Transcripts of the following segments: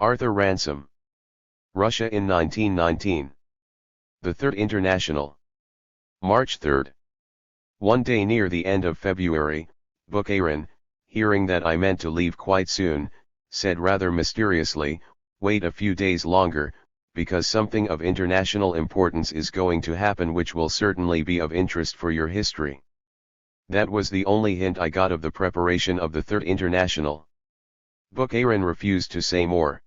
Arthur Ransome. Russia in 1919. The Third International. March 3. One day near the end of February, Bukharin, hearing that I meant to leave quite soon, said rather mysteriously, "Wait a few days longer, because something of international importance is going to happen which will certainly be of interest for your history." That was the only hint I got of the preparation of the Third International. Bukharin refused to say more.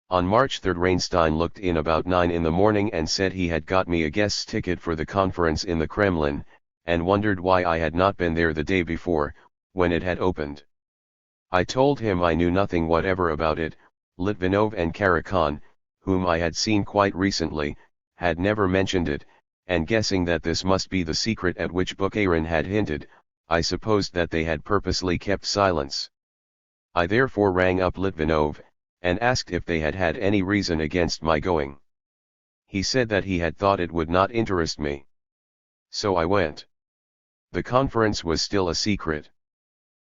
On March 3 Reinstein looked in about 9 in the morning and said he had got me a guest's ticket for the conference in the Kremlin, and wondered why I had not been there the day before, when it had opened. I told him I knew nothing whatever about it. Litvinov and Karakan, whom I had seen quite recently, had never mentioned it, and guessing that this must be the secret at which Bukharin had hinted, I supposed that they had purposely kept silence. I therefore rang up Litvinov, and asked if they had had any reason against my going. He said that he had thought it would not interest me. So I went. The conference was still a secret.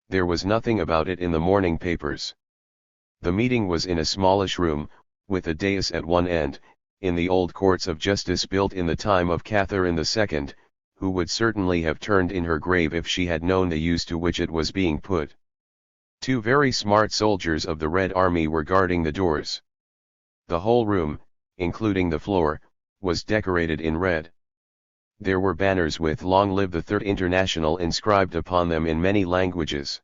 There was nothing about it in the morning papers. The meeting was in a smallish room, with a dais at one end, in the old courts of justice built in the time of Catherine II, who would certainly have turned in her grave if she had known the use to which it was being put. 2 very smart soldiers of the Red Army were guarding the doors. The whole room, including the floor, was decorated in red. There were banners with "Long live the Third International" inscribed upon them in many languages.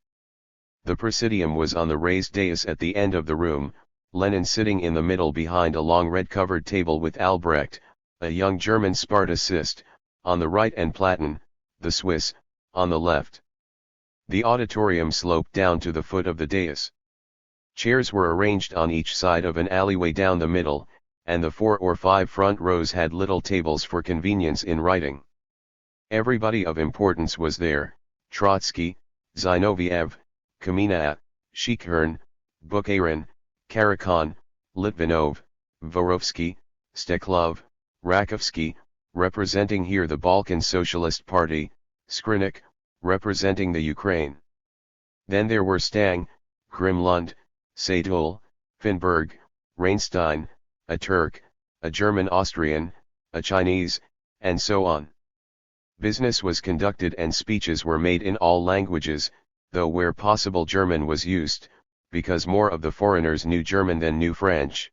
The presidium was on the raised dais at the end of the room, Lenin sitting in the middle behind a long red-covered table with Albrecht, a young German Spartacist, on the right and Platon, the Swiss, on the left. The auditorium sloped down to the foot of the dais. Chairs were arranged on each side of an alleyway down the middle, and the 4 or 5 front rows had little tables for convenience in writing. Everybody of importance was there: Trotsky, Zinoviev, Kamenev, Shikharn, Bukharin, Karakan, Litvinov, Vorovsky, Steklov, Rakovsky, representing here the Balkan Socialist Party, Skrinik, representing the Ukraine. Then there were Stang, Grimlund, Sadul, Finberg, Reinstein, a Turk, a German-Austrian, a Chinese, and so on. Business was conducted and speeches were made in all languages, though where possible German was used, because more of the foreigners knew German than knew French.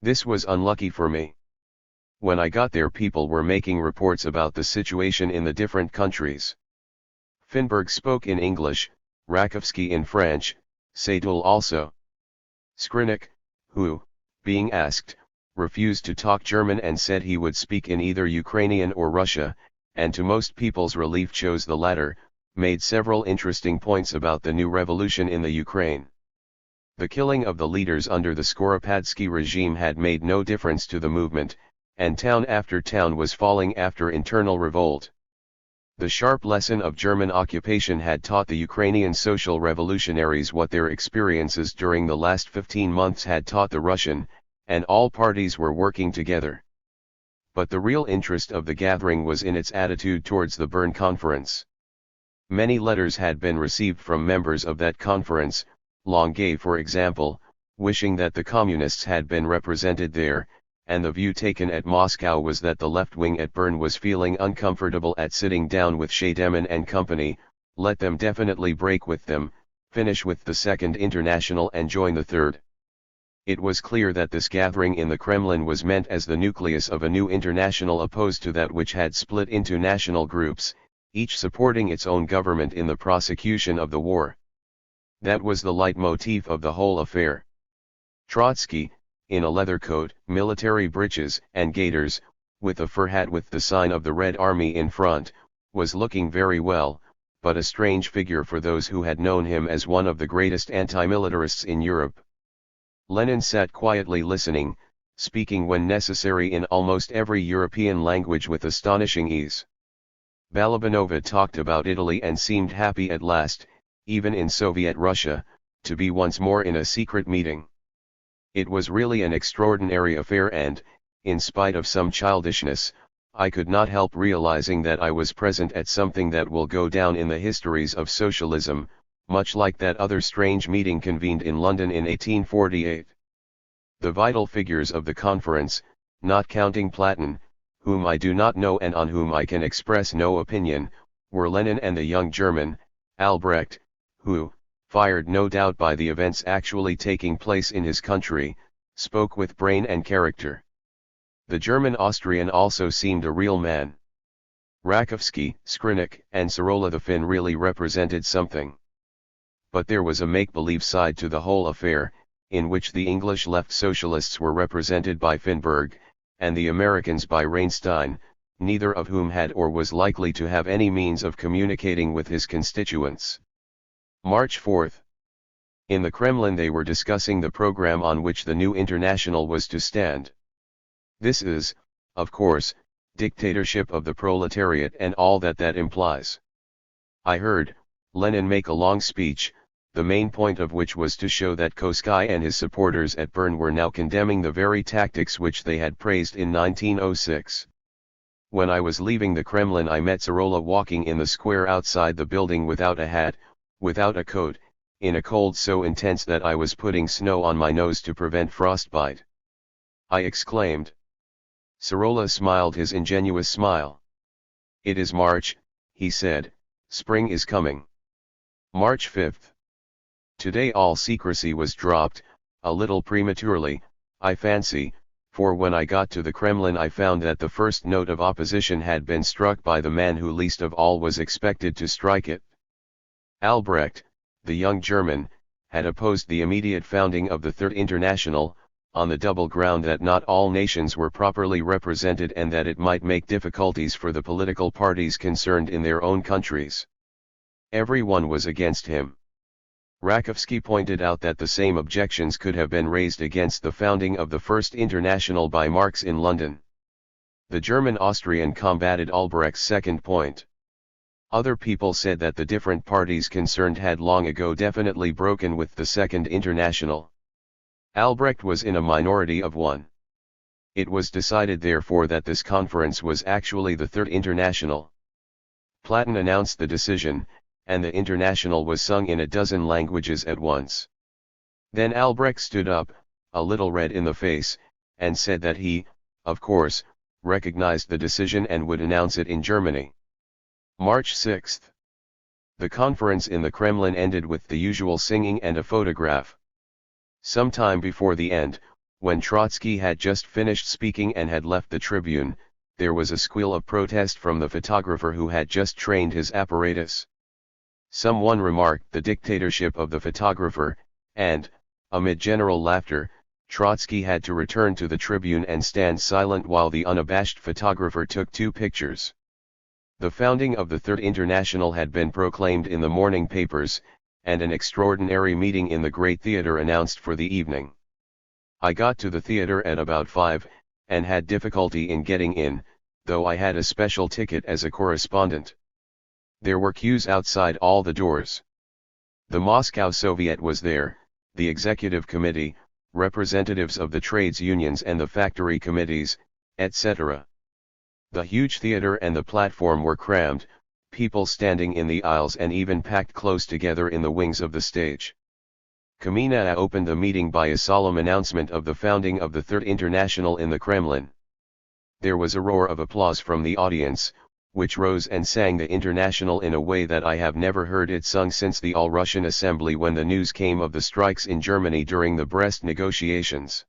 This was unlucky for me. When I got there, people were making reports about the situation in the different countries. Finberg spoke in English, Rakovsky in French, Sadul also. Skrinik, who, being asked, refused to talk German and said he would speak in either Ukrainian or Russia, and to most people's relief chose the latter, made several interesting points about the new revolution in the Ukraine. The killing of the leaders under the Skoropadsky regime had made no difference to the movement, and town after town was falling after internal revolt. The sharp lesson of German occupation had taught the Ukrainian social revolutionaries what their experiences during the last 15 months had taught the Russian, and all parties were working together. But the real interest of the gathering was in its attitude towards the Bern Conference. Many letters had been received from members of that conference, Longuet for example, wishing that the communists had been represented there, and the view taken at Moscow was that the left wing at Bern was feeling uncomfortable at sitting down with Scheidemann and company. Let them definitely break with them, finish with the Second International and join the Third. It was clear that this gathering in the Kremlin was meant as the nucleus of a new international opposed to that which had split into national groups, each supporting its own government in the prosecution of the war. That was the leitmotif of the whole affair. Trotsky, in a leather coat, military breeches and gaiters, with a fur hat with the sign of the Red Army in front, was looking very well, but a strange figure for those who had known him as one of the greatest anti-militarists in Europe. Lenin sat quietly listening, speaking when necessary in almost every European language with astonishing ease. Balabanova talked about Italy and seemed happy at last, even in Soviet Russia, to be once more in a secret meeting. It was really an extraordinary affair and, in spite of some childishness, I could not help realizing that I was present at something that will go down in the histories of socialism, much like that other strange meeting convened in London in 1848. The vital figures of the conference, not counting Platon, whom I do not know and on whom I can express no opinion, were Lenin and the young German, Albrecht, who, fired no doubt by the events actually taking place in his country, spoke with brain and character. The German Austrian also seemed a real man. Rakowski, Skrinik, and Sorolla the Finn really represented something. But there was a make-believe side to the whole affair, in which the English left socialists were represented by Finberg, and the Americans by Reinstein, neither of whom had or was likely to have any means of communicating with his constituents. March 4. In the Kremlin they were discussing the program on which the new international was to stand. This is, of course, dictatorship of the proletariat and all that that implies. I heard Lenin make a long speech, the main point of which was to show that Koski and his supporters at Bern were now condemning the very tactics which they had praised in 1906. When I was leaving the Kremlin I met Sorolla walking in the square outside the building without a hat, without a coat, in a cold so intense that I was putting snow on my nose to prevent frostbite. I exclaimed. Sorolla smiled his ingenuous smile. "It is March," he said, "spring is coming." March 5. Today all secrecy was dropped, a little prematurely, I fancy, for when I got to the Kremlin I found that the first note of opposition had been struck by the man who least of all was expected to strike it. Albrecht, the young German, had opposed the immediate founding of the Third International, on the double ground that not all nations were properly represented and that it might make difficulties for the political parties concerned in their own countries. Everyone was against him. Rakowski pointed out that the same objections could have been raised against the founding of the First International by Marx in London. The German-Austrian combated Albrecht's second point. Other people said that the different parties concerned had long ago definitely broken with the Second International. Albrecht was in a minority of one. It was decided therefore that this conference was actually the Third International. Platon announced the decision, and the International was sung in a dozen languages at once. Then Albrecht stood up, a little red in the face, and said that he, of course, recognized the decision and would announce it in Germany. March 6. The conference in the Kremlin ended with the usual singing and a photograph. Some time before the end, when Trotsky had just finished speaking and had left the tribune, there was a squeal of protest from the photographer who had just trained his apparatus. Someone remarked the dictatorship of the photographer, and, amid general laughter, Trotsky had to return to the tribune and stand silent while the unabashed photographer took 2 pictures. The founding of the Third International had been proclaimed in the morning papers, and an extraordinary meeting in the Great Theatre announced for the evening. I got to the theatre at about 5, and had difficulty in getting in, though I had a special ticket as a correspondent. There were queues outside all the doors. The Moscow Soviet was there, the executive committee, representatives of the trades unions and the factory committees, etc. The huge theatre and the platform were crammed, people standing in the aisles and even packed close together in the wings of the stage. Kamina opened the meeting by a solemn announcement of the founding of the Third International in the Kremlin. There was a roar of applause from the audience, which rose and sang the International in a way that I have never heard it sung since the All-Russian Assembly when the news came of the strikes in Germany during the Brest negotiations.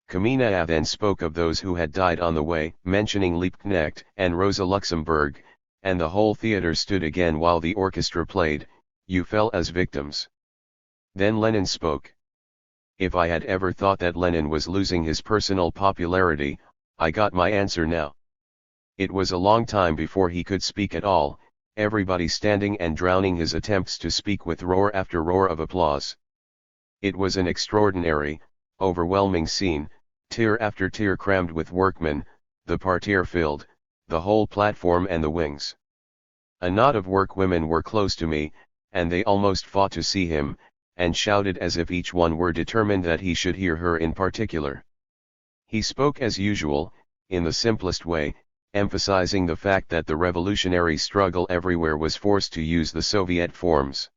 Kamina then spoke of those who had died on the way, mentioning Liebknecht and Rosa Luxemburg, and the whole theatre stood again while the orchestra played, "You fell as victims." Then Lenin spoke. If I had ever thought that Lenin was losing his personal popularity, I got my answer now. It was a long time before he could speak at all, everybody standing and drowning his attempts to speak with roar after roar of applause. It was an extraordinary, overwhelming scene, tier after tier crammed with workmen, the parterre filled, the whole platform and the wings. A knot of workwomen were close to me, and they almost fought to see him, and shouted as if each one were determined that he should hear her in particular. He spoke as usual, in the simplest way, emphasizing the fact that the revolutionary struggle everywhere was forced to use the Soviet forms.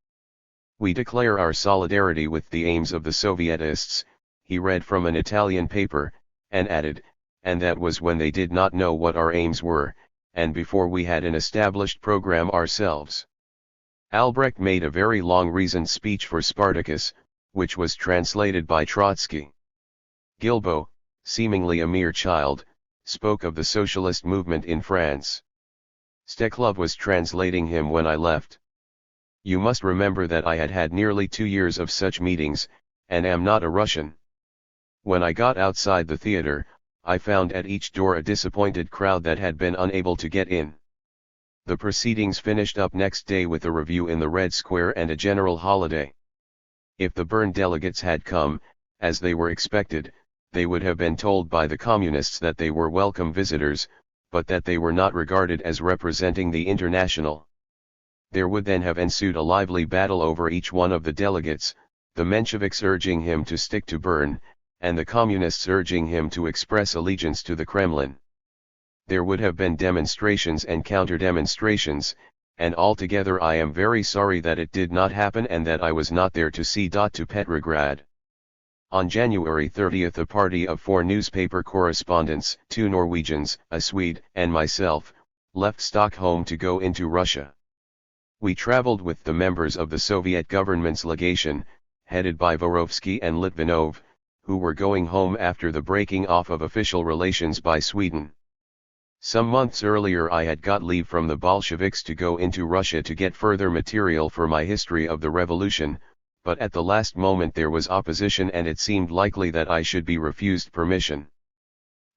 "We declare our solidarity with the aims of the Sovietists," he read from an Italian paper, and added, and that was when they did not know what our aims were, and before we had an established program ourselves. Albrecht made a very long reasoned speech for Spartacus, which was translated by Trotsky. Gilbo, seemingly a mere child, spoke of the socialist movement in France. Steklov was translating him when I left. You must remember that I had had nearly 2 years of such meetings, and am not a Russian. When I got outside the theater, I found at each door a disappointed crowd that had been unable to get in. The proceedings finished up next day with a review in the Red Square and a general holiday. If the Bern delegates had come, as they were expected, they would have been told by the communists that they were welcome visitors, but that they were not regarded as representing the International. There would then have ensued a lively battle over each one of the delegates, the Mensheviks urging him to stick to Bern, and the communists urging him to express allegiance to the Kremlin. There would have been demonstrations and counter-demonstrations, and altogether I am very sorry that it did not happen and that I was not there to see. To Petrograd. On January 30 a party of 4 newspaper correspondents, 2 Norwegians, a Swede, and myself, left Stockholm to go into Russia. We traveled with the members of the Soviet government's legation, headed by Vorovsky and Litvinov, who were going home after the breaking off of official relations by Sweden. Some months earlier I had got leave from the Bolsheviks to go into Russia to get further material for my history of the revolution, but at the last moment there was opposition and it seemed likely that I should be refused permission.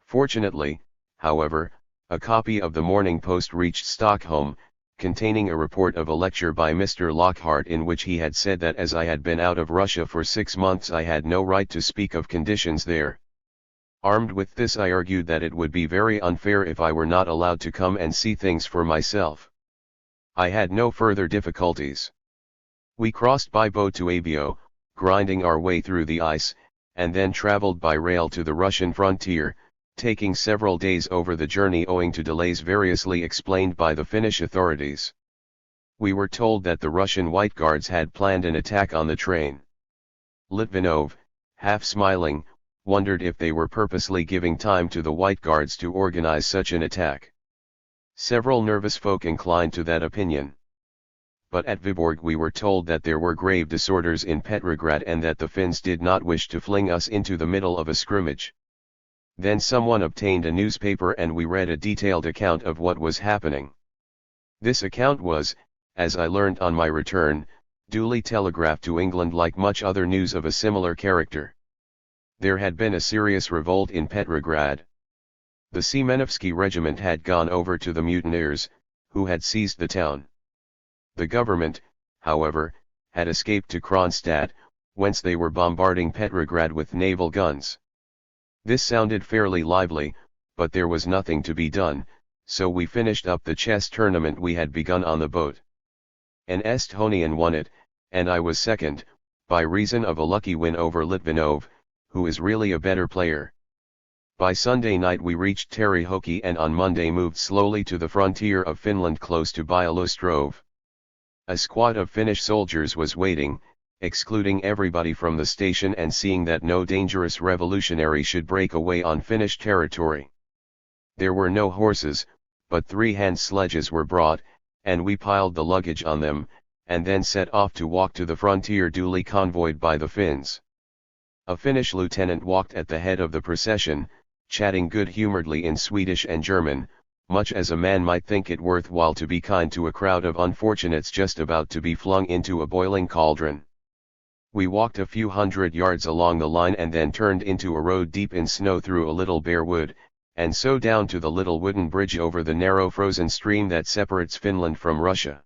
Fortunately, however, a copy of the Morning Post reached Stockholm, containing a report of a lecture by Mr. Lockhart in which he had said that as I had been out of Russia for 6 months I had no right to speak of conditions there. Armed with this I argued that it would be very unfair if I were not allowed to come and see things for myself. I had no further difficulties. We crossed by boat to Abio, grinding our way through the ice, and then traveled by rail to the Russian frontier, taking several days over the journey owing to delays variously explained by the Finnish authorities. We were told that the Russian White Guards had planned an attack on the train. Litvinov, half smiling, wondered if they were purposely giving time to the White Guards to organize such an attack. Several nervous folk inclined to that opinion. But at Viborg we were told that there were grave disorders in Petrograd and that the Finns did not wish to fling us into the middle of a scrimmage. Then someone obtained a newspaper and we read a detailed account of what was happening. This account was, as I learned on my return, duly telegraphed to England like much other news of a similar character. There had been a serious revolt in Petrograd. The Semenovsky regiment had gone over to the mutineers, who had seized the town. The government, however, had escaped to Kronstadt, whence they were bombarding Petrograd with naval guns. This sounded fairly lively, but there was nothing to be done, so we finished up the chess tournament we had begun on the boat. An Estonian won it, and I was second, by reason of a lucky win over Litvinov, who is really a better player. By Sunday night we reached Terryhoki and on Monday moved slowly to the frontier of Finland close to Bialostrov. A squad of Finnish soldiers was waiting, excluding everybody from the station and seeing that no dangerous revolutionary should break away on Finnish territory. There were no horses, but 3 hand sledges were brought, and we piled the luggage on them, and then set off to walk to the frontier duly convoyed by the Finns. A Finnish lieutenant walked at the head of the procession, chatting good-humoredly in Swedish and German, much as a man might think it worthwhile to be kind to a crowd of unfortunates just about to be flung into a boiling cauldron. We walked a few hundred yards along the line and then turned into a road deep in snow through a little bare wood, and so down to the little wooden bridge over the narrow frozen stream that separates Finland from Russia.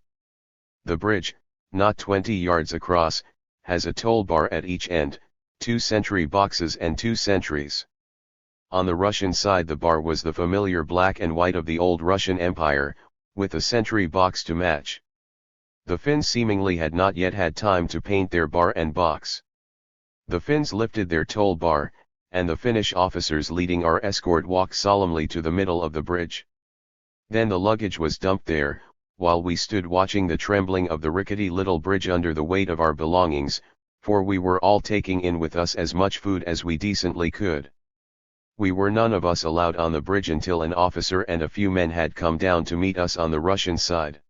The bridge, not 20 yards across, has a toll bar at each end, 2 sentry boxes and 2 sentries. On the Russian side the bar was the familiar black and white of the old Russian Empire, with a sentry box to match. The Finns seemingly had not yet had time to paint their bar and box. The Finns lifted their toll bar, and the Finnish officers leading our escort walked solemnly to the middle of the bridge. Then the luggage was dumped there, while we stood watching the trembling of the rickety little bridge under the weight of our belongings, for we were all taking in with us as much food as we decently could. We were none of us allowed on the bridge until an officer and a few men had come down to meet us on the Russian side.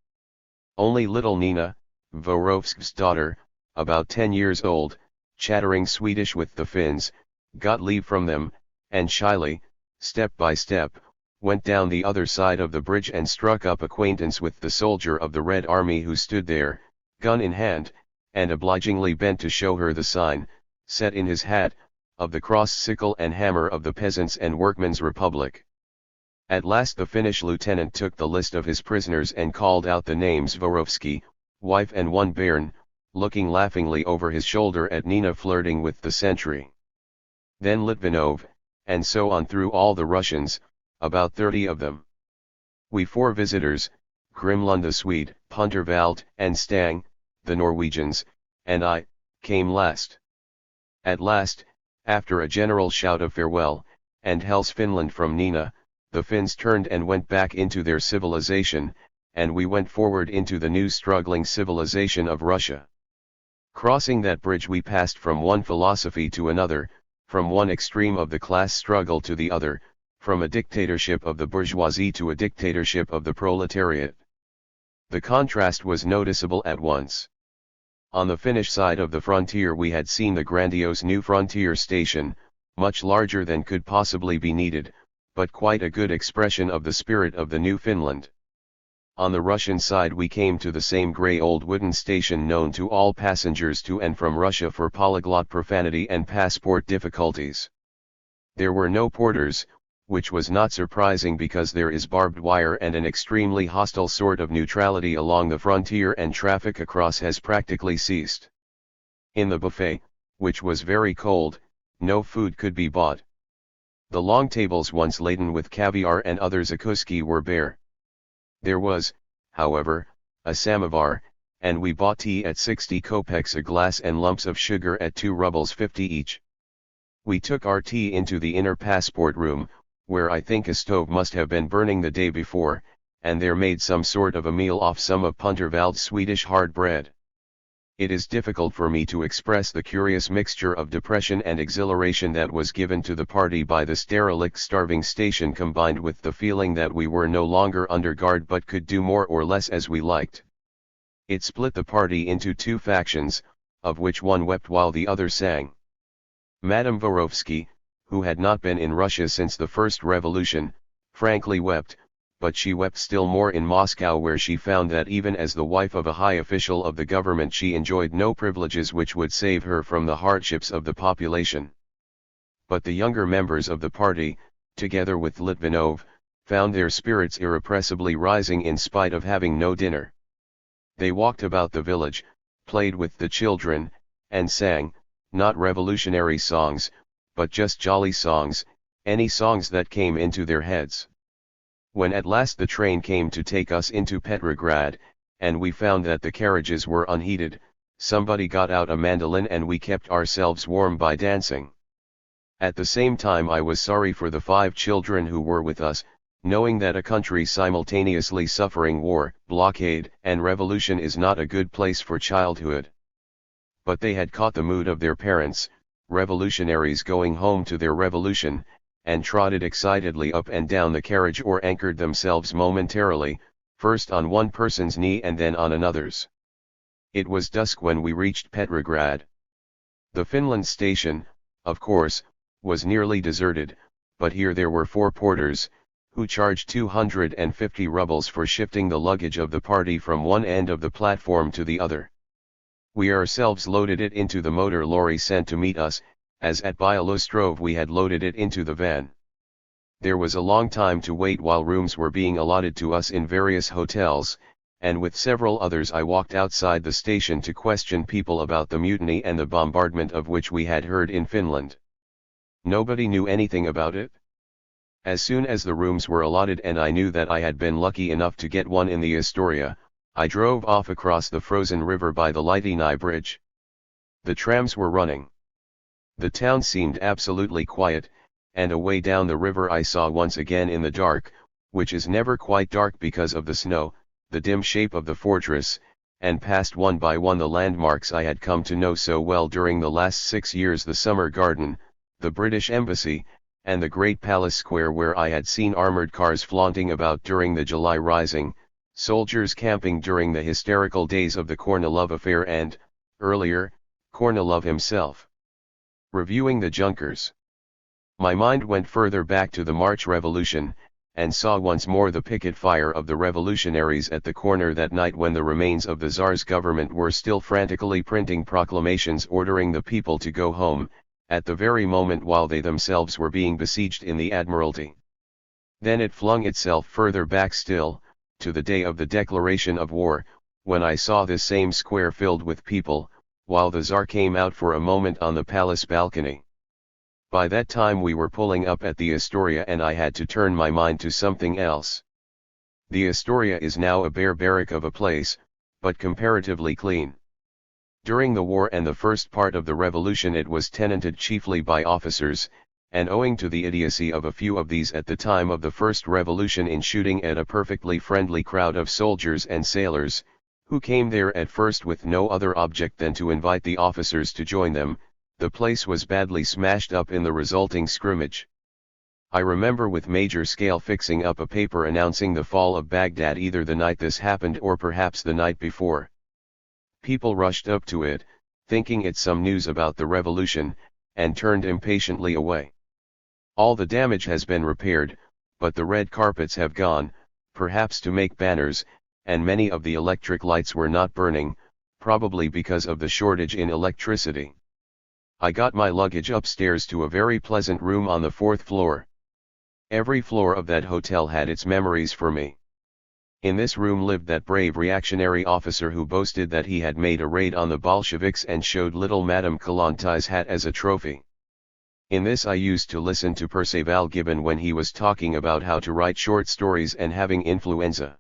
Only little Nina, Vorovsk's daughter, about 10 years old, chattering Swedish with the Finns, got leave from them, and shyly, step by step, went down the other side of the bridge and struck up acquaintance with the soldier of the Red Army who stood there, gun in hand, and obligingly bent to show her the sign, set in his hat, of the cross, sickle and hammer of the Peasants' and Workmen's Republic. At last the Finnish lieutenant took the list of his prisoners and called out the names Vorovsky, wife and one bairn, looking laughingly over his shoulder at Nina flirting with the sentry. Then Litvinov, and so on through all the Russians, about 30 of them. We 4 visitors, Grimlund the Swede, Puntervald and Stang, the Norwegians, and I, came last. At last, after a general shout of farewell, and Hels Finland from Nina, the Finns turned and went back into their civilization, and we went forward into the new struggling civilization of Russia. Crossing that bridge we passed from one philosophy to another, from one extreme of the class struggle to the other, from a dictatorship of the bourgeoisie to a dictatorship of the proletariat. The contrast was noticeable at once. On the Finnish side of the frontier we had seen the grandiose new frontier station, much larger than could possibly be needed, but quite a good expression of the spirit of the new Finland. On the Russian side we came to the same grey old wooden station known to all passengers to and from Russia for polyglot profanity and passport difficulties. There were no porters, which was not surprising because there is barbed wire and an extremely hostile sort of neutrality along the frontier, and traffic across has practically ceased. In the buffet, which was very cold, no food could be bought. The long tables once laden with caviar and other zakuski were bare. There was, however, a samovar, and we bought tea at 60 kopecks a glass and lumps of sugar at 2 rubles 50 each. We took our tea into the inner passport room, where I think a stove must have been burning the day before, and there made some sort of a meal off some of Puntervald's Swedish hard bread. It is difficult for me to express the curious mixture of depression and exhilaration that was given to the party by this derelict starving station, combined with the feeling that we were no longer under guard but could do more or less as we liked. It split the party into 2 factions, of which one wept while the other sang. Madame Vorovsky, who had not been in Russia since the first revolution, frankly wept, but she wept still more in Moscow, where she found that even as the wife of a high official of the government she enjoyed no privileges which would save her from the hardships of the population. But the younger members of the party, together with Litvinov, found their spirits irrepressibly rising in spite of having no dinner. They walked about the village, played with the children, and sang, not revolutionary songs, but just jolly songs, any songs that came into their heads. When at last the train came to take us into Petrograd, and we found that the carriages were unheated, somebody got out a mandolin and we kept ourselves warm by dancing. At the same time I was sorry for the 5 children who were with us, knowing that a country simultaneously suffering war, blockade, and revolution is not a good place for childhood. But they had caught the mood of their parents, revolutionaries going home to their revolution, and trotted excitedly up and down the carriage or anchored themselves momentarily, first on one person's knee and then on another's. It was dusk when we reached Petrograd. The Finland station, of course, was nearly deserted, but here there were 4 porters, who charged 250 rubles for shifting the luggage of the party from one end of the platform to the other. We ourselves loaded it into the motor lorry sent to meet us, as at Byelostrov we had loaded it into the van. There was a long time to wait while rooms were being allotted to us in various hotels, and with several others I walked outside the station to question people about the mutiny and the bombardment of which we had heard in Finland. Nobody knew anything about it. As soon as the rooms were allotted and I knew that I had been lucky enough to get one in the Astoria, I drove off across the frozen river by the Lightenai Bridge. The trams were running. The town seemed absolutely quiet, and away down the river I saw once again in the dark, which is never quite dark because of the snow, the dim shape of the fortress, and passed one by one the landmarks I had come to know so well during the last 6 years: the Summer Garden, the British Embassy, and the great Palace Square, where I had seen armored cars flaunting about during the July Rising, soldiers camping during the hysterical days of the Kornilov affair, and, earlier, Kornilov himself. Reviewing the Junkers. My mind went further back to the March Revolution, and saw once more the picket fire of the revolutionaries at the corner that night, when the remains of the Tsar's government were still frantically printing proclamations ordering the people to go home, at the very moment while they themselves were being besieged in the Admiralty. Then it flung itself further back still, to the day of the declaration of war, when I saw this same square filled with people, while the Tsar came out for a moment on the palace balcony. By that time we were pulling up at the Astoria, and I had to turn my mind to something else. The Astoria is now a bare barrack of a place, but comparatively clean. During the war and the first part of the revolution it was tenanted chiefly by officers, and owing to the idiocy of a few of these at the time of the first revolution in shooting at a perfectly friendly crowd of soldiers and sailors, who came there at first with no other object than to invite the officers to join them, the place was badly smashed up in the resulting scrimmage. I remember with Major Scale fixing up a paper announcing the fall of Baghdad either the night this happened or perhaps the night before. People rushed up to it, thinking it some news about the revolution, and turned impatiently away. All the damage has been repaired, but the red carpets have gone, perhaps to make banners, and many of the electric lights were not burning, probably because of the shortage in electricity. I got my luggage upstairs to a very pleasant room on the 4th floor. Every floor of that hotel had its memories for me. In this room lived that brave reactionary officer who boasted that he had made a raid on the Bolsheviks and showed little Madame Kalantai's hat as a trophy. In this I used to listen to Perceval Gibbon when he was talking about how to write short stories and having influenza.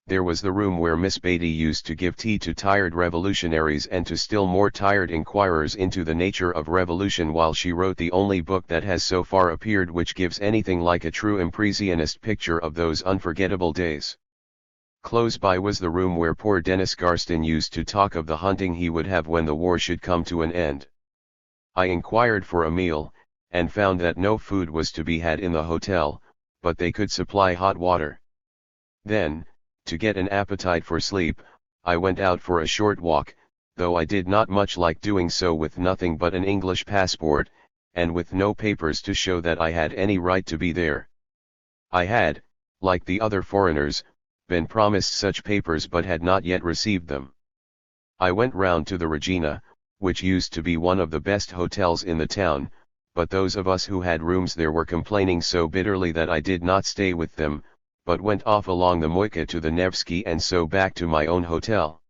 There was the room where Miss Beatty used to give tea to tired revolutionaries and to still more tired inquirers into the nature of revolution, while she wrote the only book that has so far appeared which gives anything like a true impressionist picture of those unforgettable days. Close by was the room where poor Dennis Garstin used to talk of the hunting he would have when the war should come to an end. I inquired for a meal, and found that no food was to be had in the hotel, but they could supply hot water. Then, to get an appetite for sleep, I went out for a short walk, though I did not much like doing so with nothing but an English passport, and with no papers to show that I had any right to be there. I had, like the other foreigners, been promised such papers but had not yet received them. I went round to the Regina, which used to be one of the best hotels in the town, but those of us who had rooms there were complaining so bitterly that I did not stay with them, but went off along the Moika to the Nevsky and so back to my own hotel.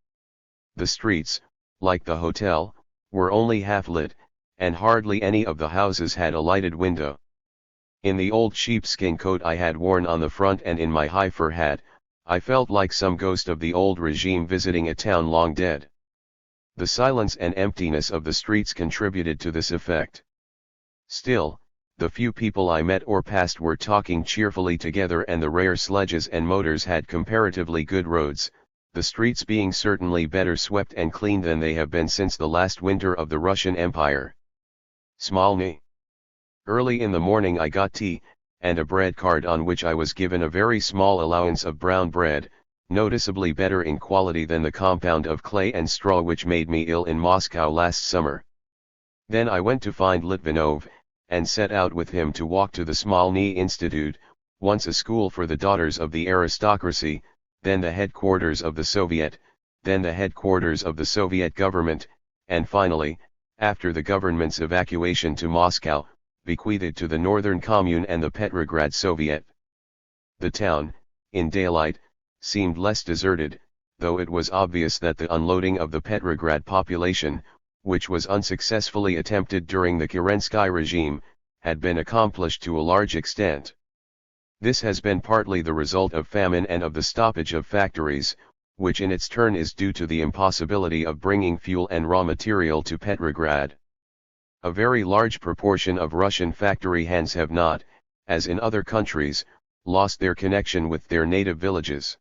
The streets, like the hotel, were only half lit, and hardly any of the houses had a lighted window. In the old sheepskin coat I had worn on the front and in my high fur hat, I felt like some ghost of the old regime visiting a town long dead. The silence and emptiness of the streets contributed to this effect. Still, the few people I met or passed were talking cheerfully together, and the rare sledges and motors had comparatively good roads, the streets being certainly better swept and cleaned than they have been since the last winter of the Russian Empire. Smolny. Early in the morning I got tea, and a bread card on which I was given a very small allowance of brown bread, noticeably better in quality than the compound of clay and straw which made me ill in Moscow last summer. Then I went to find Litvinov, and set out with him to walk to the Smolny Institute, once a school for the daughters of the aristocracy, then the headquarters of the Soviet, then the headquarters of the Soviet government, and finally, after the government's evacuation to Moscow, bequeathed to the Northern Commune and the Petrograd Soviet. The town, in daylight, seemed less deserted, though it was obvious that the unloading of the Petrograd population, which was unsuccessfully attempted during the Kerensky regime, had been accomplished to a large extent. This has been partly the result of famine and of the stoppage of factories, which in its turn is due to the impossibility of bringing fuel and raw material to Petrograd. A very large proportion of Russian factory hands have not, as in other countries, lost their connection with their native villages.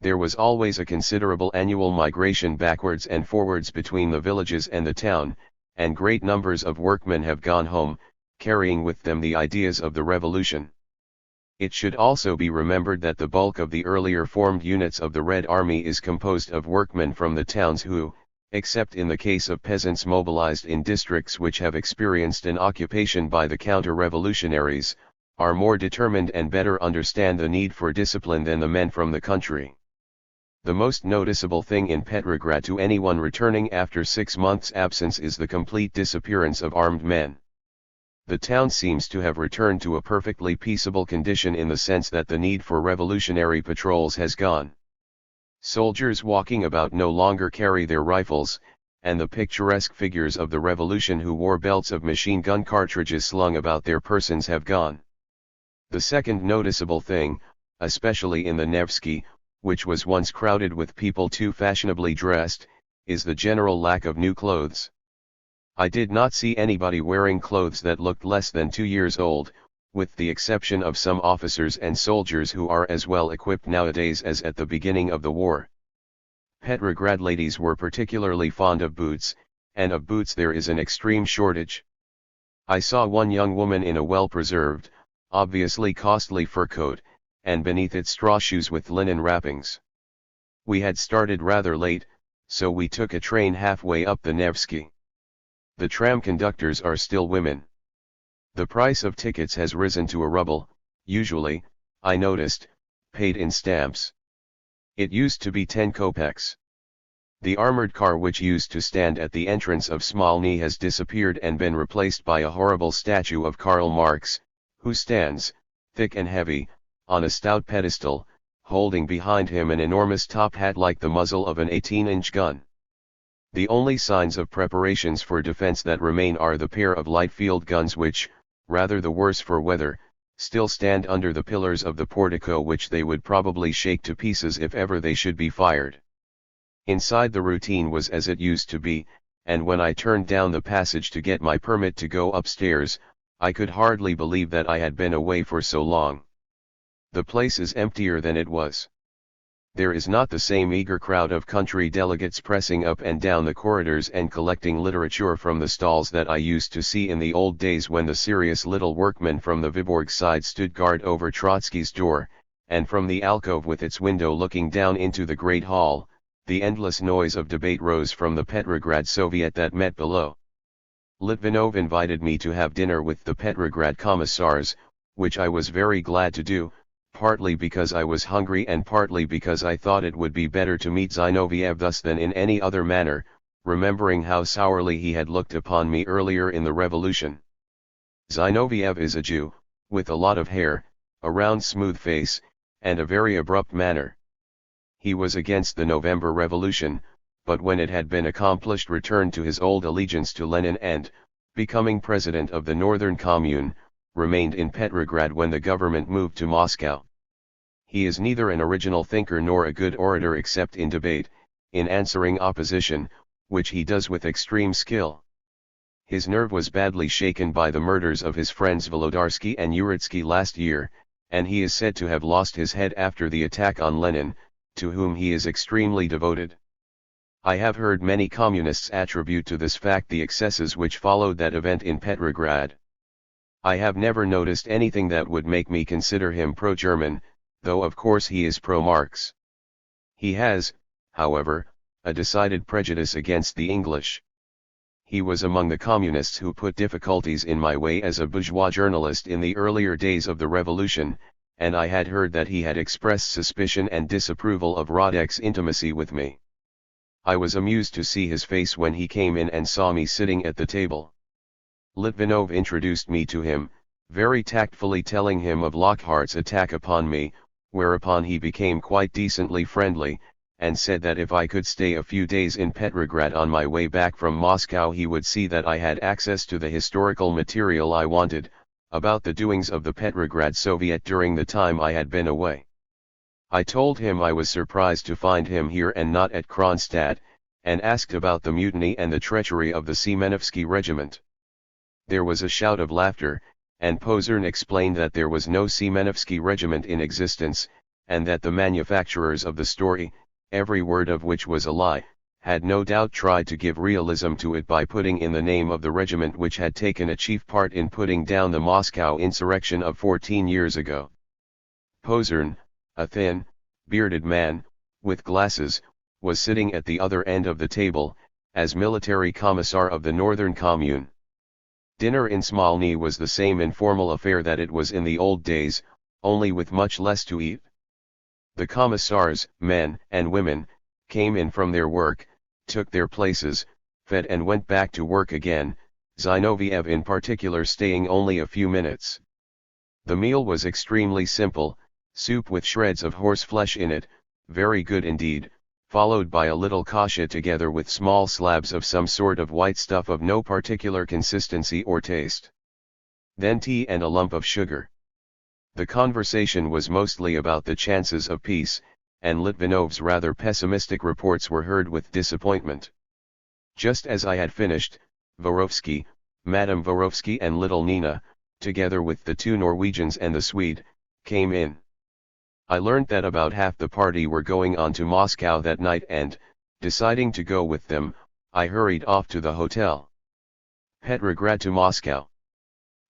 There was always a considerable annual migration backwards and forwards between the villages and the town, and great numbers of workmen have gone home, carrying with them the ideas of the revolution. It should also be remembered that the bulk of the earlier formed units of the Red Army is composed of workmen from the towns who, except in the case of peasants mobilized in districts which have experienced an occupation by the counter-revolutionaries, are more determined and better understand the need for discipline than the men from the country. The most noticeable thing in Petrograd to anyone returning after 6 months' absence is the complete disappearance of armed men. The town seems to have returned to a perfectly peaceable condition in the sense that the need for revolutionary patrols has gone. Soldiers walking about no longer carry their rifles, and the picturesque figures of the revolution who wore belts of machine gun cartridges slung about their persons have gone. The second noticeable thing, especially in the Nevsky, which was once crowded with people too fashionably dressed, is the general lack of new clothes. I did not see anybody wearing clothes that looked less than 2 years old, with the exception of some officers and soldiers who are as well equipped nowadays as at the beginning of the war. Petrograd ladies were particularly fond of boots, and of boots there is an extreme shortage. I saw one young woman in a well-preserved, obviously costly fur coat, and beneath it straw shoes with linen wrappings. We had started rather late, so we took a train halfway up the Nevsky. The tram conductors are still women. The price of tickets has risen to a ruble, usually, I noticed, paid in stamps. It used to be 10 kopecks. The armored car which used to stand at the entrance of Smolny has disappeared and been replaced by a horrible statue of Karl Marx, who stands, thick and heavy, on a stout pedestal, holding behind him an enormous top hat like the muzzle of an 18-inch gun. The only signs of preparations for defense that remain are the pair of light field guns which, rather the worse for weather, still stand under the pillars of the portico which they would probably shake to pieces if ever they should be fired. Inside the routine was as it used to be, and when I turned down the passage to get my permit to go upstairs, I could hardly believe that I had been away for so long. The place is emptier than it was. There is not the same eager crowd of country delegates pressing up and down the corridors and collecting literature from the stalls that I used to see in the old days when the serious little workmen from the Viborg side stood guard over Trotsky's door, and from the alcove with its window looking down into the great hall, the endless noise of debate rose from the Petrograd Soviet that met below. Litvinov invited me to have dinner with the Petrograd commissars, which I was very glad to do, partly because I was hungry and partly because I thought it would be better to meet Zinoviev thus than in any other manner, remembering how sourly he had looked upon me earlier in the revolution. Zinoviev is a Jew, with a lot of hair, a round smooth face, and a very abrupt manner. He was against the November Revolution, but when it had been accomplished returned to his old allegiance to Lenin and, becoming president of the Northern Commune, remained in Petrograd when the government moved to Moscow. He is neither an original thinker nor a good orator except in debate, in answering opposition, which he does with extreme skill. His nerve was badly shaken by the murders of his friends Volodarsky and Uritsky last year, and he is said to have lost his head after the attack on Lenin, to whom he is extremely devoted. I have heard many communists attribute to this fact the excesses which followed that event in Petrograd. I have never noticed anything that would make me consider him pro-German, though of course he is pro-Marx. He has, however, a decided prejudice against the English. He was among the communists who put difficulties in my way as a bourgeois journalist in the earlier days of the revolution, and I had heard that he had expressed suspicion and disapproval of Radek's intimacy with me. I was amused to see his face when he came in and saw me sitting at the table. Litvinov introduced me to him, very tactfully telling him of Lockhart's attack upon me, whereupon he became quite decently friendly, and said that if I could stay a few days in Petrograd on my way back from Moscow he would see that I had access to the historical material I wanted, about the doings of the Petrograd Soviet during the time I had been away. I told him I was surprised to find him here and not at Kronstadt, and asked about the mutiny and the treachery of the Semenovsky regiment. There was a shout of laughter, and Pozern explained that there was no Semenovsky regiment in existence, and that the manufacturers of the story, every word of which was a lie, had no doubt tried to give realism to it by putting in the name of the regiment which had taken a chief part in putting down the Moscow insurrection of 14 years ago. Pozern, a thin, bearded man, with glasses, was sitting at the other end of the table, as military commissar of the Northern Commune. Dinner in Smolny was the same informal affair that it was in the old days, only with much less to eat. The commissars, men and women, came in from their work, took their places, fed and went back to work again, Zinoviev in particular staying only a few minutes. The meal was extremely simple, soup with shreds of horse flesh in it, very good indeed, followed by a little kasha together with small slabs of some sort of white stuff of no particular consistency or taste. Then tea and a lump of sugar. The conversation was mostly about the chances of peace, and Litvinov's rather pessimistic reports were heard with disappointment. Just as I had finished, Vorovsky, Madame Vorovsky and little Nina, together with the two Norwegians and the Swede, came in. I learnt that about half the party were going on to Moscow that night and, deciding to go with them, I hurried off to the hotel. Petrograd to Moscow.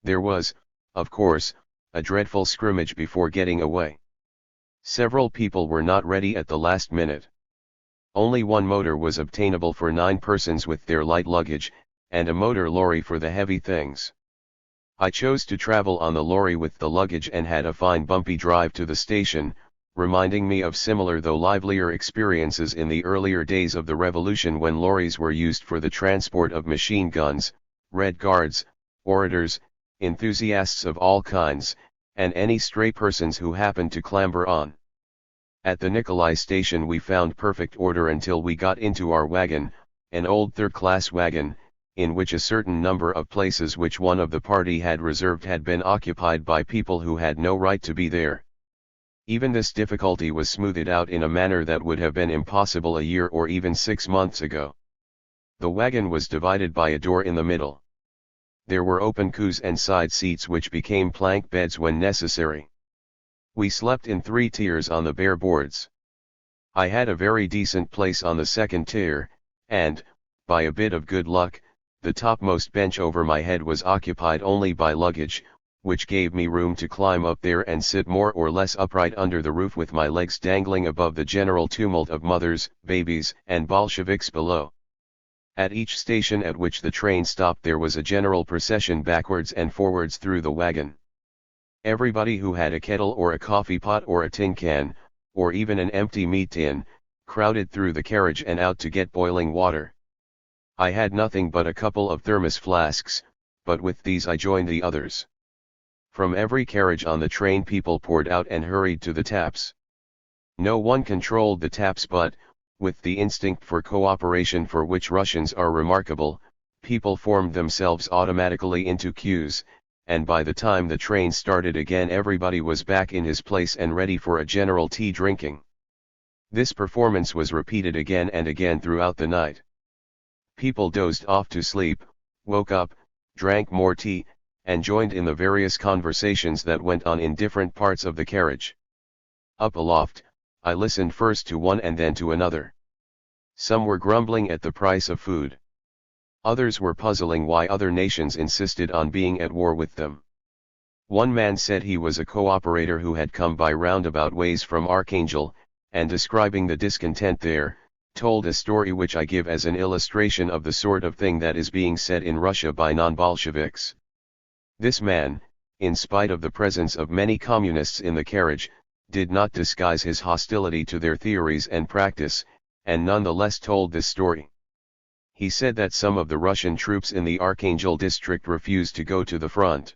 There was, of course, a dreadful scrimmage before getting away. Several people were not ready at the last minute. Only one motor was obtainable for 9 persons with their light luggage, and a motor lorry for the heavy things. I chose to travel on the lorry with the luggage and had a fine bumpy drive to the station, reminding me of similar though livelier experiences in the earlier days of the revolution when lorries were used for the transport of machine guns, Red Guards, orators, enthusiasts of all kinds, and any stray persons who happened to clamber on. At the Nikolai station we found perfect order until we got into our wagon, an old third-class wagon, in which a certain number of places which one of the party had reserved had been occupied by people who had no right to be there. Even this difficulty was smoothed out in a manner that would have been impossible a year or even 6 months ago. The wagon was divided by a door in the middle. There were open coups and side seats which became plank beds when necessary. We slept in 3 tiers on the bare boards. I had a very decent place on the second tier, and, by a bit of good luck, the topmost bench over my head was occupied only by luggage, which gave me room to climb up there and sit more or less upright under the roof with my legs dangling above the general tumult of mothers, babies, and Bolsheviks below. At each station at which the train stopped there was a general procession backwards and forwards through the wagon. Everybody who had a kettle or a coffee pot or a tin can, or even an empty meat tin, crowded through the carriage and out to get boiling water. I had nothing but a couple of thermos flasks, but with these I joined the others. From every carriage on the train people poured out and hurried to the taps. No one controlled the taps but, with the instinct for cooperation for which Russians are remarkable, people formed themselves automatically into queues, and by the time the train started again everybody was back in his place and ready for a general tea drinking. This performance was repeated again and again throughout the night. People dozed off to sleep, woke up, drank more tea, and joined in the various conversations that went on in different parts of the carriage. Up aloft, I listened first to one and then to another. Some were grumbling at the price of food. Others were puzzling why other nations insisted on being at war with them. One man said he was a cooperator who had come by roundabout ways from Archangel, and describing the discontent there, told a story which I give as an illustration of the sort of thing that is being said in Russia by non-Bolsheviks. This man, in spite of the presence of many communists in the carriage, did not disguise his hostility to their theories and practice, and nonetheless told this story. He said that some of the Russian troops in the Archangel district refused to go to the front.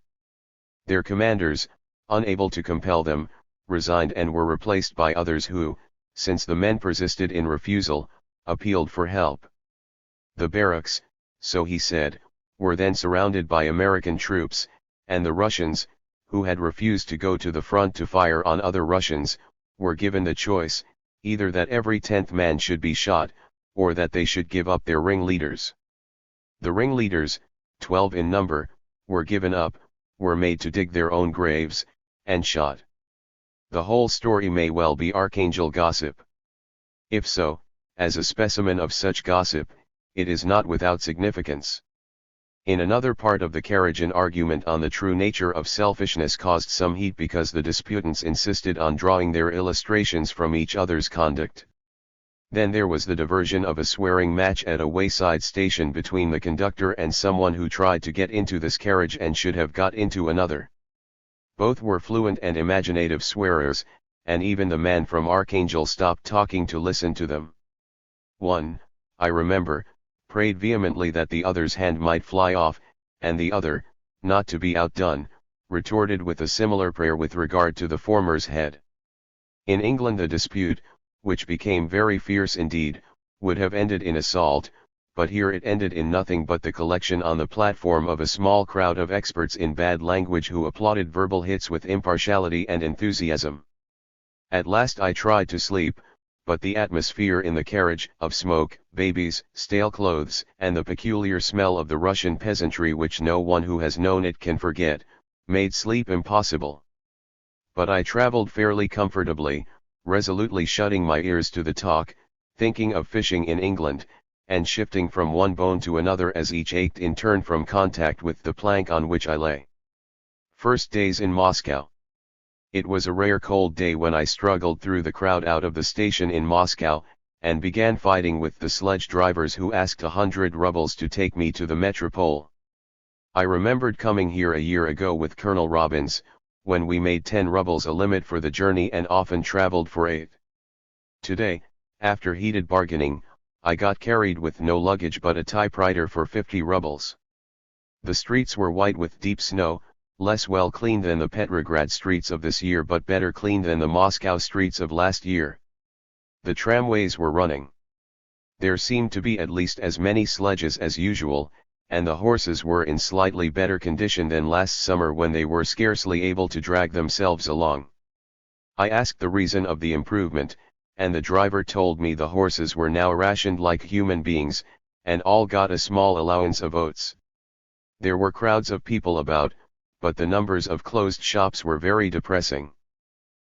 Their commanders, unable to compel them, resigned and were replaced by others who, since the men persisted in refusal, appealed for help. The barracks, so he said, were then surrounded by American troops, and the Russians, who had refused to go to the front to fire on other Russians, were given the choice, either that every 10th man should be shot, or that they should give up their ringleaders. The ringleaders, 12 in number, were given up, were made to dig their own graves, and shot. The whole story may well be archangel gossip. If so, as a specimen of such gossip, it is not without significance. In another part of the carriage an argument on the true nature of selfishness caused some heat because the disputants insisted on drawing their illustrations from each other's conduct. Then there was the diversion of a swearing match at a wayside station between the conductor and someone who tried to get into this carriage and should have got into another. Both were fluent and imaginative swearers, and even the man from Archangel stopped talking to listen to them. One, I remember, prayed vehemently that the other's hand might fly off, and the other, not to be outdone, retorted with a similar prayer with regard to the former's head. In England the dispute, which became very fierce indeed, would have ended in assault, but here it ended in nothing but the collection on the platform of a small crowd of experts in bad language who applauded verbal hits with impartiality and enthusiasm. At last I tried to sleep, but the atmosphere in the carriage, of smoke, babies, stale clothes, and the peculiar smell of the Russian peasantry which no one who has known it can forget, made sleep impossible. But I traveled fairly comfortably, resolutely shutting my ears to the talk, thinking of fishing in England, and shifting from one bone to another as each ached in turn from contact with the plank on which I lay. First days in Moscow. It was a rare cold day when I struggled through the crowd out of the station in Moscow, and began fighting with the sledge drivers who asked 100 rubles to take me to the metropole. I remembered coming here a year ago with Colonel Robbins, when we made 10 rubles a limit for the journey and often traveled for 8. Today, after heated bargaining, I got carried with no luggage but a typewriter for 50 rubles. The streets were white with deep snow, less well cleaned than the Petrograd streets of this year but better cleaned than the Moscow streets of last year. The tramways were running. There seemed to be at least as many sledges as usual, and the horses were in slightly better condition than last summer when they were scarcely able to drag themselves along. I asked the reason of the improvement, and the driver told me the horses were now rationed like human beings, and all got a small allowance of oats. There were crowds of people about, but the numbers of closed shops were very depressing.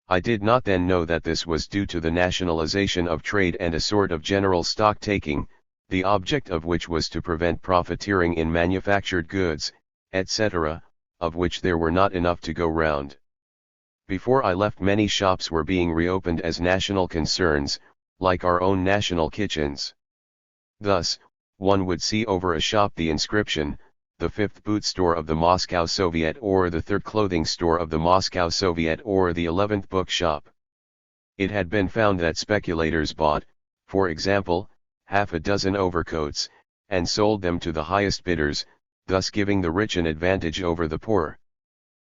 I did not then know that this was due to the nationalization of trade and a sort of general stock-taking, the object of which was to prevent profiteering in manufactured goods, etc., of which there were not enough to go round. Before I left many shops were being reopened as national concerns, like our own national kitchens. Thus, one would see over a shop the inscription, the 5th boot store of the Moscow Soviet or the 3rd clothing store of the Moscow Soviet or the 11th book shop. It had been found that speculators bought, for example, half a dozen overcoats, and sold them to the highest bidders, thus giving the rich an advantage over the poor.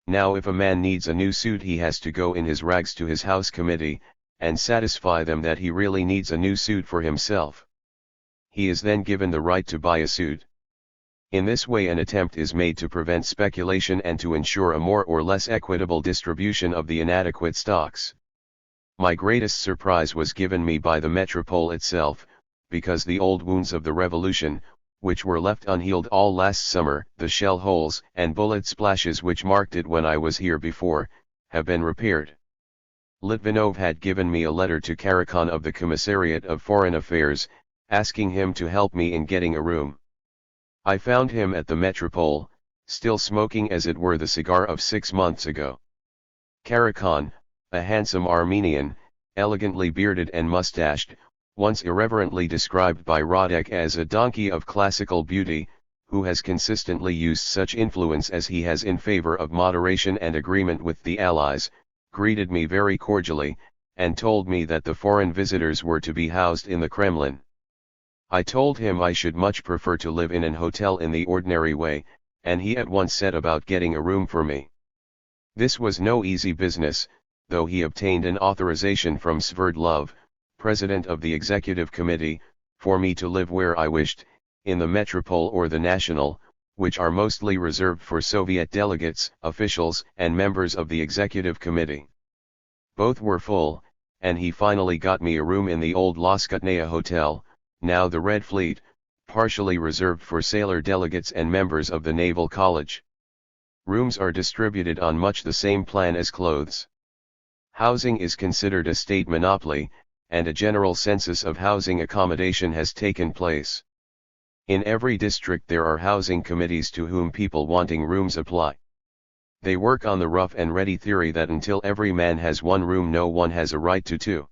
Now if a man needs a new suit he has to go in his rags to his house committee, and satisfy them that he really needs a new suit for himself. He is then given the right to buy a suit. In this way an attempt is made to prevent speculation and to ensure a more or less equitable distribution of the inadequate stocks. My greatest surprise was given me by the metropole itself, because the old wounds of the revolution, which were left unhealed all last summer, the shell holes and bullet splashes which marked it when I was here before, have been repaired. Litvinov had given me a letter to Karakhan of the Commissariat of Foreign Affairs, asking him to help me in getting a room. I found him at the metropole, still smoking as it were the cigar of 6 months ago. Karakhan, a handsome Armenian, elegantly bearded and mustached, once irreverently described by Radek as a donkey of classical beauty, who has consistently used such influence as he has in favor of moderation and agreement with the Allies, greeted me very cordially, and told me that the foreign visitors were to be housed in the Kremlin. I told him I should much prefer to live in an hotel in the ordinary way, and he at once set about getting a room for me. This was no easy business, though he obtained an authorization from Sverdlov, president of the executive committee, for me to live where I wished, in the metropole or the national, which are mostly reserved for Soviet delegates, officials, and members of the executive committee. Both were full, and he finally got me a room in the old Loskutnaya Hotel, now the Red Fleet, partially reserved for sailor delegates and members of the Naval College. Rooms are distributed on much the same plan as clothes. Housing is considered a state monopoly, and a general census of housing accommodation has taken place. In every district there are housing committees to whom people wanting rooms apply. They work on the rough and ready theory that until every man has one room no one has a right to two.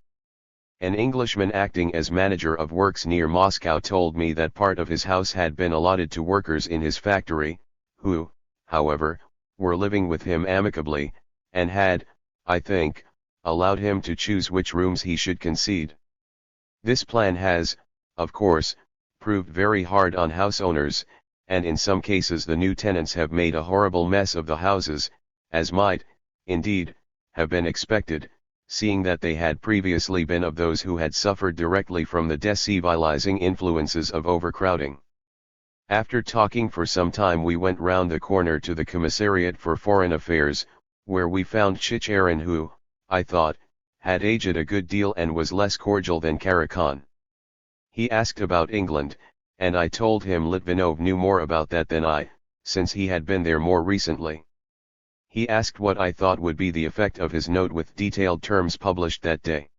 An Englishman acting as manager of works near Moscow told me that part of his house had been allotted to workers in his factory, who, however, were living with him amicably, and had, I think, allowed him to choose which rooms he should concede. This plan has, of course, proved very hard on house owners, and in some cases the new tenants have made a horrible mess of the houses, as might, indeed, have been expected, seeing that they had previously been of those who had suffered directly from the decivilizing influences of overcrowding. After talking for some time we went round the corner to the Commissariat for Foreign Affairs, where we found Chicharin who, I thought, had aged a good deal and was less cordial than Karakan. He asked about England, and I told him Litvinov knew more about that than I, since he had been there more recently. He asked what I thought would be the effect of his note with detailed terms published that day.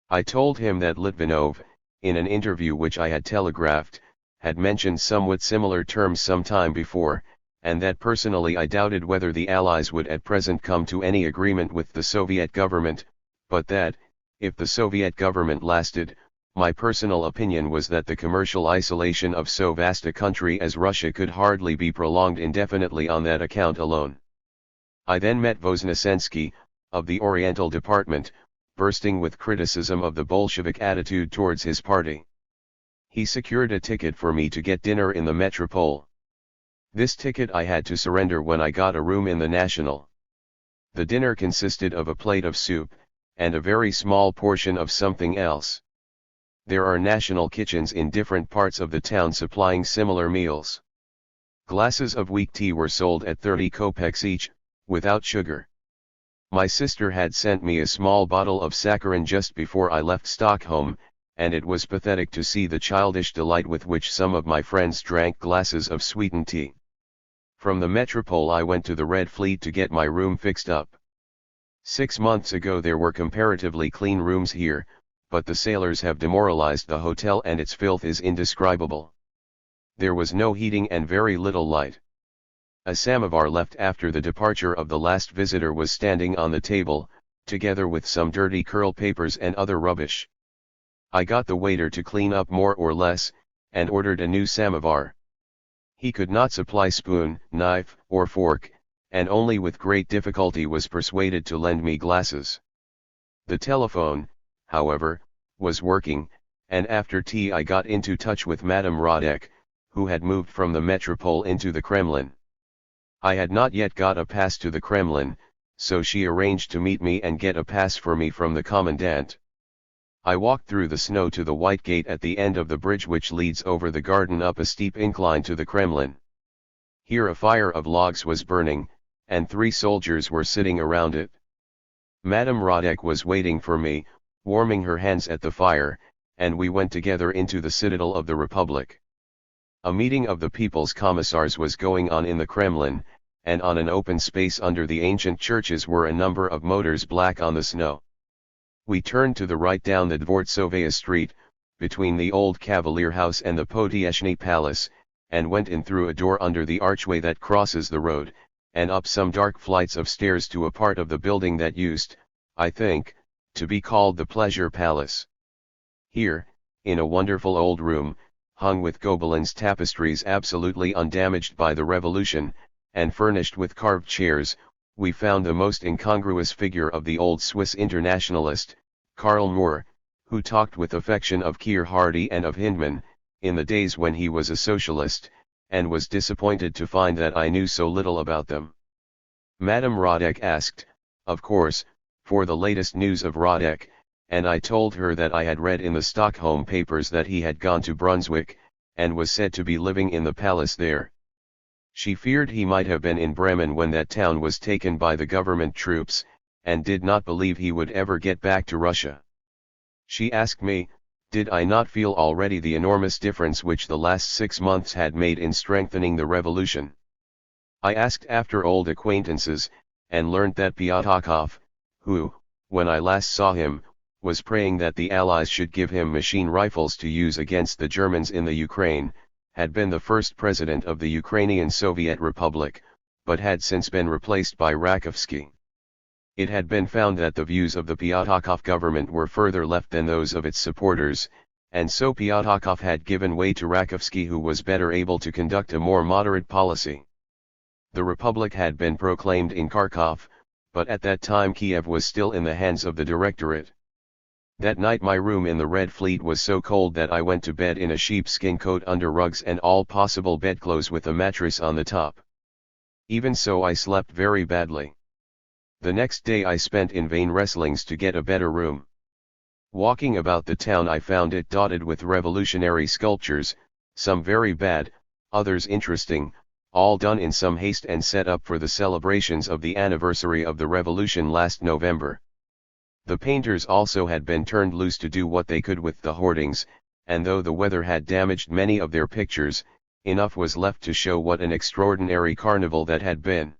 I told him that Litvinov, in an interview which I had telegraphed, had mentioned somewhat similar terms some time before, and that personally I doubted whether the Allies would at present come to any agreement with the Soviet government, but that, if the Soviet government lasted, my personal opinion was that the commercial isolation of so vast a country as Russia could hardly be prolonged indefinitely on that account alone. I then met Voznesensky, of the Oriental Department, bursting with criticism of the Bolshevik attitude towards his party. He secured a ticket for me to get dinner in the Metropole. This ticket I had to surrender when I got a room in the National. The dinner consisted of a plate of soup, and a very small portion of something else. There are national kitchens in different parts of the town supplying similar meals. Glasses of weak tea were sold at 30 kopecks each, without sugar. My sister had sent me a small bottle of saccharin just before I left Stockholm, and it was pathetic to see the childish delight with which some of my friends drank glasses of sweetened tea. From the Metropole I went to the Red Fleet to get my room fixed up. 6 months ago there were comparatively clean rooms here, but the sailors have demoralized the hotel and its filth is indescribable. There was no heating and very little light. A samovar left after the departure of the last visitor was standing on the table, together with some dirty curl papers and other rubbish. I got the waiter to clean up more or less, and ordered a new samovar. He could not supply spoon, knife, or fork, and only with great difficulty was persuaded to lend me glasses. The telephone, however, was working, and after tea I got into touch with Madame Radek, who had moved from the Metropole into the Kremlin. I had not yet got a pass to the Kremlin, so she arranged to meet me and get a pass for me from the commandant. I walked through the snow to the white gate at the end of the bridge which leads over the garden up a steep incline to the Kremlin. Here a fire of logs was burning, and 3 soldiers were sitting around it. Madame Radek was waiting for me, warming her hands at the fire, and we went together into the citadel of the Republic. A meeting of the People's Commissars was going on in the Kremlin, and on an open space under the ancient churches were a number of motors black on the snow. We turned to the right down the Dvortsovaya Street, between the old Cavalier House and the Potieshny Palace, and went in through a door under the archway that crosses the road, and up some dark flights of stairs to a part of the building that used, I think, to be called the Pleasure Palace. Here, in a wonderful old room, hung with Gobelins tapestries absolutely undamaged by the Revolution, and furnished with carved chairs, we found the most incongruous figure of the old Swiss internationalist, Karl Moore, who talked with affection of Keir Hardie and of Hindman, in the days when he was a socialist, and was disappointed to find that I knew so little about them. Madame Radek asked, of course, for the latest news of Radek, and I told her that I had read in the Stockholm papers that he had gone to Brunswick, and was said to be living in the palace there. She feared he might have been in Bremen when that town was taken by the government troops, and did not believe he would ever get back to Russia. She asked me, did I not feel already the enormous difference which the last 6 months had made in strengthening the revolution? I asked after old acquaintances, and learnt that Pyatakov, who, when I last saw him, was praying that the Allies should give him machine rifles to use against the Germans in the Ukraine, had been the first president of the Ukrainian Soviet Republic, but had since been replaced by Rakovsky. It had been found that the views of the Pyatakov government were further left than those of its supporters, and so Pyatakov had given way to Rakovsky, who was better able to conduct a more moderate policy. The Republic had been proclaimed in Kharkov, but at that time Kiev was still in the hands of the Directorate. That night my room in the Red Fleet was so cold that I went to bed in a sheepskin coat under rugs and all possible bedclothes with a mattress on the top. Even so I slept very badly. The next day I spent in vain wrestlings to get a better room. Walking about the town I found it dotted with revolutionary sculptures, some very bad, others interesting, all done in some haste and set up for the celebrations of the anniversary of the revolution last November. The painters also had been turned loose to do what they could with the hoardings, and though the weather had damaged many of their pictures, enough was left to show what an extraordinary carnival that had been.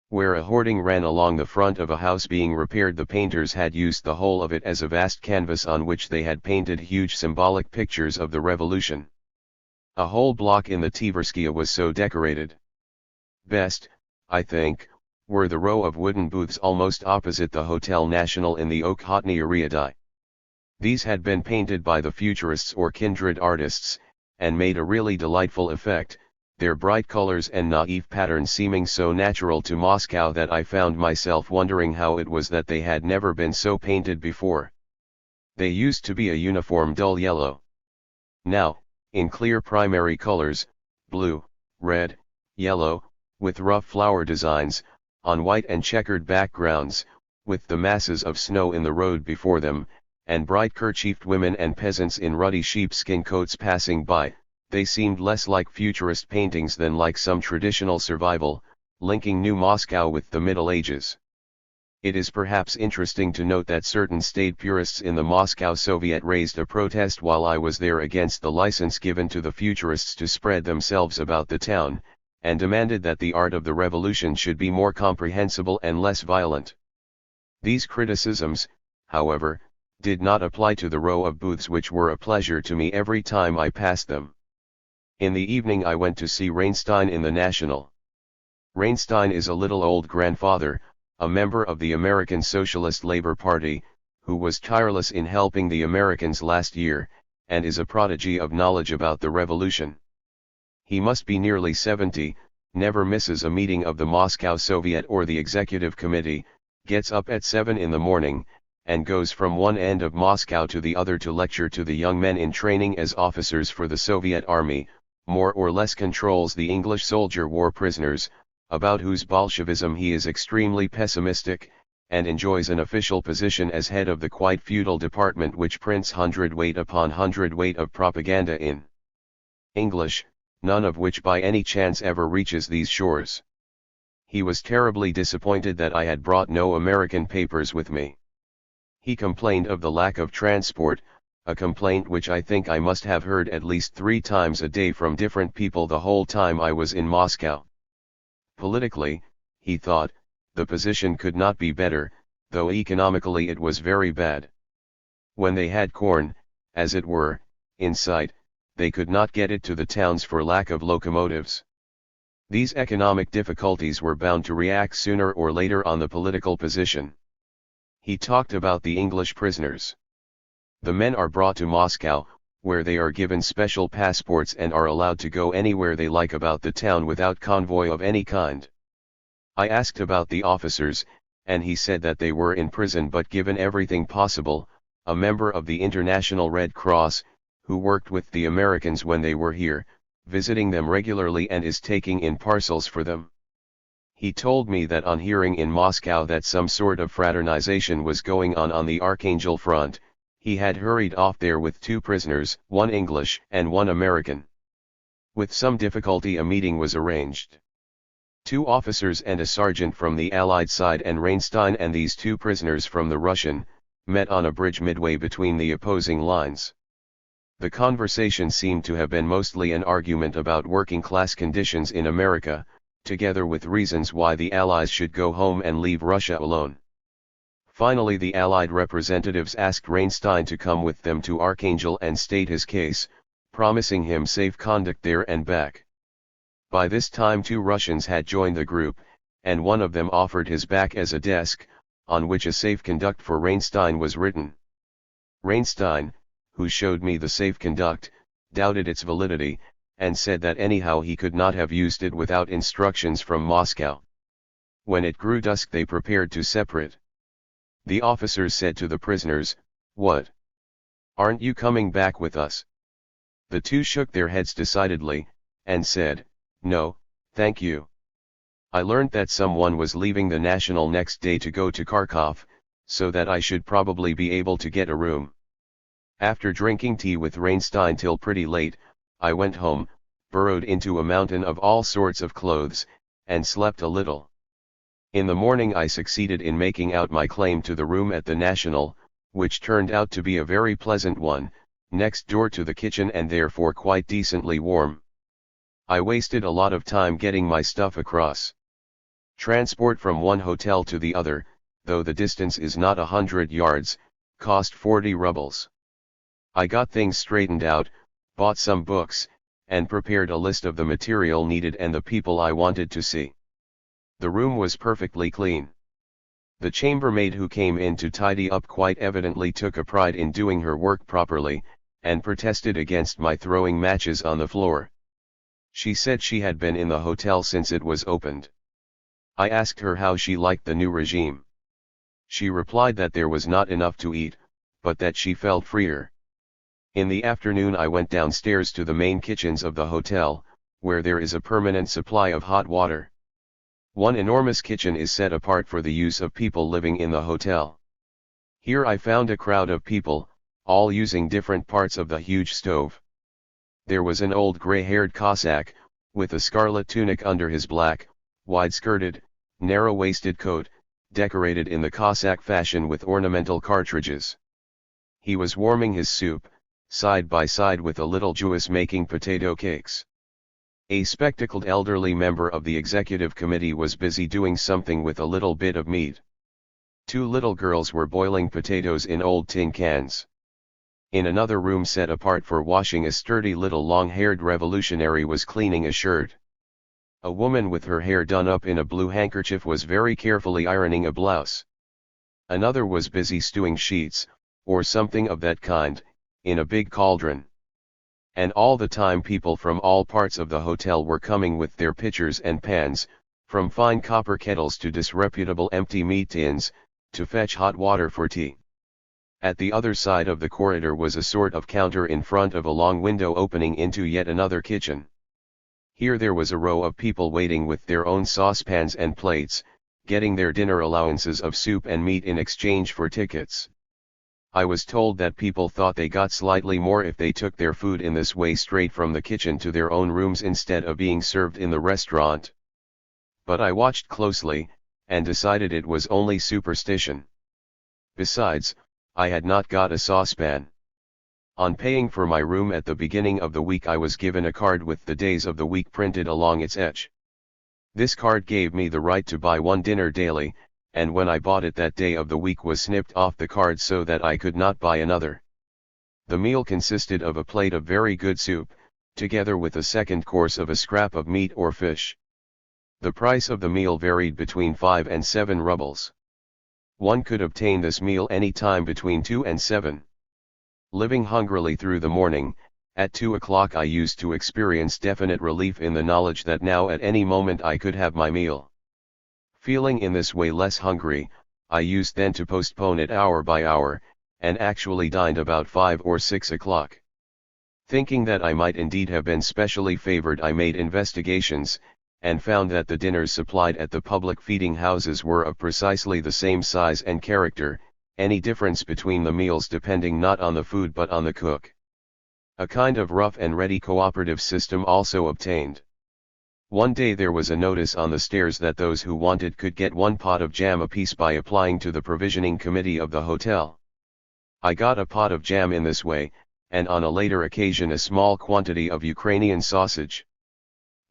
Where a hoarding ran along the front of a house being repaired, the painters had used the whole of it as a vast canvas on which they had painted huge symbolic pictures of the revolution. A whole block in the Tverskia was so decorated. Best, I think, were the row of wooden booths almost opposite the Hotel National in the Okhotny Ariadai. These had been painted by the futurists or kindred artists, and made a really delightful effect, their bright colors and naive patterns seeming so natural to Moscow that I found myself wondering how it was that they had never been so painted before. They used to be a uniform dull yellow. Now, in clear primary colors, blue, red, yellow, with rough flower designs, on white and checkered backgrounds, with the masses of snow in the road before them, and bright kerchiefed women and peasants in ruddy sheepskin coats passing by, they seemed less like futurist paintings than like some traditional survival, linking New Moscow with the Middle Ages. It is perhaps interesting to note that certain staid purists in the Moscow Soviet raised a protest while I was there against the license given to the futurists to spread themselves about the town, and demanded that the art of the revolution should be more comprehensible and less violent. These criticisms, however, did not apply to the row of booths which were a pleasure to me every time I passed them. In the evening I went to see Reinstein in the National. Reinstein is a little old grandfather, a member of the American Socialist Labor Party, who was tireless in helping the Americans last year, and is a prodigy of knowledge about the revolution. He must be nearly 70, never misses a meeting of the Moscow Soviet or the Executive Committee, gets up at 7 in the morning, and goes from one end of Moscow to the other to lecture to the young men in training as officers for the Soviet Army, more or less controls the English soldier war prisoners, about whose Bolshevism he is extremely pessimistic, and enjoys an official position as head of the quite feudal department which prints hundredweight upon hundredweight of propaganda in English, none of which by any chance ever reaches these shores. He was terribly disappointed that I had brought no American papers with me. He complained of the lack of transport, a complaint which I think I must have heard at least 3 times a day from different people the whole time I was in Moscow. Politically, he thought, the position could not be better, though economically it was very bad. When they had corn, as it were, in sight, they could not get it to the towns for lack of locomotives. These economic difficulties were bound to react sooner or later on the political position. He talked about the English prisoners. The men are brought to Moscow, where they are given special passports and are allowed to go anywhere they like about the town without convoy of any kind. I asked about the officers, and he said that they were in prison but given everything possible, a member of the International Red Cross, who worked with the Americans when they were here, visiting them regularly and is taking in parcels for them. He told me that on hearing in Moscow that some sort of fraternization was going on the Archangel front, he had hurried off there with 2 prisoners, one English and one American. With some difficulty a meeting was arranged. 2 officers and a sergeant from the Allied side and Reinstein and these 2 prisoners from the Russian, met on a bridge midway between the opposing lines. The conversation seemed to have been mostly an argument about working class conditions in America, together with reasons why the Allies should go home and leave Russia alone. Finally the Allied representatives asked Reinstein to come with them to Archangel and state his case, promising him safe conduct there and back. By this time 2 Russians had joined the group, and one of them offered his back as a desk, on which a safe conduct for Reinstein was written. Reinstein, who showed me the safe conduct, doubted its validity, and said that anyhow he could not have used it without instructions from Moscow. When it grew dusk they prepared to separate. The officers said to the prisoners, "What? Aren't you coming back with us?" The 2 shook their heads decidedly, and said, "No, thank you. I learned that someone was leaving the National next day to go to Kharkov, so that I should probably be able to get a room." After drinking tea with Reinstein till pretty late, I went home, burrowed into a mountain of all sorts of clothes, and slept a little. In the morning I succeeded in making out my claim to the room at the National, which turned out to be a very pleasant one, next door to the kitchen and therefore quite decently warm. I wasted a lot of time getting my stuff across. Transport from one hotel to the other, though the distance is not 100 yards, cost 40 rubles. I got things straightened out, bought some books, and prepared a list of the material needed and the people I wanted to see. The room was perfectly clean. The chambermaid who came in to tidy up quite evidently took a pride in doing her work properly, and protested against my throwing matches on the floor. She said she had been in the hotel since it was opened. I asked her how she liked the new regime. She replied that there was not enough to eat, but that she felt freer. In the afternoon I went downstairs to the main kitchens of the hotel, where there is a permanent supply of hot water. One enormous kitchen is set apart for the use of people living in the hotel. Here I found a crowd of people, all using different parts of the huge stove. There was an old gray-haired Cossack, with a scarlet tunic under his black, wide-skirted, narrow-waisted coat, decorated in the Cossack fashion with ornamental cartridges. He was warming his soup, side by side with a little Jewess making potato cakes. A spectacled elderly member of the executive committee was busy doing something with a little bit of meat. 2 little girls were boiling potatoes in old tin cans. In another room set apart for washing, a sturdy little long-haired revolutionary was cleaning a shirt. A woman with her hair done up in a blue handkerchief was very carefully ironing a blouse. Another was busy stewing sheets, or something of that kind, in a big cauldron. And all the time people from all parts of the hotel were coming with their pitchers and pans, from fine copper kettles to disreputable empty meat tins, to fetch hot water for tea. At the other side of the corridor was a sort of counter in front of a long window opening into yet another kitchen. Here there was a row of people waiting with their own saucepans and plates, getting their dinner allowances of soup and meat in exchange for tickets. I was told that people thought they got slightly more if they took their food in this way straight from the kitchen to their own rooms instead of being served in the restaurant. But I watched closely, and decided it was only superstition. Besides, I had not got a saucepan. On paying for my room at the beginning of the week I was given a card with the days of the week printed along its edge. This card gave me the right to buy 1 dinner daily, and when I bought it that day of the week was snipped off the card so that I could not buy another. The meal consisted of a plate of very good soup, together with a second course of a scrap of meat or fish. The price of the meal varied between 5 and 7 rubles. One could obtain this meal any time between 2 and 7. Living hungrily through the morning, at 2 o'clock I used to experience definite relief in the knowledge that now at any moment I could have my meal. Feeling in this way less hungry, I used then to postpone it hour by hour, and actually dined about 5 or 6 o'clock. Thinking that I might indeed have been specially favored, I made investigations, and found that the dinners supplied at the public feeding houses were of precisely the same size and character, any difference between the meals depending not on the food but on the cook. A kind of rough and ready cooperative system also obtained. One day there was a notice on the stairs that those who wanted could get 1 pot of jam apiece by applying to the provisioning committee of the hotel. I got a pot of jam in this way, and on a later occasion a small quantity of Ukrainian sausage.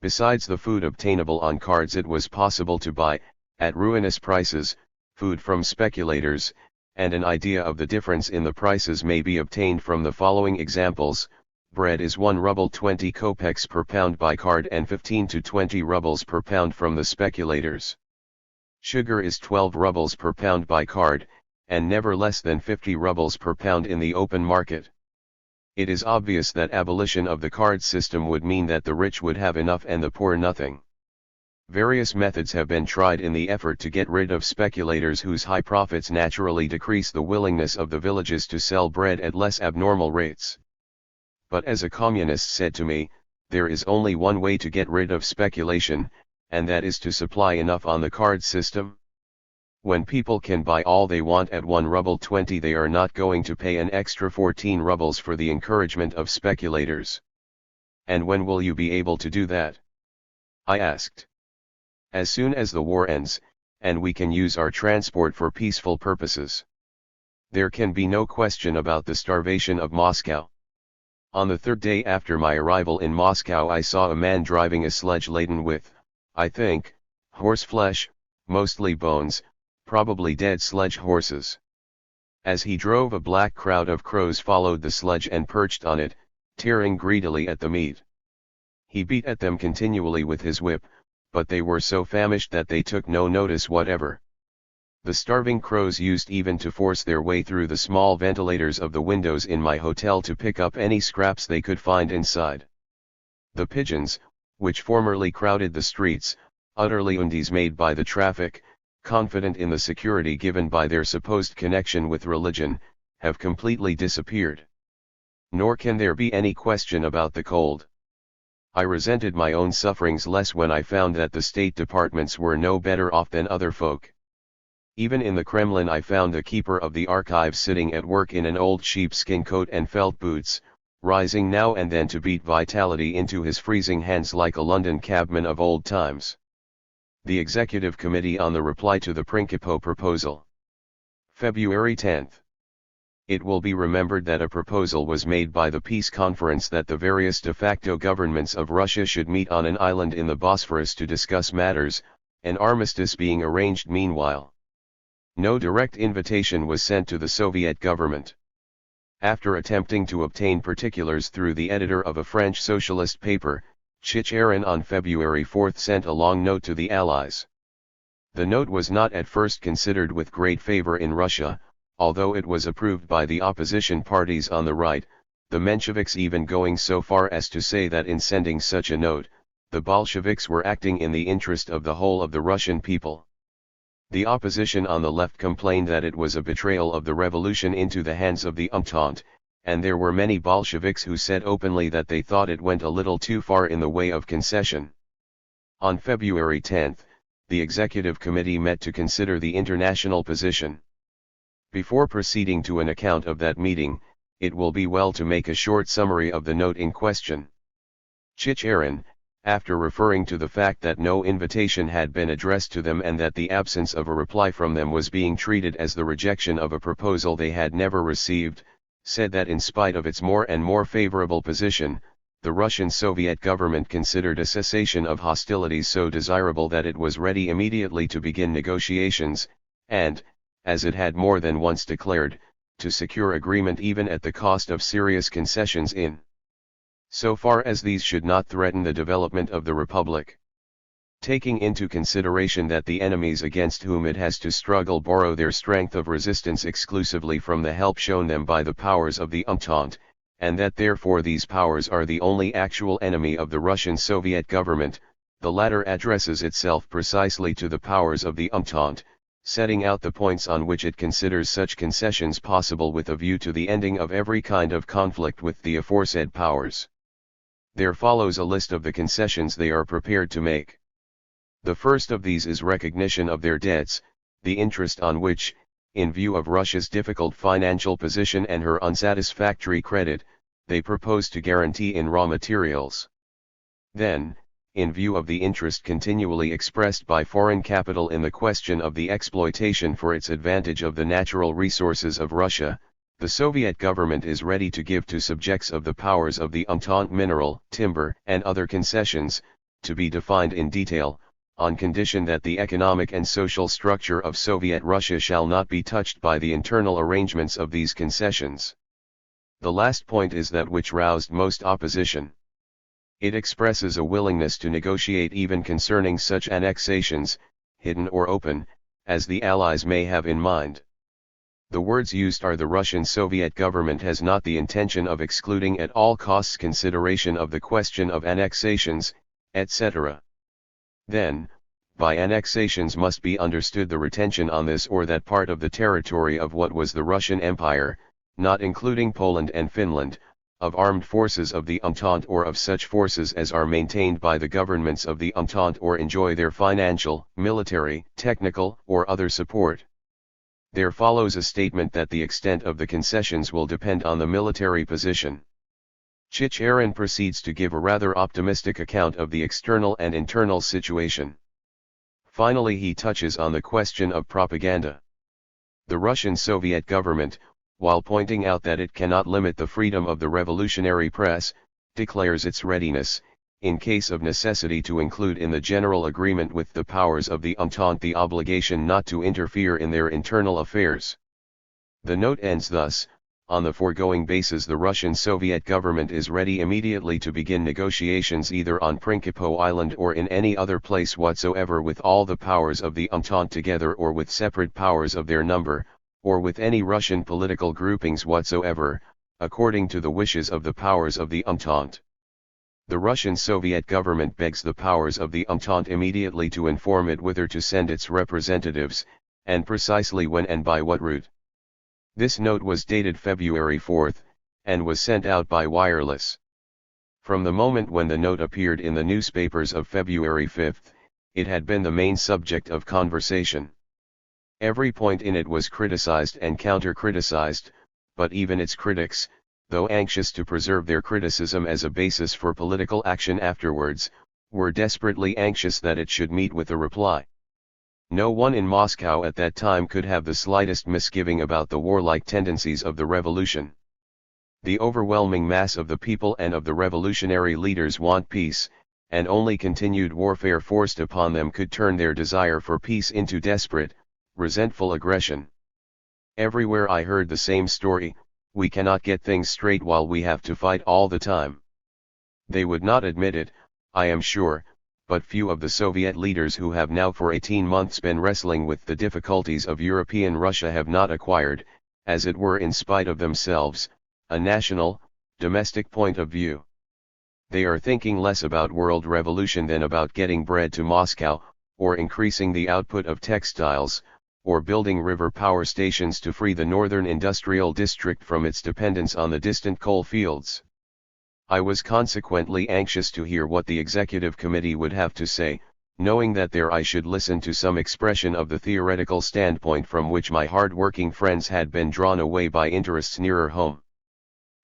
Besides the food obtainable on cards, it was possible to buy, at ruinous prices, food from speculators, and an idea of the difference in the prices may be obtained from the following examples. Bread is 1 ruble 20 kopecks per pound by card and 15 to 20 rubles per pound from the speculators. Sugar is 12 rubles per pound by card, and never less than 50 rubles per pound in the open market. It is obvious that abolition of the card system would mean that the rich would have enough and the poor nothing. Various methods have been tried in the effort to get rid of speculators whose high profits naturally decrease the willingness of the villages to sell bread at less abnormal rates. But as a communist said to me, there is only one way to get rid of speculation, and that is to supply enough on the card system. When people can buy all they want at 1 ruble 20, they are not going to pay an extra 14 rubles for the encouragement of speculators. And when will you be able to do that? I asked. As soon as the war ends, and we can use our transport for peaceful purposes. There can be no question about the starvation of Moscow. On the third day after my arrival in Moscow, I saw a man driving a sledge laden with, I think, horse flesh, mostly bones, probably dead sledge horses. As he drove, a black crowd of crows followed the sledge and perched on it, tearing greedily at the meat. He beat at them continually with his whip, but they were so famished that they took no notice whatever. The starving crows used even to force their way through the small ventilators of the windows in my hotel to pick up any scraps they could find inside. The pigeons, which formerly crowded the streets, utterly undismayed by the traffic, confident in the security given by their supposed connection with religion, have completely disappeared. Nor can there be any question about the cold. I resented my own sufferings less when I found that the state departments were no better off than other folk. Even in the Kremlin I found the keeper of the archives sitting at work in an old sheepskin coat and felt boots, rising now and then to beat vitality into his freezing hands like a London cabman of old times. The Executive Committee on the reply to the Principo proposal. February 10. It will be remembered that a proposal was made by the peace conference that the various de facto governments of Russia should meet on an island in the Bosphorus to discuss matters, an armistice being arranged meanwhile. No direct invitation was sent to the Soviet government. After attempting to obtain particulars through the editor of a French socialist paper, Chicherin on February 4 sent a long note to the Allies. The note was not at first considered with great favor in Russia, although it was approved by the opposition parties on the right, the Mensheviks even going so far as to say that in sending such a note, the Bolsheviks were acting in the interest of the whole of the Russian people. The opposition on the left complained that it was a betrayal of the revolution into the hands of the Entente, and there were many Bolsheviks who said openly that they thought it went a little too far in the way of concession. On February 10, the Executive Committee met to consider the international position. Before proceeding to an account of that meeting, it will be well to make a short summary of the note in question. Chicherin, after referring to the fact that no invitation had been addressed to them and that the absence of a reply from them was being treated as the rejection of a proposal they had never received, said that in spite of its more and more favorable position, the Russian Soviet government considered a cessation of hostilities so desirable that it was ready immediately to begin negotiations, and, as it had more than once declared, to secure agreement even at the cost of serious concessions in so far as these should not threaten the development of the Republic. Taking into consideration that the enemies against whom it has to struggle borrow their strength of resistance exclusively from the help shown them by the powers of the Entente, and that therefore these powers are the only actual enemy of the Russian Soviet government, the latter addresses itself precisely to the powers of the Entente, setting out the points on which it considers such concessions possible with a view to the ending of every kind of conflict with the aforesaid powers. There follows a list of the concessions they are prepared to make. The first of these is recognition of their debts, the interest on which, in view of Russia's difficult financial position and her unsatisfactory credit, they propose to guarantee in raw materials. Then, in view of the interest continually expressed by foreign capital in the question of the exploitation for its advantage of the natural resources of Russia, the Soviet government is ready to give to subjects of the powers of the Entente mineral, timber, and other concessions, to be defined in detail, on condition that the economic and social structure of Soviet Russia shall not be touched by the internal arrangements of these concessions. The last point is that which roused most opposition. It expresses a willingness to negotiate even concerning such annexations, hidden or open, as the Allies may have in mind. The words used are: the Russian Soviet government has not the intention of excluding at all costs consideration of the question of annexations, etc. Then, by annexations must be understood the retention on this or that part of the territory of what was the Russian Empire, not including Poland and Finland, of armed forces of the Entente or of such forces as are maintained by the governments of the Entente or enjoy their financial, military, technical, or other support. There follows a statement that the extent of the concessions will depend on the military position. Chicherin proceeds to give a rather optimistic account of the external and internal situation. Finally, he touches on the question of propaganda. The Russian Soviet government, while pointing out that it cannot limit the freedom of the revolutionary press, declares its readiness, in case of necessity, to include in the general agreement with the powers of the Entente the obligation not to interfere in their internal affairs. The note ends thus: on the foregoing basis the Russian Soviet government is ready immediately to begin negotiations either on Principo Island or in any other place whatsoever with all the powers of the Entente together, or with separate powers of their number, or with any Russian political groupings whatsoever, according to the wishes of the powers of the Entente. The Russian Soviet government begs the powers of the Entente immediately to inform it whither to send its representatives, and precisely when and by what route. This note was dated February 4, and was sent out by wireless. From the moment when the note appeared in the newspapers of February 5, it had been the main subject of conversation. Every point in it was criticized and counter-criticized, but even its critics, though anxious to preserve their criticism as a basis for political action afterwards, were desperately anxious that it should meet with a reply. No one in Moscow at that time could have the slightest misgiving about the warlike tendencies of the revolution. The overwhelming mass of the people and of the revolutionary leaders want peace, and only continued warfare forced upon them could turn their desire for peace into desperate, resentful aggression. Everywhere I heard the same story: we cannot get things straight while we have to fight all the time. They would not admit it, I am sure, but few of the Soviet leaders who have now for 18 months been wrestling with the difficulties of European Russia have not acquired, as it were in spite of themselves, a national, domestic point of view. They are thinking less about world revolution than about getting bread to Moscow, or increasing the output of textiles, or building river power stations to free the northern industrial district from its dependence on the distant coal fields. I was consequently anxious to hear what the Executive Committee would have to say, knowing that there I should listen to some expression of the theoretical standpoint from which my hard-working friends had been drawn away by interests nearer home.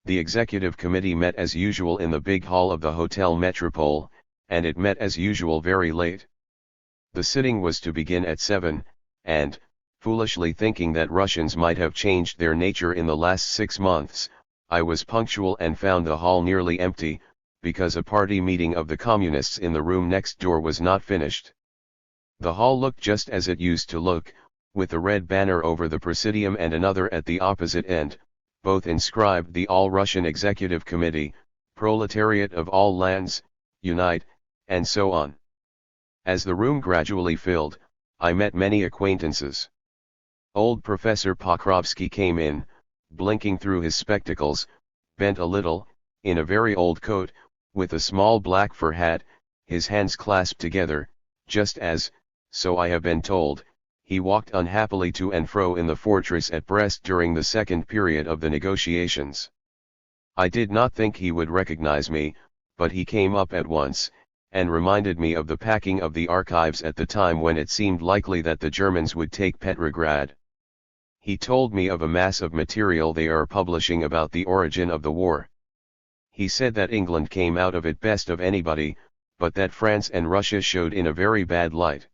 The Executive Committee met as usual in the big hall of the Hotel Metropole, and it met as usual very late. The sitting was to begin at 7, and, foolishly thinking that Russians might have changed their nature in the last 6 months, I was punctual and found the hall nearly empty, because a party meeting of the Communists in the room next door was not finished. The hall looked just as it used to look, with a red banner over the Presidium and another at the opposite end, both inscribed the All-Russian Executive Committee, Proletariat of all lands, unite, and so on. As the room gradually filled, I met many acquaintances. Old Professor Pokrovsky came in, blinking through his spectacles, bent a little, in a very old coat, with a small black fur hat, his hands clasped together, just as, so I have been told, he walked unhappily to and fro in the fortress at Brest during the second period of the negotiations. I did not think he would recognize me, but he came up at once, and reminded me of the packing of the archives at the time when it seemed likely that the Germans would take Petrograd. He told me of a mass of material they are publishing about the origin of the war. He said that England came out of it best of anybody, but that France and Russia showed in a very bad light.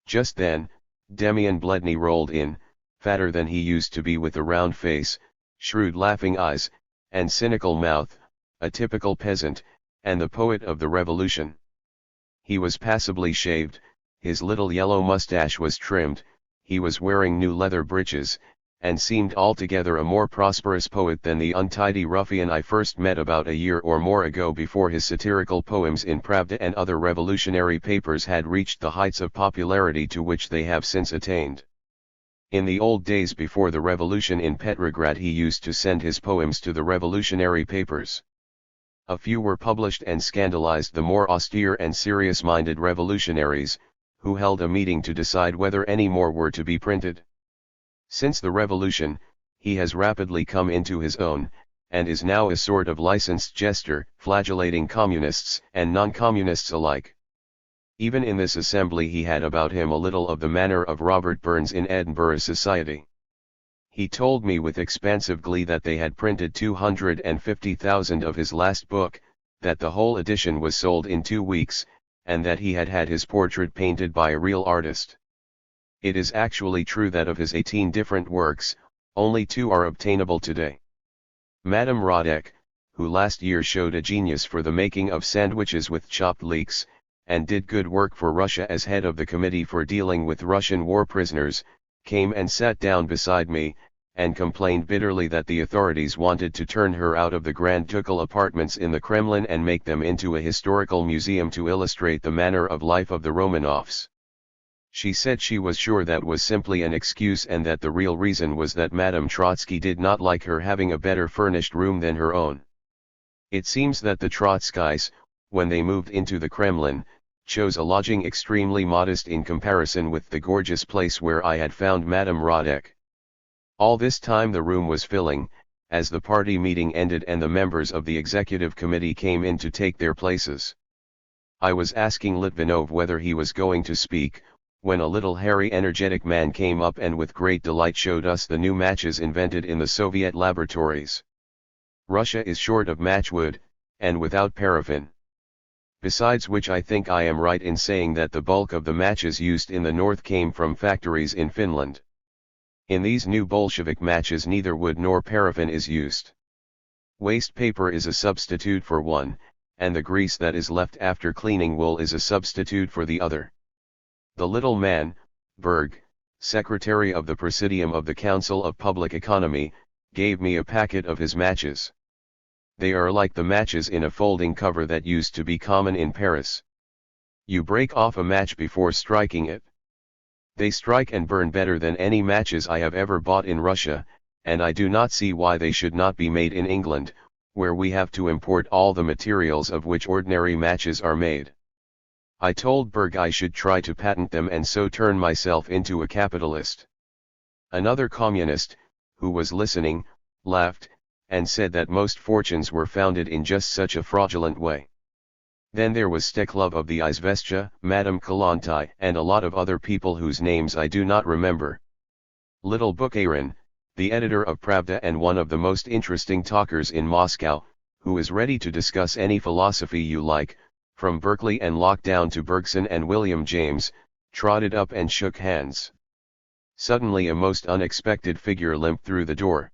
Just then, Demian Bledny rolled in, fatter than he used to be, with a round face, shrewd laughing eyes, and cynical mouth, a typical peasant, and the poet of the revolution. He was passably shaved, his little yellow mustache was trimmed, he was wearing new leather breeches, and seemed altogether a more prosperous poet than the untidy ruffian I first met about a year or more ago, before his satirical poems in Pravda and other revolutionary papers had reached the heights of popularity to which they have since attained. In the old days before the revolution in Petrograd he used to send his poems to the revolutionary papers. A few were published and scandalized the more austere and serious-minded revolutionaries, who held a meeting to decide whether any more were to be printed. Since the revolution, he has rapidly come into his own, and is now a sort of licensed jester, flagellating communists and non-communists alike. Even in this assembly he had about him a little of the manner of Robert Burns in Edinburgh society. He told me with expansive glee that they had printed 250,000 of his last book, that the whole edition was sold in 2 weeks, and that he had had his portrait painted by a real artist. It is actually true that of his 18 different works, only 2 are obtainable today. Madame Radek, who last year showed a genius for the making of sandwiches with chopped leeks, and did good work for Russia as head of the committee for dealing with Russian war prisoners, came and sat down beside me, and complained bitterly that the authorities wanted to turn her out of the Grand Ducal apartments in the Kremlin and make them into a historical museum to illustrate the manner of life of the Romanovs. She said she was sure that was simply an excuse, and that the real reason was that Madame Trotsky did not like her having a better furnished room than her own. It seems that the Trotskys, when they moved into the Kremlin, chose a lodging extremely modest in comparison with the gorgeous place where I had found Madame Radek. All this time the room was filling, as the party meeting ended and the members of the executive committee came in to take their places. I was asking Litvinov whether he was going to speak, when a little hairy energetic man came up and with great delight showed us the new matches invented in the Soviet laboratories. Russia is short of matchwood, and without paraffin. Besides which I think I am right in saying that the bulk of the matches used in the north came from factories in Finland. In these new Bolshevik matches neither wood nor paraffin is used. Waste paper is a substitute for one, and the grease that is left after cleaning wool is a substitute for the other. The little man, Berg, secretary of the Presidium of the Council of Public Economy, gave me a packet of his matches. They are like the matches in a folding cover that used to be common in Paris. You break off a match before striking it. They strike and burn better than any matches I have ever bought in Russia, and I do not see why they should not be made in England, where we have to import all the materials of which ordinary matches are made. I told Berg I should try to patent them and so turn myself into a capitalist. Another communist, who was listening, laughed, and said that most fortunes were founded in just such a fraudulent way. Then there was Steklov of the Izvestia, Madame Kalantai, and a lot of other people whose names I do not remember. Little Bukharin, the editor of Pravda and one of the most interesting talkers in Moscow, who is ready to discuss any philosophy you like, from Berkeley and Locke down to Bergson and William James, trotted up and shook hands. Suddenly a most unexpected figure limped through the door.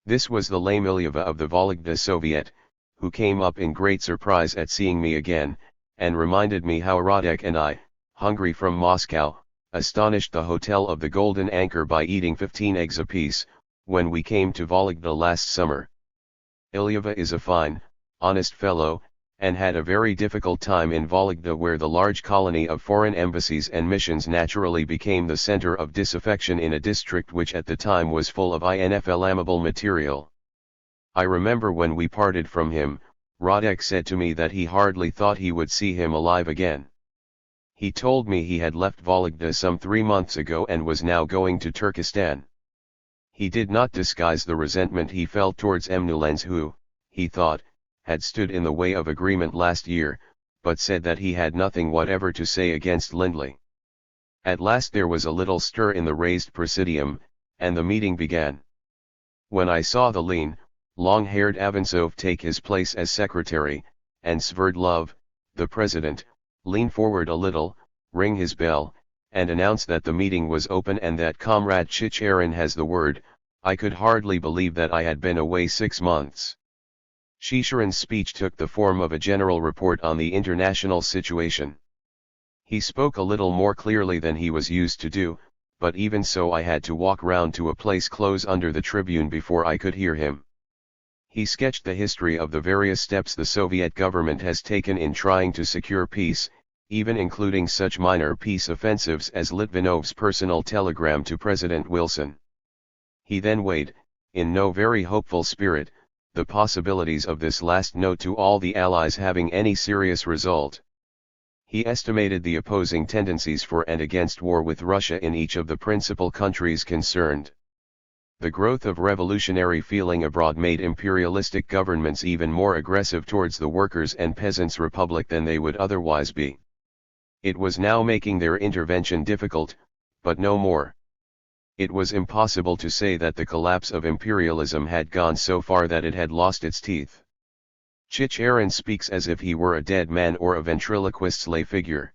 This was the lame Ilyeva of the Vologda Soviet, who came up in great surprise at seeing me again, and reminded me how Radek and I, hungry from Moscow, astonished the Hotel of the Golden Anchor by eating 15 eggs apiece, when we came to Vologda last summer. Ilyeva is a fine, honest fellow, and had a very difficult time in Vologda, where the large colony of foreign embassies and missions naturally became the center of disaffection in a district which at the time was full of inflammable material. I remember when we parted from him, Radek said to me that he hardly thought he would see him alive again. He told me he had left Vologda some 3 months ago and was now going to Turkestan. He did not disguise the resentment he felt towards Emnulens, who, he thought, had stood in the way of agreement last year, but said that he had nothing whatever to say against Lindley. At last there was a little stir in the raised presidium, and the meeting began. When I saw the lean, long-haired Avantsov take his place as secretary, and Sverdlov, the president, lean forward a little, ring his bell, and announce that the meeting was open and that Comrade Chicherin has the word, I could hardly believe that I had been away 6 months. Chicherin's speech took the form of a general report on the international situation. He spoke a little more clearly than he was used to do, but even so I had to walk round to a place close under the tribune before I could hear him. He sketched the history of the various steps the Soviet government has taken in trying to secure peace, even including such minor peace offensives as Litvinov's personal telegram to President Wilson. He then weighed, in no very hopeful spirit, the possibilities of this last note to all the Allies having any serious result. He estimated the opposing tendencies for and against war with Russia in each of the principal countries concerned. The growth of revolutionary feeling abroad made imperialistic governments even more aggressive towards the workers' and peasants' republic than they would otherwise be. It was now making their intervention difficult, but no more. It was impossible to say that the collapse of imperialism had gone so far that it had lost its teeth. Chicherin speaks as if he were a dead man or a ventriloquist's lay figure.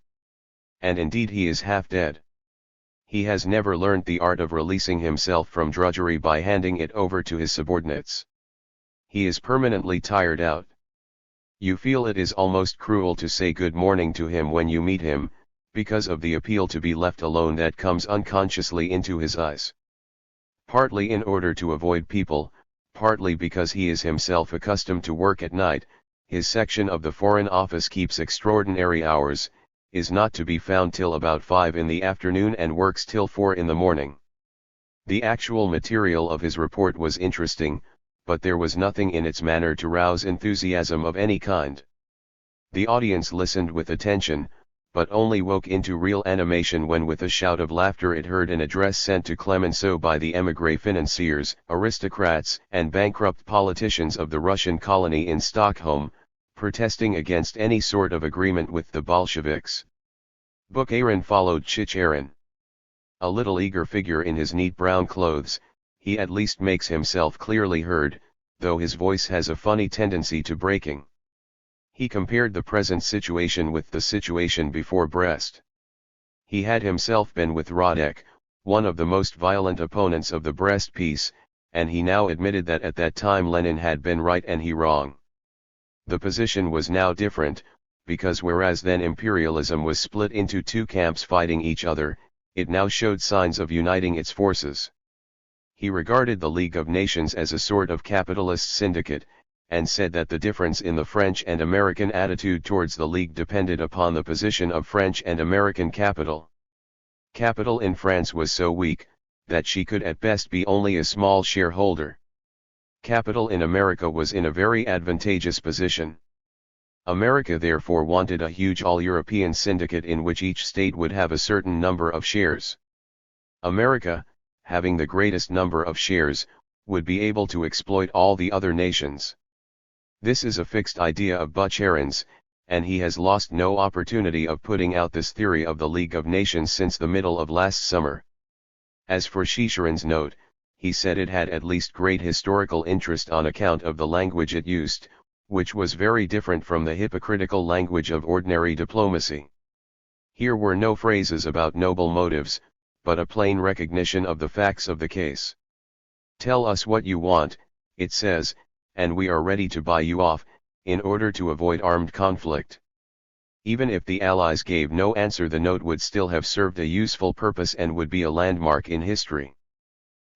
And indeed he is half dead. He has never learnt the art of releasing himself from drudgery by handing it over to his subordinates. He is permanently tired out. You feel it is almost cruel to say good morning to him when you meet him, because of the appeal to be left alone that comes unconsciously into his eyes. Partly in order to avoid people, partly because he is himself accustomed to work at night, his section of the Foreign Office keeps extraordinary hours, is not to be found till about 5 in the afternoon and works till 4 in the morning. The actual material of his report was interesting, but there was nothing in its manner to rouse enthusiasm of any kind. The audience listened with attention, but only woke into real animation when with a shout of laughter it heard an address sent to Clemenceau by the émigré financiers, aristocrats and bankrupt politicians of the Russian colony in Stockholm, protesting against any sort of agreement with the Bolsheviks. Bukharin followed Chicherin. A little eager figure in his neat brown clothes, he at least makes himself clearly heard, though his voice has a funny tendency to breaking. He compared the present situation with the situation before Brest. He had himself been with Radek, one of the most violent opponents of the Brest peace, and he now admitted that at that time Lenin had been right and he wrong. The position was now different, because whereas then imperialism was split into two camps fighting each other, it now showed signs of uniting its forces. He regarded the League of Nations as a sort of capitalist syndicate, and said that the difference in the French and American attitude towards the League depended upon the position of French and American capital. Capital in France was so weak, that she could at best be only a small shareholder. Capital in America was in a very advantageous position. America therefore wanted a huge all-European syndicate in which each state would have a certain number of shares. America, having the greatest number of shares, would be able to exploit all the other nations. This is a fixed idea of Bucherin's, and he has lost no opportunity of putting out this theory of the League of Nations since the middle of last summer. As for Chicherin's note, he said it had at least great historical interest on account of the language it used, which was very different from the hypocritical language of ordinary diplomacy. Here were no phrases about noble motives, but a plain recognition of the facts of the case. Tell us what you want, it says, and we are ready to buy you off, in order to avoid armed conflict. Even if the Allies gave no answer, the note would still have served a useful purpose and would be a landmark in history.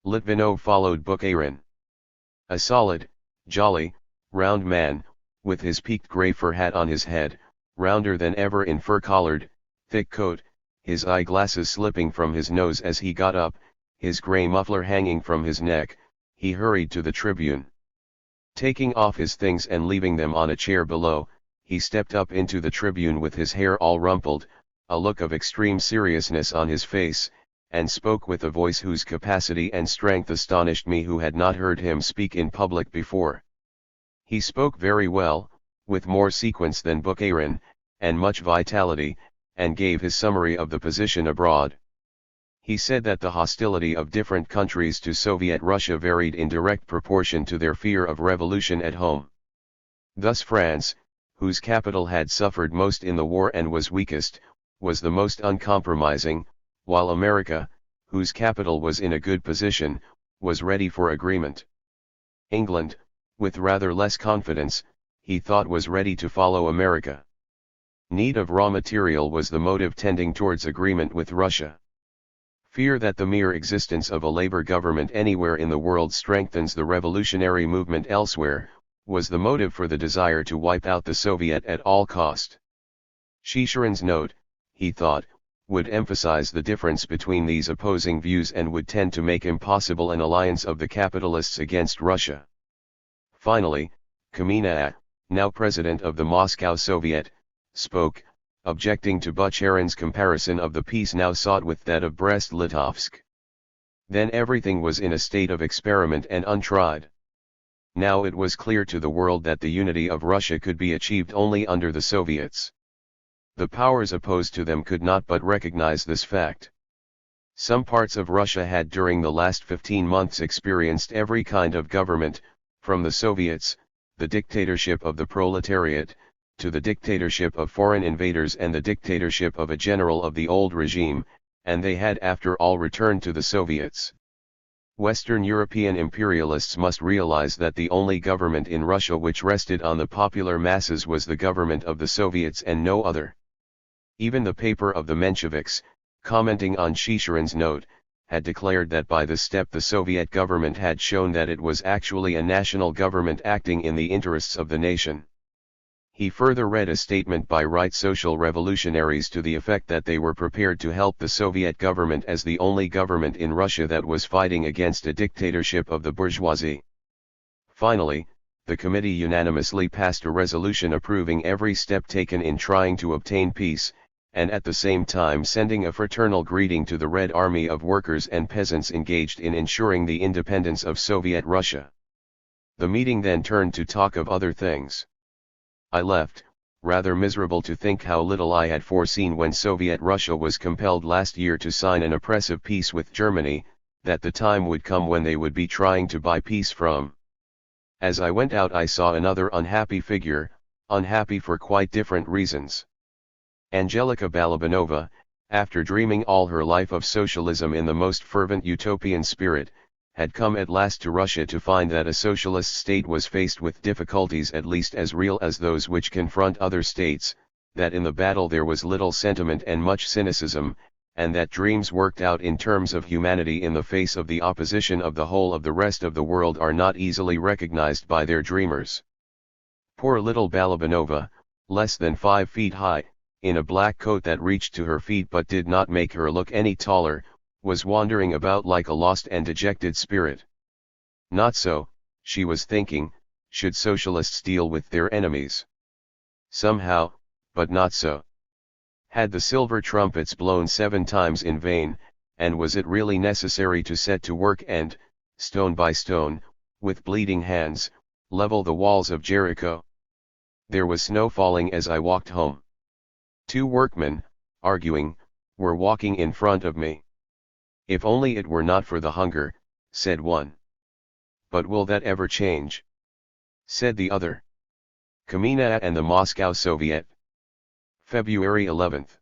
Litvinov followed Bukharin. A solid, jolly, round man, with his peaked grey fur hat on his head, rounder than ever in fur-collared, thick coat, his eyeglasses slipping from his nose as he got up, his grey muffler hanging from his neck, he hurried to the tribune. Taking off his things and leaving them on a chair below, he stepped up into the tribune with his hair all rumpled, a look of extreme seriousness on his face, and spoke with a voice whose capacity and strength astonished me who had not heard him speak in public before. He spoke very well, with more sequence than Bukharin, and much vitality, and gave his summary of the position abroad. He said that the hostility of different countries to Soviet Russia varied in direct proportion to their fear of revolution at home. Thus France, whose capital had suffered most in the war and was weakest, was the most uncompromising, while America, whose capital was in a good position, was ready for agreement. England, with rather less confidence, he thought was ready to follow America. Need of raw material was the motive tending towards agreement with Russia. Fear that the mere existence of a labor government anywhere in the world strengthens the revolutionary movement elsewhere, was the motive for the desire to wipe out the Soviet at all cost. Shishirin's note, he thought, would emphasize the difference between these opposing views and would tend to make impossible an alliance of the capitalists against Russia. Finally, Kamenev, now president of the Moscow Soviet, spoke, objecting to Bucharin's comparison of the peace now sought with that of Brest-Litovsk. Then everything was in a state of experiment and untried. Now it was clear to the world that the unity of Russia could be achieved only under the Soviets. The powers opposed to them could not but recognize this fact. Some parts of Russia had during the last 15 months experienced every kind of government, from the Soviets, the dictatorship of the proletariat, to the dictatorship of foreign invaders and the dictatorship of a general of the old regime, and they had after all returned to the Soviets. Western European imperialists must realize that the only government in Russia which rested on the popular masses was the government of the Soviets and no other. Even the paper of the Mensheviks, commenting on Shishirin's note, had declared that by this step the Soviet government had shown that it was actually a national government acting in the interests of the nation. He further read a statement by right social revolutionaries to the effect that they were prepared to help the Soviet government as the only government in Russia that was fighting against a dictatorship of the bourgeoisie. Finally, the committee unanimously passed a resolution approving every step taken in trying to obtain peace, and at the same time sending a fraternal greeting to the Red Army of workers and peasants engaged in ensuring the independence of Soviet Russia. The meeting then turned to talk of other things. I left, rather miserable to think how little I had foreseen when Soviet Russia was compelled last year to sign an oppressive peace with Germany, that the time would come when they would be trying to buy peace from. As I went out I saw another unhappy figure, unhappy for quite different reasons. Angelika Balabanova, after dreaming all her life of socialism in the most fervent utopian spirit, had come at last to Russia to find that a socialist state was faced with difficulties at least as real as those which confront other states, that in the battle there was little sentiment and much cynicism, and that dreams worked out in terms of humanity in the face of the opposition of the whole of the rest of the world are not easily recognized by their dreamers. Poor little Balabanova, less than 5 feet high, in a black coat that reached to her feet but did not make her look any taller, was wandering about like a lost and dejected spirit. Not so, she was thinking, should socialists deal with their enemies. Somehow, but not so. Had the silver trumpets blown 7 times in vain, and was it really necessary to set to work and, stone by stone, with bleeding hands, level the walls of Jericho? There was snow falling as I walked home. 2 workmen, arguing, were walking in front of me. If only it were not for the hunger, said one. But will that ever change? Said the other. Kamenev and the Moscow Soviet. February 11th.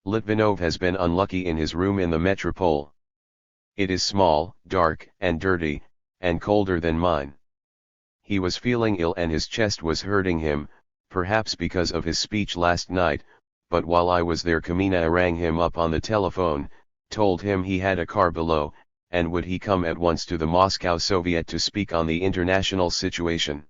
Litvinov has been unlucky in his room in the metropole. It is small, dark, and dirty, and colder than mine. He was feeling ill and his chest was hurting him, perhaps because of his speech last night, but while I was there Kamenev rang him up on the telephone, told him he had a car below, and would he come at once to the Moscow Soviet to speak on the international situation.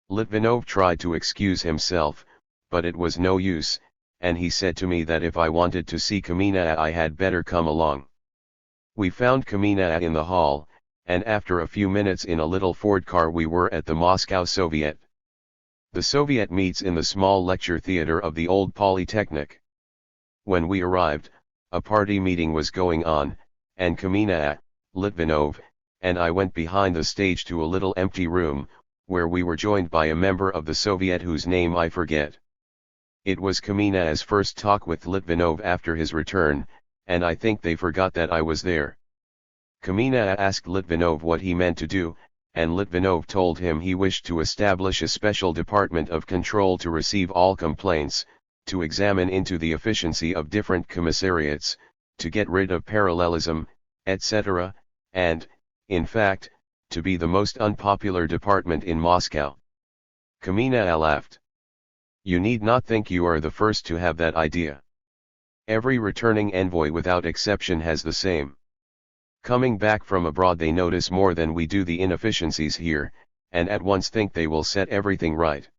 Litvinov tried to excuse himself, but it was no use, and he said to me that if I wanted to see Kamenev I had better come along. We found Kamenev in the hall, and after a few minutes in a little Ford car we were at the Moscow Soviet. The Soviet meets in the small lecture theater of the old Polytechnic. When we arrived, a party meeting was going on, and Kamenev, Litvinov, and I went behind the stage to a little empty room, where we were joined by a member of the Soviet whose name I forget. It was Kamenev's first talk with Litvinov after his return, and I think they forgot that I was there. Kamenev asked Litvinov what he meant to do, and Litvinov told him he wished to establish a special department of control to receive all complaints, to examine into the efficiency of different commissariats, to get rid of parallelism, etc., and, in fact, to be the most unpopular department in Moscow. Kamenev laughed. You need not think you are the first to have that idea. Every returning envoy without exception has the same. Coming back from abroad, they notice more than we do the inefficiencies here, and at once think they will set everything right.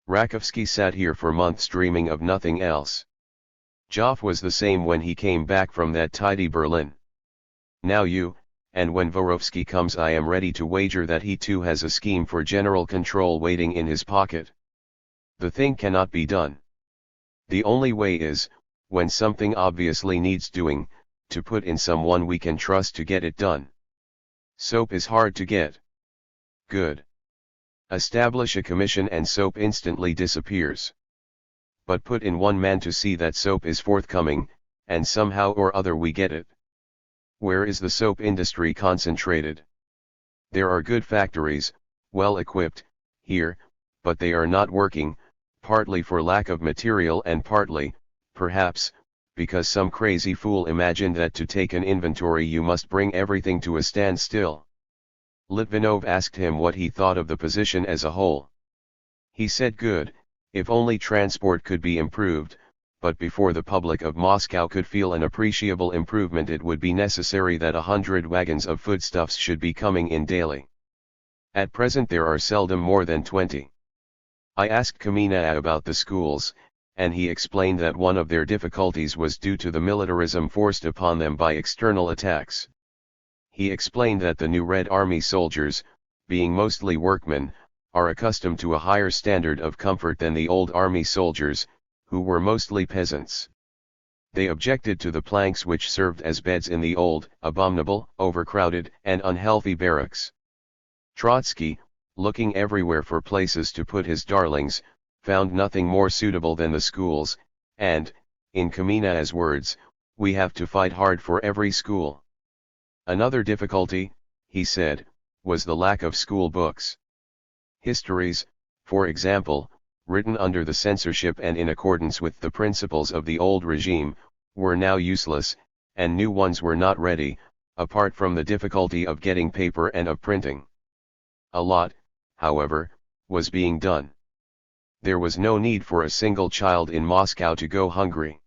Rakowski sat here for months dreaming of nothing else. Joff was the same when he came back from that tidy Berlin. Now you, and when Vorovsky comes, I am ready to wager that he too has a scheme for general control waiting in his pocket. The thing cannot be done. The only way is, when something obviously needs doing, to put in someone we can trust to get it done. Soap is hard to get. Good. Establish a commission and soap instantly disappears. But put in one man to see that soap is forthcoming, and somehow or other we get it. Where is the soap industry concentrated? There are good factories, well equipped, here, but they are not working, partly for lack of material and partly, perhaps, because some crazy fool imagined that to take an inventory you must bring everything to a standstill. Litvinov asked him what he thought of the position as a whole. He said good, if only transport could be improved, but before the public of Moscow could feel an appreciable improvement it would be necessary that 100 wagons of foodstuffs should be coming in daily. At present there are seldom more than 20. I asked Kamina about the schools, and he explained that one of their difficulties was due to the militarism forced upon them by external attacks. He explained that the new Red Army soldiers, being mostly workmen, are accustomed to a higher standard of comfort than the old army soldiers, who were mostly peasants. They objected to the planks which served as beds in the old, abominable, overcrowded, and unhealthy barracks. Trotsky, looking everywhere for places to put his darlings, found nothing more suitable than the schools, and, in Kamina's words, we have to fight hard for every school. Another difficulty, he said, was the lack of school books. Histories, for example, written under the censorship and in accordance with the principles of the old regime, were now useless, and new ones were not ready, apart from the difficulty of getting paper and of printing. A lot, however, was being done. There was no need for a single child in Moscow to go hungry.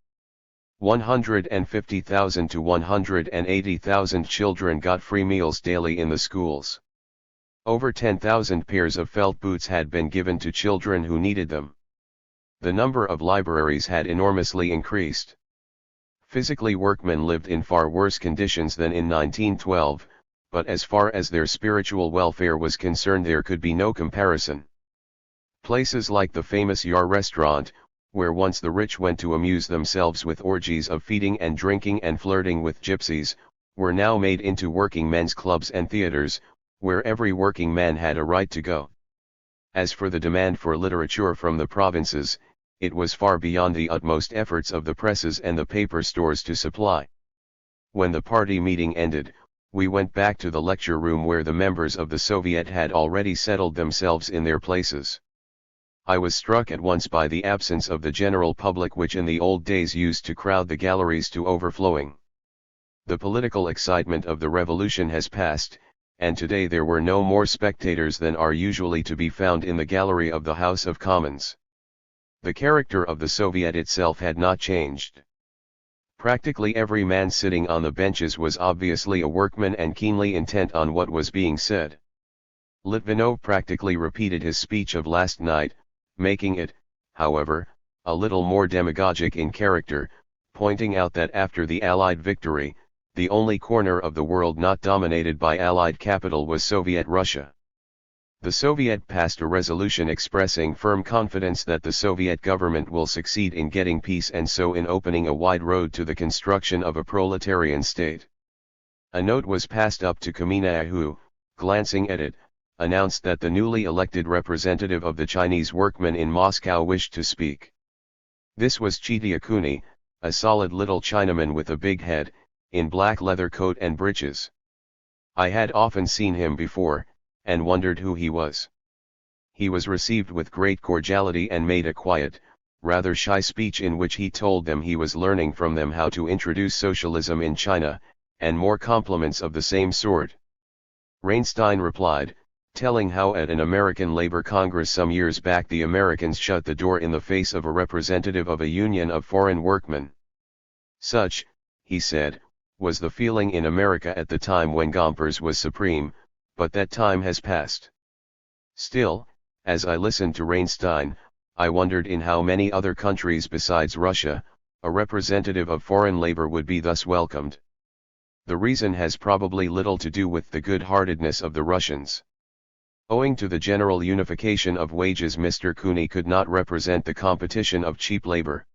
150,000 to 180,000 children got free meals daily in the schools. Over 10,000 pairs of felt boots had been given to children who needed them. The number of libraries had enormously increased. Physically, workmen lived in far worse conditions than in 1912, but as far as their spiritual welfare was concerned there could be no comparison. Places like the famous Yar restaurant, where once the rich went to amuse themselves with orgies of feeding and drinking and flirting with gypsies, were now made into working men's clubs and theaters, where every working man had a right to go. As for the demand for literature from the provinces, it was far beyond the utmost efforts of the presses and the paper stores to supply. When the party meeting ended, we went back to the lecture room where the members of the Soviet had already settled themselves in their places. I was struck at once by the absence of the general public which in the old days used to crowd the galleries to overflowing. The political excitement of the revolution has passed, and today there were no more spectators than are usually to be found in the gallery of the House of Commons. The character of the Soviet itself had not changed. Practically every man sitting on the benches was obviously a workman and keenly intent on what was being said. Litvinov practically repeated his speech of last night, making it, however, a little more demagogic in character, pointing out that after the Allied victory, the only corner of the world not dominated by Allied capital was Soviet Russia. The Soviet passed a resolution expressing firm confidence that the Soviet government will succeed in getting peace and so in opening a wide road to the construction of a proletarian state. A note was passed up to Kamina who, glancing at it, announced that the newly elected representative of the Chinese workmen in Moscow wished to speak. This was Chitiakuni, a solid little Chinaman with a big head, in black leather coat and breeches. I had often seen him before, and wondered who he was. He was received with great cordiality and made a quiet, rather shy speech in which he told them he was learning from them how to introduce socialism in China, and more compliments of the same sort. Reinstein replied, telling how at an American labor congress some years back the Americans shut the door in the face of a representative of a union of foreign workmen. Such, he said, was the feeling in America at the time when Gompers was supreme, but that time has passed. Still, as I listened to Rainstein, I wondered in how many other countries besides Russia, a representative of foreign labor would be thus welcomed. The reason has probably little to do with the good-heartedness of the Russians. Owing to the general unification of wages, Mr. Cooney could not represent the competition of cheap labor.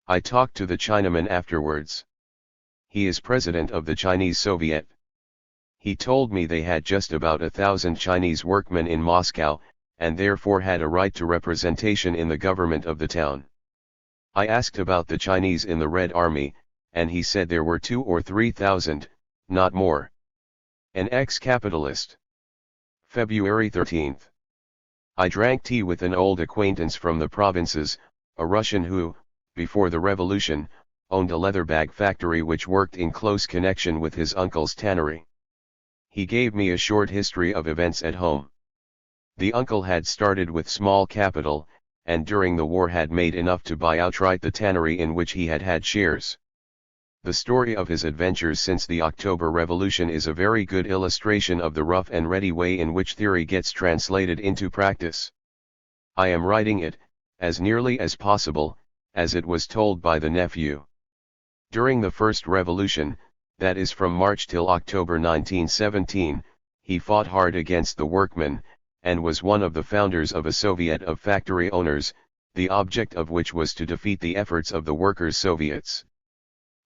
I talked to the Chinaman afterwards. He is president of the Chinese Soviet. He told me they had just about 1,000 Chinese workmen in Moscow, and therefore had a right to representation in the government of the town. I asked about the Chinese in the Red Army, and he said there were 2,000 or 3,000, not more. An ex-capitalist. February 13. I drank tea with an old acquaintance from the provinces, a Russian who, before the revolution, owned a leather bag factory which worked in close connection with his uncle's tannery. He gave me a short history of events at home. The uncle had started with small capital, and during the war had made enough to buy outright the tannery in which he had had shares. The story of his adventures since the October Revolution is a very good illustration of the rough and ready way in which theory gets translated into practice. I am writing it, as nearly as possible, as it was told by the nephew. During the first revolution, that is from March till October 1917, he fought hard against the workmen, and was one of the founders of a Soviet of factory owners, the object of which was to defeat the efforts of the workers' Soviets.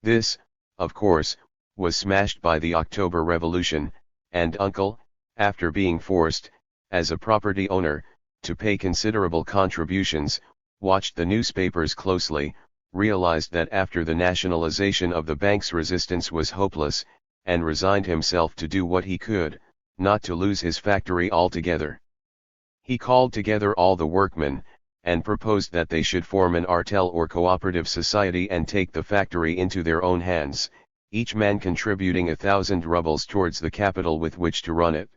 This, of course, was smashed by the October Revolution, and Uncle, after being forced, as a property owner, to pay considerable contributions, watched the newspapers closely, realized that after the nationalization of the banks resistance was hopeless, and resigned himself to do what he could, not to lose his factory altogether. He called together all the workmen, and proposed that they should form an artel or cooperative society and take the factory into their own hands, each man contributing 1,000 rubles towards the capital with which to run it.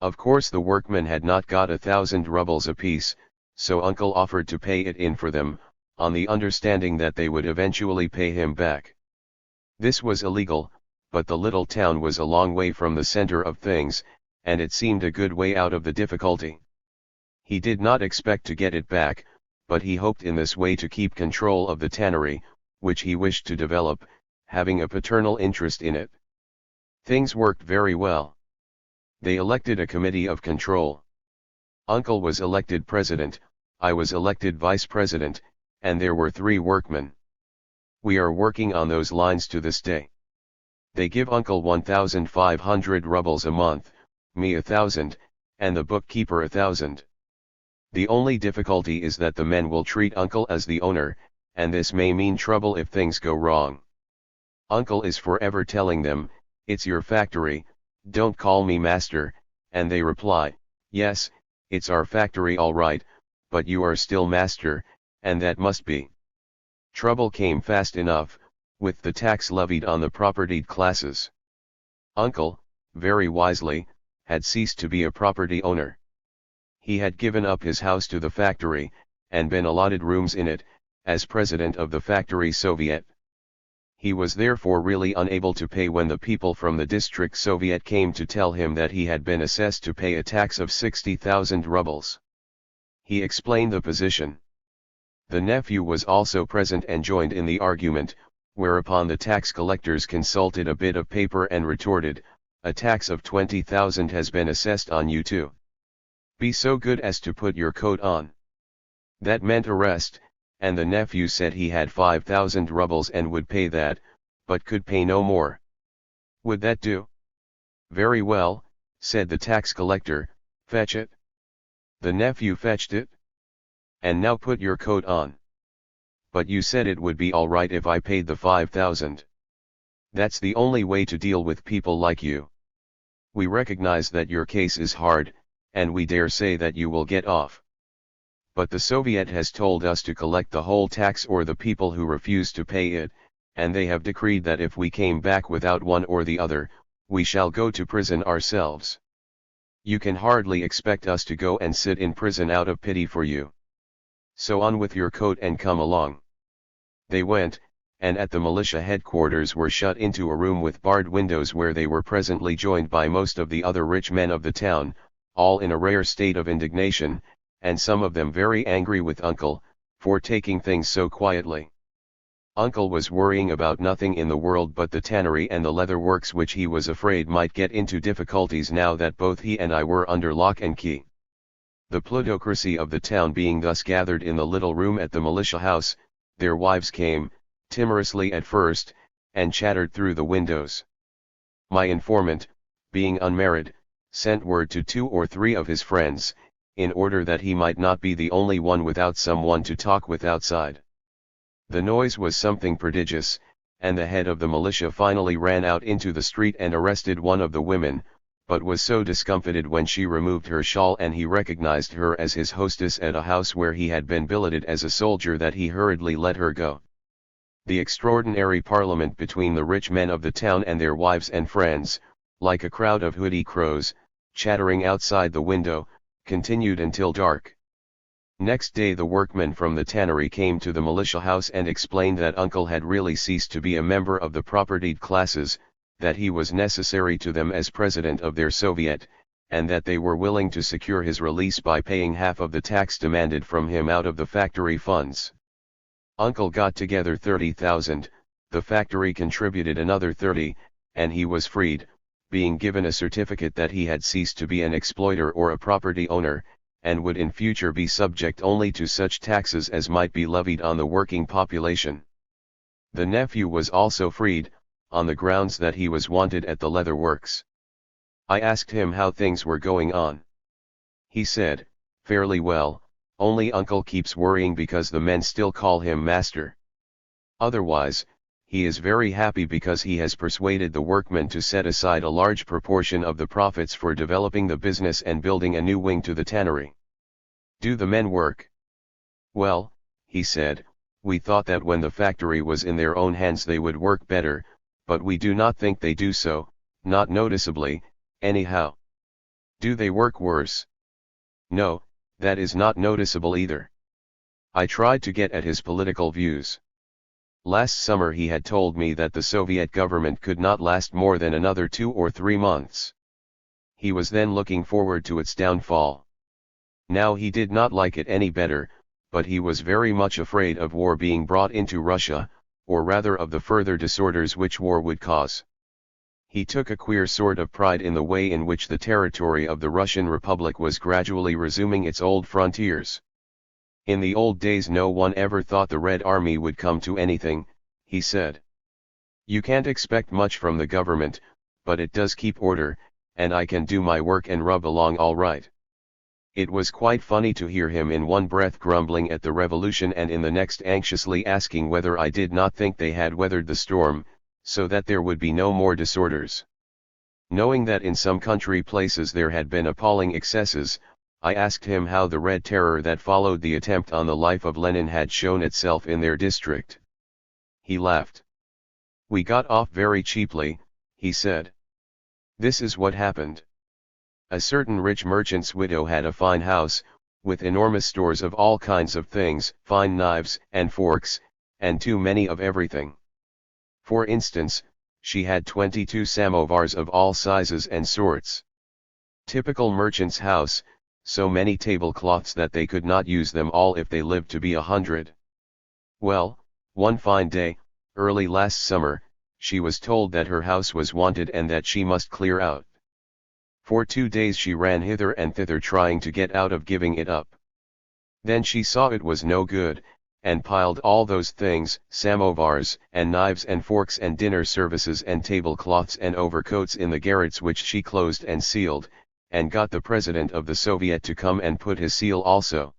Of course the workmen had not got 1,000 rubles apiece, so Uncle offered to pay it in for them, on the understanding that they would eventually pay him back. This was illegal, but the little town was a long way from the center of things, and it seemed a good way out of the difficulty. He did not expect to get it back, but he hoped in this way to keep control of the tannery, which he wished to develop, having a paternal interest in it. Things worked very well. They elected a committee of control. Uncle was elected president, I was elected vice president, and there were 3 workmen. We are working on those lines to this day. They give Uncle 1,500 rubles a month, me 1,000, and the bookkeeper 1,000. The only difficulty is that the men will treat Uncle as the owner, and this may mean trouble if things go wrong. Uncle is forever telling them, "It's your factory, don't call me master," and they reply, "Yes, it's our factory all right, but you are still master, and that must be." Trouble came fast enough, with the tax levied on the propertied classes. Uncle, very wisely, had ceased to be a property owner. He had given up his house to the factory, and been allotted rooms in it, as president of the factory Soviet. He was therefore really unable to pay when the people from the district Soviet came to tell him that he had been assessed to pay a tax of 60,000 rubles. He explained the position. The nephew was also present and joined in the argument, whereupon the tax collectors consulted a bit of paper and retorted, "A tax of 20,000 has been assessed on you too. Be so good as to put your coat on." That meant arrest, and the nephew said he had 5,000 rubles and would pay that, but could pay no more. Would that do? Very well, said the tax collector, fetch it. The nephew fetched it. And now put your coat on. But you said it would be all right if I paid the 5,000. That's the only way to deal with people like you. We recognize that your case is hard, and we dare say that you will get off. But the Soviet has told us to collect the whole tax or the people who refuse to pay it, and they have decreed that if we came back without one or the other, we shall go to prison ourselves. You can hardly expect us to go and sit in prison out of pity for you. So on with your coat and come along. They went, and at the militia headquarters were shut into a room with barred windows where they were presently joined by most of the other rich men of the town, all in a rare state of indignation, and some of them very angry with Uncle, for taking things so quietly. Uncle was worrying about nothing in the world but the tannery and the leather works, which he was afraid might get into difficulties now that both he and I were under lock and key. The plutocracy of the town being thus gathered in the little room at the militia house, their wives came, timorously at first, and chattered through the windows. My informant, being unmarried, sent word to 2 or 3 of his friends, in order that he might not be the only one without someone to talk with outside. The noise was something prodigious, and the head of the militia finally ran out into the street and arrested one of the women, but was so discomfited when she removed her shawl and he recognized her as his hostess at a house where he had been billeted as a soldier that he hurriedly let her go. The extraordinary parliament between the rich men of the town and their wives and friends, like a crowd of hoodie crows, chattering outside the window, continued until dark. Next day the workmen from the tannery came to the militia house and explained that Uncle had really ceased to be a member of the propertied classes, that he was necessary to them as president of their Soviet, and that they were willing to secure his release by paying half of the tax demanded from him out of the factory funds. Uncle got together 30,000, the factory contributed another 30, and he was freed, being given a certificate that he had ceased to be an exploiter or a property owner, and would in future be subject only to such taxes as might be levied on the working population. The nephew was also freed, on the grounds that he was wanted at the leather works. I asked him how things were going on. He said, fairly well, only Uncle keeps worrying because the men still call him master. Otherwise, he is very happy because he has persuaded the workmen to set aside a large proportion of the profits for developing the business and building a new wing to the tannery. Do the men work? Well, he said, we thought that when the factory was in their own hands they would work better, but we do not think they do so, not noticeably, anyhow. Do they work worse? No, that is not noticeable either. I tried to get at his political views. Last summer he had told me that the Soviet government could not last more than another 2 or 3 months. He was then looking forward to its downfall. Now he did not like it any better, but he was very much afraid of war being brought into Russia, or rather of the further disorders which war would cause. He took a queer sort of pride in the way in which the territory of the Russian Republic was gradually resuming its old frontiers. In the old days no one ever thought the Red Army would come to anything, he said. You can't expect much from the government, but it does keep order, and I can do my work and rub along all right. It was quite funny to hear him in one breath grumbling at the revolution and in the next anxiously asking whether I did not think they had weathered the storm, so that there would be no more disorders. Knowing that in some country places there had been appalling excesses, I asked him how the Red Terror that followed the attempt on the life of Lenin had shown itself in their district. He laughed. We got off very cheaply, he said. This is what happened. A certain rich merchant's widow had a fine house, with enormous stores of all kinds of things, fine knives and forks, and too many of everything. For instance, she had 22 samovars of all sizes and sorts. Typical merchant's house, so many tablecloths that they could not use them all if they lived to be 100. Well, one fine day, early last summer, she was told that her house was wanted and that she must clear out. For 2 days she ran hither and thither trying to get out of giving it up. Then she saw it was no good, and piled all those things, samovars, and knives and forks and dinner services and tablecloths and overcoats in the garrets which she closed and sealed, and got the president of the Soviet to come and put his seal also.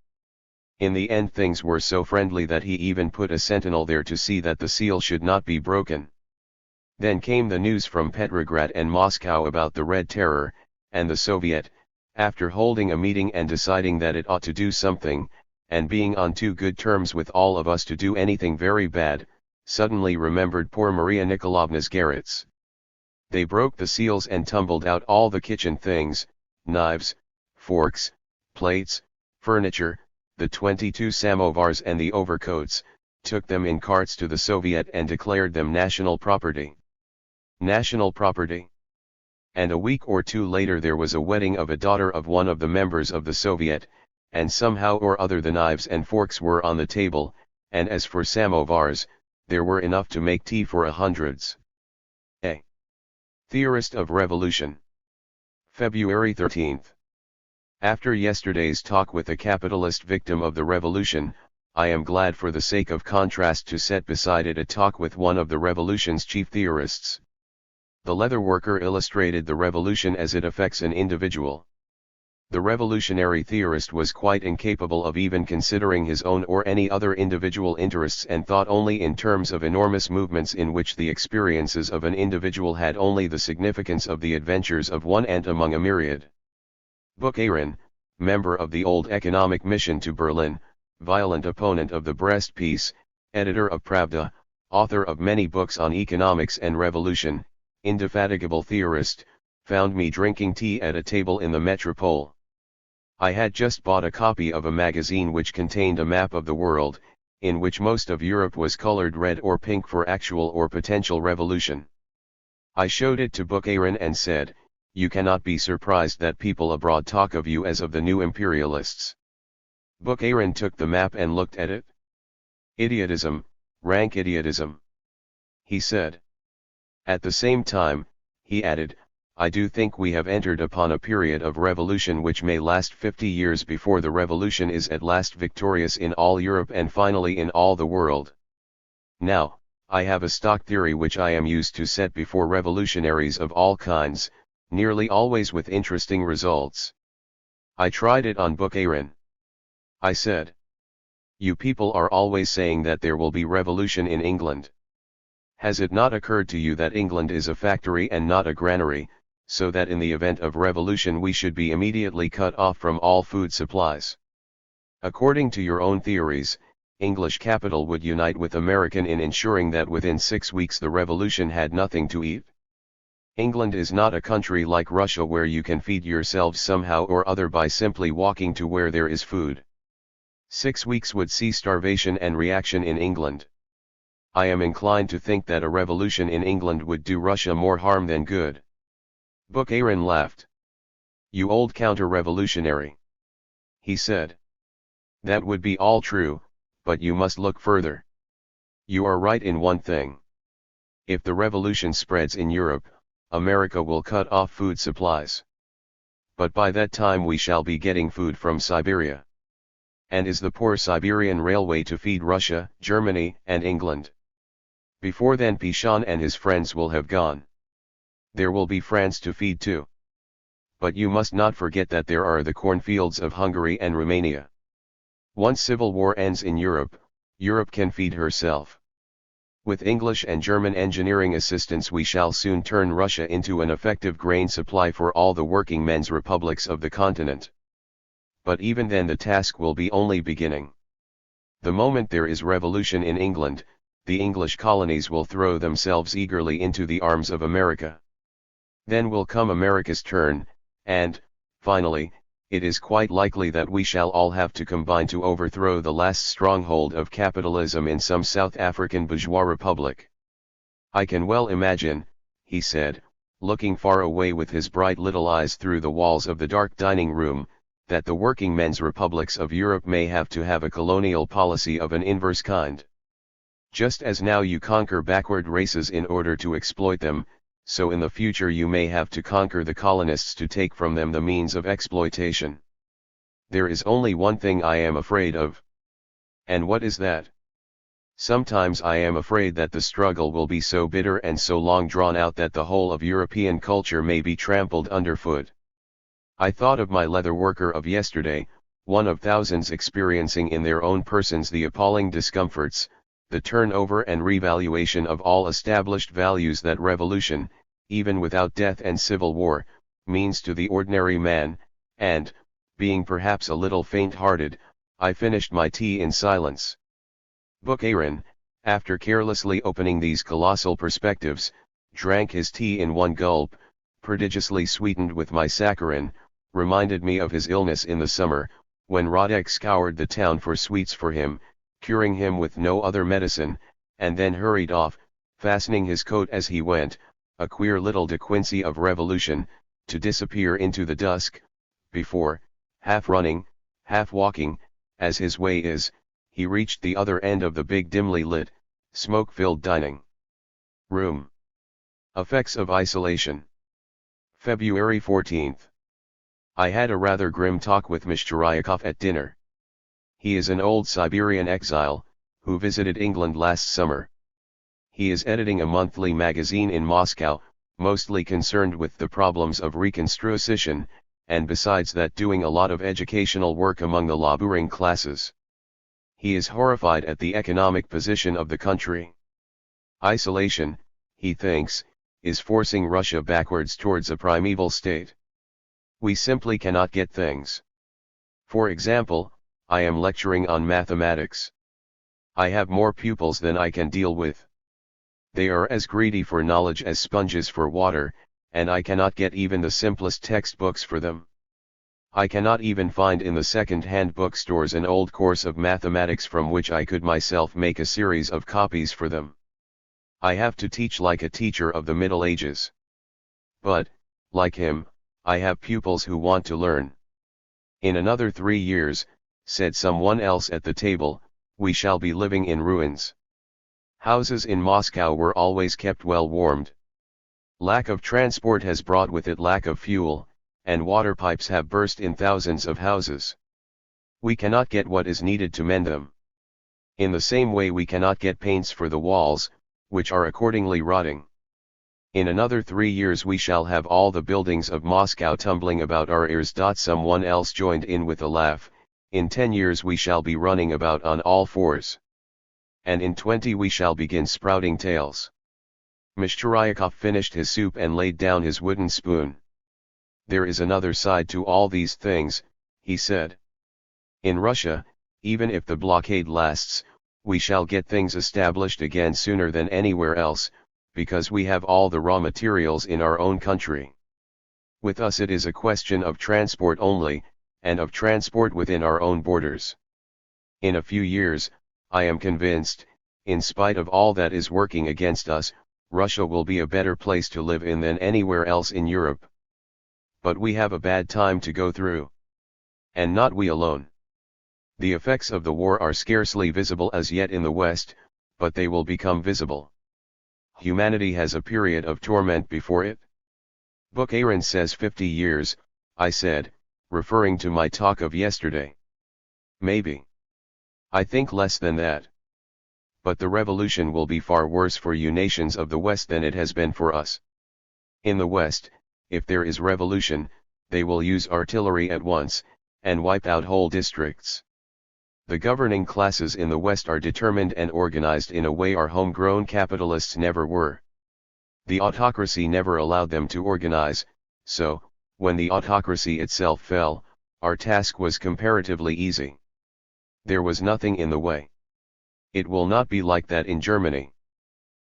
In the end things were so friendly that he even put a sentinel there to see that the seal should not be broken. Then came the news from Petrograd and Moscow about the Red Terror, and the Soviet, after holding a meeting and deciding that it ought to do something, and being on too good terms with all of us to do anything very bad, suddenly remembered poor Maria Nikolaevna's garrets. They broke the seals and tumbled out all the kitchen things, knives, forks, plates, furniture, the 22 samovars and the overcoats, took them in carts to the Soviet and declared them national property. National property. And a week or two later there was a wedding of a daughter of one of the members of the Soviet, and somehow or other the knives and forks were on the table, and as for samovars, there were enough to make tea for hundreds. A theorist of revolution. February 13th. After yesterday's talk with a capitalist victim of the revolution, I am glad for the sake of contrast to set beside it a talk with one of the revolution's chief theorists. The leather worker illustrated the revolution as it affects an individual. The revolutionary theorist was quite incapable of even considering his own or any other individual interests and thought only in terms of enormous movements in which the experiences of an individual had only the significance of the adventures of one ant among a myriad. Bukharin, member of the Old Economic Mission to Berlin, violent opponent of the Brest Peace, editor of Pravda, author of many books on economics and revolution, indefatigable theorist, found me drinking tea at a table in the Metropole. I had just bought a copy of a magazine which contained a map of the world, in which most of Europe was colored red or pink for actual or potential revolution. I showed it to Bukharin and said, "You cannot be surprised that people abroad talk of you as of the new imperialists." Bukharin took the map and looked at it. "Idiotism, rank idiotism," he said. At the same time, he added, "I do think we have entered upon a period of revolution which may last 50 years before the revolution is at last victorious in all Europe and finally in all the world. Now, I have a stock theory which I am used to set before revolutionaries of all kinds, nearly always with interesting results. I tried it on Bukharin. I said, 'You people are always saying that there will be revolution in England. Has it not occurred to you that England is a factory and not a granary, so that in the event of revolution we should be immediately cut off from all food supplies? According to your own theories, English capital would unite with American in ensuring that within 6 weeks the revolution had nothing to eat? England is not a country like Russia where you can feed yourselves somehow or other by simply walking to where there is food. 6 weeks would see starvation and reaction in England. I am inclined to think that a revolution in England would do Russia more harm than good." Bukharin laughed. "You old counter-revolutionary," he said. "That would be all true, but you must look further. You are right in one thing. If the revolution spreads in Europe, America will cut off food supplies. But by that time we shall be getting food from Siberia. And is the poor Siberian railway to feed Russia, Germany, and England? Before then Pichon and his friends will have gone. There will be France to feed too. But you must not forget that there are the cornfields of Hungary and Romania. Once civil war ends in Europe, Europe can feed herself. With English and German engineering assistance we shall soon turn Russia into an effective grain supply for all the working men's republics of the continent. But even then the task will be only beginning. The moment there is revolution in England, the English colonies will throw themselves eagerly into the arms of America. Then will come America's turn, and, finally, it is quite likely that we shall all have to combine to overthrow the last stronghold of capitalism in some South African bourgeois republic. I can well imagine," he said, looking far away with his bright little eyes through the walls of the dark dining room, "that the working men's republics of Europe may have to have a colonial policy of an inverse kind. Just as now you conquer backward races in order to exploit them, so in the future you may have to conquer the colonists to take from them the means of exploitation. There is only one thing I am afraid of." "And what is that?" "Sometimes I am afraid that the struggle will be so bitter and so long drawn out that the whole of European culture may be trampled underfoot. I thought of my leather worker of yesterday, one of thousands experiencing in their own persons the appalling discomforts, the turnover and revaluation of all established values that revolution, even without death and civil war, means to the ordinary man, and, being perhaps a little faint-hearted, I finished my tea in silence." Bukharin, after carelessly opening these colossal perspectives, drank his tea in one gulp, prodigiously sweetened with my saccharin, reminded me of his illness in the summer, when Radek scoured the town for sweets for him, curing him with no other medicine, and then hurried off, fastening his coat as he went, a queer little De Quincey of revolution, to disappear into the dusk, before, half running, half walking, as his way is, he reached the other end of the big dimly lit, smoke-filled dining room. Effects of isolation. February 14th. I had a rather grim talk with Mishcheryakov at dinner. He is an old Siberian exile, who visited England last summer. He is editing a monthly magazine in Moscow, mostly concerned with the problems of reconstruction, and besides that doing a lot of educational work among the laboring classes. He is horrified at the economic position of the country. Isolation, he thinks, is forcing Russia backwards towards a primeval state. We simply cannot get things. For example, I am lecturing on mathematics. I have more pupils than I can deal with. They are as greedy for knowledge as sponges for water, and I cannot get even the simplest textbooks for them. I cannot even find in the second-hand bookstores an old course of mathematics from which I could myself make a series of copies for them. I have to teach like a teacher of the Middle Ages. But, like him, I have pupils who want to learn. In another 3 years, said someone else at the table, we shall be living in ruins. Houses in Moscow were always kept well warmed. Lack of transport has brought with it lack of fuel, and water pipes have burst in thousands of houses. We cannot get what is needed to mend them. In the same way we cannot get paints for the walls, which are accordingly rotting. In another 3 years we shall have all the buildings of Moscow tumbling about our ears. Someone else joined in with a laugh. In 10 years we shall be running about on all fours. And in 20 we shall begin sprouting tails. Mishcheryakov finished his soup and laid down his wooden spoon. There is another side to all these things, he said. In Russia, even if the blockade lasts, we shall get things established again sooner than anywhere else, because we have all the raw materials in our own country. With us it is a question of transport only, and of transport within our own borders. In a few years, I am convinced, in spite of all that is working against us, Russia will be a better place to live in than anywhere else in Europe. But we have a bad time to go through. And not we alone. The effects of the war are scarcely visible as yet in the West, but they will become visible. Humanity has a period of torment before it. Bukharin says 50 years, I said, referring to my talk of yesterday. Maybe. I think less than that. But the revolution will be far worse for you nations of the West than it has been for us. In the West, if there is revolution, they will use artillery at once, and wipe out whole districts. The governing classes in the West are determined and organized in a way our homegrown capitalists never were. The autocracy never allowed them to organize, so, when the autocracy itself fell, our task was comparatively easy. There was nothing in the way. It will not be like that in Germany.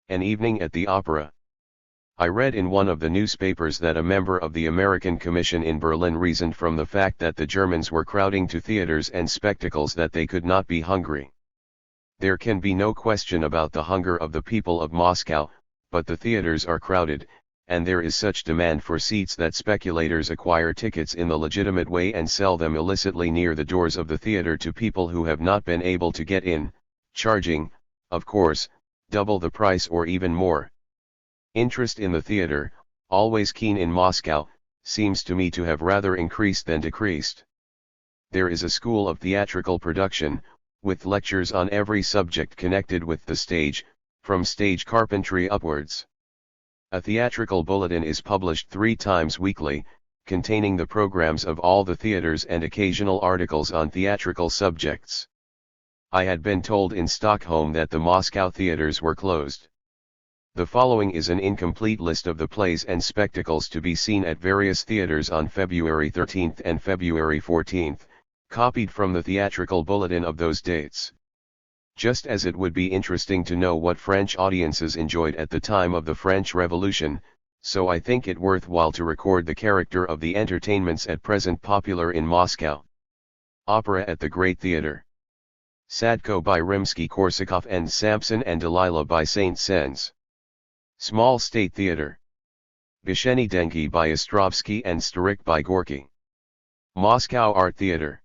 An evening at the opera. I read in one of the newspapers that a member of the American Commission in Berlin reasoned from the fact that the Germans were crowding to theaters and spectacles that they could not be hungry. There can be no question about the hunger of the people of Moscow, but the theaters are crowded, and there is such demand for seats that speculators acquire tickets in the legitimate way and sell them illicitly near the doors of the theater to people who have not been able to get in, charging, of course, double the price or even more. Interest in the theater, always keen in Moscow, seems to me to have rather increased than decreased. There is a school of theatrical production, with lectures on every subject connected with the stage, from stage carpentry upwards. A theatrical bulletin is published 3 times weekly, containing the programs of all the theaters and occasional articles on theatrical subjects. I had been told in Stockholm that the Moscow theaters were closed. The following is an incomplete list of the plays and spectacles to be seen at various theaters on February 13th and February 14th, copied from the theatrical bulletin of those dates. Just as it would be interesting to know what French audiences enjoyed at the time of the French Revolution, so I think it worthwhile to record the character of the entertainments at present popular in Moscow. Opera at the Great Theatre. Sadko by Rimsky-Korsakov and Samson and Delilah by Saint-Saëns. Small State Theatre. Bisheny Denki by Ostrovsky and Starik by Gorky. Moscow Art Theatre.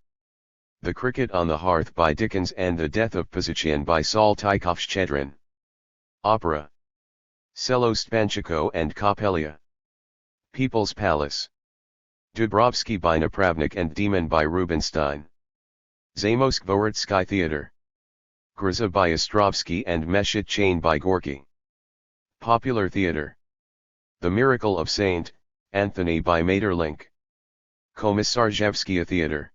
The Cricket on the Hearth by Dickens and The Death of Pisachian by Saltykov-Shchedrin. Opera. Selo Spanchiko and Kapelia. People's Palace. Dubrovsky by Napravnik and Demon by Rubinstein. Zamoskvoredsky Theatre. Gryza by Ostrovsky and Meshit Chain by Gorky. Popular Theatre. The Miracle of Saint Anthony by Maeterlinck. Komissarzhevskaya Theatre.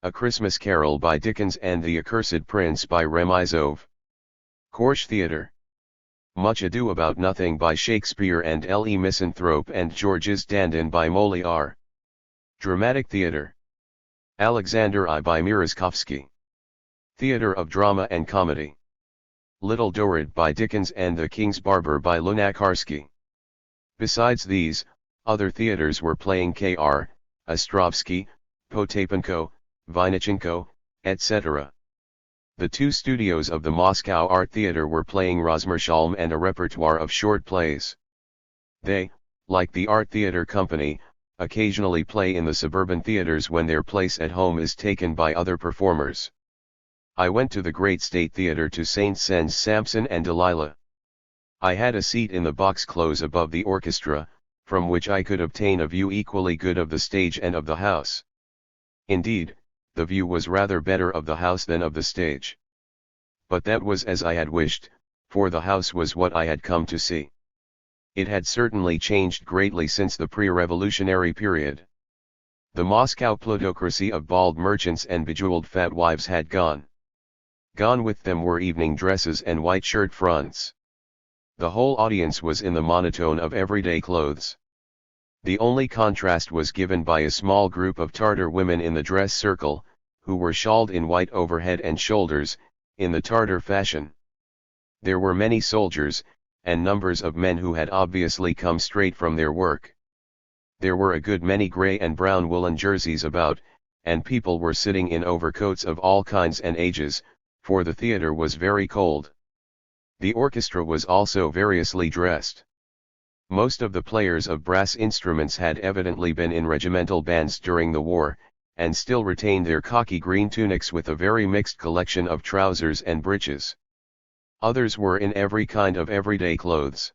A Christmas Carol by Dickens and The Accursed Prince by Remizov. Korsh Theatre. Much Ado About Nothing by Shakespeare and L. E. Misanthrope and Georges Dandin by Molière. Dramatic Theatre. Alexander I by Merezhkovsky. Theatre of Drama and Comedy. Little Dorrit by Dickens and The King's Barber by Lunacharsky. Besides these, other theatres were playing K.R., Ostrovsky, Potapenko, Vinnichenko, etc. The two studios of the Moscow Art Theatre were playing Rosmersholm and a repertoire of short plays. They, like the Art Theatre Company, occasionally play in the suburban theatres when their place at home is taken by other performers. I went to the Great State Theatre to Saint-Saëns' Samson and Delilah. I had a seat in the box close above the orchestra, from which I could obtain a view equally good of the stage and of the house. Indeed, the view was rather better of the house than of the stage. But that was as I had wished, for the house was what I had come to see. It had certainly changed greatly since the pre-revolutionary period. The Moscow plutocracy of bald merchants and bejeweled fat wives had gone. Gone with them were evening dresses and white shirt fronts. The whole audience was in the monotone of everyday clothes. The only contrast was given by a small group of Tartar women in the dress circle, who were shawled in white over head and shoulders, in the Tartar fashion. There were many soldiers, and numbers of men who had obviously come straight from their work. There were a good many grey and brown woolen jerseys about, and people were sitting in overcoats of all kinds and ages, for the theatre was very cold. The orchestra was also variously dressed. Most of the players of brass instruments had evidently been in regimental bands during the war, and still retained their khaki green tunics with a very mixed collection of trousers and breeches. Others were in every kind of everyday clothes.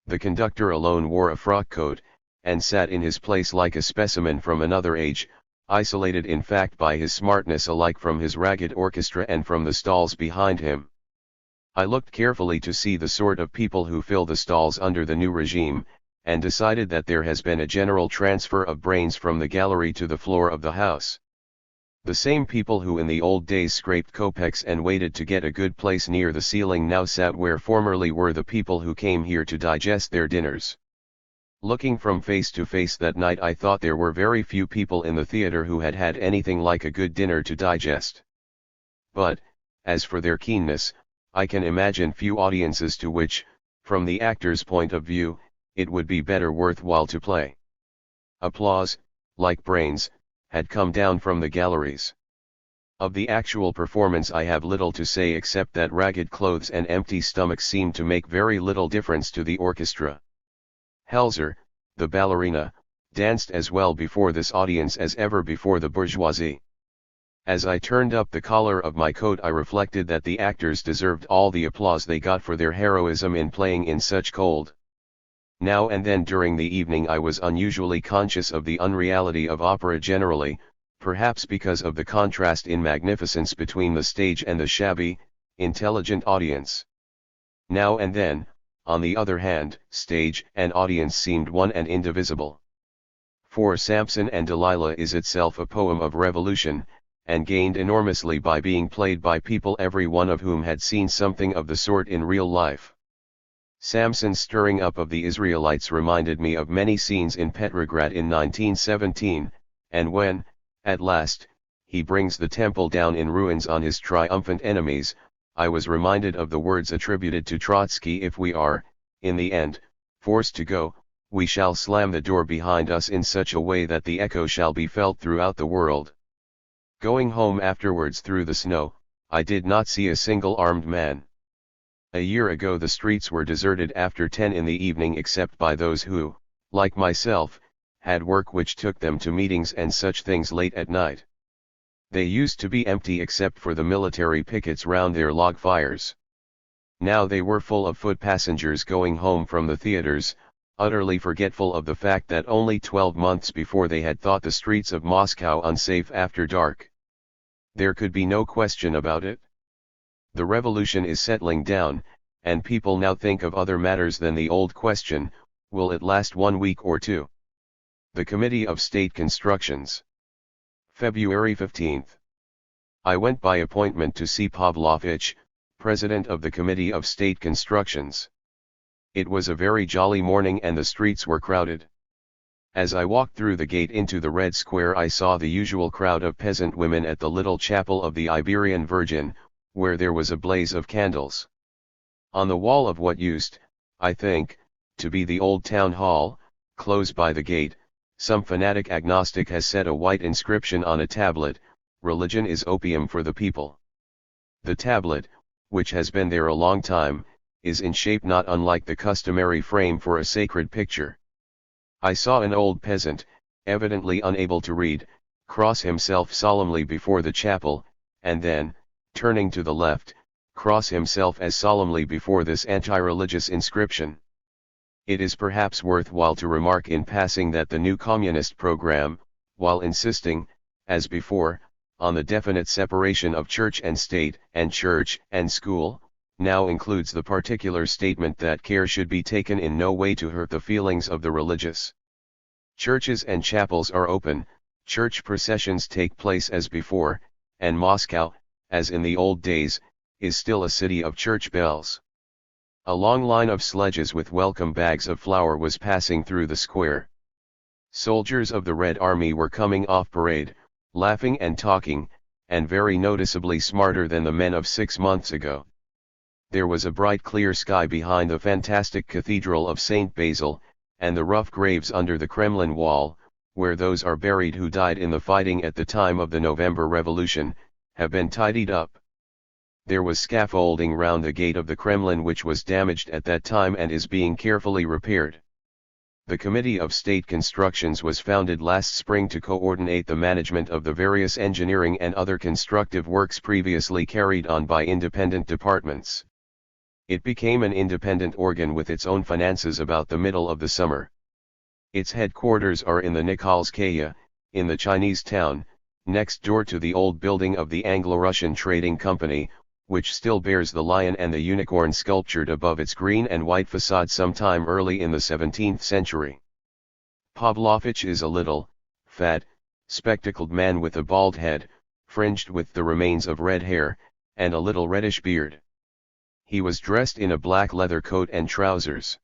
The conductor alone wore a frock coat, and sat in his place like a specimen from another age, isolated in fact by his smartness alike from his ragged orchestra and from the stalls behind him. I looked carefully to see the sort of people who fill the stalls under the new regime, and decided that there has been a general transfer of brains from the gallery to the floor of the house. The same people who in the old days scraped kopecks and waited to get a good place near the ceiling now sat where formerly were the people who came here to digest their dinners. Looking from face to face that night, I thought there were very few people in the theatre who had had anything like a good dinner to digest. But, as for their keenness, I can imagine few audiences to which, from the actor's point of view, it would be better worthwhile to play. Applause, like brains, had come down from the galleries. Of the actual performance I have little to say except that ragged clothes and empty stomachs seemed to make very little difference to the orchestra. Helzer, the ballerina, danced as well before this audience as ever before the bourgeoisie. As I turned up the collar of my coat, I reflected that the actors deserved all the applause they got for their heroism in playing in such cold. Now and then during the evening I was unusually conscious of the unreality of opera generally, perhaps because of the contrast in magnificence between the stage and the shabby, intelligent audience. Now and then, on the other hand, stage and audience seemed one and indivisible. For Samson and Delilah is itself a poem of revolution, and gained enormously by being played by people every one of whom had seen something of the sort in real life. Samson's stirring up of the Israelites reminded me of many scenes in Petrograd in 1917, and when, at last, he brings the temple down in ruins on his triumphant enemies, I was reminded of the words attributed to Trotsky: if we are, in the end, forced to go, we shall slam the door behind us in such a way that the echo shall be felt throughout the world. Going home afterwards through the snow, I did not see a single armed man. A year ago the streets were deserted after 10 in the evening except by those who, like myself, had work which took them to meetings and such things late at night. They used to be empty except for the military pickets round their log fires. Now they were full of foot passengers going home from the theaters, utterly forgetful of the fact that only 12 months before they had thought the streets of Moscow unsafe after dark. There could be no question about it. The revolution is settling down, and people now think of other matters than the old question, will it last 1 week or 2? The Committee of State Constructions. February 15. I went by appointment to see Pavlovich, President of the Committee of State Constructions. It was a very jolly morning and the streets were crowded. As I walked through the gate into the Red Square I saw the usual crowd of peasant women at the little chapel of the Iberian Virgin, where there was a blaze of candles. On the wall of what used, I think, to be the old town hall, close by the gate, some fanatic agnostic has set a white inscription on a tablet, "Religion is opium for the people." The tablet, which has been there a long time, is in shape not unlike the customary frame for a sacred picture. I saw an old peasant, evidently unable to read, cross himself solemnly before the chapel, and then, turning to the left, cross himself as solemnly before this anti-religious inscription. It is perhaps worthwhile to remark in passing that the new communist program, while insisting, as before, on the definite separation of church and state and church and school, now includes the particular statement that care should be taken in no way to hurt the feelings of the religious. Churches and chapels are open, church processions take place as before, and Moscow, as in the old days, is still a city of church bells. A long line of sledges with welcome bags of flour was passing through the square. Soldiers of the Red Army were coming off parade, laughing and talking, and very noticeably smarter than the men of 6 months ago. There was a bright clear sky behind the fantastic cathedral of St. Basil, and the rough graves under the Kremlin wall, where those are buried who died in the fighting at the time of the November Revolution, have been tidied up. There was scaffolding round the gate of the Kremlin which was damaged at that time and is being carefully repaired. The Committee of State Constructions was founded last spring to coordinate the management of the various engineering and other constructive works previously carried on by independent departments. It became an independent organ with its own finances about the middle of the summer. Its headquarters are in the Nikolskaya, in the Chinese town, next door to the old building of the Anglo-Russian Trading Company, which still bears the lion and the unicorn sculptured above its green and white facade sometime early in the 17th century. Pavlovich is a little, fat, spectacled man with a bald head, fringed with the remains of red hair, and a little reddish beard. He was dressed in a black leather coat and trousers.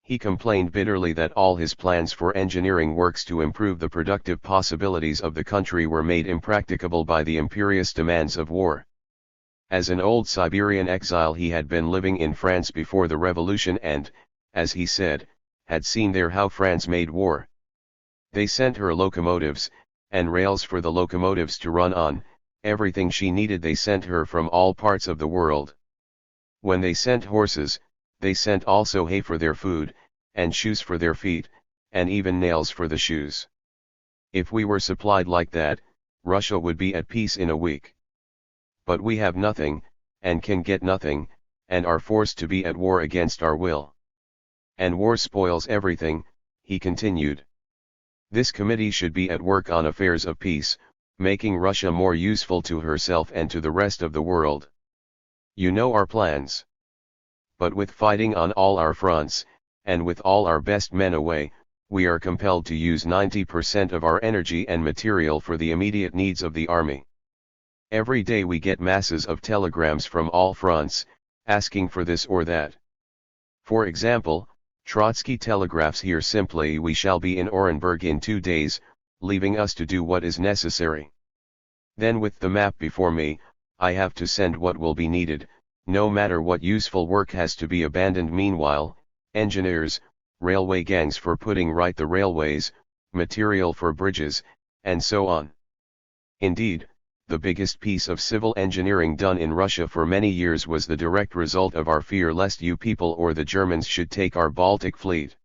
He complained bitterly that all his plans for engineering works to improve the productive possibilities of the country were made impracticable by the imperious demands of war. As an old Siberian exile he had been living in France before the revolution and, as he said, had seen there how France made war. They sent her locomotives, and rails for the locomotives to run on, everything she needed they sent her from all parts of the world. When they sent horses, they sent also hay for their food, and shoes for their feet, and even nails for the shoes. If we were supplied like that, Russia would be at peace in a week. But we have nothing, and can get nothing, and are forced to be at war against our will. And war spoils everything, he continued. This committee should be at work on affairs of peace, making Russia more useful to herself and to the rest of the world. You know our plans. But with fighting on all our fronts, and with all our best men away, we are compelled to use 90% of our energy and material for the immediate needs of the army. Every day we get masses of telegrams from all fronts, asking for this or that. For example, Trotsky telegraphs here simply, "We shall be in Orenburg in 2 days, leaving us to do what is necessary." Then with the map before me, I have to send what will be needed, no matter what useful work has to be abandoned meanwhile, engineers, railway gangs for putting right the railways, material for bridges, and so on. Indeed, the biggest piece of civil engineering done in Russia for many years was the direct result of our fear lest you people or the Germans should take our Baltic fleet.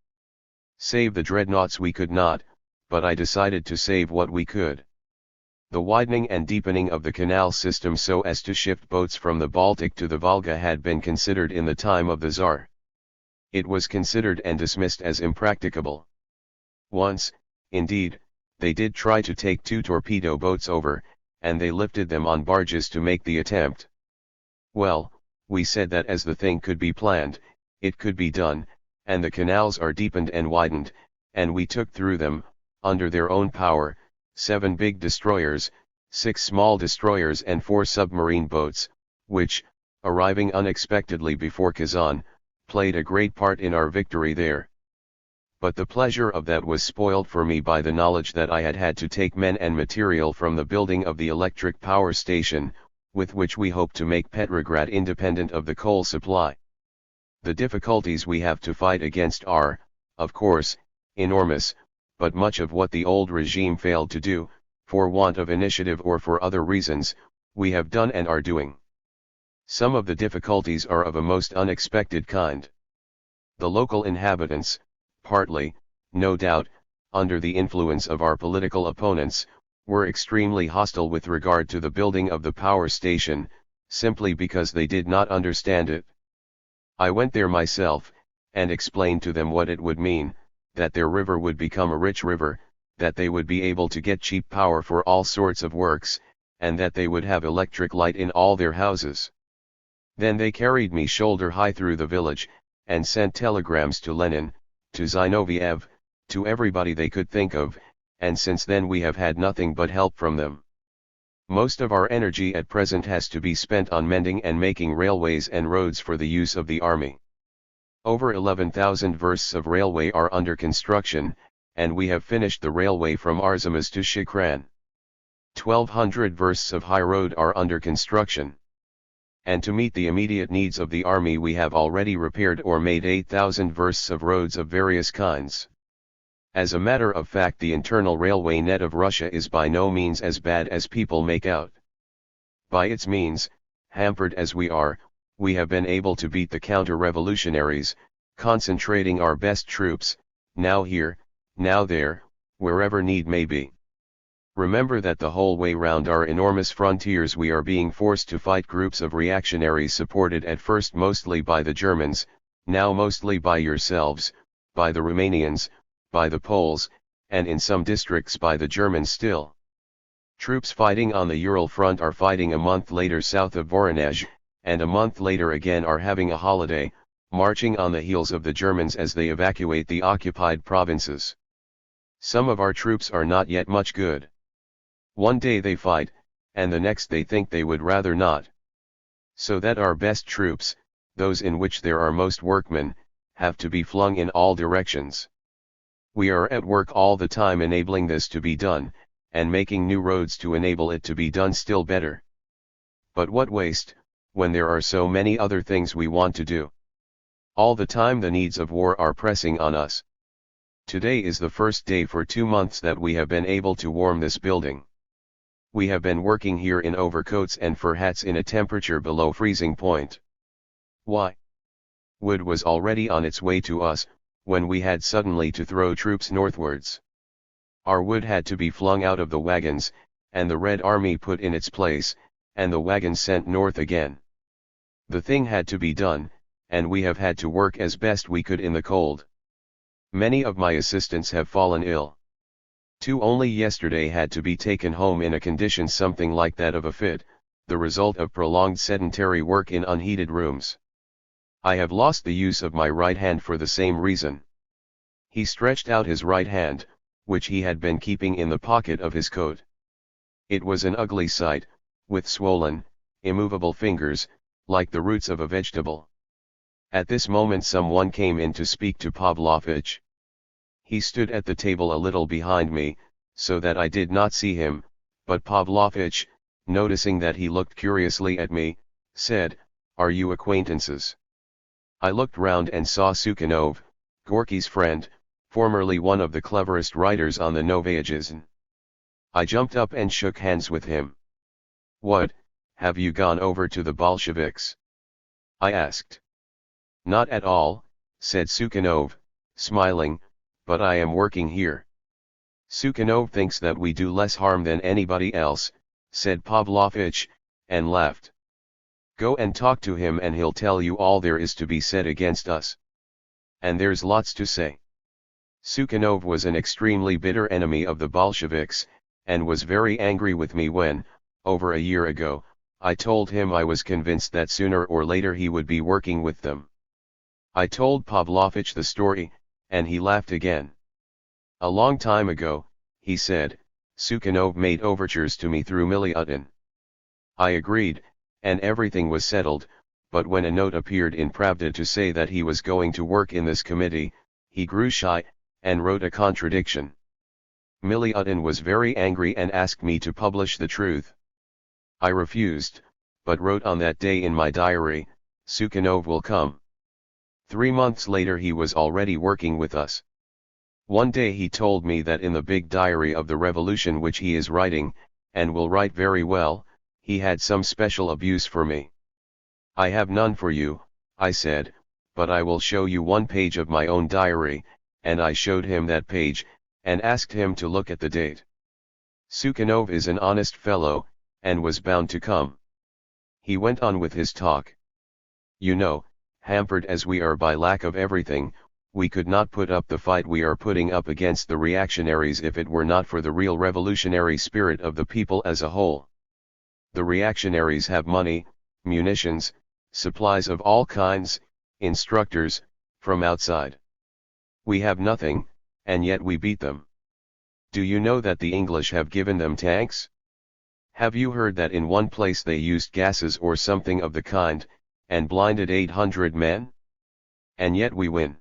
Save the dreadnoughts we could not, but I decided to save what we could. The widening and deepening of the canal system so as to shift boats from the Baltic to the Volga had been considered in the time of the Tsar. It was considered and dismissed as impracticable. Once, indeed, they did try to take 2 torpedo boats over, and they lifted them on barges to make the attempt. Well, we said that as the thing could be planned, it could be done, and the canals are deepened and widened, and we took through them, under their own power, 7 big destroyers, 6 small destroyers and 4 submarine boats, which, arriving unexpectedly before Kazan, played a great part in our victory there. But the pleasure of that was spoiled for me by the knowledge that I had to take men and material from the building of the electric power station, with which we hope to make Petrograd independent of the coal supply. The difficulties we have to fight against are, of course, enormous, but much of what the old regime failed to do, for want of initiative or for other reasons, we have done and are doing. Some of the difficulties are of a most unexpected kind. The local inhabitants, partly, no doubt, under the influence of our political opponents, were extremely hostile with regard to the building of the power station, simply because they did not understand it. I went there myself, and explained to them what it would mean, that their river would become a rich river, that they would be able to get cheap power for all sorts of works, and that they would have electric light in all their houses. Then they carried me shoulder high through the village, and sent telegrams to Lenin, to Zinoviev, to everybody they could think of, and since then we have had nothing but help from them. Most of our energy at present has to be spent on mending and making railways and roads for the use of the army. Over 11,000 versts of railway are under construction, and we have finished the railway from Arzamas to Shikran. 1,200 versts of high road are under construction. And to meet the immediate needs of the army we have already repaired or made 8,000 versts of roads of various kinds. As a matter of fact, the internal railway net of Russia is by no means as bad as people make out. By its means, hampered as we are, we have been able to beat the counter-revolutionaries, concentrating our best troops, now here, now there, wherever need may be. Remember that the whole way round our enormous frontiers we are being forced to fight groups of reactionaries supported at first mostly by the Germans, now mostly by yourselves, by the Romanians, by the Poles, and in some districts by the Germans still. Troops fighting on the Ural front are fighting a month later south of Voronezh, and a month later again are having a holiday, marching on the heels of the Germans as they evacuate the occupied provinces. Some of our troops are not yet much good. One day they fight, and the next they think they would rather not. So that our best troops, those in which there are most workmen, have to be flung in all directions. We are at work all the time enabling this to be done, and making new roads to enable it to be done still better. But what waste, when there are so many other things we want to do. All the time the needs of war are pressing on us. Today is the first day for 2 months that we have been able to warm this building. We have been working here in overcoats and fur hats in a temperature below freezing point. Why? Wood was already on its way to us, when we had suddenly to throw troops northwards. Our wood had to be flung out of the wagons, and the Red Army put in its place, and the wagons sent north again. The thing had to be done, and we have had to work as best we could in the cold. Many of my assistants have fallen ill. 2 only yesterday had to be taken home in a condition something like that of a fit, the result of prolonged sedentary work in unheated rooms. I have lost the use of my right hand for the same reason. He stretched out his right hand, which he had been keeping in the pocket of his coat. It was an ugly sight, with swollen, immovable fingers, like the roots of a vegetable. At this moment someone came in to speak to Pavlovitch. He stood at the table a little behind me, so that I did not see him, but Pavlovitch, noticing that he looked curiously at me, said, "Are you acquaintances?" I looked round and saw Sukhanov, Gorky's friend, formerly one of the cleverest writers on the Novayism. I jumped up and shook hands with him. "What, have you gone over to the Bolsheviks?" I asked. "Not at all," said Sukhanov, smiling, "but I am working here." "Sukhanov thinks that we do less harm than anybody else," said Pavlovich, and laughed. "Go and talk to him and he'll tell you all there is to be said against us. And there's lots to say." Sukhanov was an extremely bitter enemy of the Bolsheviks, and was very angry with me when, over a year ago, I told him I was convinced that sooner or later he would be working with them. I told Pavlovich the story, and he laughed again. "A long time ago," he said, "Sukhanov made overtures to me through Miliutin. I agreed, and everything was settled, but when a note appeared in Pravda to say that he was going to work in this committee, he grew shy, and wrote a contradiction. Miliutin was very angry and asked me to publish the truth. I refused, but wrote on that day in my diary, 'Sukhanov will come.' 3 months later he was already working with us. One day he told me that in the big diary of the revolution which he is writing, and will write very well, he had some special abuse for me. 'I have none for you,' I said, 'but I will show you one page of my own diary,' and I showed him that page, and asked him to look at the date. Sukhanov is an honest fellow, and was bound to come. He went on with his talk. 'You know, hampered as we are by lack of everything, we could not put up the fight we are putting up against the reactionaries if it were not for the real revolutionary spirit of the people as a whole. The reactionaries have money, munitions, supplies of all kinds, instructors, from outside. We have nothing, and yet we beat them. Do you know that the English have given them tanks? Have you heard that in one place they used gases or something of the kind, and blinded 800 men? And yet we win.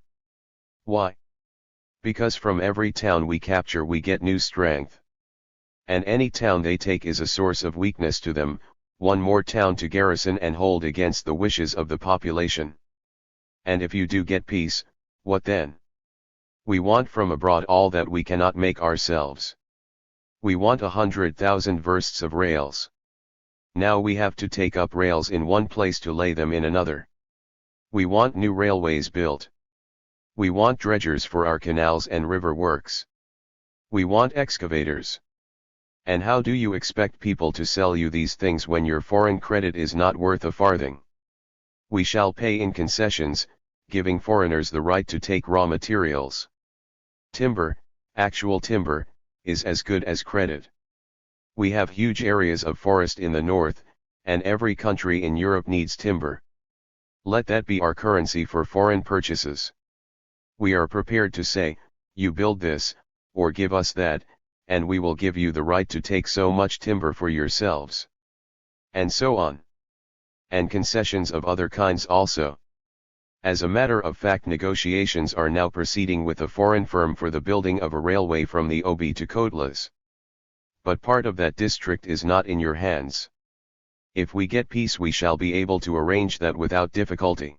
Why? Because from every town we capture we get new strength. And any town they take is a source of weakness to them, one more town to garrison and hold against the wishes of the population. And if you do get peace, what then? We want from abroad all that we cannot make ourselves. We want 100,000 versts of rails. Now we have to take up rails in one place to lay them in another. We want new railways built. We want dredgers for our canals and river works. We want excavators. And how do you expect people to sell you these things when your foreign credit is not worth a farthing? We shall pay in concessions, giving foreigners the right to take raw materials. Timber, actual timber, is as good as credit. We have huge areas of forest in the north, and every country in Europe needs timber. Let that be our currency for foreign purchases. We are prepared to say, you build this, or give us that, and we will give you the right to take so much timber for yourselves. And so on. And concessions of other kinds also. As a matter of fact, negotiations are now proceeding with a foreign firm for the building of a railway from the Obi to Kotlas. But part of that district is not in your hands. If we get peace we shall be able to arrange that without difficulty.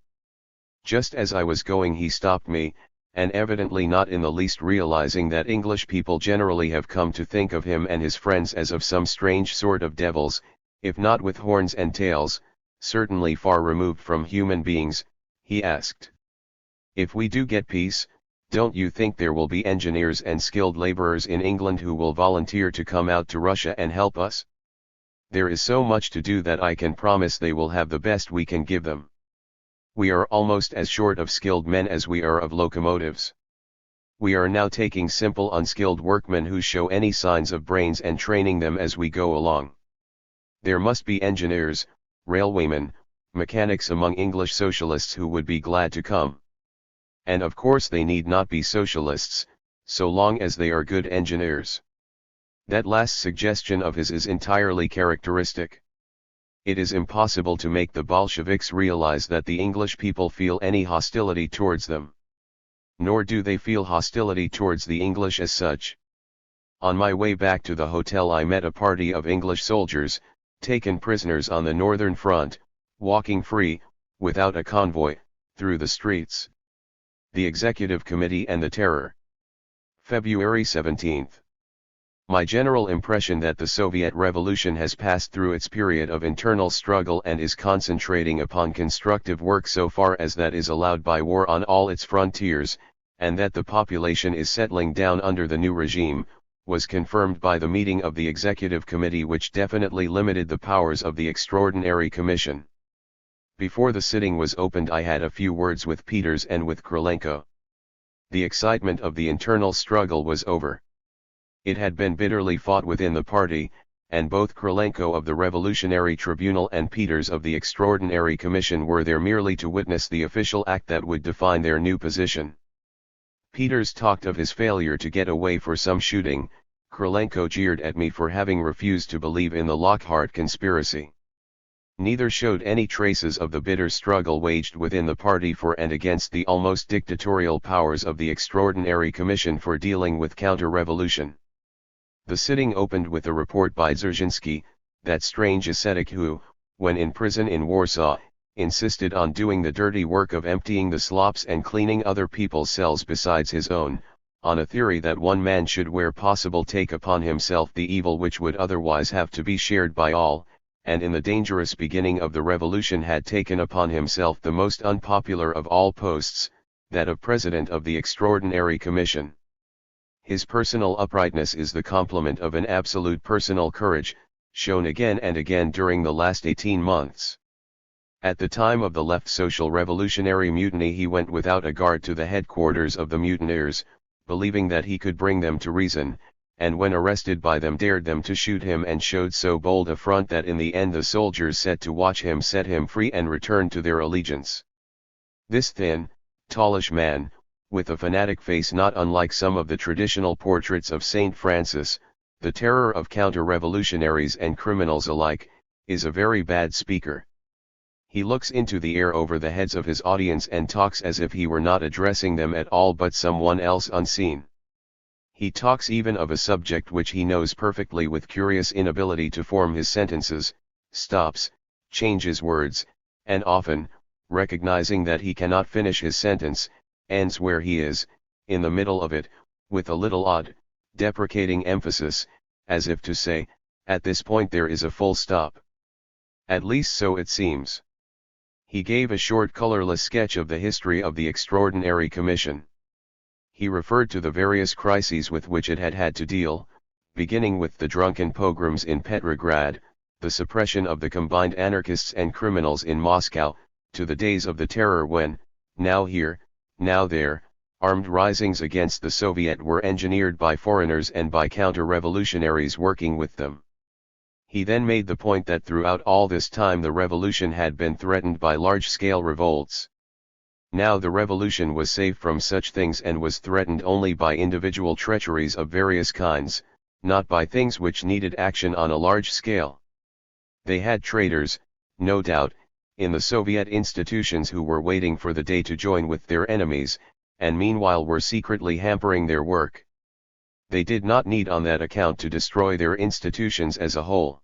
Just as I was going he stopped me, and evidently not in the least realizing that English people generally have come to think of him and his friends as of some strange sort of devils, if not with horns and tails, certainly far removed from human beings, he asked. If we do get peace, don't you think there will be engineers and skilled laborers in England who will volunteer to come out to Russia and help us? There is so much to do that I can promise they will have the best we can give them. We are almost as short of skilled men as we are of locomotives. We are now taking simple unskilled workmen who show any signs of brains and training them as we go along. There must be engineers, railwaymen, mechanics among English socialists who would be glad to come. And of course they need not be socialists, so long as they are good engineers. That last suggestion of his is entirely characteristic. It is impossible to make the Bolsheviks realize that the English people feel any hostility towards them. Nor do they feel hostility towards the English as such. On my way back to the hotel I met a party of English soldiers, taken prisoners on the northern front, walking free, without a convoy, through the streets. the Executive Committee and the Terror. February 17. My general impression that the Soviet Revolution has passed through its period of internal struggle and is concentrating upon constructive work so far as that is allowed by war on all its frontiers, and that the population is settling down under the new regime, was confirmed by the meeting of the Executive Committee, which definitely limited the powers of the Extraordinary Commission. Before the sitting was opened, I had a few words with Peters and with Krylenko. The excitement of the internal struggle was over. It had been bitterly fought within the party, and both Krylenko of the Revolutionary Tribunal and Peters of the Extraordinary Commission were there merely to witness the official act that would define their new position. Peters talked of his failure to get away for some shooting. Krylenko jeered at me for having refused to believe in the Lockhart conspiracy. Neither showed any traces of the bitter struggle waged within the party for and against the almost dictatorial powers of the Extraordinary Commission for dealing with counter-revolution. The sitting opened with a report by Dzerzhinsky, that strange ascetic who, when in prison in Warsaw, insisted on doing the dirty work of emptying the slops and cleaning other people's cells besides his own, on a theory that one man should where possible take upon himself the evil which would otherwise have to be shared by all, and in the dangerous beginning of the revolution had taken upon himself the most unpopular of all posts, that of President of the Extraordinary Commission. His personal uprightness is the complement of an absolute personal courage, shown again and again during the last 18 months. At the time of the left social revolutionary mutiny he went without a guard to the headquarters of the mutineers, believing that he could bring them to reason, and when arrested by them dared them to shoot him, and showed so bold a front that in the end the soldiers set to watch him set him free and returned to their allegiance. This thin, tallish man, with a fanatic face not unlike some of the traditional portraits of Saint Francis, the terror of counter-revolutionaries and criminals alike, is a very bad speaker. He looks into the air over the heads of his audience and talks as if he were not addressing them at all but someone else unseen. He talks even of a subject which he knows perfectly with curious inability to form his sentences, stops, changes words, and often, recognizing that he cannot finish his sentence, ends where he is, in the middle of it, with a little odd, deprecating emphasis, as if to say, at this point there is a full stop. At least so it seems. He gave a short colorless sketch of the history of the Extraordinary Commission. He referred to the various crises with which it had had to deal, beginning with the drunken pogroms in Petrograd, the suppression of the combined anarchists and criminals in Moscow, to the days of the terror when, now here, now there, armed risings against the Soviet were engineered by foreigners and by counter-revolutionaries working with them. He then made the point that throughout all this time the revolution had been threatened by large-scale revolts. Now the revolution was safe from such things and was threatened only by individual treacheries of various kinds, not by things which needed action on a large scale. They had traitors, no doubt, in the Soviet institutions who were waiting for the day to join with their enemies, and meanwhile were secretly hampering their work. They did not need on that account to destroy their institutions as a whole.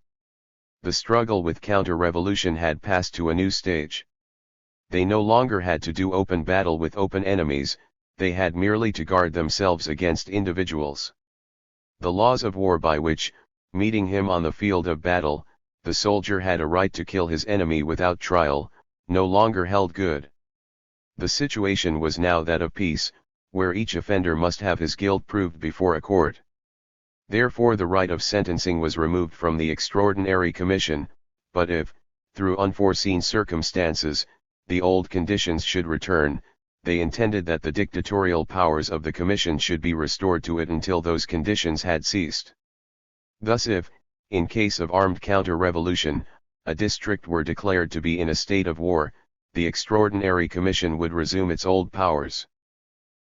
The struggle with counter-revolution had passed to a new stage. They no longer had to do open battle with open enemies, they had merely to guard themselves against individuals. The laws of war by which, meeting him on the field of battle, the soldier had a right to kill his enemy without trial, no longer held good. The situation was now that of peace, where each offender must have his guilt proved before a court. Therefore the right of sentencing was removed from the Extraordinary Commission, but if, through unforeseen circumstances, the old conditions should return, they intended that the dictatorial powers of the Commission should be restored to it until those conditions had ceased. Thus if, in case of armed counter-revolution, a district were declared to be in a state of war, the Extraordinary Commission would resume its old powers.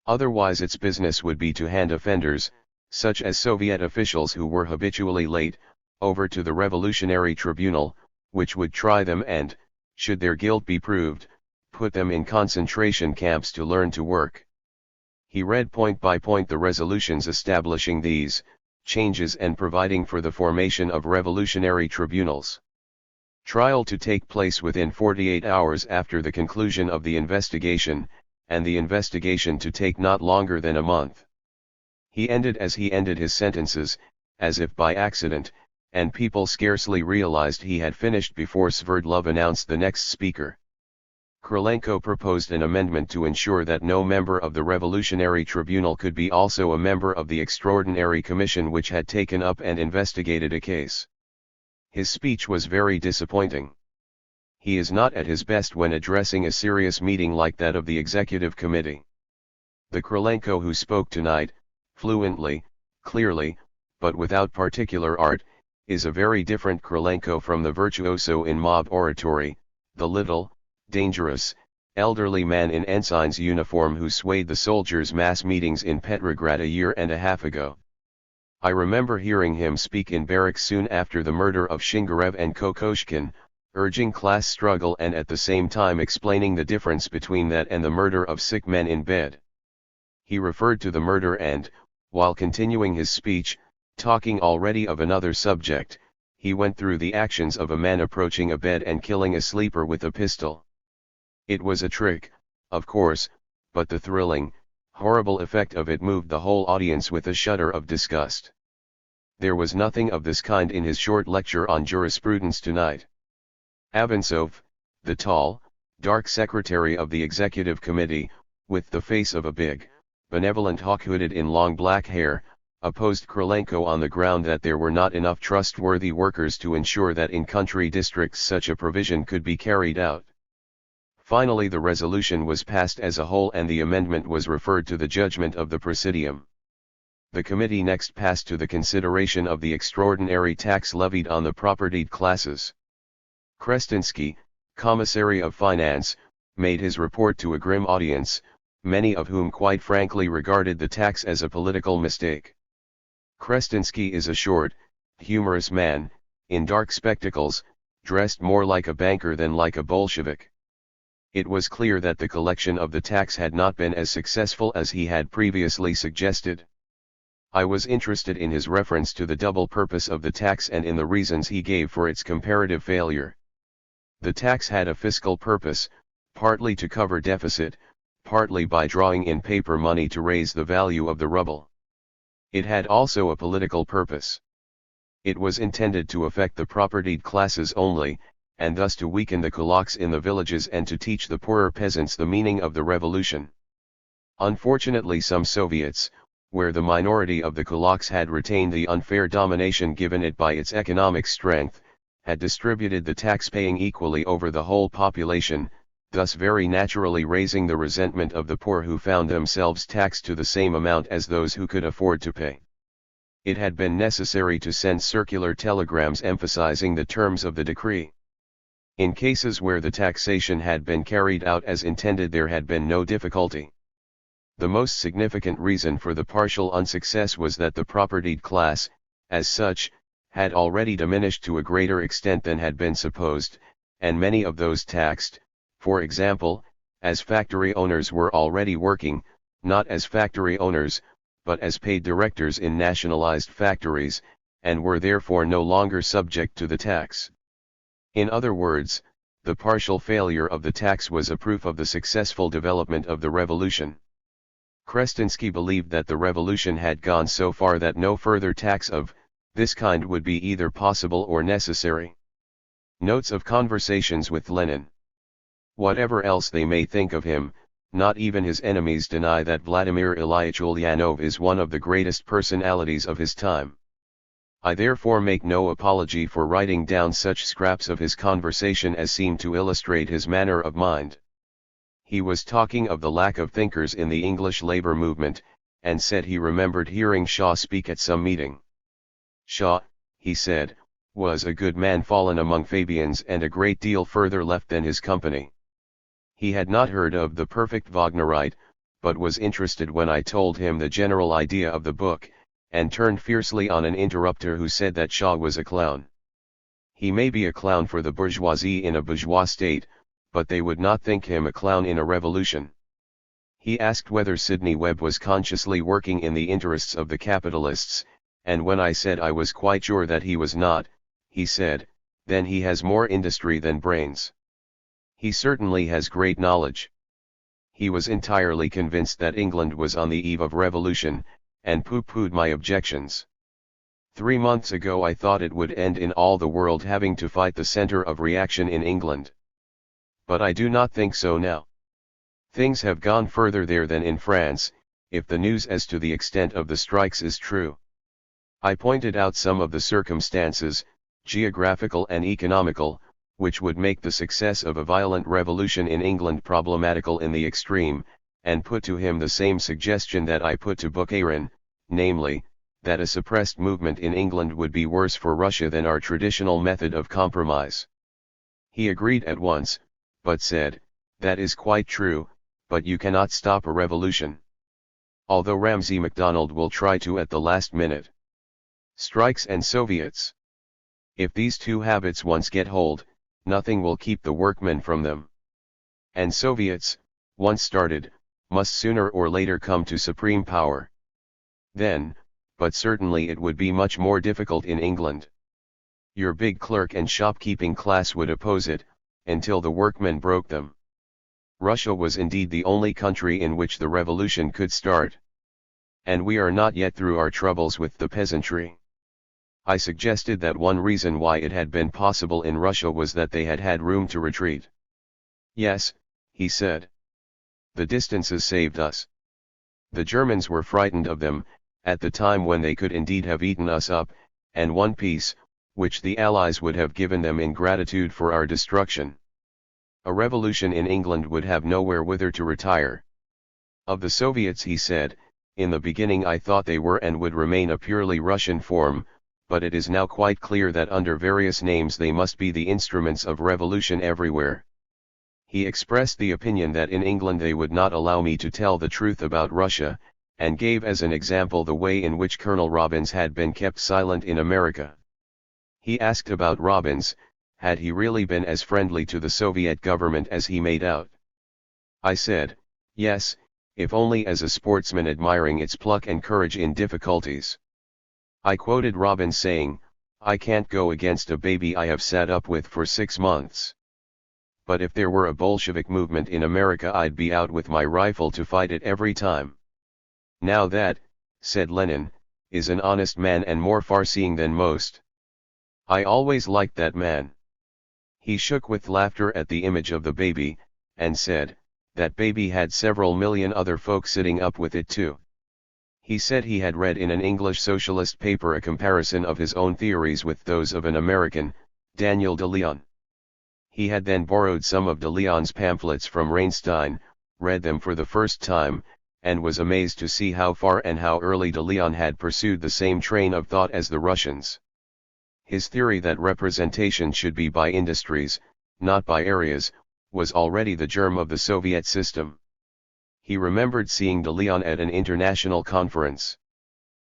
Otherwise its business would be to hand offenders, such as Soviet officials who were habitually late, over to the Revolutionary Tribunal, which would try them and, should their guilt be proved, put them in concentration camps to learn to work. He read point by point the resolutions establishing these changes and providing for the formation of revolutionary tribunals. Trial to take place within 48 hours after the conclusion of the investigation, and the investigation to take not longer than a month. He ended as he ended his sentences, as if by accident, and people scarcely realized he had finished before Sverdlov announced the next speaker. Krylenko proposed an amendment to ensure that no member of the Revolutionary Tribunal could be also a member of the Extraordinary Commission which had taken up and investigated a case. His speech was very disappointing. He is not at his best when addressing a serious meeting like that of the Executive Committee. The Krylenko who spoke tonight, fluently, clearly, but without particular art, is a very different Krylenko from the virtuoso in mob oratory, the little, dangerous, elderly man in ensign's uniform who swayed the soldiers' mass meetings in Petrograd a year and a half ago. I remember hearing him speak in barracks soon after the murder of Shingarev and Kokoshkin, urging class struggle and at the same time explaining the difference between that and the murder of sick men in bed. He referred to the murder and, while continuing his speech, talking already of another subject, he went through the actions of a man approaching a bed and killing a sleeper with a pistol. It was a trick, of course, but the thrilling, horrible effect of it moved the whole audience with a shudder of disgust. There was nothing of this kind in his short lecture on jurisprudence tonight. Avantsov, the tall, dark secretary of the Executive Committee, with the face of a big, benevolent hawk hooded in long black hair, opposed Krylenko on the ground that there were not enough trustworthy workers to ensure that in country districts such a provision could be carried out. Finally the resolution was passed as a whole and the amendment was referred to the judgment of the Presidium. The committee next passed to the consideration of the extraordinary tax levied on the propertied classes. Krestinsky, Commissary of Finance, made his report to a grim audience, many of whom quite frankly regarded the tax as a political mistake. Krestinsky is a short, humorous man, in dark spectacles, dressed more like a banker than like a Bolshevik. It was clear that the collection of the tax had not been as successful as he had previously suggested. I was interested in his reference to the double purpose of the tax and in the reasons he gave for its comparative failure. The tax had a fiscal purpose, partly to cover deficit, partly by drawing in paper money to raise the value of the ruble. It had also a political purpose. It was intended to affect the propertied classes only, and thus to weaken the kulaks in the villages and to teach the poorer peasants the meaning of the revolution. Unfortunately some Soviets, where the minority of the kulaks had retained the unfair domination given it by its economic strength, had distributed the tax paying equally over the whole population, thus very naturally raising the resentment of the poor who found themselves taxed to the same amount as those who could afford to pay. It had been necessary to send circular telegrams emphasizing the terms of the decree. In cases where the taxation had been carried out as intended there had been no difficulty. The most significant reason for the partial unsuccess was that the propertied class, as such, had already diminished to a greater extent than had been supposed, and many of those taxed, for example, as factory owners were already working, not as factory owners, but as paid directors in nationalized factories, and were therefore no longer subject to the tax. In other words, the partial failure of the tax was a proof of the successful development of the revolution. Krestinsky believed that the revolution had gone so far that no further tax of this kind would be either possible or necessary. Notes of conversations with Lenin. Whatever else they may think of him, not even his enemies deny that Vladimir Ilyich Ulyanov is one of the greatest personalities of his time. I therefore make no apology for writing down such scraps of his conversation as seem to illustrate his manner of mind. He was talking of the lack of thinkers in the English labor movement, and said he remembered hearing Shaw speak at some meeting. Shaw, he said, was a good man fallen among Fabians and a great deal further left than his company. He had not heard of the perfect Wagnerite, but was interested when I told him the general idea of the book, and turned fiercely on an interrupter who said that Shaw was a clown. He may be a clown for the bourgeoisie in a bourgeois state, but they would not think him a clown in a revolution. He asked whether Sidney Webb was consciously working in the interests of the capitalists, and when I said I was quite sure that he was not, he said, "Then he has more industry than brains. He certainly has great knowledge." He was entirely convinced that England was on the eve of revolution, and pooh-poohed my objections. 3 months ago I thought it would end in all the world having to fight the center of reaction in England. But I do not think so now. Things have gone further there than in France, if the news as to the extent of the strikes is true. I pointed out some of the circumstances, geographical and economical, which would make the success of a violent revolution in England problematical in the extreme, and put to him the same suggestion that I put to Bukharin, namely, that a suppressed movement in England would be worse for Russia than our traditional method of compromise. He agreed at once, but said, "That is quite true, but you cannot stop a revolution. Although Ramsay MacDonald will try to at the last minute. Strikes and Soviets. If these two habits once get hold, nothing will keep the workmen from them. And Soviets, once started, must sooner or later come to supreme power. Then, but certainly it would be much more difficult in England. Your big clerk and shopkeeping class would oppose it, until the workmen broke them." Russia was indeed the only country in which the revolution could start. And we are not yet through our troubles with the peasantry. I suggested that one reason why it had been possible in Russia was that they had had room to retreat. "Yes," he said. "The distances saved us. The Germans were frightened of them, at the time when they could indeed have eaten us up, and won peace, which the Allies would have given them in gratitude for our destruction. A revolution in England would have nowhere whither to retire. Of the Soviets," he said, "in the beginning I thought they were and would remain a purely Russian form, but it is now quite clear that under various names they must be the instruments of revolution everywhere." He expressed the opinion that in England they would not allow me to tell the truth about Russia, and gave as an example the way in which Colonel Robbins had been kept silent in America. He asked about Robbins, had he really been as friendly to the Soviet government as he made out? I said, yes, if only as a sportsman admiring its pluck and courage in difficulties. I quoted Robbins saying, "I can't go against a baby I have sat up with for 6 months. But if there were a Bolshevik movement in America I'd be out with my rifle to fight it every time." Now that, said Lenin, is an honest man and more far-seeing than most. I always liked that man. He shook with laughter at the image of the baby, and said, that baby had several million other folk sitting up with it too. He said he had read in an English socialist paper a comparison of his own theories with those of an American, Daniel de Leon. He had then borrowed some of de Leon's pamphlets from Reinstein, read them for the first time, and was amazed to see how far and how early de Leon had pursued the same train of thought as the Russians. His theory that representation should be by industries, not by areas, was already the germ of the Soviet system. He remembered seeing de Leon at an international conference.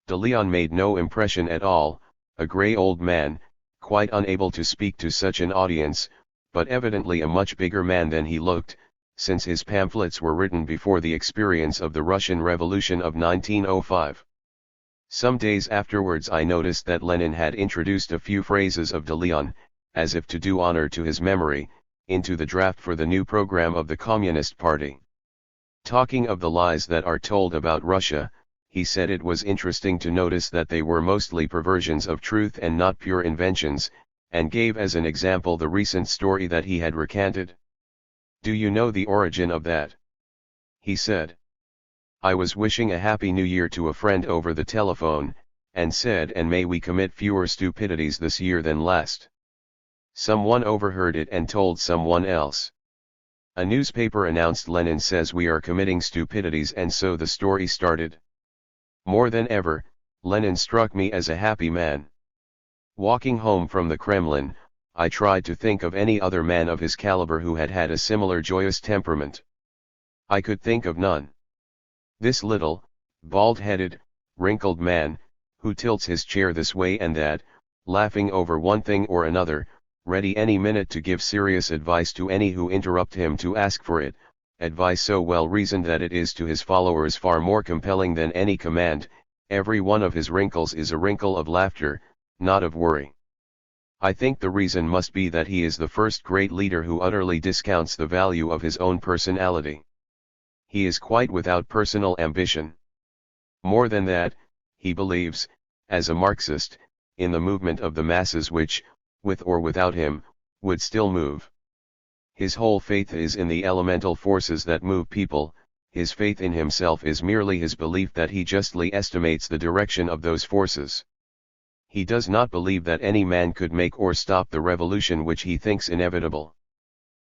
De Leon made no impression at all, a grey old man, quite unable to speak to such an audience, but evidently a much bigger man than he looked, since his pamphlets were written before the experience of the Russian Revolution of 1905. Some days afterwards I noticed that Lenin had introduced a few phrases of de Leon, as if to do honor to his memory, into the draft for the new program of the Communist Party. Talking of the lies that are told about Russia, he said it was interesting to notice that they were mostly perversions of truth and not pure inventions, and gave as an example the recent story that he had recanted. "Do you know the origin of that?" he said. "I was wishing a happy new year to a friend over the telephone, and said, and may we commit fewer stupidities this year than last. Someone overheard it and told someone else. A newspaper announced Lenin says we are committing stupidities, and so the story started. More than ever, Lenin struck me as a happy man. Walking home from the Kremlin, I tried to think of any other man of his caliber who had had a similar joyous temperament. I could think of none. This little, bald-headed, wrinkled man, who tilts his chair this way and that, laughing over one thing or another, ready any minute to give serious advice to any who interrupt him to ask for it, advice so well reasoned that it is to his followers far more compelling than any command. Every one of his wrinkles is a wrinkle of laughter, not of worry. I think the reason must be that he is the first great leader who utterly discounts the value of his own personality. He is quite without personal ambition. More than that, he believes, as a Marxist, in the movement of the masses which, with or without him, would still move. His whole faith is in the elemental forces that move people. His faith in himself is merely his belief that he justly estimates the direction of those forces. He does not believe that any man could make or stop the revolution which he thinks inevitable.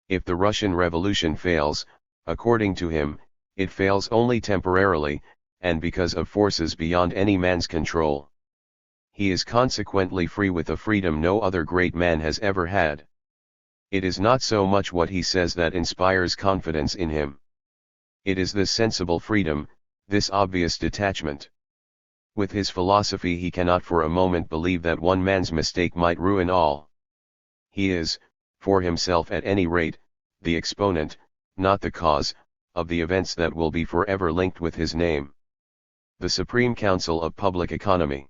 If the Russian Revolution fails, according to him, it fails only temporarily, and because of forces beyond any man's control. He is consequently free with a freedom no other great man has ever had. It is not so much what he says that inspires confidence in him. It is this sensible freedom, this obvious detachment. With his philosophy he cannot for a moment believe that one man's mistake might ruin all. He is, for himself at any rate, the exponent, not the cause, of the events that will be forever linked with his name. The Supreme Council of Public Economy.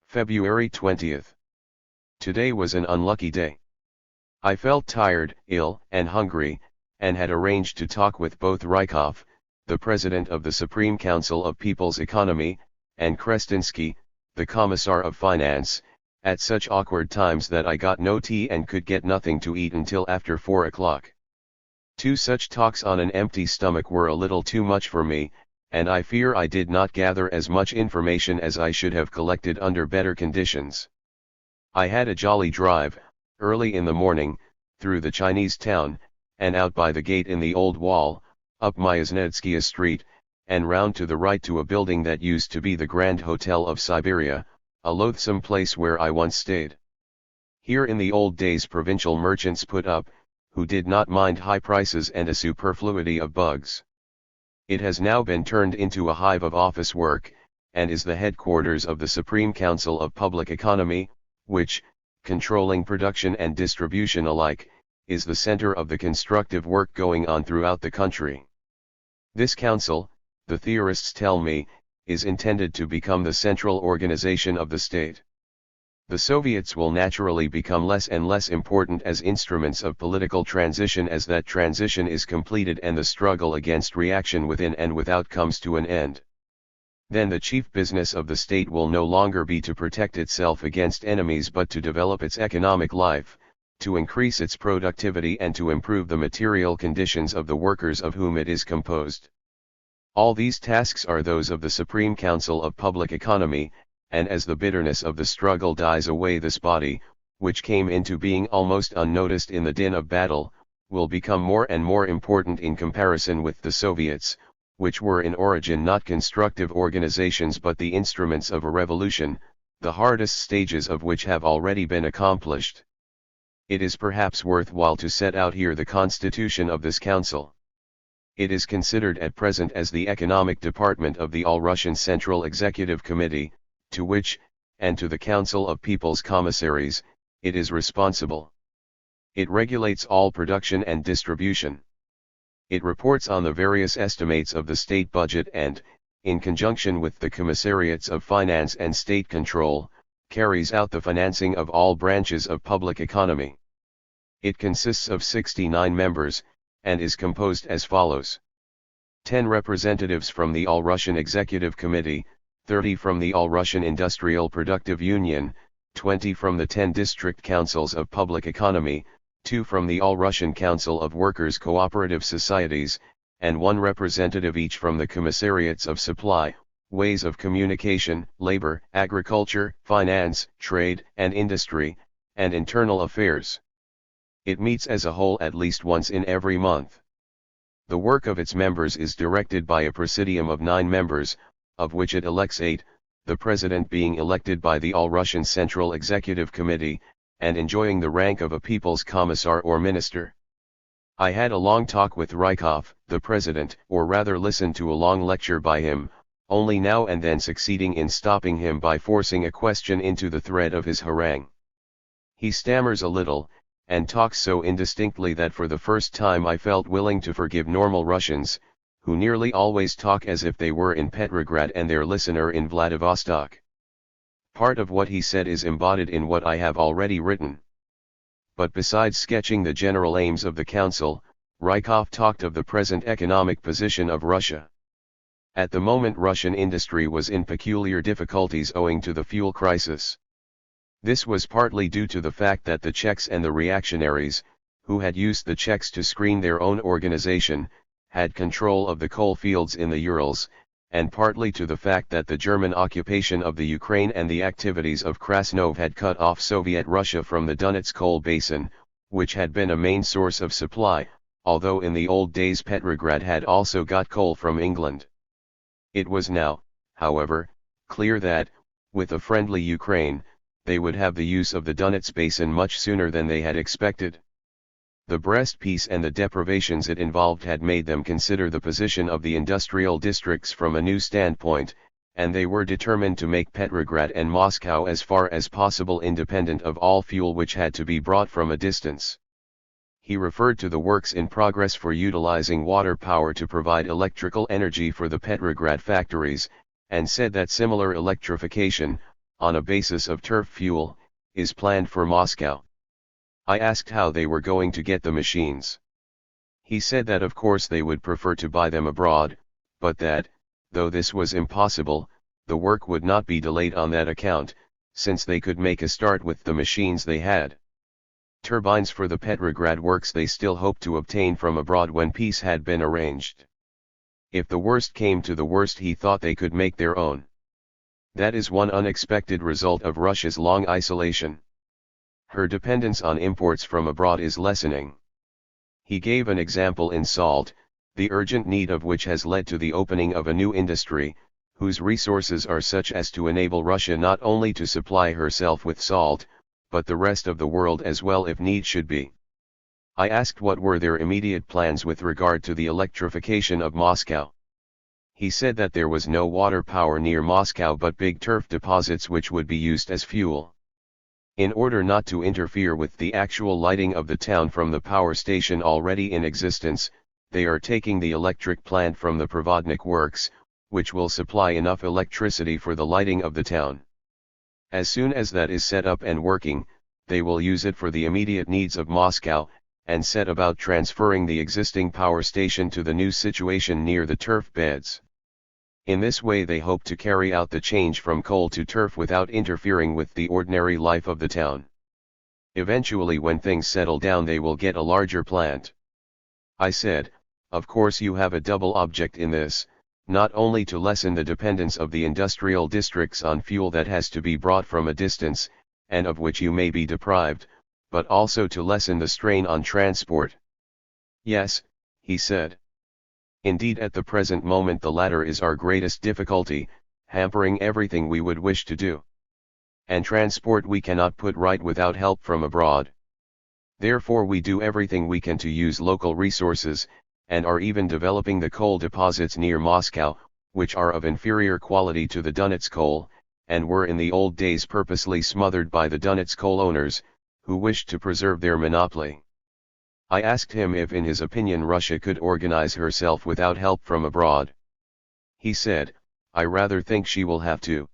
February 20th. Today was an unlucky day. I felt tired, ill, and hungry, and had arranged to talk with both Rykov, the president of the Supreme Council of People's Economy, and Krestinsky, the Commissar of Finance, at such awkward times that I got no tea and could get nothing to eat until after 4 o'clock. Two such talks on an empty stomach were a little too much for me, and I fear I did not gather as much information as I should have collected under better conditions. I had a jolly drive, early in the morning, through the Chinese town, and out by the gate in the old wall, up Myasnedskaya Street, and round to the right to a building that used to be the Grand Hotel of Siberia, a loathsome place where I once stayed. Here in the old days provincial merchants put up, who did not mind high prices and a superfluity of bugs. It has now been turned into a hive of office work, and is the headquarters of the Supreme Council of Public Economy, which, controlling production and distribution alike, is the center of the constructive work going on throughout the country. This council, the theorists tell me, is intended to become the central organization of the state. The Soviets will naturally become less and less important as instruments of political transition as that transition is completed and the struggle against reaction within and without comes to an end. Then the chief business of the state will no longer be to protect itself against enemies but to develop its economic life, to increase its productivity and to improve the material conditions of the workers of whom it is composed. All these tasks are those of the Supreme Council of Public Economy, and as the bitterness of the struggle dies away this body, which came into being almost unnoticed in the din of battle, will become more and more important in comparison with the Soviets, which were in origin not constructive organizations but the instruments of a revolution, the hardest stages of which have already been accomplished. It is perhaps worthwhile to set out here the constitution of this council. It is considered at present as the economic department of the All-Russian Central Executive Committee, to which, and to the Council of People's Commissaries, it is responsible. It regulates all production and distribution. It reports on the various estimates of the state budget and, in conjunction with the Commissariats of Finance and State Control, carries out the financing of all branches of public economy. It consists of 69 members, and is composed as follows. 10 representatives from the All-Russian Executive Committee, 30 from the All-Russian Industrial Productive Union, 20 from the 10 district councils of public economy, 2 from the All-Russian Council of Workers' Cooperative Societies, and 1 representative each from the Commissariats of Supply, Ways of Communication, Labor, Agriculture, Finance, Trade and Industry, and Internal Affairs. It meets as a whole at least once in every month. The work of its members is directed by a presidium of 9 members, of which it elects 8, the president being elected by the All-Russian Central Executive Committee, and enjoying the rank of a people's commissar or minister. I had a long talk with Rykov, the president, or rather listened to a long lecture by him, only now and then succeeding in stopping him by forcing a question into the thread of his harangue. He stammers a little, and talks so indistinctly that for the first time I felt willing to forgive normal Russians, who nearly always talk as if they were in Petrograd and their listener in Vladivostok. Part of what he said is embodied in what I have already written. But besides sketching the general aims of the council, Rykov talked of the present economic position of Russia. At the moment Russian industry was in peculiar difficulties owing to the fuel crisis. This was partly due to the fact that the Czechs and the reactionaries, who had used the Czechs to screen their own organization, had control of the coal fields in the Urals, and partly to the fact that the German occupation of the Ukraine and the activities of Krasnov had cut off Soviet Russia from the Donets coal basin, which had been a main source of supply, although in the old days Petrograd had also got coal from England. It was now, however, clear that, with a friendly Ukraine, they would have the use of the Donets basin much sooner than they had expected. The Brest peace and the deprivations it involved had made them consider the position of the industrial districts from a new standpoint, and they were determined to make Petrograd and Moscow as far as possible independent of all fuel which had to be brought from a distance. He referred to the works in progress for utilizing water power to provide electrical energy for the Petrograd factories, and said that similar electrification, on a basis of turf fuel, is planned for Moscow. I asked how they were going to get the machines. He said that of course they would prefer to buy them abroad, but that, though this was impossible, the work would not be delayed on that account, since they could make a start with the machines they had. Turbines for the Petrograd works they still hoped to obtain from abroad when peace had been arranged. If the worst came to the worst, he thought they could make their own. That is one unexpected result of Russia's long isolation. Her dependence on imports from abroad is lessening. He gave an example in salt, the urgent need of which has led to the opening of a new industry, whose resources are such as to enable Russia not only to supply herself with salt, but the rest of the world as well if need should be. I asked what were their immediate plans with regard to the electrification of Moscow. He said that there was no water power near Moscow but big turf deposits which would be used as fuel. In order not to interfere with the actual lighting of the town from the power station already in existence, they are taking the electric plant from the Provodnik works, which will supply enough electricity for the lighting of the town. As soon as that is set up and working, they will use it for the immediate needs of Moscow, and set about transferring the existing power station to the new situation near the turf beds. In this way they hope to carry out the change from coal to turf without interfering with the ordinary life of the town. Eventually, when things settle down, they will get a larger plant. I said, of course you have a double object in this, not only to lessen the dependence of the industrial districts on fuel that has to be brought from a distance, and of which you may be deprived, but also to lessen the strain on transport. Yes, he said. Indeed, at the present moment the latter is our greatest difficulty, hampering everything we would wish to do. And transport we cannot put right without help from abroad. Therefore we do everything we can to use local resources, and are even developing the coal deposits near Moscow, which are of inferior quality to the Donets coal, and were in the old days purposely smothered by the Donets coal owners, who wished to preserve their monopoly. I asked him if in his opinion Russia could organize herself without help from abroad. He said, I rather think she will have to.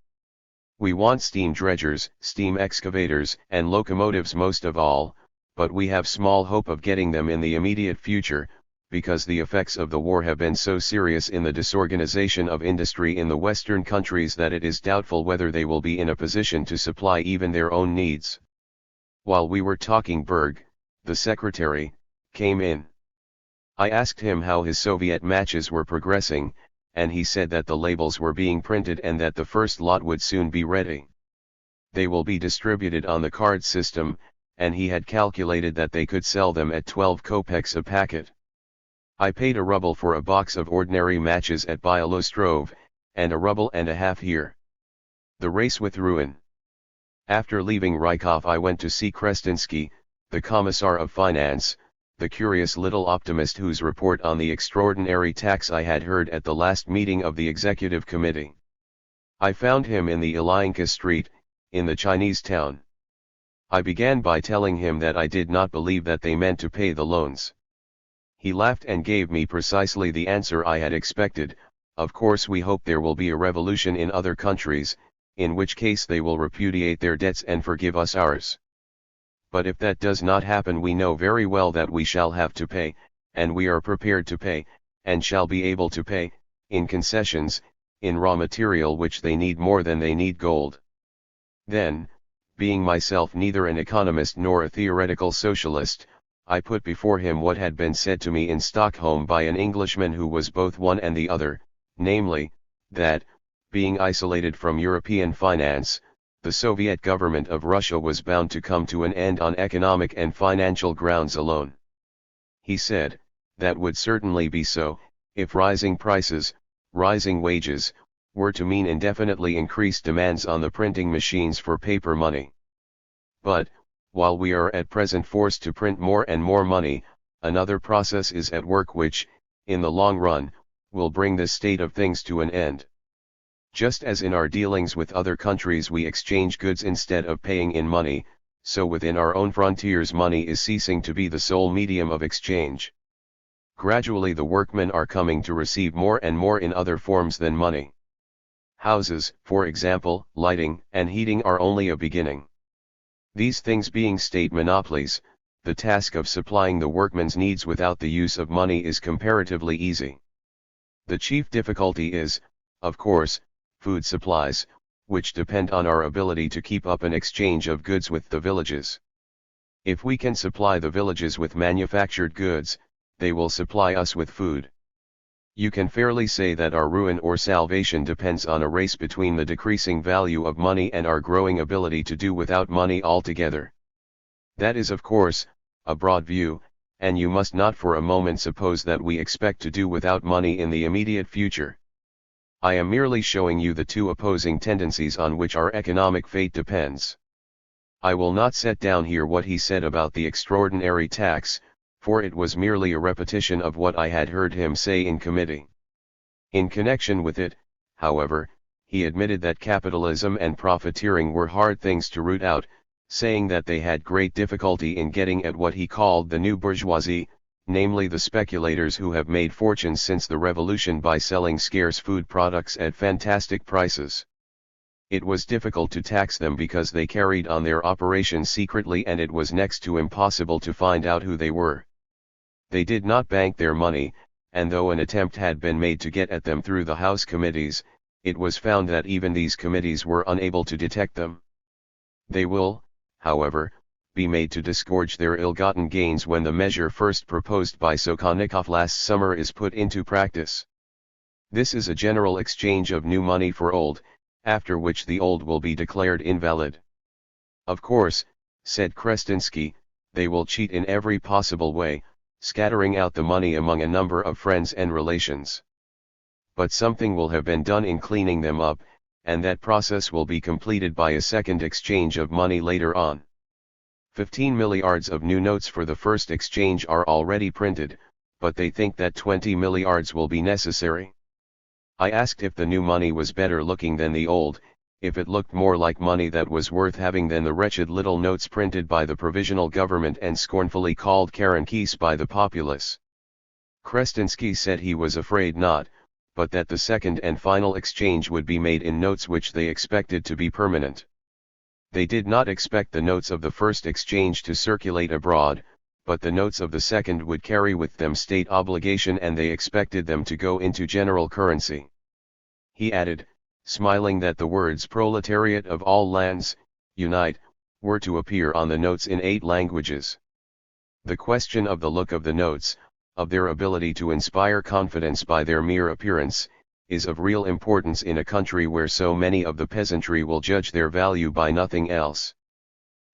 We want steam dredgers, steam excavators, and locomotives most of all, but we have small hope of getting them in the immediate future, because the effects of the war have been so serious in the disorganization of industry in the Western countries that it is doubtful whether they will be in a position to supply even their own needs. While we were talking, Berg, the secretary, came in. I asked him how his Soviet matches were progressing, and he said that the labels were being printed and that the first lot would soon be ready. They will be distributed on the card system, and he had calculated that they could sell them at 12 kopecks a packet. I paid a ruble for a box of ordinary matches at Byelostrov, and a ruble and a half here. The race with ruin. After leaving Rykov I went to see Krestinsky, the Commissar of Finance, the curious little optimist whose report on the extraordinary tax I had heard at the last meeting of the Executive Committee. I found him in the Ilyanka Street, in the Chinese town. I began by telling him that I did not believe that they meant to pay the loans. He laughed and gave me precisely the answer I had expected. Of course we hope there will be a revolution in other countries, in which case they will repudiate their debts and forgive us ours. But if that does not happen, we know very well that we shall have to pay, and we are prepared to pay, and shall be able to pay, in concessions, in raw material which they need more than they need gold. Then, being myself neither an economist nor a theoretical socialist, I put before him what had been said to me in Stockholm by an Englishman who was both one and the other, namely, that, being isolated from European finance, the Soviet government of Russia was bound to come to an end on economic and financial grounds alone. He said, that would certainly be so, if rising prices, rising wages, were to mean indefinitely increased demands on the printing machines for paper money. But, while we are at present forced to print more and more money, another process is at work which, in the long run, will bring this state of things to an end. Just as in our dealings with other countries we exchange goods instead of paying in money, so within our own frontiers money is ceasing to be the sole medium of exchange. Gradually the workmen are coming to receive more and more in other forms than money. Houses, for example, lighting and heating are only a beginning. These things being state monopolies, the task of supplying the workman's needs without the use of money is comparatively easy. The chief difficulty is, of course, food supplies, which depend on our ability to keep up an exchange of goods with the villages. If we can supply the villages with manufactured goods, they will supply us with food. You can fairly say that our ruin or salvation depends on a race between the decreasing value of money and our growing ability to do without money altogether. That is of course, a broad view, and you must not for a moment suppose that we expect to do without money in the immediate future. I am merely showing you the two opposing tendencies on which our economic fate depends. I will not set down here what he said about the extraordinary tax, for it was merely a repetition of what I had heard him say in committee. In connection with it, however, he admitted that capitalism and profiteering were hard things to root out, saying that they had great difficulty in getting at what he called the new bourgeoisie, namely the speculators who have made fortunes since the revolution by selling scarce food products at fantastic prices. It was difficult to tax them because they carried on their operations secretly and it was next to impossible to find out who they were. They did not bank their money, and though an attempt had been made to get at them through the House committees, it was found that even these committees were unable to detect them. They will, however, be made to disgorge their ill-gotten gains when the measure first proposed by Sokhonikov last summer is put into practice. This is a general exchange of new money for old, after which the old will be declared invalid. Of course, said Krestinsky, they will cheat in every possible way, scattering out the money among a number of friends and relations. But something will have been done in cleaning them up, and that process will be completed by a second exchange of money later on. 15 milliards of new notes for the first exchange are already printed, but they think that 20 milliards will be necessary. I asked if the new money was better looking than the old, if it looked more like money that was worth having than the wretched little notes printed by the provisional government and scornfully called Karankees by the populace. Krestinsky said he was afraid not, but that the second and final exchange would be made in notes which they expected to be permanent. They did not expect the notes of the first exchange to circulate abroad, but the notes of the second would carry with them state obligation and they expected them to go into general currency. He added, smiling, that the words "proletariat of all lands, unite," were to appear on the notes in 8 languages. The question of the look of the notes, of their ability to inspire confidence by their mere appearance, is of real importance in a country where so many of the peasantry will judge their value by nothing else.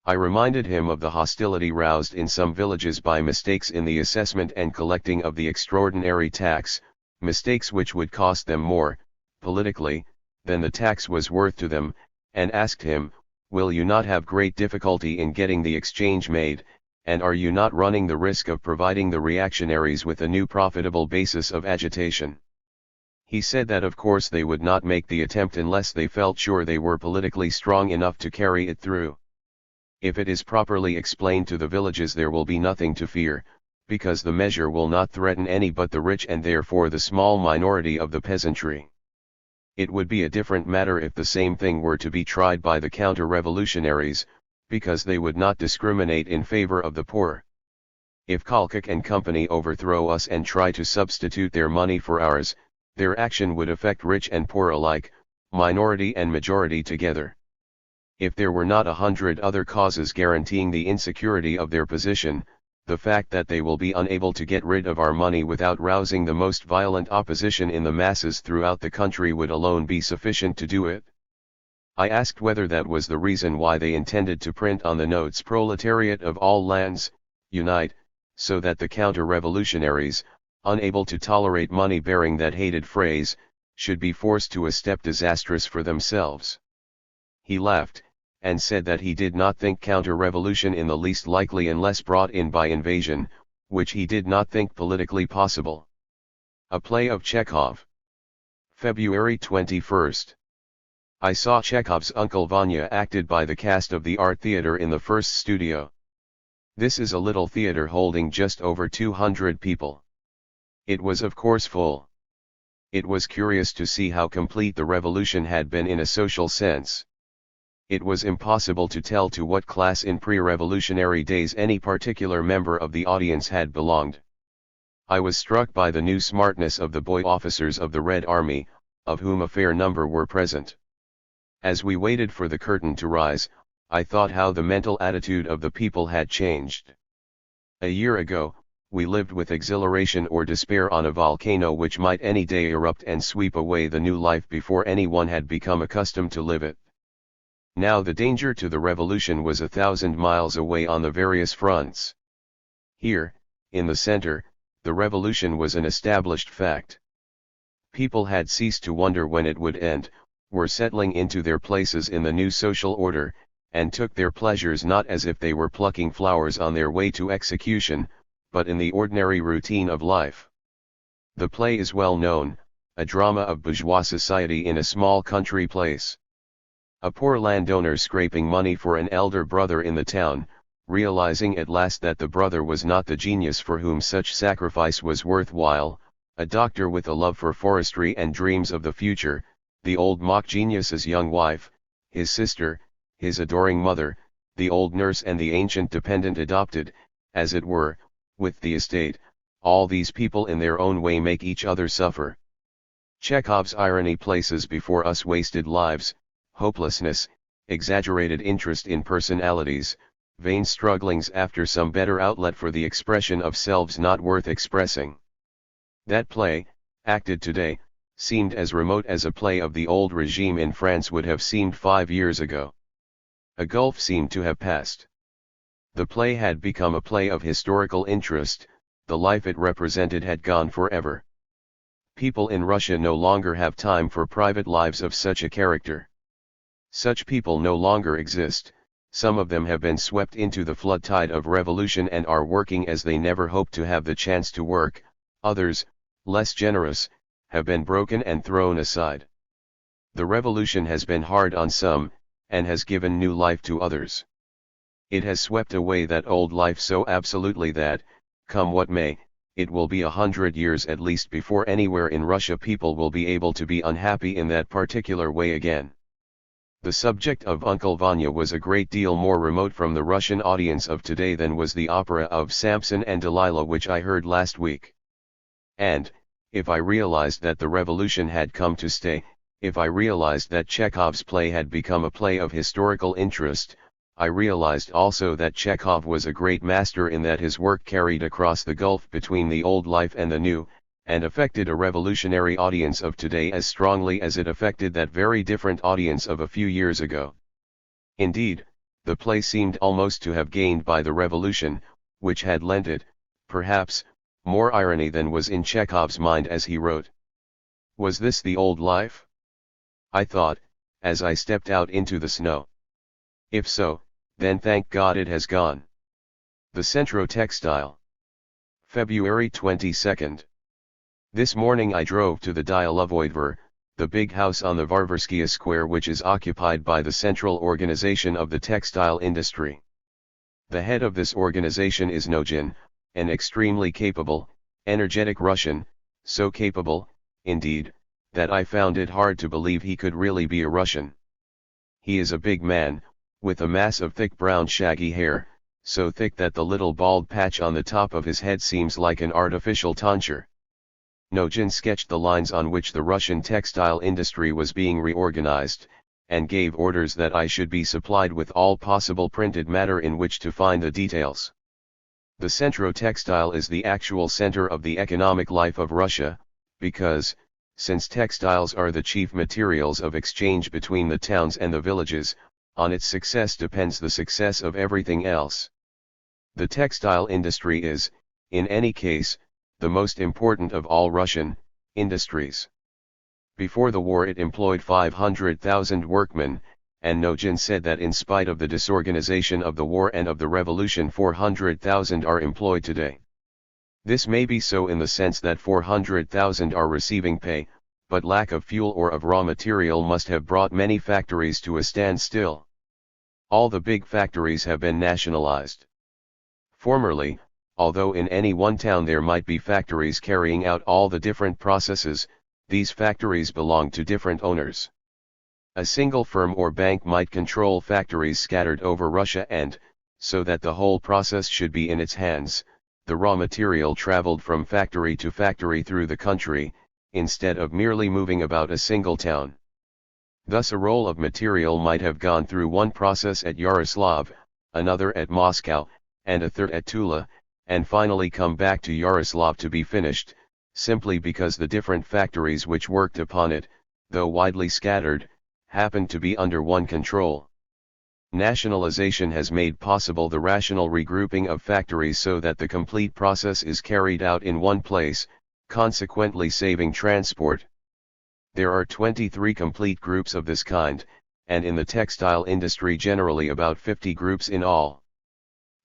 I reminded him of the hostility roused in some villages by mistakes in the assessment and collecting of the extraordinary tax, mistakes which would cost them more, politically, than the tax was worth to them, and asked him, will you not have great difficulty in getting the exchange made, and are you not running the risk of providing the reactionaries with a new profitable basis of agitation? He said that of course they would not make the attempt unless they felt sure they were politically strong enough to carry it through. If it is properly explained to the villages there will be nothing to fear, because the measure will not threaten any but the rich and therefore the small minority of the peasantry. It would be a different matter if the same thing were to be tried by the counter-revolutionaries, because they would not discriminate in favor of the poor. If Kalkak and company overthrow us and try to substitute their money for ours, their action would affect rich and poor alike, minority and majority together. If there were not 100 other causes guaranteeing the insecurity of their position, the fact that they will be unable to get rid of our money without rousing the most violent opposition in the masses throughout the country would alone be sufficient to do it. I asked whether that was the reason why they intended to print on the notes "Proletariat of all lands, unite," so that the counter-revolutionaries, unable to tolerate money bearing that hated phrase, should be forced to a step disastrous for themselves. He laughed, and said that he did not think counter-revolution in the least likely unless brought in by invasion, which he did not think politically possible. A play of Chekhov. February 21st. I saw Chekhov's Uncle Vanya acted by the cast of the Art Theatre in the first studio. This is a little theatre holding just over 200 people. It was of course full. It was curious to see how complete the revolution had been in a social sense. It was impossible to tell to what class in pre-revolutionary days any particular member of the audience had belonged. I was struck by the new smartness of the boy officers of the Red Army, of whom a fair number were present. As we waited for the curtain to rise, I thought how the mental attitude of the people had changed. A year ago, we lived with exhilaration or despair on a volcano which might any day erupt and sweep away the new life before anyone had become accustomed to live it. Now the danger to the revolution was 1,000 miles away on the various fronts. Here, in the center, the revolution was an established fact. People had ceased to wonder when it would end, were settling into their places in the new social order, and took their pleasures not as if they were plucking flowers on their way to execution, but in the ordinary routine of life. The play is well known, a drama of bourgeois society in a small country place. A poor landowner scraping money for an elder brother in the town, realizing at last that the brother was not the genius for whom such sacrifice was worthwhile, a doctor with a love for forestry and dreams of the future, the old mock genius's young wife, his sister, his adoring mother, the old nurse and the ancient dependent adopted, as it were, with the estate, all these people in their own way make each other suffer. Chekhov's irony places before us wasted lives, hopelessness, exaggerated interest in personalities, vain strugglings after some better outlet for the expression of selves not worth expressing. That play, acted today, seemed as remote as a play of the old regime in France would have seemed 5 years ago. A gulf seemed to have passed. The play had become a play of historical interest, the life it represented had gone forever. People in Russia no longer have time for private lives of such a character. Such people no longer exist, some of them have been swept into the flood tide of revolution and are working as they never hoped to have the chance to work, others, less generous, have been broken and thrown aside. The revolution has been hard on some, and has given new life to others. It has swept away that old life so absolutely that, come what may, it will be 100 years at least before anywhere in Russia people will be able to be unhappy in that particular way again. The subject of Uncle Vanya was a great deal more remote from the Russian audience of today than was the opera of Samson and Delilah which I heard last week. And, if I realized that the revolution had come to stay, if I realized that Chekhov's play had become a play of historical interest, I realized also that Chekhov was a great master in that his work carried across the gulf between the old life and the new, and affected a revolutionary audience of today as strongly as it affected that very different audience of a few years ago. Indeed, the play seemed almost to have gained by the revolution, which had lent it, perhaps, more irony than was in Chekhov's mind as he wrote. Was this the old life? I thought, as I stepped out into the snow. If so, then thank God it has gone. The Centro Textile. February 22nd. This morning I drove to the Dialovoidver, the big house on the Varvarskia Square which is occupied by the central organization of the textile industry. The head of this organization is Nogin, an extremely capable, energetic Russian, so capable, indeed, that I found it hard to believe he could really be a Russian. He is a big man, with a mass of thick brown shaggy hair, so thick that the little bald patch on the top of his head seems like an artificial tonsure. Nogin sketched the lines on which the Russian textile industry was being reorganized, and gave orders that I should be supplied with all possible printed matter in which to find the details. The Centro Textile is the actual center of the economic life of Russia, because, since textiles are the chief materials of exchange between the towns and the villages, on its success depends the success of everything else. The textile industry is, in any case, the most important of all Russian industries. Before the war it employed 500,000 workmen, and Nogin said that in spite of the disorganization of the war and of the revolution 400,000 are employed today. This may be so in the sense that 400,000 are receiving pay, but lack of fuel or of raw material must have brought many factories to a standstill. All the big factories have been nationalized. Formerly, although in any one town there might be factories carrying out all the different processes, these factories belonged to different owners. A single firm or bank might control factories scattered over Russia and, so that the whole process should be in its hands, the raw material traveled from factory to factory through the country, instead of merely moving about a single town. Thus a roll of material might have gone through one process at Yaroslavl, another at Moscow, and a third at Tula, and finally come back to Yaroslavl to be finished, simply because the different factories which worked upon it, though widely scattered, happened to be under one control. Nationalization has made possible the rational regrouping of factories so that the complete process is carried out in one place, consequently saving transport. There are 23 complete groups of this kind, and in the textile industry generally about 50 groups in all.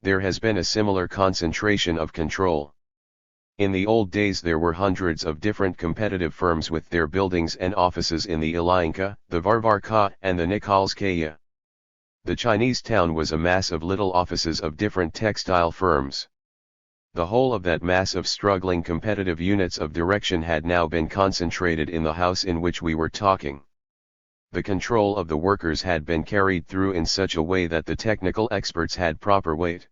There has been a similar concentration of control. In the old days there were hundreds of different competitive firms with their buildings and offices in the Ilyanka, the Varvarka, and the Nikolskaya. The Chinese town was a mass of little offices of different textile firms. The whole of that mass of struggling competitive units of direction had now been concentrated in the house in which we were talking. The control of the workers had been carried through in such a way that the technical experts had proper weight.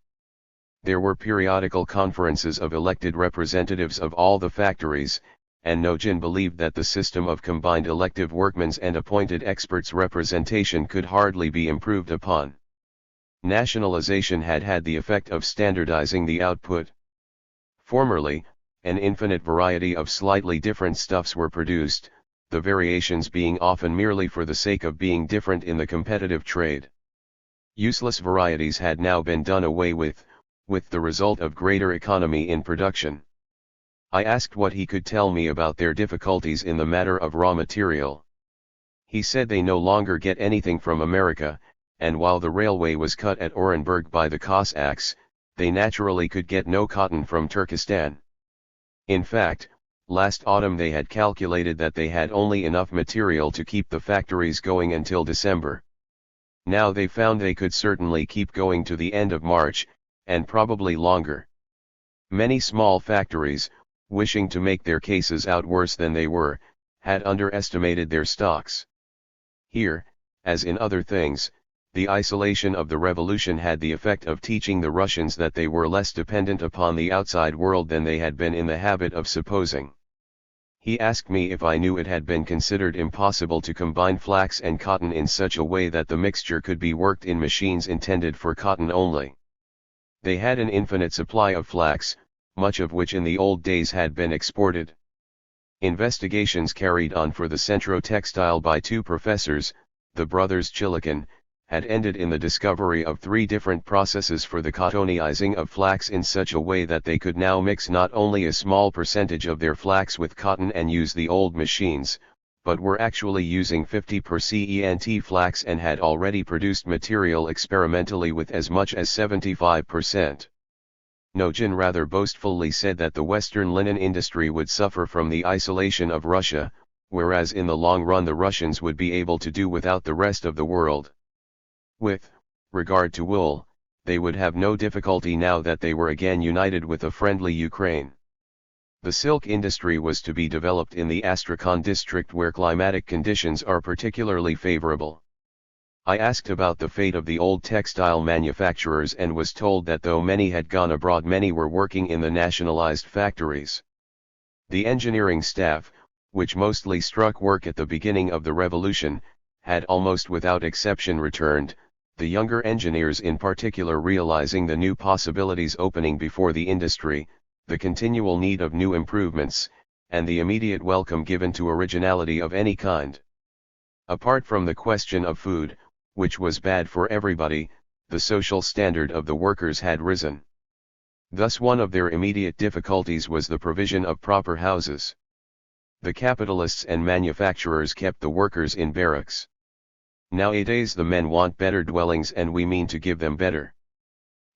There were periodical conferences of elected representatives of all the factories, and Nogin believed that the system of combined elective workmen's and appointed experts' representation could hardly be improved upon. Nationalization had had the effect of standardizing the output. Formerly, an infinite variety of slightly different stuffs were produced, the variations being often merely for the sake of being different in the competitive trade. Useless varieties had now been done away with the result of greater economy in production. I asked what he could tell me about their difficulties in the matter of raw material. He said they no longer get anything from America, and while the railway was cut at Orenburg by the Cossacks, they naturally could get no cotton from Turkestan. In fact, last autumn they had calculated that they had only enough material to keep the factories going until December. Now they found they could certainly keep going to the end of March, and probably longer. Many small factories, wishing to make their cases out worse than they were, had underestimated their stocks. Here, as in other things, the isolation of the revolution had the effect of teaching the Russians that they were less dependent upon the outside world than they had been in the habit of supposing. He asked me if I knew it had been considered impossible to combine flax and cotton in such a way that the mixture could be worked in machines intended for cotton only. They had an infinite supply of flax, much of which in the old days had been exported. Investigations carried on for the Centro Textile by two professors, the brothers Chilikin, had ended in the discovery of 3 different processes for the cottonizing of flax in such a way that they could now mix not only a small percentage of their flax with cotton and use the old machines, but were actually using 50% flax and had already produced material experimentally with as much as 75%. Nogin rather boastfully said that the Western linen industry would suffer from the isolation of Russia, whereas in the long run the Russians would be able to do without the rest of the world. With regard to wool, they would have no difficulty now that they were again united with a friendly Ukraine. The silk industry was to be developed in the Astrakhan district where climatic conditions are particularly favorable. I asked about the fate of the old textile manufacturers and was told that though many had gone abroad, many were working in the nationalized factories. The engineering staff, which mostly struck work at the beginning of the revolution, had almost without exception returned, the younger engineers in particular realizing the new possibilities opening before the industry, the continual need of new improvements, and the immediate welcome given to originality of any kind. Apart from the question of food, which was bad for everybody, the social standard of the workers had risen. Thus one of their immediate difficulties was the provision of proper houses. The capitalists and manufacturers kept the workers in barracks. Nowadays the men want better dwellings and we mean to give them better.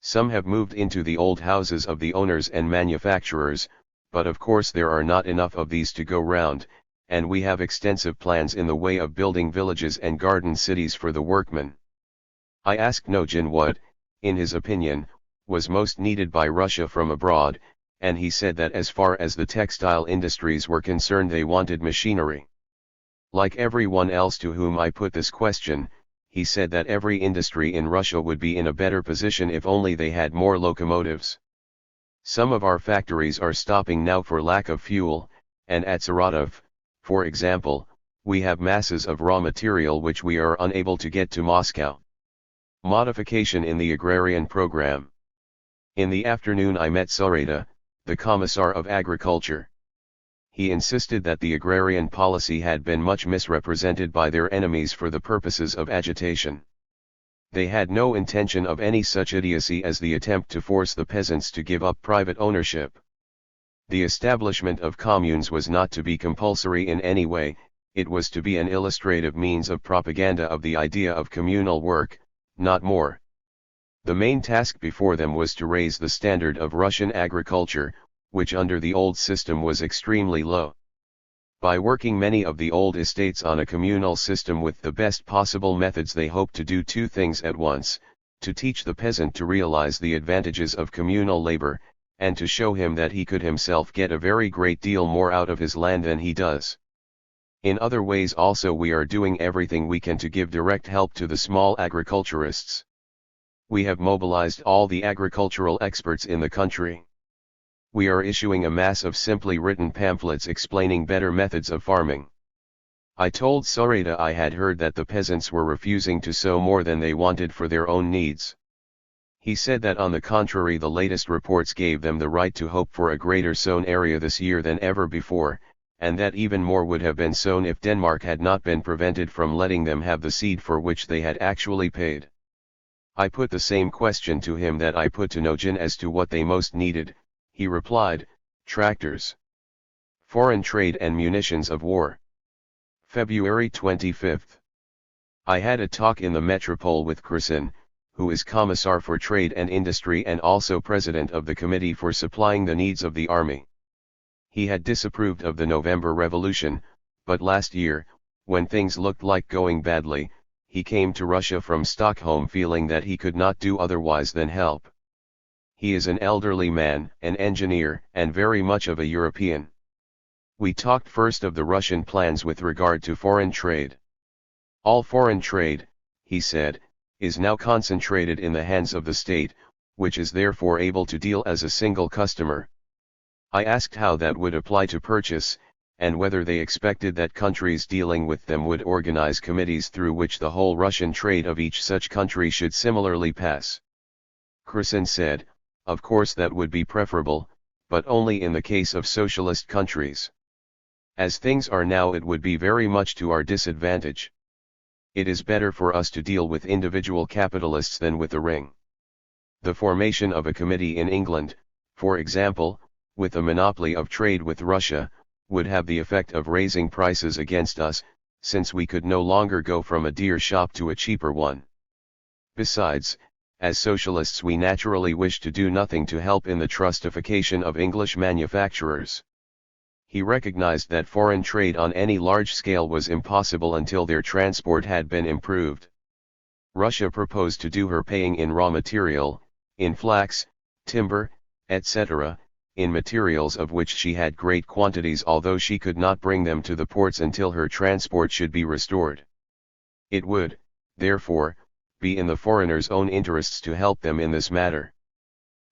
Some have moved into the old houses of the owners and manufacturers, but of course there are not enough of these to go round, and we have extensive plans in the way of building villages and garden cities for the workmen. I asked Nogin what, in his opinion, was most needed by Russia from abroad, and he said that as far as the textile industries were concerned they wanted machinery. Like everyone else to whom I put this question, he said that every industry in Russia would be in a better position if only they had more locomotives. Some of our factories are stopping now for lack of fuel, and at Saratov, for example, we have masses of raw material which we are unable to get to Moscow. Modification in the agrarian program. In the afternoon I met Sarita, the Commissar of Agriculture. He insisted that the agrarian policy had been much misrepresented by their enemies for the purposes of agitation. They had no intention of any such idiocy as the attempt to force the peasants to give up private ownership. The establishment of communes was not to be compulsory in any way, it was to be an illustrative means of propaganda of the idea of communal work, not more. The main task before them was to raise the standard of Russian agriculture, which under the old system was extremely low. By working many of the old estates on a communal system with the best possible methods they hoped to do two things at once, to teach the peasant to realize the advantages of communal labor, and to show him that he could himself get a very great deal more out of his land than he does. In other ways also we are doing everything we can to give direct help to the small agriculturists. We have mobilized all the agricultural experts in the country. We are issuing a mass of simply written pamphlets explaining better methods of farming. I told Sarita I had heard that the peasants were refusing to sow more than they wanted for their own needs. He said that on the contrary the latest reports gave them the right to hope for a greater sown area this year than ever before, and that even more would have been sown if Denmark had not been prevented from letting them have the seed for which they had actually paid. I put the same question to him that I put to Nogin as to what they most needed. He replied, tractors, foreign trade and munitions of war. February 25. I had a talk in the Metropole with Krisin, who is Commissar for Trade and Industry and also President of the Committee for Supplying the Needs of the Army. He had disapproved of the November Revolution, but last year, when things looked like going badly, he came to Russia from Stockholm feeling that he could not do otherwise than help. He is an elderly man, an engineer, and very much of a European. We talked first of the Russian plans with regard to foreign trade. All foreign trade, he said, is now concentrated in the hands of the state, which is therefore able to deal as a single customer. I asked how that would apply to purchase, and whether they expected that countries dealing with them would organize committees through which the whole Russian trade of each such country should similarly pass. Krisin said, of course that would be preferable, but only in the case of socialist countries. As things are now it would be very much to our disadvantage. It is better for us to deal with individual capitalists than with the ring. The formation of a committee in England, for example, with a monopoly of trade with Russia, would have the effect of raising prices against us, since we could no longer go from a dear shop to a cheaper one. Besides, as socialists we naturally wish to do nothing to help in the trustification of English manufacturers. He recognized that foreign trade on any large scale was impossible until their transport had been improved. Russia proposed to do her paying in raw material, in flax, timber, etc., in materials of which she had great quantities although she could not bring them to the ports until her transport should be restored. It would, therefore, be in the foreigners' own interests to help them in this matter.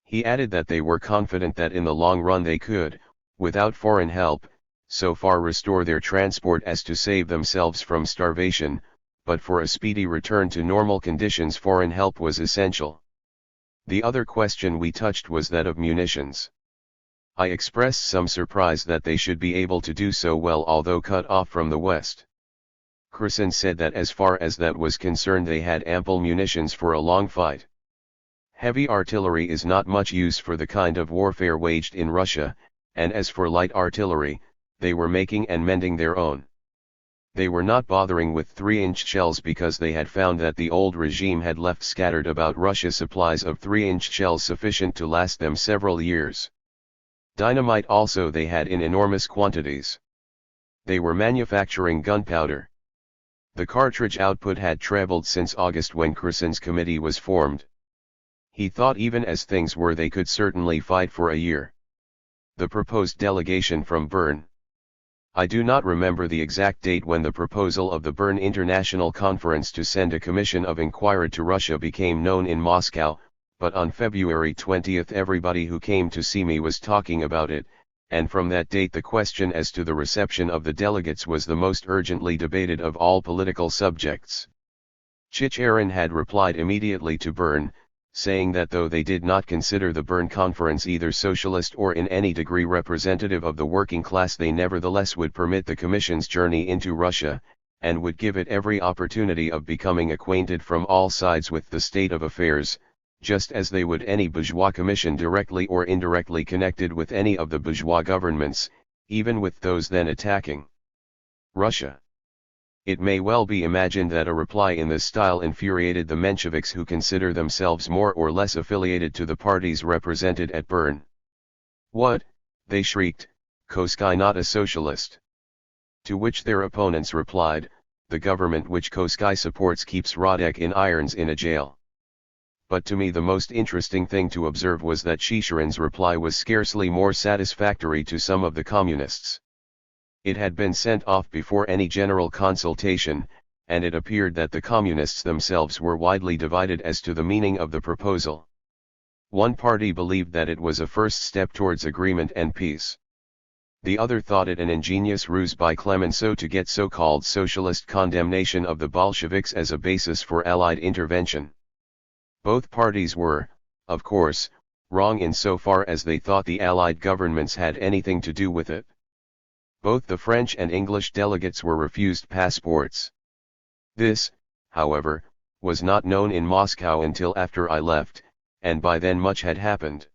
He added that they were confident that in the long run they could, without foreign help, so far restore their transport as to save themselves from starvation, but for a speedy return to normal conditions foreign help was essential. The other question we touched was that of munitions. I expressed some surprise that they should be able to do so well although cut off from the West. Cresson said that as far as that was concerned they had ample munitions for a long fight. Heavy artillery is not much use for the kind of warfare waged in Russia, and as for light artillery, they were making and mending their own. They were not bothering with 3-inch shells because they had found that the old regime had left scattered about Russia supplies of 3-inch shells sufficient to last them several years. Dynamite also they had in enormous quantities. They were manufacturing gunpowder. The cartridge output had trebled since August when Cresson's committee was formed. He thought even as things were they could certainly fight for a year. The proposed delegation from Bern. I do not remember the exact date when the proposal of the Bern International Conference to send a commission of inquiry to Russia became known in Moscow, but on February 20 everybody who came to see me was talking about it, and from that date the question as to the reception of the delegates was the most urgently debated of all political subjects. Chicherin had replied immediately to Bern, saying that though they did not consider the Bern Conference either socialist or in any degree representative of the working class they nevertheless would permit the Commission's journey into Russia, and would give it every opportunity of becoming acquainted from all sides with the state of affairs, just as they would any bourgeois commission directly or indirectly connected with any of the bourgeois governments, even with those then attacking Russia. It may well be imagined that a reply in this style infuriated the Mensheviks who consider themselves more or less affiliated to the parties represented at Bern. What, they shrieked, Koskai not a socialist? To which their opponents replied, the government which Koskai supports keeps Radek in irons in a jail. But to me the most interesting thing to observe was that Chicherin's reply was scarcely more satisfactory to some of the communists. It had been sent off before any general consultation, and it appeared that the communists themselves were widely divided as to the meaning of the proposal. One party believed that it was a first step towards agreement and peace. The other thought it an ingenious ruse by Clemenceau to get so-called socialist condemnation of the Bolsheviks as a basis for Allied intervention. Both parties were, of course, wrong in so far as they thought the Allied governments had anything to do with it. Both the French and English delegates were refused passports. This, however, was not known in Moscow until after I left, and by then much had happened.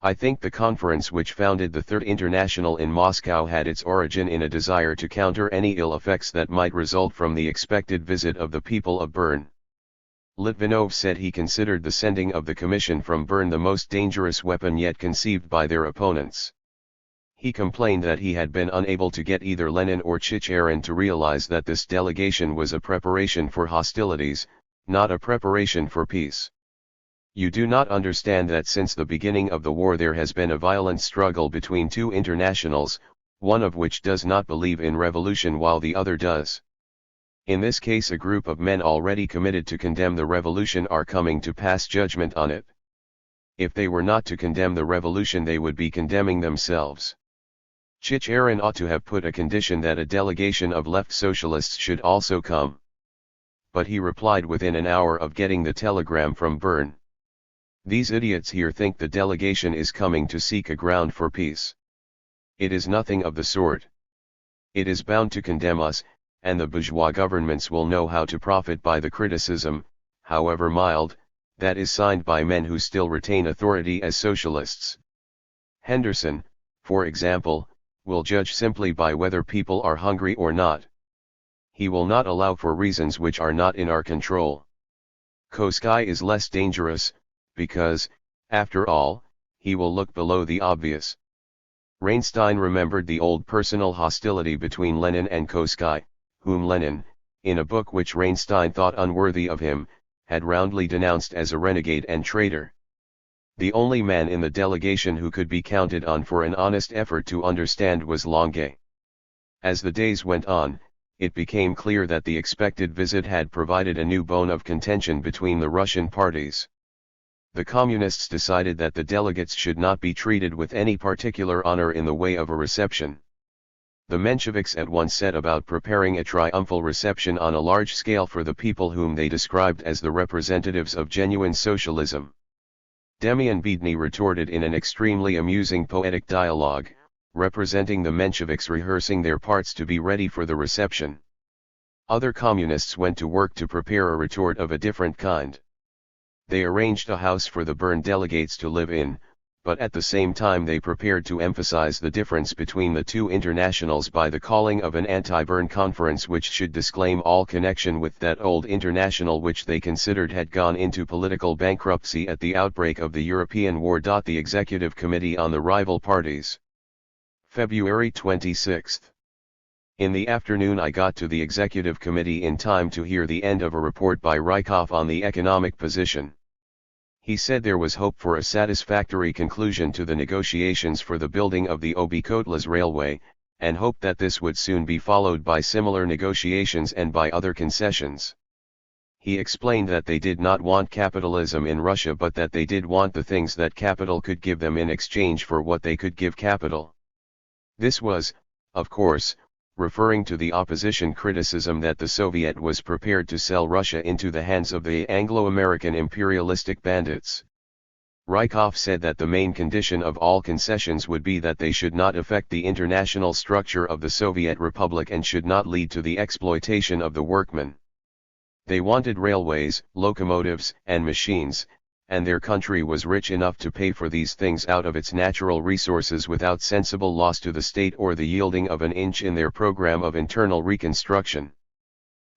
I think the conference which founded the Third International in Moscow had its origin in a desire to counter any ill effects that might result from the expected visit of the people of Bern. Litvinov said he considered the sending of the commission from Bern the most dangerous weapon yet conceived by their opponents. He complained that he had been unable to get either Lenin or Chicherin to realize that this delegation was a preparation for hostilities, not a preparation for peace. You do not understand that since the beginning of the war there has been a violent struggle between two internationals, one of which does not believe in revolution while the other does. In this case a group of men already committed to condemn the revolution are coming to pass judgment on it. If they were not to condemn the revolution they would be condemning themselves. Chicherin ought to have put a condition that a delegation of left socialists should also come. But he replied within an hour of getting the telegram from Bern. These idiots here think the delegation is coming to seek a ground for peace. It is nothing of the sort. It is bound to condemn us, and the bourgeois governments will know how to profit by the criticism, however mild, that is signed by men who still retain authority as socialists. Henderson, for example, will judge simply by whether people are hungry or not. He will not allow for reasons which are not in our control. Koskai is less dangerous, because, after all, he will look below the obvious. Reinstein remembered the old personal hostility between Lenin and Koskai, whom Lenin, in a book which Reinstein thought unworthy of him, had roundly denounced as a renegade and traitor. The only man in the delegation who could be counted on for an honest effort to understand was Longuet. As the days went on, it became clear that the expected visit had provided a new bone of contention between the Russian parties. The Communists decided that the delegates should not be treated with any particular honor in the way of a reception. The Mensheviks at once set about preparing a triumphal reception on a large scale for the people whom they described as the representatives of genuine socialism. Demian Biedny retorted in an extremely amusing poetic dialogue, representing the Mensheviks rehearsing their parts to be ready for the reception. Other communists went to work to prepare a retort of a different kind. They arranged a house for the Bern delegates to live in, but at the same time they prepared to emphasize the difference between the two internationals by the calling of an anti-Bern conference which should disclaim all connection with that old international which they considered had gone into political bankruptcy at the outbreak of the European War. The Executive Committee on the Rival Parties. February 26. In the afternoon I got to the Executive Committee in time to hear the end of a report by Rykov on the economic position. He said there was hope for a satisfactory conclusion to the negotiations for the building of the Obi-Kotlas Railway, and hoped that this would soon be followed by similar negotiations and by other concessions. He explained that they did not want capitalism in Russia but that they did want the things that capital could give them in exchange for what they could give capital. This was, of course, referring to the opposition criticism that the Soviet was prepared to sell Russia into the hands of the Anglo-American imperialistic bandits. Rykov said that the main condition of all concessions would be that they should not affect the international structure of the Soviet Republic and should not lead to the exploitation of the workmen. They wanted railways, locomotives, and machines, and their country was rich enough to pay for these things out of its natural resources without sensible loss to the state or the yielding of an inch in their program of internal reconstruction.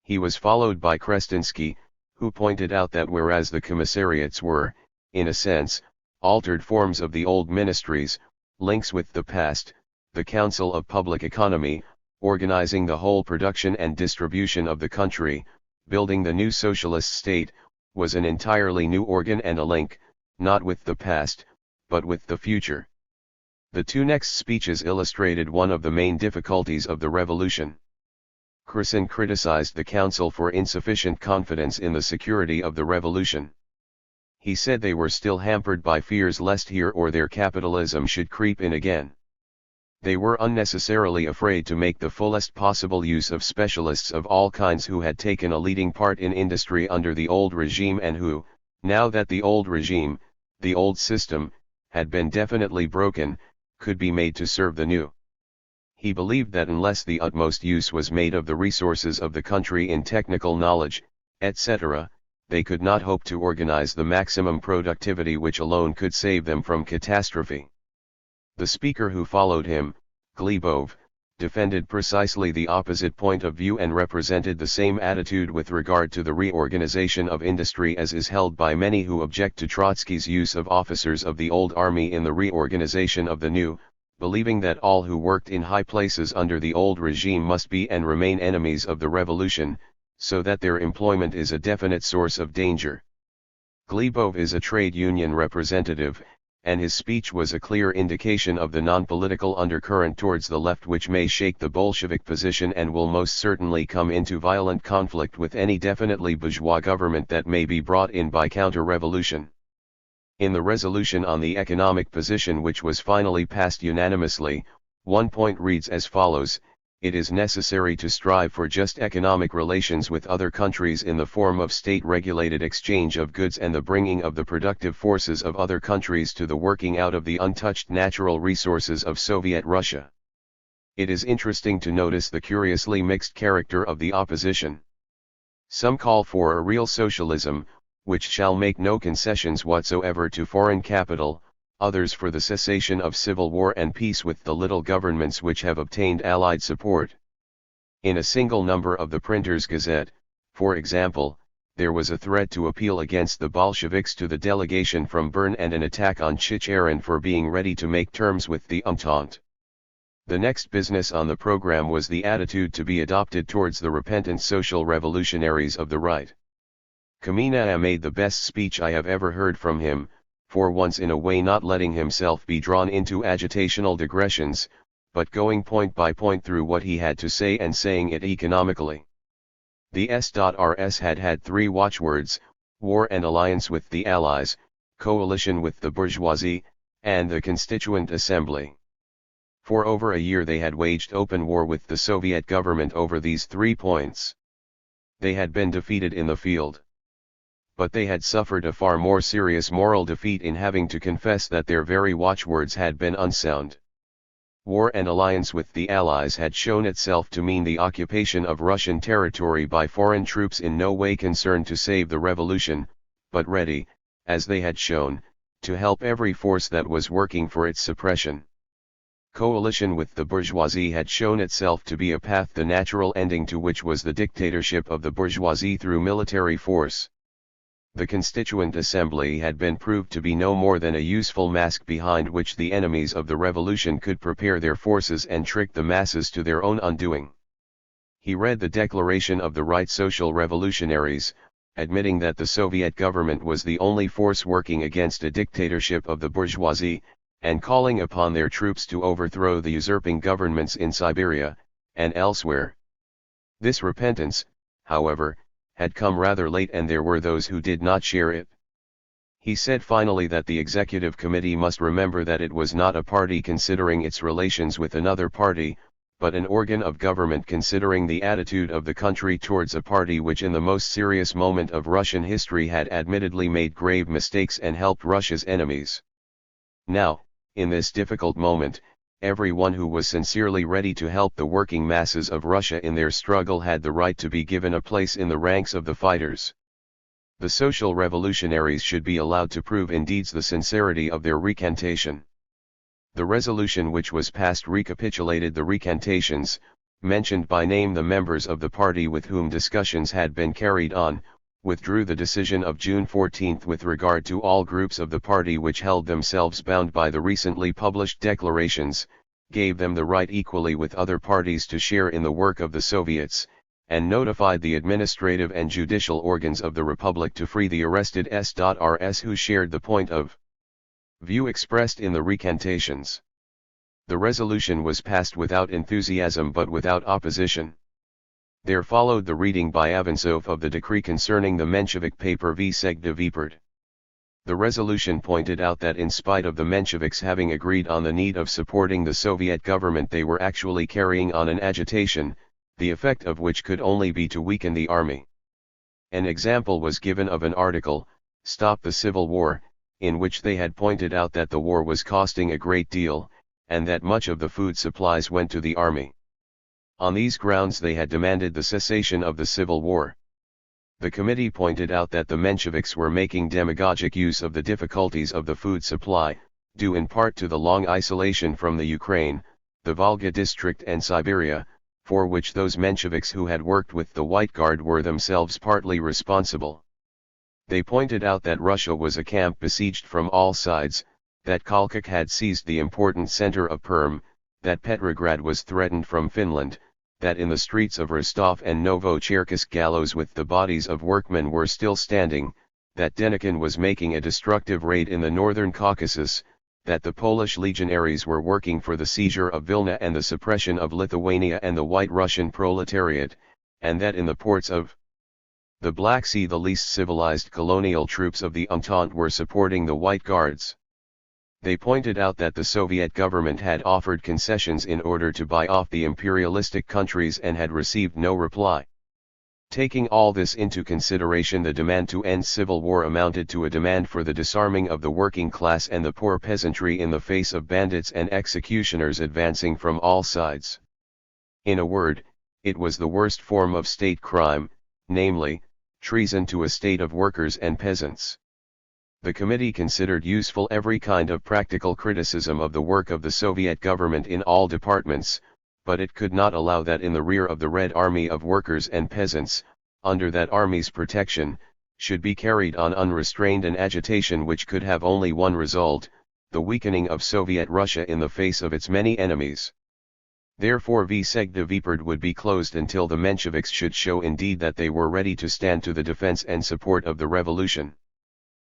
He was followed by Krestinsky, who pointed out that whereas the commissariats were, in a sense, altered forms of the old ministries, links with the past, the Council of Public Economy, organizing the whole production and distribution of the country, building the new socialist state, was an entirely new organ and a link, not with the past, but with the future. The two next speeches illustrated one of the main difficulties of the revolution. Kresin criticized the council for insufficient confidence in the security of the revolution. He said they were still hampered by fears lest here or there capitalism should creep in again. They were unnecessarily afraid to make the fullest possible use of specialists of all kinds who had taken a leading part in industry under the old regime and who, now that the old regime, the old system, had been definitely broken, could be made to serve the new. He believed that unless the utmost use was made of the resources of the country in technical knowledge, etc., they could not hope to organize the maximum productivity which alone could save them from catastrophe. The speaker who followed him, Glebov, defended precisely the opposite point of view and represented the same attitude with regard to the reorganization of industry as is held by many who object to Trotsky's use of officers of the old army in the reorganization of the new, believing that all who worked in high places under the old regime must be and remain enemies of the revolution, so that their employment is a definite source of danger. Glebov is a trade union representative, and his speech was a clear indication of the non-political undercurrent towards the left which may shake the Bolshevik position and will most certainly come into violent conflict with any definitely bourgeois government that may be brought in by counter-revolution. In the resolution on the economic position which was finally passed unanimously, one point reads as follows: "It is necessary to strive for just economic relations with other countries in the form of state-regulated exchange of goods and the bringing of the productive forces of other countries to the working out of the untouched natural resources of Soviet Russia." It is interesting to notice the curiously mixed character of the opposition. Some call for a real socialism, which shall make no concessions whatsoever to foreign capital, others for the cessation of civil war and peace with the little governments which have obtained Allied support. In a single number of the Printer's Gazette, for example, there was a threat to appeal against the Bolsheviks to the delegation from Bern and an attack on Chicherin for being ready to make terms with the Entente. The next business on the program was the attitude to be adopted towards the repentant social revolutionaries of the right. Kamenev made the best speech I have ever heard from him, for once in a way not letting himself be drawn into agitational digressions, but going point by point through what he had to say and saying it economically. The S.RS had three watchwords: war and alliance with the Allies, coalition with the bourgeoisie, and the Constituent Assembly. For over a year they had waged open war with the Soviet government over these 3 points. They had been defeated in the field. But they had suffered a far more serious moral defeat in having to confess that their very watchwords had been unsound. War and alliance with the Allies had shown itself to mean the occupation of Russian territory by foreign troops in no way concerned to save the revolution, but ready, as they had shown, to help every force that was working for its suppression. Coalition with the bourgeoisie had shown itself to be a path the natural ending to which was the dictatorship of the bourgeoisie through military force. The Constituent Assembly had been proved to be no more than a useful mask behind which the enemies of the revolution could prepare their forces and trick the masses to their own undoing. He read the declaration of the Right Social Revolutionaries, admitting that the Soviet government was the only force working against a dictatorship of the bourgeoisie, and calling upon their troops to overthrow the usurping governments in Siberia, and elsewhere. This repentance, however, had come rather late, and there were those who did not share it. He said finally that the executive committee must remember that it was not a party considering its relations with another party, but an organ of government considering the attitude of the country towards a party which in the most serious moment of Russian history had admittedly made grave mistakes and helped Russia's enemies. Now, in this difficult moment, everyone who was sincerely ready to help the working masses of Russia in their struggle had the right to be given a place in the ranks of the fighters. The social revolutionaries should be allowed to prove in deeds the sincerity of their recantation. The resolution which was passed recapitulated the recantations, mentioned by name the members of the party with whom discussions had been carried on, withdrew the decision of June 14 with regard to all groups of the party which held themselves bound by the recently published declarations, gave them the right equally with other parties to share in the work of the Soviets, and notified the administrative and judicial organs of the Republic to free the arrested S.RS who shared the point of view expressed in the recantations. The resolution was passed without enthusiasm but without opposition. There followed the reading by Avansov of the decree concerning the Menshevik paper THIRD-WORLDISM. The resolution pointed out that in spite of the Mensheviks having agreed on the need of supporting the Soviet government, they were actually carrying on an agitation, the effect of which could only be to weaken the army. An example was given of an article, "Stop the Civil War," in which they had pointed out that the war was costing a great deal, and that much of the food supplies went to the army. On these grounds they had demanded the cessation of the civil war. The committee pointed out that the Mensheviks were making demagogic use of the difficulties of the food supply, due in part to the long isolation from the Ukraine, the Volga district and Siberia, for which those Mensheviks who had worked with the White Guard were themselves partly responsible. They pointed out that Russia was a camp besieged from all sides, that Kalkuk had seized the important center of Perm, that Petrograd was threatened from Finland, that in the streets of Rostov and Novocherkassk gallows with the bodies of workmen were still standing, that Denikin was making a destructive raid in the northern Caucasus, that the Polish legionaries were working for the seizure of Vilna and the suppression of Lithuania and the White Russian proletariat, and that in the ports of the Black Sea the least civilized colonial troops of the Entente were supporting the White Guards. They pointed out that the Soviet government had offered concessions in order to buy off the imperialistic countries and had received no reply. Taking all this into consideration, the demand to end civil war amounted to a demand for the disarming of the working class and the poor peasantry in the face of bandits and executioners advancing from all sides. In a word, it was the worst form of state crime, namely, treason to a state of workers and peasants. The committee considered useful every kind of practical criticism of the work of the Soviet government in all departments, but it could not allow that in the rear of the Red Army of workers and peasants, under that army's protection, should be carried on unrestrained an agitation which could have only one result, the weakening of Soviet Russia in the face of its many enemies. Therefore THIRD-WORLDISM would be closed until the Mensheviks should show indeed that they were ready to stand to the defense and support of the revolution.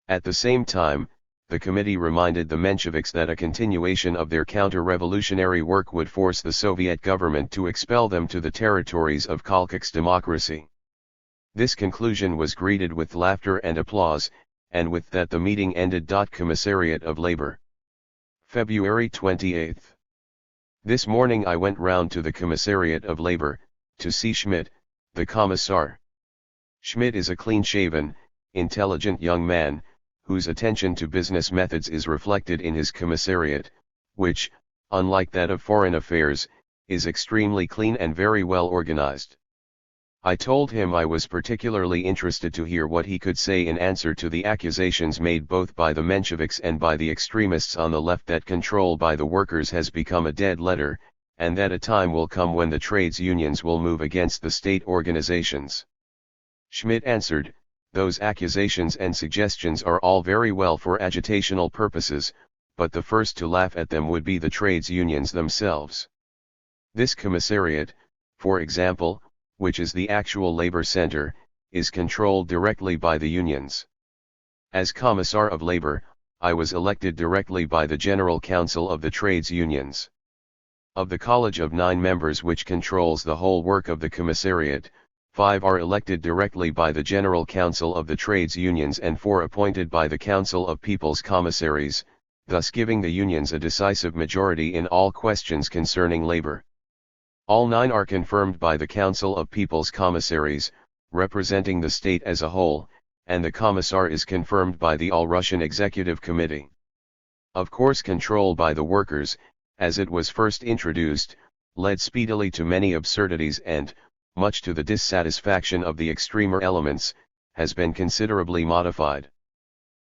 At the same time, the committee reminded the Mensheviks that a continuation of their counter-revolutionary work would force the Soviet government to expel them to the territories of Kolchak's democracy. This conclusion was greeted with laughter and applause, and with that the meeting ended. Commissariat of Labor. February 28. This morning I went round to the Commissariat of Labor, to see Schmidt, the commissar. Schmidt is a clean-shaven, intelligent young man, whose attention to business methods is reflected in his commissariat, which, unlike that of foreign affairs, is extremely clean and very well organized. I told him I was particularly interested to hear what he could say in answer to the accusations made both by the Mensheviks and by the extremists on the left that control by the workers has become a dead letter, and that a time will come when the trades unions will move against the state organizations. Schmidt answered, "Those accusations and suggestions are all very well for agitational purposes, but the first to laugh at them would be the trades unions themselves. This commissariat, for example, which is the actual labor center, is controlled directly by the unions. As Commissar of Labor, I was elected directly by the General Council of the Trades Unions. Of the college of 9 members which controls the whole work of the commissariat, 5 are elected directly by the General Council of the Trades Unions and 4 appointed by the Council of People's Commissaries, thus giving the unions a decisive majority in all questions concerning labor. All 9 are confirmed by the Council of People's Commissaries, representing the state as a whole, and the Commissar is confirmed by the All-Russian Executive Committee. Of course, control by the workers, as it was first introduced, led speedily to many absurdities and, much to the dissatisfaction of the extremer elements, has been considerably modified.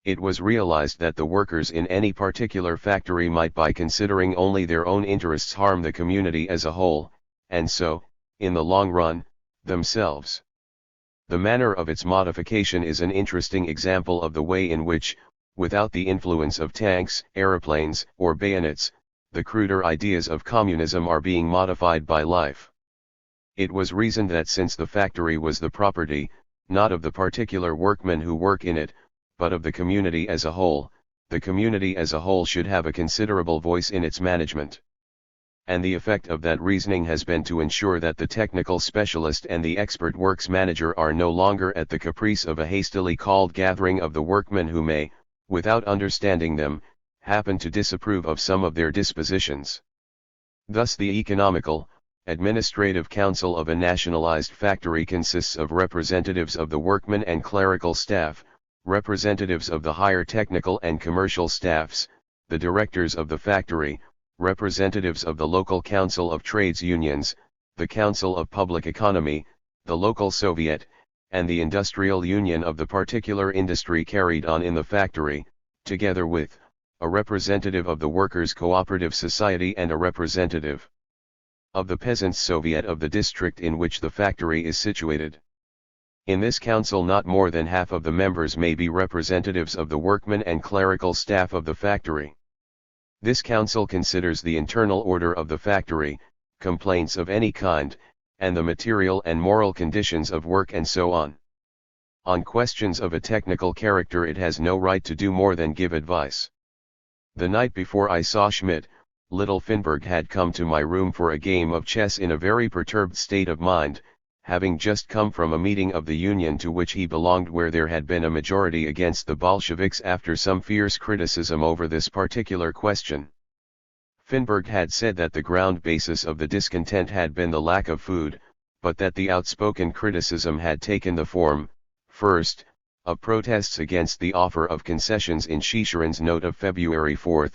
It was realized that the workers in any particular factory might, by considering only their own interests, harm the community as a whole, and so, in the long run, themselves. The manner of its modification is an interesting example of the way in which, without the influence of tanks, aeroplanes, or bayonets, the cruder ideas of communism are being modified by life. It was reasoned that since the factory was the property, not of the particular workmen who work in it, but of the community as a whole, the community as a whole should have a considerable voice in its management. And the effect of that reasoning has been to ensure that the technical specialist and the expert works manager are no longer at the caprice of a hastily called gathering of the workmen who may, without understanding them, happen to disapprove of some of their dispositions. Thus the economical, administrative council of a nationalized factory consists of representatives of the workmen and clerical staff, representatives of the higher technical and commercial staffs, the directors of the factory, representatives of the local council of trades unions, the council of public economy, the local soviet, and the industrial union of the particular industry carried on in the factory, together with a representative of the workers' cooperative society and a representative of the peasants' soviet of the district in which the factory is situated. In this council not more than half of the members may be representatives of the workmen and clerical staff of the factory. This council considers the internal order of the factory, complaints of any kind, and the material and moral conditions of work and so on. On questions of a technical character it has no right to do more than give advice. The night before I saw Schmidt, little Finberg had come to my room for a game of chess in a very perturbed state of mind, having just come from a meeting of the union to which he belonged where there had been a majority against the Bolsheviks after some fierce criticism over this particular question. Finberg had said that the ground basis of the discontent had been the lack of food, but that the outspoken criticism had taken the form, first, of protests against the offer of concessions in Shishirin's note of February 4,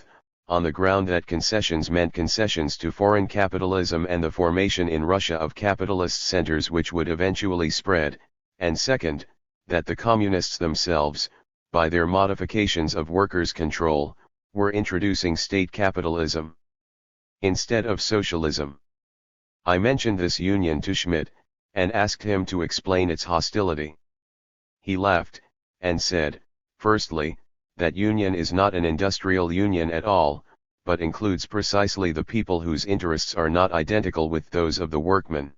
on the ground that concessions meant concessions to foreign capitalism and the formation in Russia of capitalist centers which would eventually spread, and second, that the communists themselves, by their modifications of workers' control, were introducing state capitalism instead of socialism. I mentioned this union to Schmidt, and asked him to explain its hostility. He laughed, and said, firstly, that union is not an industrial union at all, but includes precisely the people whose interests are not identical with those of the workmen.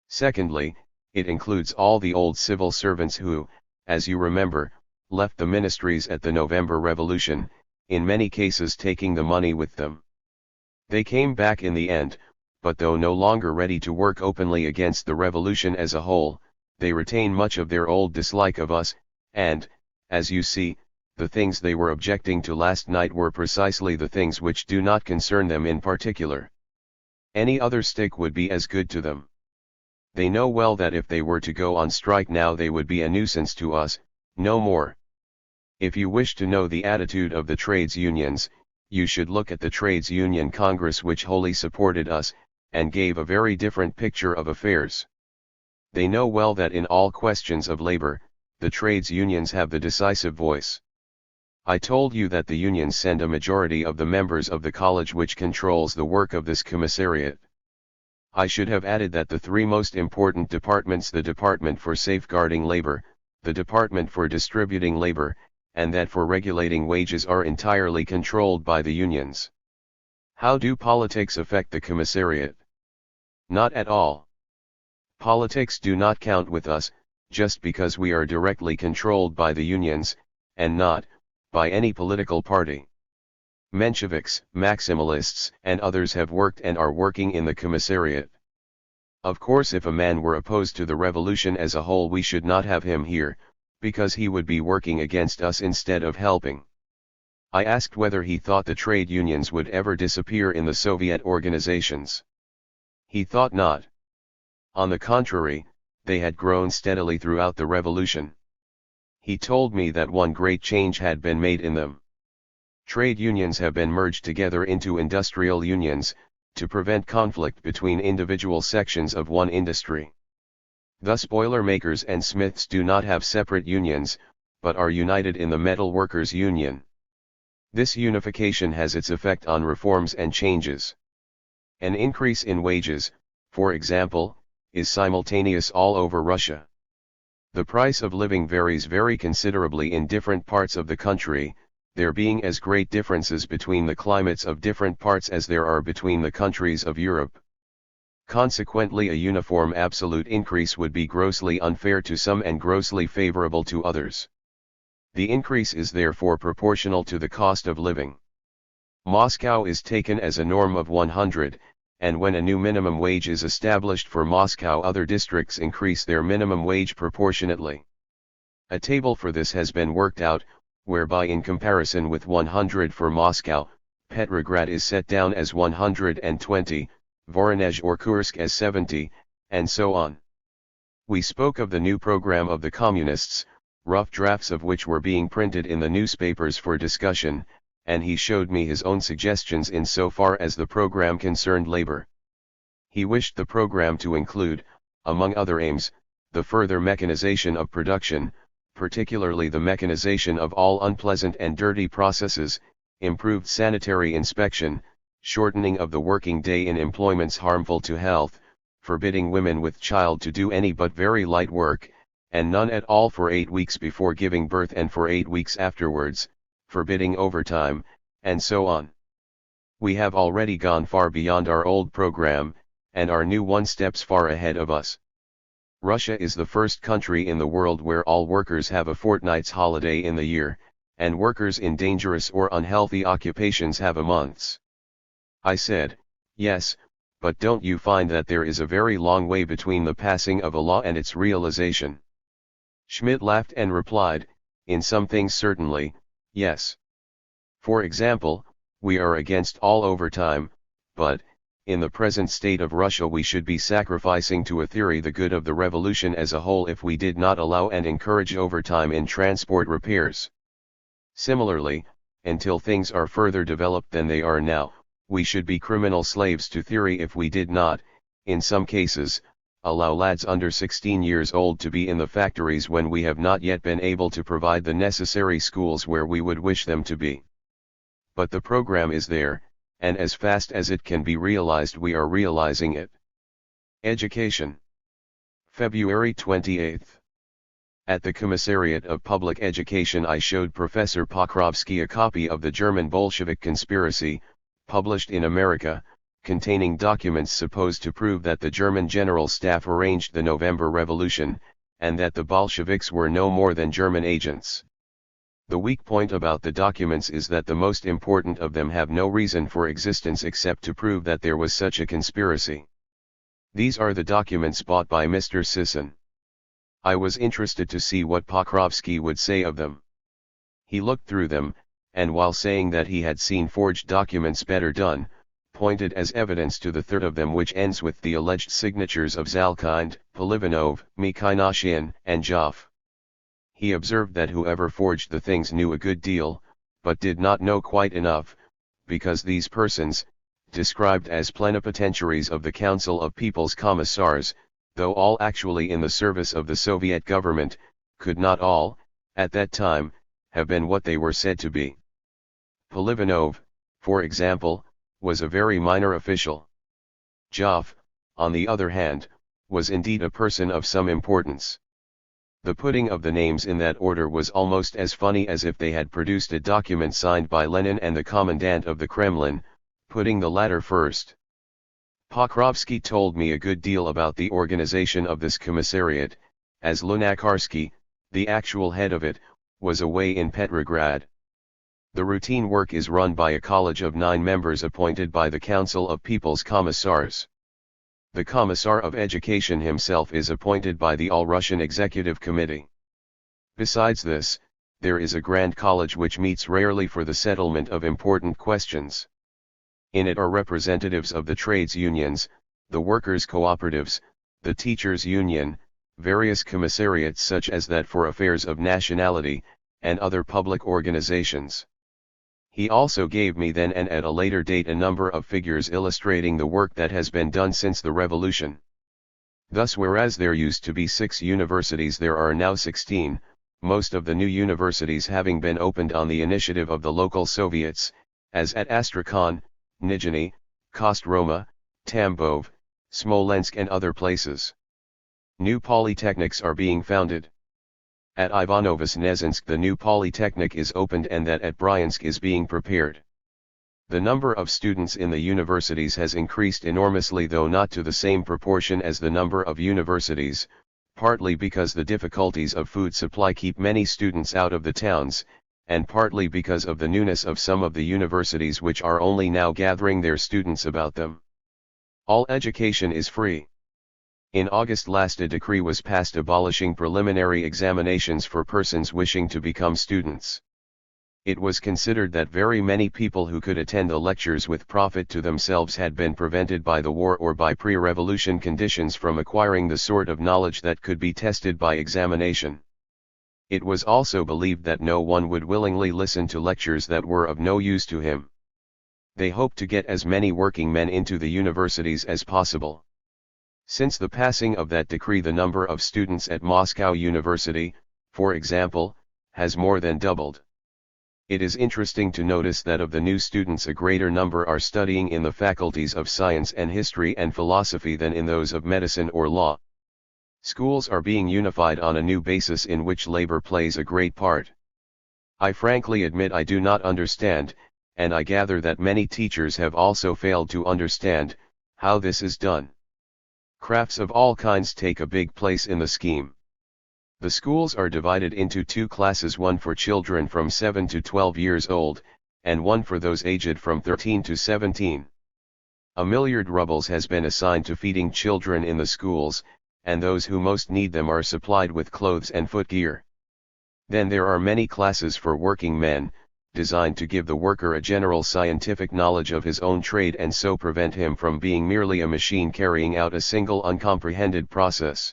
Secondly, it includes all the old civil servants who, as you remember, left the ministries at the November Revolution, in many cases taking the money with them. They came back in the end, but though no longer ready to work openly against the revolution as a whole, they retain much of their old dislike of us, and, as you see, the things they were objecting to last night were precisely the things which do not concern them in particular. Any other stick would be as good to them. They know well that if they were to go on strike now they would be a nuisance to us, no more. If you wish to know the attitude of the trades unions, you should look at the Trades Union Congress which wholly supported us, and gave a very different picture of affairs. They know well that in all questions of labor, the trades unions have the decisive voice. I told you that the unions send a majority of the members of the college which controls the work of this commissariat. I should have added that the three most important departments, the Department for Safeguarding Labor, the Department for Distributing Labor, and that for regulating wages, are entirely controlled by the unions. How do politics affect the commissariat? Not at all. Politics do not count with us, just because we are directly controlled by the unions, and not by any political party. Mensheviks, Maximalists, and others have worked and are working in the commissariat. Of course, if a man were opposed to the revolution as a whole, we should not have him here, because he would be working against us instead of helping. I asked whether he thought the trade unions would ever disappear in the Soviet organizations. He thought not. On the contrary, they had grown steadily throughout the revolution. He told me that one great change had been made in them. Trade unions have been merged together into industrial unions, to prevent conflict between individual sections of one industry. Thus boiler makers and smiths do not have separate unions, but are united in the Metal Workers' Union. This unification has its effect on reforms and changes. An increase in wages, for example, is simultaneous all over Russia. The price of living varies very considerably in different parts of the country, there being as great differences between the climates of different parts as there are between the countries of Europe. Consequently, a uniform absolute increase would be grossly unfair to some and grossly favorable to others. The increase is therefore proportional to the cost of living. Moscow is taken as a norm of 100, and when a new minimum wage is established for Moscow, other districts increase their minimum wage proportionately. A table for this has been worked out, whereby in comparison with 100 for Moscow, Petrograd is set down as 120, Voronezh or Kursk as 70, and so on. We spoke of the new program of the Communists, rough drafts of which were being printed in the newspapers for discussion, and he showed me his own suggestions in so far as the program concerned labor. He wished the program to include, among other aims, the further mechanization of production, particularly the mechanization of all unpleasant and dirty processes, improved sanitary inspection, shortening of the working day in employments harmful to health, forbidding women with child to do any but very light work, and none at all for 8 weeks before giving birth and for 8 weeks afterwards, forbidding overtime, and so on. We have already gone far beyond our old program, and our new one steps far ahead of us. Russia is the first country in the world where all workers have a fortnight's holiday in the year, and workers in dangerous or unhealthy occupations have a month's. I said, yes, but don't you find that there is a very long way between the passing of a law and its realization? Schmidt laughed and replied, in some things certainly, yes. For example, we are against all overtime, but, in the present state of Russia, we should be sacrificing to a theory the good of the revolution as a whole if we did not allow and encourage overtime in transport repairs. Similarly, until things are further developed than they are now, we should be criminal slaves to theory if we did not, in some cases, allow lads under 16 years old to be in the factories when we have not yet been able to provide the necessary schools where we would wish them to be. But the program is there, and as fast as it can be realized we are realizing it. Education. February 28. At the Commissariat of Public Education I showed Professor Pokrovsky a copy of the German Bolshevik Conspiracy, published in America, containing documents supposed to prove that the German General Staff arranged the November Revolution, and that the Bolsheviks were no more than German agents. The weak point about the documents is that the most important of them have no reason for existence except to prove that there was such a conspiracy. These are the documents bought by Mr. Sisson. I was interested to see what Pokrovsky would say of them. He looked through them, and while saying that he had seen forged documents better done, pointed as evidence to the third of them, which ends with the alleged signatures of Zalkind, Polivanov, Mikhainashian, and Joff. He observed that whoever forged the things knew a good deal, but did not know quite enough, because these persons, described as plenipotentiaries of the Council of People's Commissars, though all actually in the service of the Soviet government, could not all, at that time, have been what they were said to be. Polivanov, for example, was a very minor official. Joff, on the other hand, was indeed a person of some importance. The putting of the names in that order was almost as funny as if they had produced a document signed by Lenin and the commandant of the Kremlin, putting the latter first. Pokrovsky told me a good deal about the organization of this commissariat, as Lunacharsky, the actual head of it, was away in Petrograd. The routine work is run by a college of 9 members appointed by the Council of People's Commissars. The Commissar of Education himself is appointed by the All-Russian Executive Committee. Besides this, there is a Grand College which meets rarely for the settlement of important questions. In it are representatives of the trades unions, the workers' cooperatives, the teachers' union, various commissariats such as that for affairs of nationality, and other public organizations. He also gave me then and at a later date a number of figures illustrating the work that has been done since the revolution. Thus, whereas there used to be 6 universities, there are now 16, most of the new universities having been opened on the initiative of the local Soviets, as at Astrakhan, Nizhny, Kostroma, Tambov, Smolensk and other places. New polytechnics are being founded. At Ivanovo-Snezhinsk the new polytechnic is opened, and that at Bryansk is being prepared. The number of students in the universities has increased enormously, though not to the same proportion as the number of universities, partly because the difficulties of food supply keep many students out of the towns, and partly because of the newness of some of the universities which are only now gathering their students about them. All education is free. In August last a decree was passed abolishing preliminary examinations for persons wishing to become students. It was considered that very many people who could attend the lectures with profit to themselves had been prevented by the war or by pre-revolution conditions from acquiring the sort of knowledge that could be tested by examination. It was also believed that no one would willingly listen to lectures that were of no use to him. They hoped to get as many working men into the universities as possible. Since the passing of that decree, the number of students at Moscow University, for example, has more than doubled. It is interesting to notice that of the new students a greater number are studying in the faculties of science and history and philosophy than in those of medicine or law. Schools are being unified on a new basis in which labor plays a great part. I frankly admit I do not understand, and I gather that many teachers have also failed to understand, how this is done. Crafts of all kinds take a big place in the scheme. The schools are divided into 2 classes, one for children from 7 to 12 years old, and one for those aged from 13 to 17. 1 milliard rubles has been assigned to feeding children in the schools, and those who most need them are supplied with clothes and footgear. Then there are many classes for working men, designed to give the worker a general scientific knowledge of his own trade and so prevent him from being merely a machine carrying out a single uncomprehended process.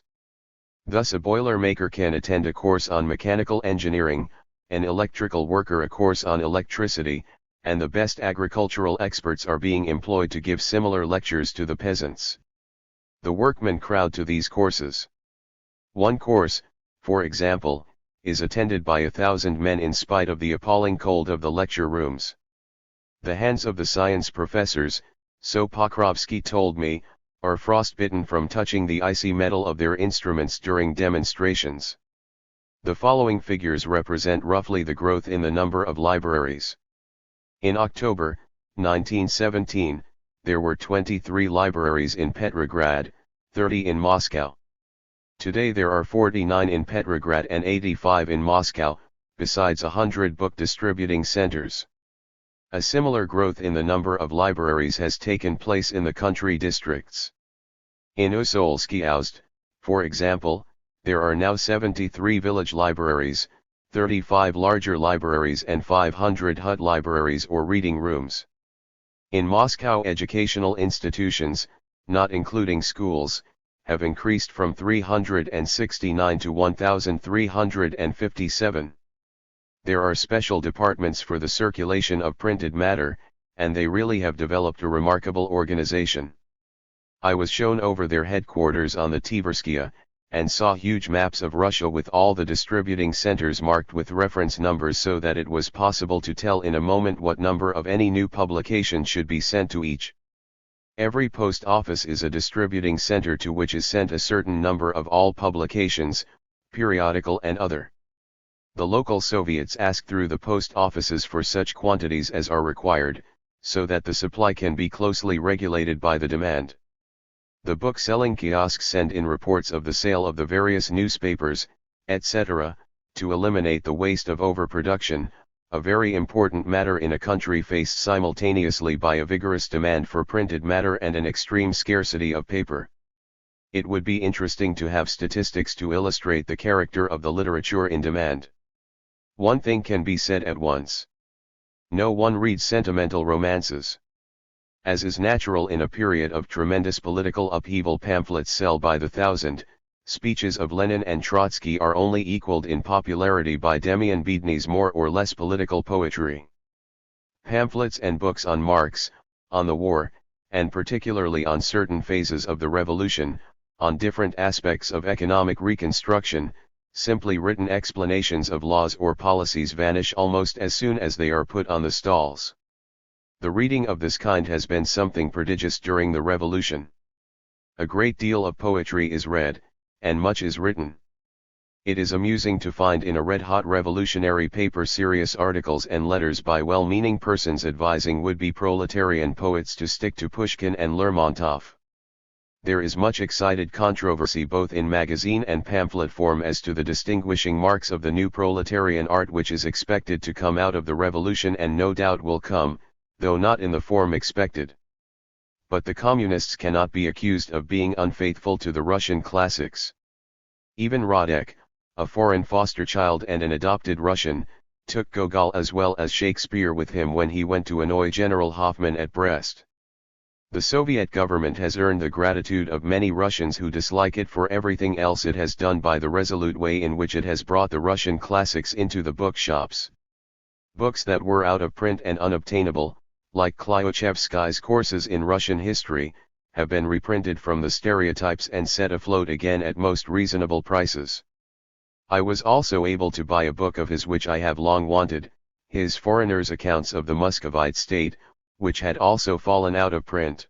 Thus a boiler maker can attend a course on mechanical engineering, an electrical worker a course on electricity, and the best agricultural experts are being employed to give similar lectures to the peasants. The workmen crowd to these courses. One course, for example, is attended by 1,000 men in spite of the appalling cold of the lecture rooms. The hands of the science professors, so Pokrovsky told me, are frostbitten from touching the icy metal of their instruments during demonstrations. The following figures represent roughly the growth in the number of libraries. In October, 1917, there were 23 libraries in Petrograd, 30 in Moscow. Today there are 49 in Petrograd and 85 in Moscow, besides 100 book distributing centers. A similar growth in the number of libraries has taken place in the country districts. In Usolsky Oust, for example, there are now 73 village libraries, 35 larger libraries and 500 hut libraries or reading rooms. In Moscow, educational institutions, not including schools, have increased from 369 to 1,357. There are special departments for the circulation of printed matter, and they really have developed a remarkable organization. I was shown over their headquarters on the Tverskia, and saw huge maps of Russia with all the distributing centers marked with reference numbers so that it was possible to tell in a moment what number of any new publication should be sent to each. Every post office is a distributing center to which is sent a certain number of all publications, periodical and other. The local Soviets ask through the post offices for such quantities as are required, so that the supply can be closely regulated by the demand. The book-selling kiosks send in reports of the sale of the various newspapers, etc., to eliminate the waste of overproduction, a very important matter in a country faced simultaneously by a vigorous demand for printed matter and an extreme scarcity of paper. It would be interesting to have statistics to illustrate the character of the literature in demand. One thing can be said at once. No one reads sentimental romances. As is natural in a period of tremendous political upheaval, pamphlets sell by the thousand. Speeches of Lenin and Trotsky are only equaled in popularity by Demian Biedny's more or less political poetry. Pamphlets and books on Marx, on the war, and particularly on certain phases of the revolution, on different aspects of economic reconstruction, simply written explanations of laws or policies vanish almost as soon as they are put on the stalls. The reading of this kind has been something prodigious during the revolution. A great deal of poetry is read, and much is written. It is amusing to find in a red-hot revolutionary paper serious articles and letters by well-meaning persons advising would-be proletarian poets to stick to Pushkin and Lermontov. There is much excited controversy both in magazine and pamphlet form as to the distinguishing marks of the new proletarian art which is expected to come out of the revolution and no doubt will come, though not in the form expected. But the communists cannot be accused of being unfaithful to the Russian classics. Even Radek, a foreign foster child and an adopted Russian, took Gogol as well as Shakespeare with him when he went to annoy General Hoffmann at Brest. The Soviet government has earned the gratitude of many Russians who dislike it for everything else it has done by the resolute way in which it has brought the Russian classics into the bookshops. Books that were out of print and unobtainable, like Klyuchevsky's Courses in Russian History, have been reprinted from the stereotypes and set afloat again at most reasonable prices. I was also able to buy a book of his which I have long wanted, his Foreigners' Accounts of the Muscovite State, which had also fallen out of print.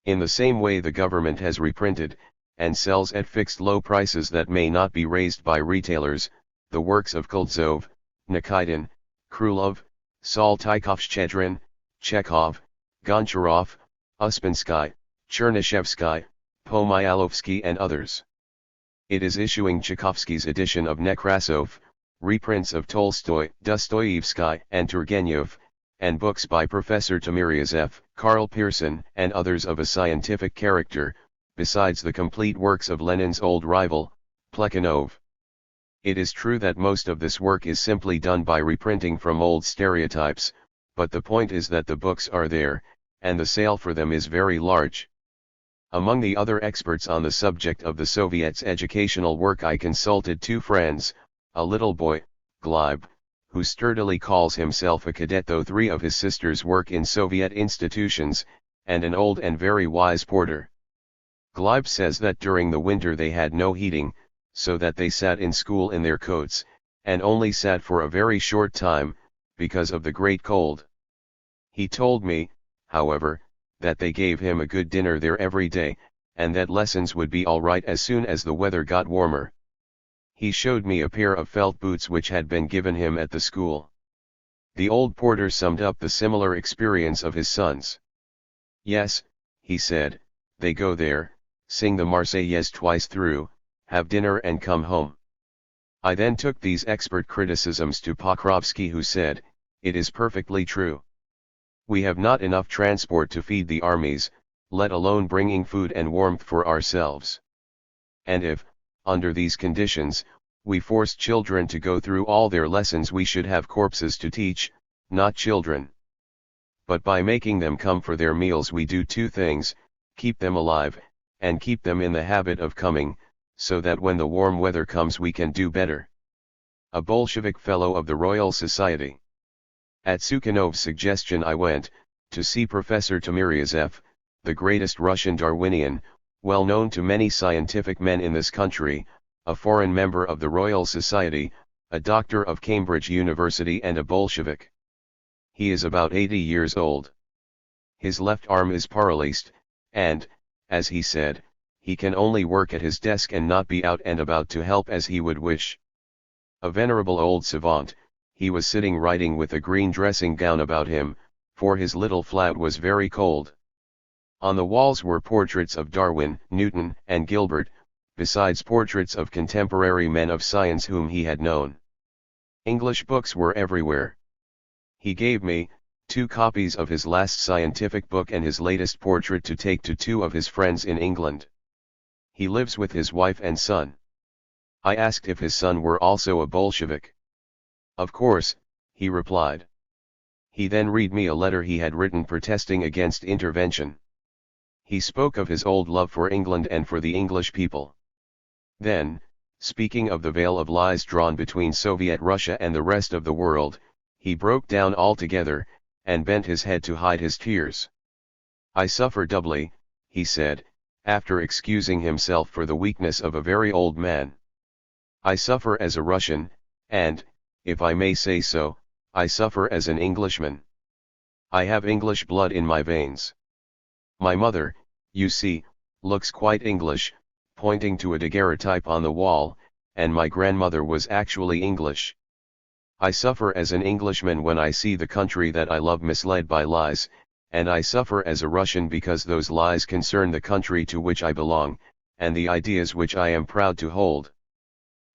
In the same way the government has reprinted, and sells at fixed low prices that may not be raised by retailers, the works of Koltsov, Nikitin, Krulov, Saltykov-Shchedrin, Chekhov, Goncharov, Uspensky, Chernyshevsky, Pomyalovsky and others. It is issuing Tchaikovsky's edition of Nekrasov, reprints of Tolstoy, Dostoevsky and Turgenev, and books by Professor Timiryazev, Karl Pearson and others of a scientific character, besides the complete works of Lenin's old rival, Plekhanov. It is true that most of this work is simply done by reprinting from old stereotypes, but the point is that the books are there, and the sale for them is very large. Among the other experts on the subject of the Soviets' educational work I consulted two friends, a little boy, Gleb, who sturdily calls himself a cadet though three of his sisters work in Soviet institutions, and an old and very wise porter. Gleb says that during the winter they had no heating, so that they sat in school in their coats, and only sat for a very short time, because of the great cold. He told me, however, that they gave him a good dinner there every day, and that lessons would be all right as soon as the weather got warmer. He showed me a pair of felt boots which had been given him at the school. The old porter summed up the similar experience of his sons. Yes, he said, they go there, sing the Marseillaise twice through, have dinner and come home. I then took these expert criticisms to Pokrovsky, who said, "It is perfectly true. We have not enough transport to feed the armies, let alone bringing food and warmth for ourselves. And if, under these conditions, we forced children to go through all their lessons, we should have corpses to teach, not children. But by making them come for their meals we do two things, keep them alive, and keep them in the habit of coming, so that when the warm weather comes we can do better." A Bolshevik Fellow of the Royal Society. At Sukhanov's suggestion I went to see Professor Timiryazev, the greatest Russian Darwinian, well known to many scientific men in this country, a foreign member of the Royal Society, a doctor of Cambridge University and a Bolshevik. He is about 80 years old. His left arm is paralyzed, and, as he said, he can only work at his desk and not be out and about to help as he would wish. A venerable old savant, he was sitting writing with a green dressing gown about him, for his little flat was very cold. On the walls were portraits of Darwin, Newton, and Gilbert, besides portraits of contemporary men of science whom he had known. English books were everywhere. He gave me 2 copies of his last scientific book and his latest portrait to take to 2 of his friends in England. He lives with his wife and son. I asked if his son were also a Bolshevik. "Of course," he replied. He then read me a letter he had written protesting against intervention. He spoke of his old love for England and for the English people. Then, speaking of the veil of lies drawn between Soviet Russia and the rest of the world, he broke down altogether, and bent his head to hide his tears. "I suffer doubly," he said, after excusing himself for the weakness of a very old man. "I suffer as a Russian, and, if I may say so, I suffer as an Englishman. I have English blood in my veins. My mother, you see, looks quite English," pointing to a daguerreotype on the wall, "and my grandmother was actually English. I suffer as an Englishman when I see the country that I love misled by lies, and I suffer as a Russian because those lies concern the country to which I belong, and the ideas which I am proud to hold."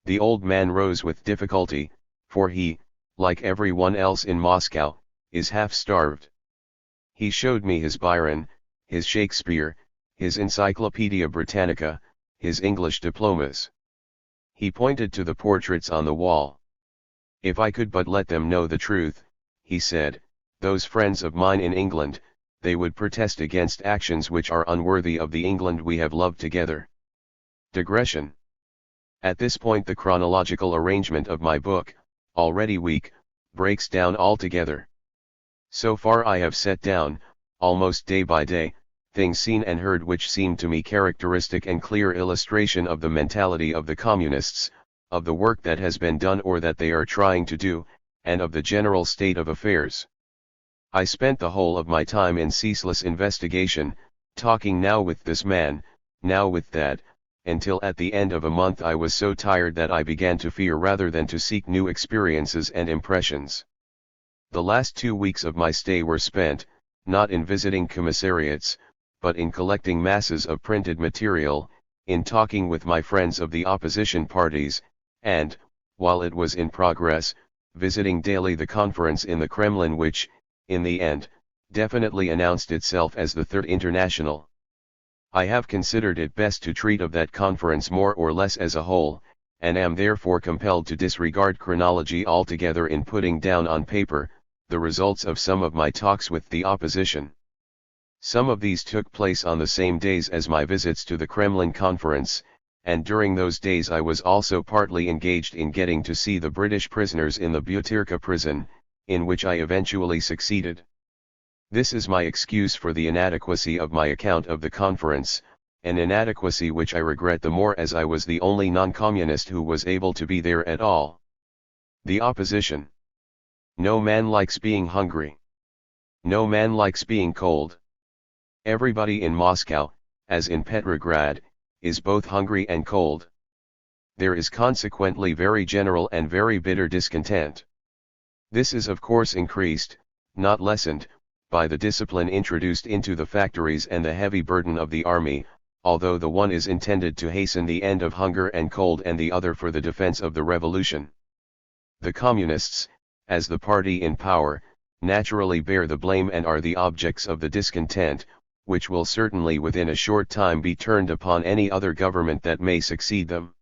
The old man rose with difficulty, for he, like everyone else in Moscow, is half-starved. He showed me his Byron, his Shakespeare, his Encyclopaedia Britannica, his English diplomas. He pointed to the portraits on the wall. "If I could but let them know the truth," he said, "those friends of mine in England, they would protest against actions which are unworthy of the England we have loved together." Digression. At this point the chronological arrangement of my book, already weak, breaks down altogether. So far I have set down, almost day by day, things seen and heard which seem to me characteristic and clear illustration of the mentality of the communists, of the work that has been done or that they are trying to do, and of the general state of affairs. I spent the whole of my time in ceaseless investigation, talking now with this man, now with that, until at the end of a month I was so tired that I began to fear rather than to seek new experiences and impressions. The last 2 weeks of my stay were spent, not in visiting commissariats, but in collecting masses of printed material, in talking with my friends of the opposition parties, and, while it was in progress, visiting daily the conference in the Kremlin which, in the end, definitely announced itself as the Third International. I have considered it best to treat of that conference more or less as a whole, and am therefore compelled to disregard chronology altogether in putting down on paper the results of some of my talks with the opposition. Some of these took place on the same days as my visits to the Kremlin conference, and during those days I was also partly engaged in getting to see the British prisoners in the Butyrka prison, in which I eventually succeeded. This is my excuse for the inadequacy of my account of the conference, an inadequacy which I regret the more as I was the only non-communist who was able to be there at all. The opposition. No man likes being hungry. No man likes being cold. Everybody in Moscow, as in Petrograd, is both hungry and cold. There is consequently very general and very bitter discontent. This is of course increased, not lessened, by the discipline introduced into the factories and the heavy burden of the army, although the one is intended to hasten the end of hunger and cold and the other for the defense of the revolution. The Communists, as the party in power, naturally bear the blame and are the objects of the discontent, which will certainly within a short time be turned upon any other government that may succeed them.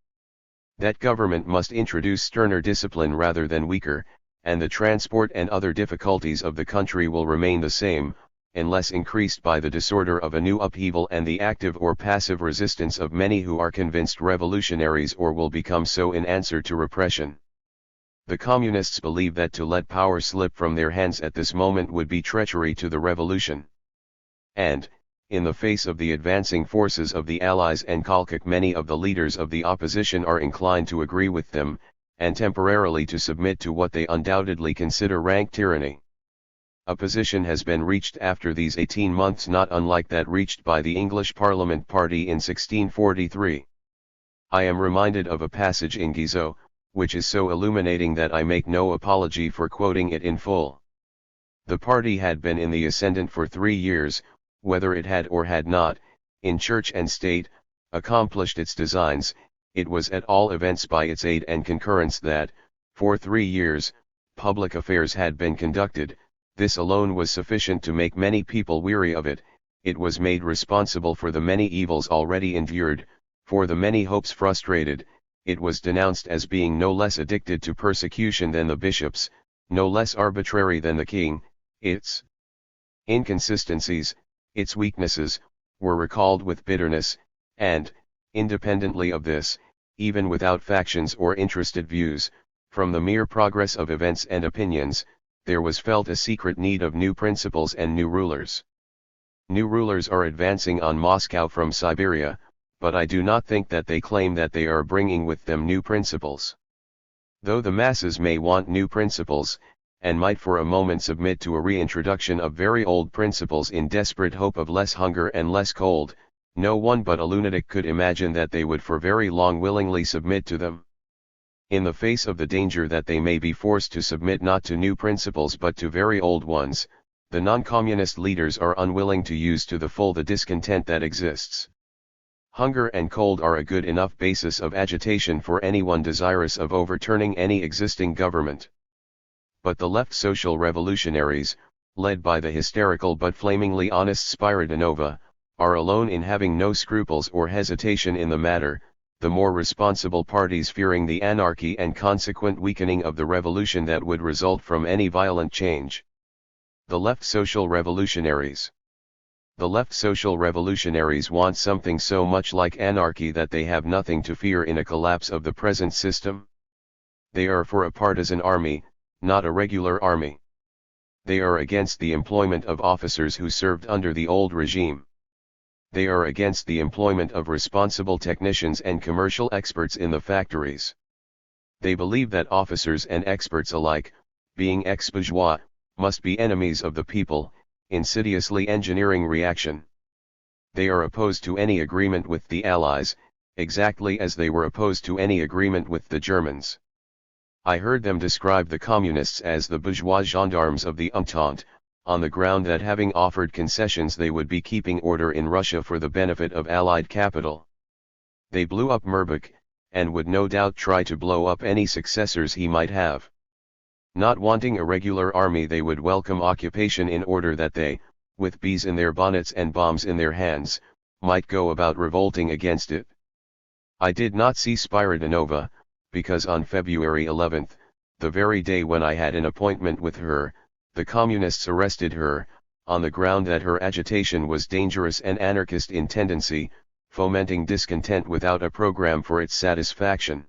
That government must introduce sterner discipline rather than weaker, and the transport and other difficulties of the country will remain the same, unless increased by the disorder of a new upheaval and the active or passive resistance of many who are convinced revolutionaries or will become so in answer to repression. The Communists believe that to let power slip from their hands at this moment would be treachery to the revolution. And, in the face of the advancing forces of the Allies and Kolchak, many of the leaders of the opposition are inclined to agree with them, and temporarily to submit to what they undoubtedly consider rank tyranny. A position has been reached after these 18 months not unlike that reached by the English Parliament party in 1643. I am reminded of a passage in Guizot, which is so illuminating that I make no apology for quoting it in full. The party had been in the ascendant for 3 years, whether it had or had not, in church and state, accomplished its designs. It was at all events by its aid and concurrence that, for 3 years, public affairs had been conducted. This alone was sufficient to make many people weary of it. It was made responsible for the many evils already endured, for the many hopes frustrated. It was denounced as being no less addicted to persecution than the bishops, no less arbitrary than the king. Its inconsistencies, its weaknesses, were recalled with bitterness, and, independently of this, even without factions or interested views, from the mere progress of events and opinions, there was felt a secret need of new principles and new rulers. New rulers are advancing on Moscow from Siberia, but I do not think that they claim that they are bringing with them new principles. Though the masses may want new principles, and might for a moment submit to a reintroduction of very old principles in desperate hope of less hunger and less cold, no one but a lunatic could imagine that they would for very long willingly submit to them. In the face of the danger that they may be forced to submit not to new principles but to very old ones, the non-communist leaders are unwilling to use to the full the discontent that exists. Hunger and cold are a good enough basis of agitation for anyone desirous of overturning any existing government. But the left social revolutionaries, led by the hysterical but flamingly honest Spiridonova, are alone in having no scruples or hesitation in the matter, the more responsible parties fearing the anarchy and consequent weakening of the revolution that would result from any violent change. The left social revolutionaries. The left social revolutionaries want something so much like anarchy that they have nothing to fear in a collapse of the present system. They are for a partisan army, not a regular army. They are against the employment of officers who served under the old regime. They are against the employment of responsible technicians and commercial experts in the factories. They believe that officers and experts alike, being ex-bourgeois, must be enemies of the people, insidiously engineering reaction. They are opposed to any agreement with the Allies, exactly as they were opposed to any agreement with the Germans. I heard them describe the Communists as the bourgeois gendarmes of the Entente, on the ground that having offered concessions they would be keeping order in Russia for the benefit of Allied capital. They blew up Merbuk, and would no doubt try to blow up any successors he might have. Not wanting a regular army, they would welcome occupation in order that they, with bees in their bonnets and bombs in their hands, might go about revolting against it. I did not see Spiridonova, because on February 11, the very day when I had an appointment with her, the Communists arrested her, on the ground that her agitation was dangerous and anarchist in tendency, fomenting discontent without a program for its satisfaction.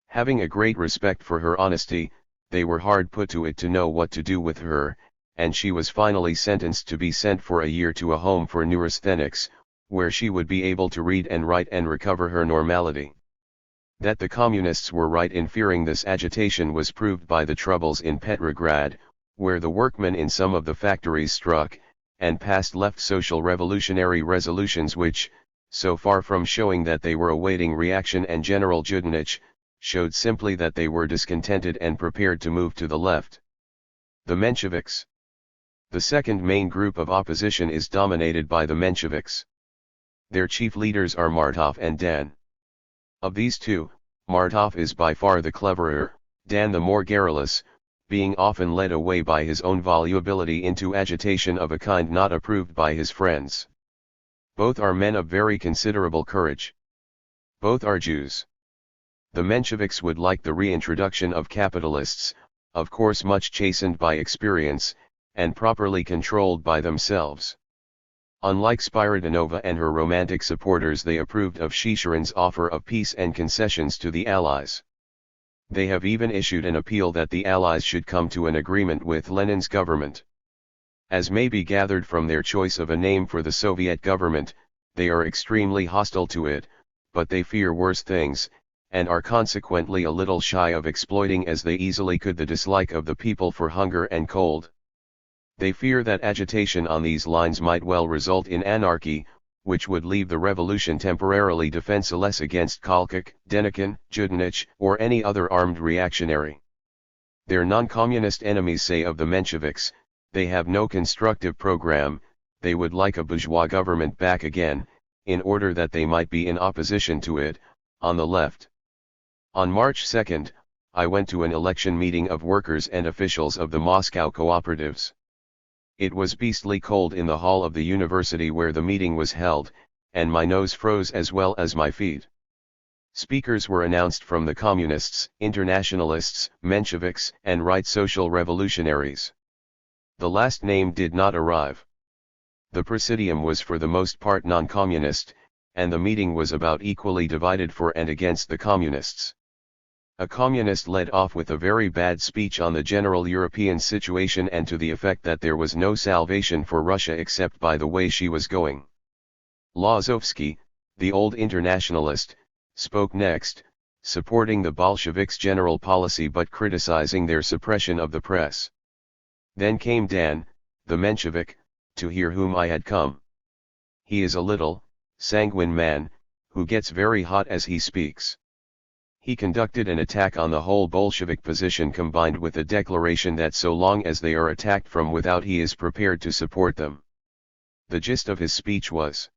Having a great respect for her honesty, they were hard put to it to know what to do with her, and she was finally sentenced to be sent for a year to a home for neurasthenics, where she would be able to read and write and recover her normality. That the Communists were right in fearing this agitation was proved by the troubles in Petrograd, where the workmen in some of the factories struck, and passed left social revolutionary resolutions which, so far from showing that they were awaiting reaction and General Judenich, showed simply that they were discontented and prepared to move to the left. The Mensheviks. The second main group of opposition is dominated by the Mensheviks. Their chief leaders are Martov and Dan. Of these two, Martov is by far the cleverer, Dan the more garrulous, being often led away by his own volubility into agitation of a kind not approved by his friends. Both are men of very considerable courage. Both are Jews. The Mensheviks would like the reintroduction of capitalists, of course much chastened by experience, and properly controlled by themselves. Unlike Spiridonova and her romantic supporters, they approved of Chicherin's offer of peace and concessions to the Allies. They have even issued an appeal that the Allies should come to an agreement with Lenin's government. As may be gathered from their choice of a name for the Soviet government, they are extremely hostile to it, but they fear worse things, and are consequently a little shy of exploiting as they easily could the dislike of the people for hunger and cold. They fear that agitation on these lines might well result in anarchy, which would leave the revolution temporarily defenseless against Kolchak, Denikin, Judenich, or any other armed reactionary. Their non-communist enemies say of the Mensheviks, they have no constructive program, they would like a bourgeois government back again, in order that they might be in opposition to it, on the left. On March 2, I went to an election meeting of workers and officials of the Moscow cooperatives. It was beastly cold in the hall of the university where the meeting was held, and my nose froze as well as my feet. Speakers were announced from the Communists, Internationalists, Mensheviks, and Right Social Revolutionaries. The last named did not arrive. The presidium was for the most part non-communist, and the meeting was about equally divided for and against the communists. A communist led off with a very bad speech on the general European situation and to the effect that there was no salvation for Russia except by the way she was going. Lazovsky, the old internationalist, spoke next, supporting the Bolsheviks' general policy but criticizing their suppression of the press. Then came Dan, the Menshevik, to hear whom I had come. He is a little, sanguine man, who gets very hot as he speaks. He conducted an attack on the whole Bolshevik position combined with a declaration that so long as they are attacked from without he is prepared to support them. The gist of his speech was: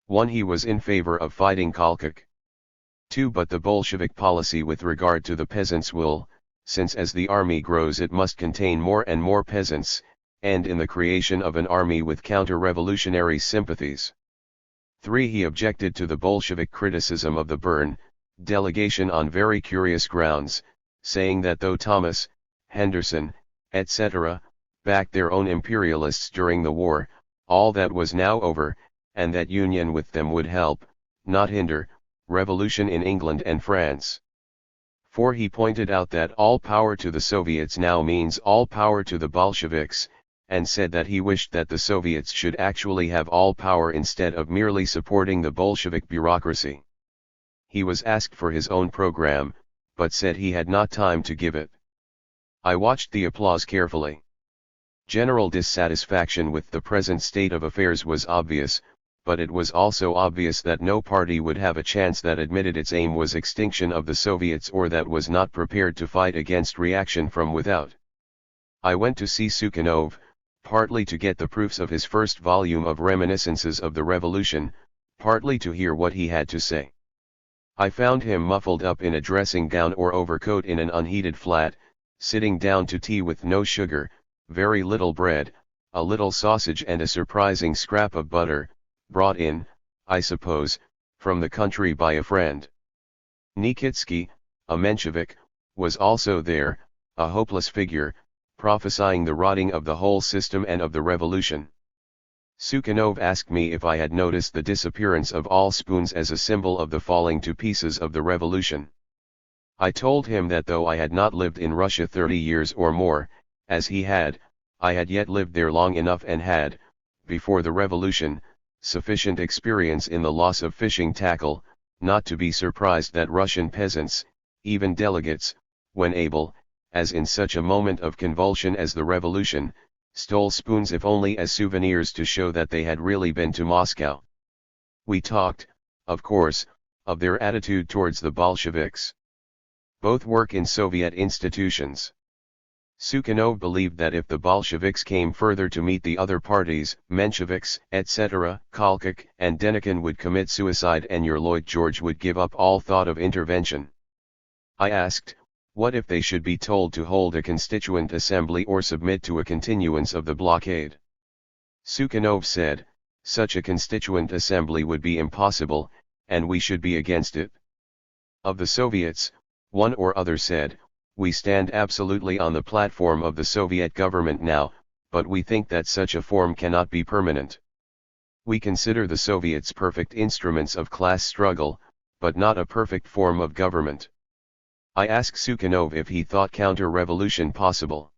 1. He was in favor of fighting Kolchak. 2. But the Bolshevik policy with regard to the peasants will, since as the army grows it must contain more and more peasants, end in the creation of an army with counter-revolutionary sympathies. 3. He objected to the Bolshevik criticism of the Bern delegation on very curious grounds, saying that though Thomas, Henderson, etc., backed their own imperialists during the war, all that was now over, and that union with them would help, not hinder, revolution in England and France. 4. He pointed out that all power to the Soviets now means all power to the Bolsheviks, and said that he wished that the Soviets should actually have all power instead of merely supporting the Bolshevik bureaucracy. He was asked for his own program, but said he had not time to give it. I watched the applause carefully. General dissatisfaction with the present state of affairs was obvious, but it was also obvious that no party would have a chance that admitted its aim was extinction of the Soviets or that was not prepared to fight against reaction from without. I went to see Sukhanov, partly to get the proofs of his first volume of Reminiscences of the Revolution, partly to hear what he had to say. I found him muffled up in a dressing gown or overcoat in an unheated flat, sitting down to tea with no sugar, very little bread, a little sausage and a surprising scrap of butter, brought in, I suppose, from the country by a friend. Nikitsky, a Menshevik, was also there, a hopeless figure, prophesying the rotting of the whole system and of the revolution. Sukhanov asked me if I had noticed the disappearance of all spoons as a symbol of the falling to pieces of the revolution. I told him that though I had not lived in Russia 30 years or more, as he had, I had yet lived there long enough and had, before the revolution, sufficient experience in the loss of fishing tackle, not to be surprised that Russian peasants, even delegates, when able, as in such a moment of convulsion as the revolution, stole spoons if only as souvenirs to show that they had really been to Moscow. We talked, of course, of their attitude towards the Bolsheviks. Both work in Soviet institutions. Sukhanov believed that if the Bolsheviks came further to meet the other parties, Mensheviks, etc., Kolchak and Denikin would commit suicide and your Lloyd George would give up all thought of intervention. I asked, what if they should be told to hold a constituent assembly or submit to a continuance of the blockade? Sukhanov said, such a constituent assembly would be impossible, and we should be against it. Of the Soviets, one or other said, we stand absolutely on the platform of the Soviet government now, but we think that such a form cannot be permanent. We consider the Soviets perfect instruments of class struggle, but not a perfect form of government. I asked Sukhanov if he thought counter-revolution possible.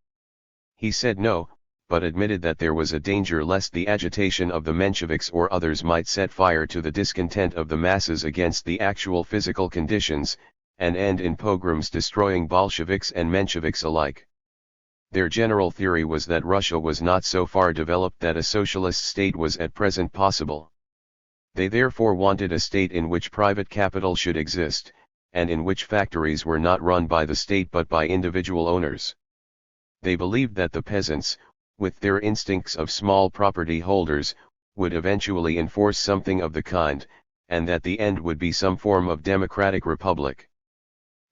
He said no, but admitted that there was a danger lest the agitation of the Mensheviks or others might set fire to the discontent of the masses against the actual physical conditions, and end in pogroms destroying Bolsheviks and Mensheviks alike. Their general theory was that Russia was not so far developed that a socialist state was at present possible. They therefore wanted a state in which private capital should exist, and in which factories were not run by the state but by individual owners. They believed that the peasants, with their instincts of small property holders, would eventually enforce something of the kind, and that the end would be some form of democratic republic.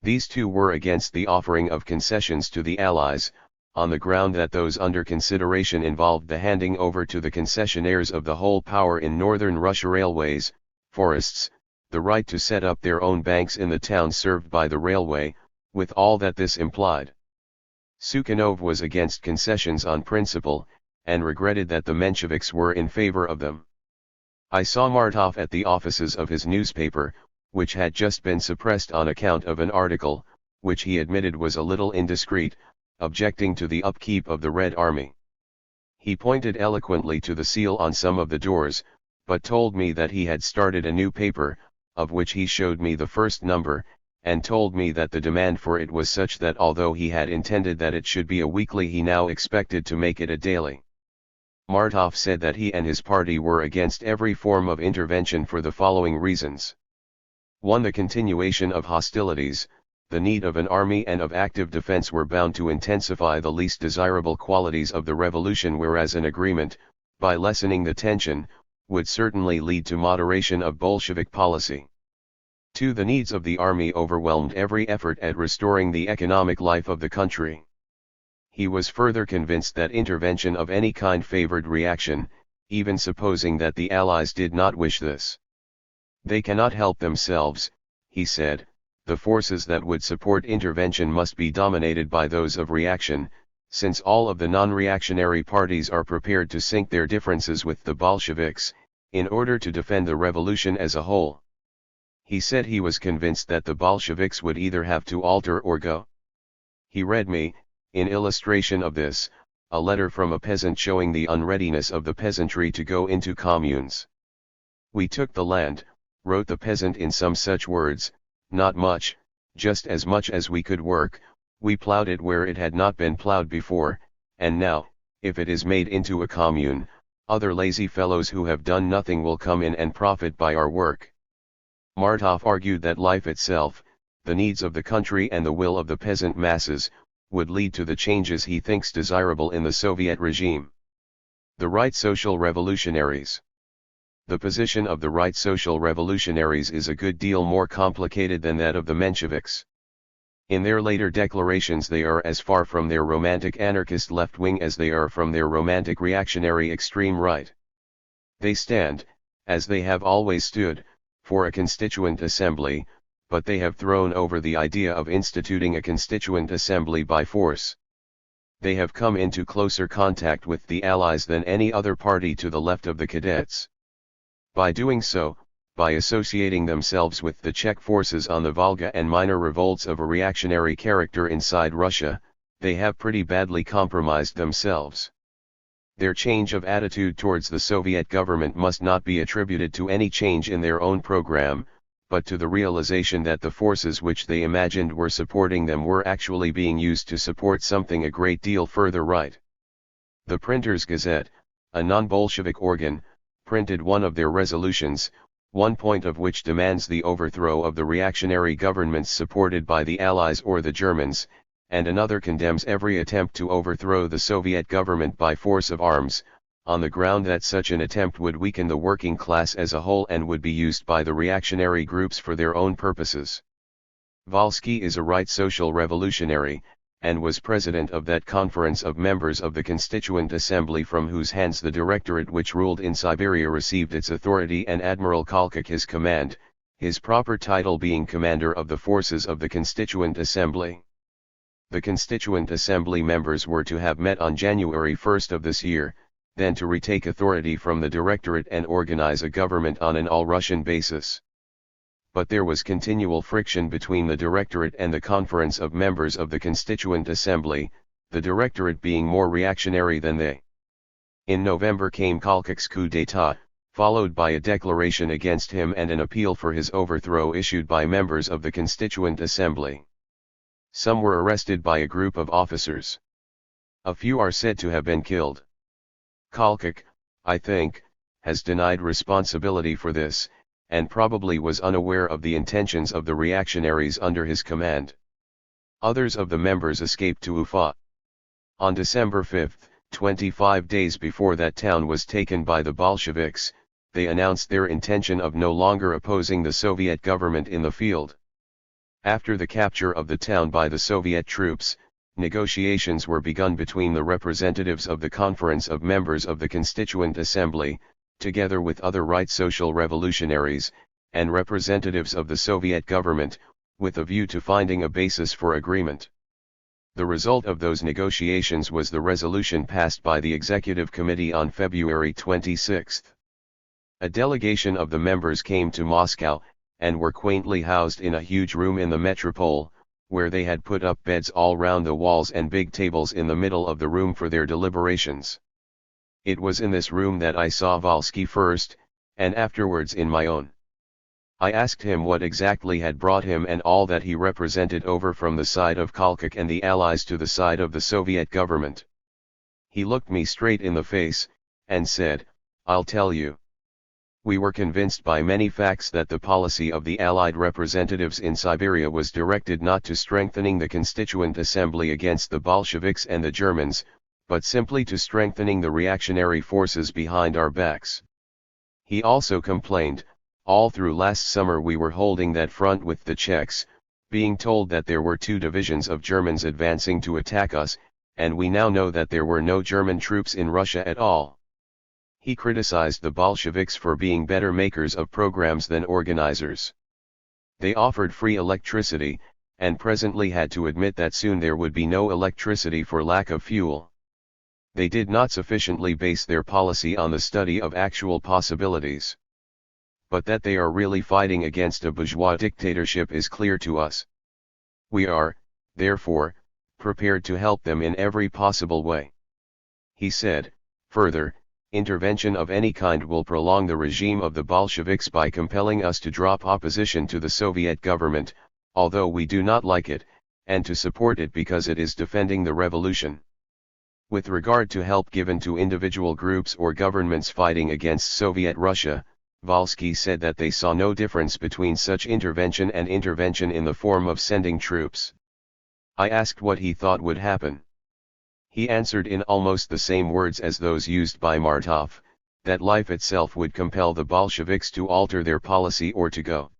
These two were against the offering of concessions to the Allies, on the ground that those under consideration involved the handing over to the concessionaires of the whole power in northern Russia railways, forests, the right to set up their own banks in the towns served by the railway, with all that this implied. Sukhanov was against concessions on principle, and regretted that the Mensheviks were in favor of them. I saw Martov at the offices of his newspaper, which had just been suppressed on account of an article, which he admitted was a little indiscreet, objecting to the upkeep of the Red Army. He pointed eloquently to the seal on some of the doors, but told me that he had started a new paper, of which he showed me the first number, and told me that the demand for it was such that although he had intended that it should be a weekly, he now expected to make it a daily. Martov said that he and his party were against every form of intervention for the following reasons. 1. The continuation of hostilities, the need of an army and of active defense were bound to intensify the least desirable qualities of the revolution, whereas an agreement, by lessening the tension, would certainly lead to moderation of Bolshevik policy. 2. The needs of the army overwhelmed every effort at restoring the economic life of the country. He was further convinced that intervention of any kind favored reaction, even supposing that the Allies did not wish this. They cannot help themselves, he said, the forces that would support intervention must be dominated by those of reaction, since all of the non-reactionary parties are prepared to sink their differences with the Bolsheviks, in order to defend the revolution as a whole. He said he was convinced that the Bolsheviks would either have to alter or go. He read me, in illustration of this, a letter from a peasant showing the unreadiness of the peasantry to go into communes. We took the land, wrote the peasant in some such words, not much, just as much as we could work, we plowed it where it had not been plowed before, and now, if it is made into a commune, other lazy fellows who have done nothing will come in and profit by our work. Martov argued that life itself, the needs of the country and the will of the peasant masses, would lead to the changes he thinks desirable in the Soviet regime. The Right Social Revolutionaries. The position of the Right Social Revolutionaries is a good deal more complicated than that of the Mensheviks. In their later declarations they are as far from their romantic anarchist left wing as they are from their romantic reactionary extreme right. They stand, as they have always stood, for a constituent assembly, but they have thrown over the idea of instituting a constituent assembly by force. They have come into closer contact with the Allies than any other party to the left of the Cadets. By doing so, by associating themselves with the Czech forces on the Volga and minor revolts of a reactionary character inside Russia, they have pretty badly compromised themselves. Their change of attitude towards the Soviet government must not be attributed to any change in their own program, but to the realization that the forces which they imagined were supporting them were actually being used to support something a great deal further right. The Printers' Gazette, a non-Bolshevik organ, printed one of their resolutions, one point of which demands the overthrow of the reactionary governments supported by the Allies or the Germans, and another condemns every attempt to overthrow the Soviet government by force of arms, on the ground that such an attempt would weaken the working class as a whole and would be used by the reactionary groups for their own purposes. Valsky is a right social revolutionary, and was president of that conference of members of the Constituent Assembly from whose hands the directorate which ruled in Siberia received its authority, and Admiral Kolchak his command, his proper title being Commander of the Forces of the Constituent Assembly. The Constituent Assembly members were to have met on January 1st of this year, then to retake authority from the Directorate and organize a government on an all-Russian basis. But there was continual friction between the Directorate and the Conference of Members of the Constituent Assembly, the Directorate being more reactionary than they. In November came Kolchak's coup d'état, followed by a declaration against him and an appeal for his overthrow issued by members of the Constituent Assembly. Some were arrested by a group of officers. A few are said to have been killed. Kolchak, I think, has denied responsibility for this, and probably was unaware of the intentions of the reactionaries under his command. Others of the members escaped to Ufa. On December 5, 25 days before that town was taken by the Bolsheviks, they announced their intention of no longer opposing the Soviet government in the field. After the capture of the town by the Soviet troops, negotiations were begun between the representatives of the Conference of Members of the Constituent Assembly, together with other right social revolutionaries, and representatives of the Soviet government, with a view to finding a basis for agreement. The result of those negotiations was the resolution passed by the Executive Committee on February 26. A delegation of the members came to Moscow, and were quaintly housed in a huge room in the metropole, where they had put up beds all round the walls and big tables in the middle of the room for their deliberations. It was in this room that I saw Valsky first, and afterwards in my own. I asked him what exactly had brought him and all that he represented over from the side of Kolchak and the Allies to the side of the Soviet government. He looked me straight in the face, and said, "I'll tell you. We were convinced by many facts that the policy of the Allied representatives in Siberia was directed not to strengthening the Constituent Assembly against the Bolsheviks and the Germans, but simply to strengthening the reactionary forces behind our backs." He also complained, "All through last summer we were holding that front with the Czechs, being told that there were 2 divisions of Germans advancing to attack us, and we now know that there were no German troops in Russia at all." He criticized the Bolsheviks for being better makers of programs than organizers. They offered free electricity, and presently had to admit that soon there would be no electricity for lack of fuel. They did not sufficiently base their policy on the study of actual possibilities. But that they are really fighting against a bourgeois dictatorship is clear to us. We are, therefore, prepared to help them in every possible way. He said, further, intervention of any kind will prolong the regime of the Bolsheviks by compelling us to drop opposition to the Soviet government, although we do not like it, and to support it because it is defending the revolution. With regard to help given to individual groups or governments fighting against Soviet Russia, Valsky said that they saw no difference between such intervention and intervention in the form of sending troops. I asked what he thought would happen. He answered in almost the same words as those used by Martov, that life itself would compel the Bolsheviks to alter their policy or to go.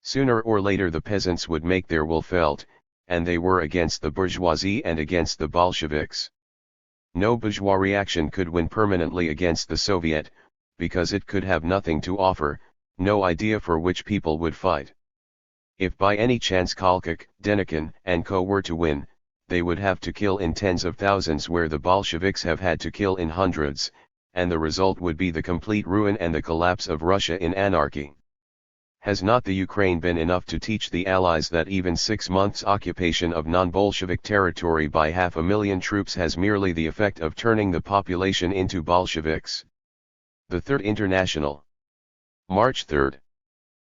Sooner or later the peasants would make their will felt, and they were against the bourgeoisie and against the Bolsheviks. No bourgeois reaction could win permanently against the Soviet, because it could have nothing to offer, no idea for which people would fight. If by any chance Kolchak, Denikin, and co were to win, they would have to kill in tens of thousands where the Bolsheviks have had to kill in hundreds, and the result would be the complete ruin and the collapse of Russia in anarchy. Has not the Ukraine been enough to teach the Allies that even 6 months' occupation of non-Bolshevik territory by 500,000 troops has merely the effect of turning the population into Bolsheviks? The Third International. March 3.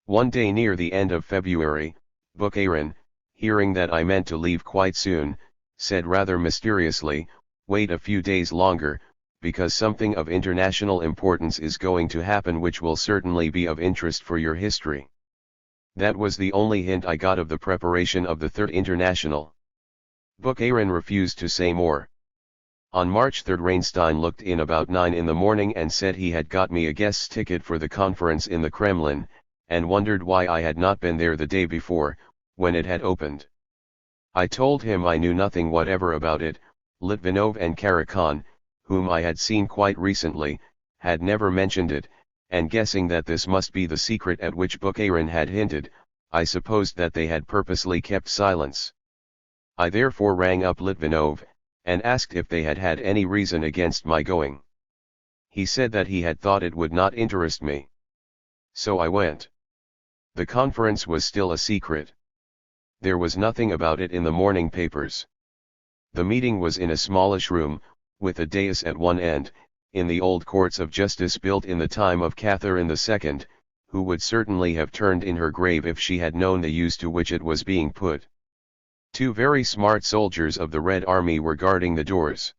One day near the end of February, Bukharin, hearing that I meant to leave quite soon, said rather mysteriously, "Wait a few days longer, because something of international importance is going to happen which will certainly be of interest for your history." That was the only hint I got of the preparation of the Third International. Bucharin refused to say more. On March 3 Reinstein looked in about 9 in the morning and said he had got me a guest's ticket for the conference in the Kremlin, and wondered why I had not been there the day before, when it had opened. I told him I knew nothing whatever about it. Litvinov and Karakan, whom I had seen quite recently, had never mentioned it, and guessing that this must be the secret at which Bucharin had hinted, I supposed that they had purposely kept silence. I therefore rang up Litvinov, and asked if they had had any reason against my going. He said that he had thought it would not interest me. So I went. The conference was still a secret. There was nothing about it in the morning papers. The meeting was in a smallish room, with a dais at one end, in the old courts of justice built in the time of Catherine II, who would certainly have turned in her grave if she had known the use to which it was being put. 2 very smart soldiers of the Red Army were guarding the doors.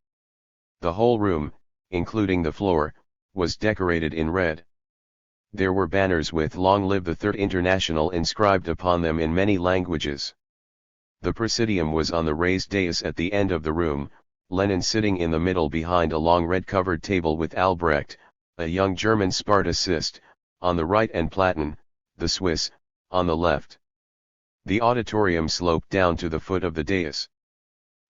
The whole room, including the floor, was decorated in red. There were banners with "Long live the Third International" inscribed upon them in many languages. The presidium was on the raised dais at the end of the room, Lenin sitting in the middle behind a long red-covered table with Albrecht, a young German Spartacist, on the right and Platon, the Swiss, on the left. The auditorium sloped down to the foot of the dais.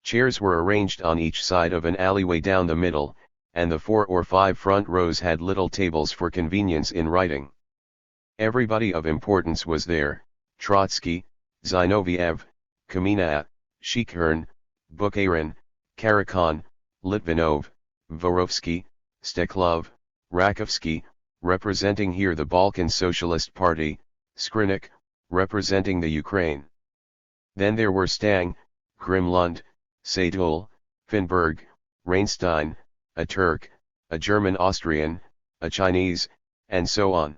Chairs were arranged on each side of an alleyway down the middle, and the 4 or 5 front rows had little tables for convenience in writing. Everybody of importance was there: Trotsky, Zinoviev, Kamina, Shikern, Bucharin, Karakan, Litvinov, Vorovsky, Steklov, Rakovsky, representing here the Balkan Socialist Party, Skrinik, representing the Ukraine. Then there were Stang, Grimlund, Sadul, Finberg, Reinstein, a Turk, a German Austrian, a Chinese, and so on.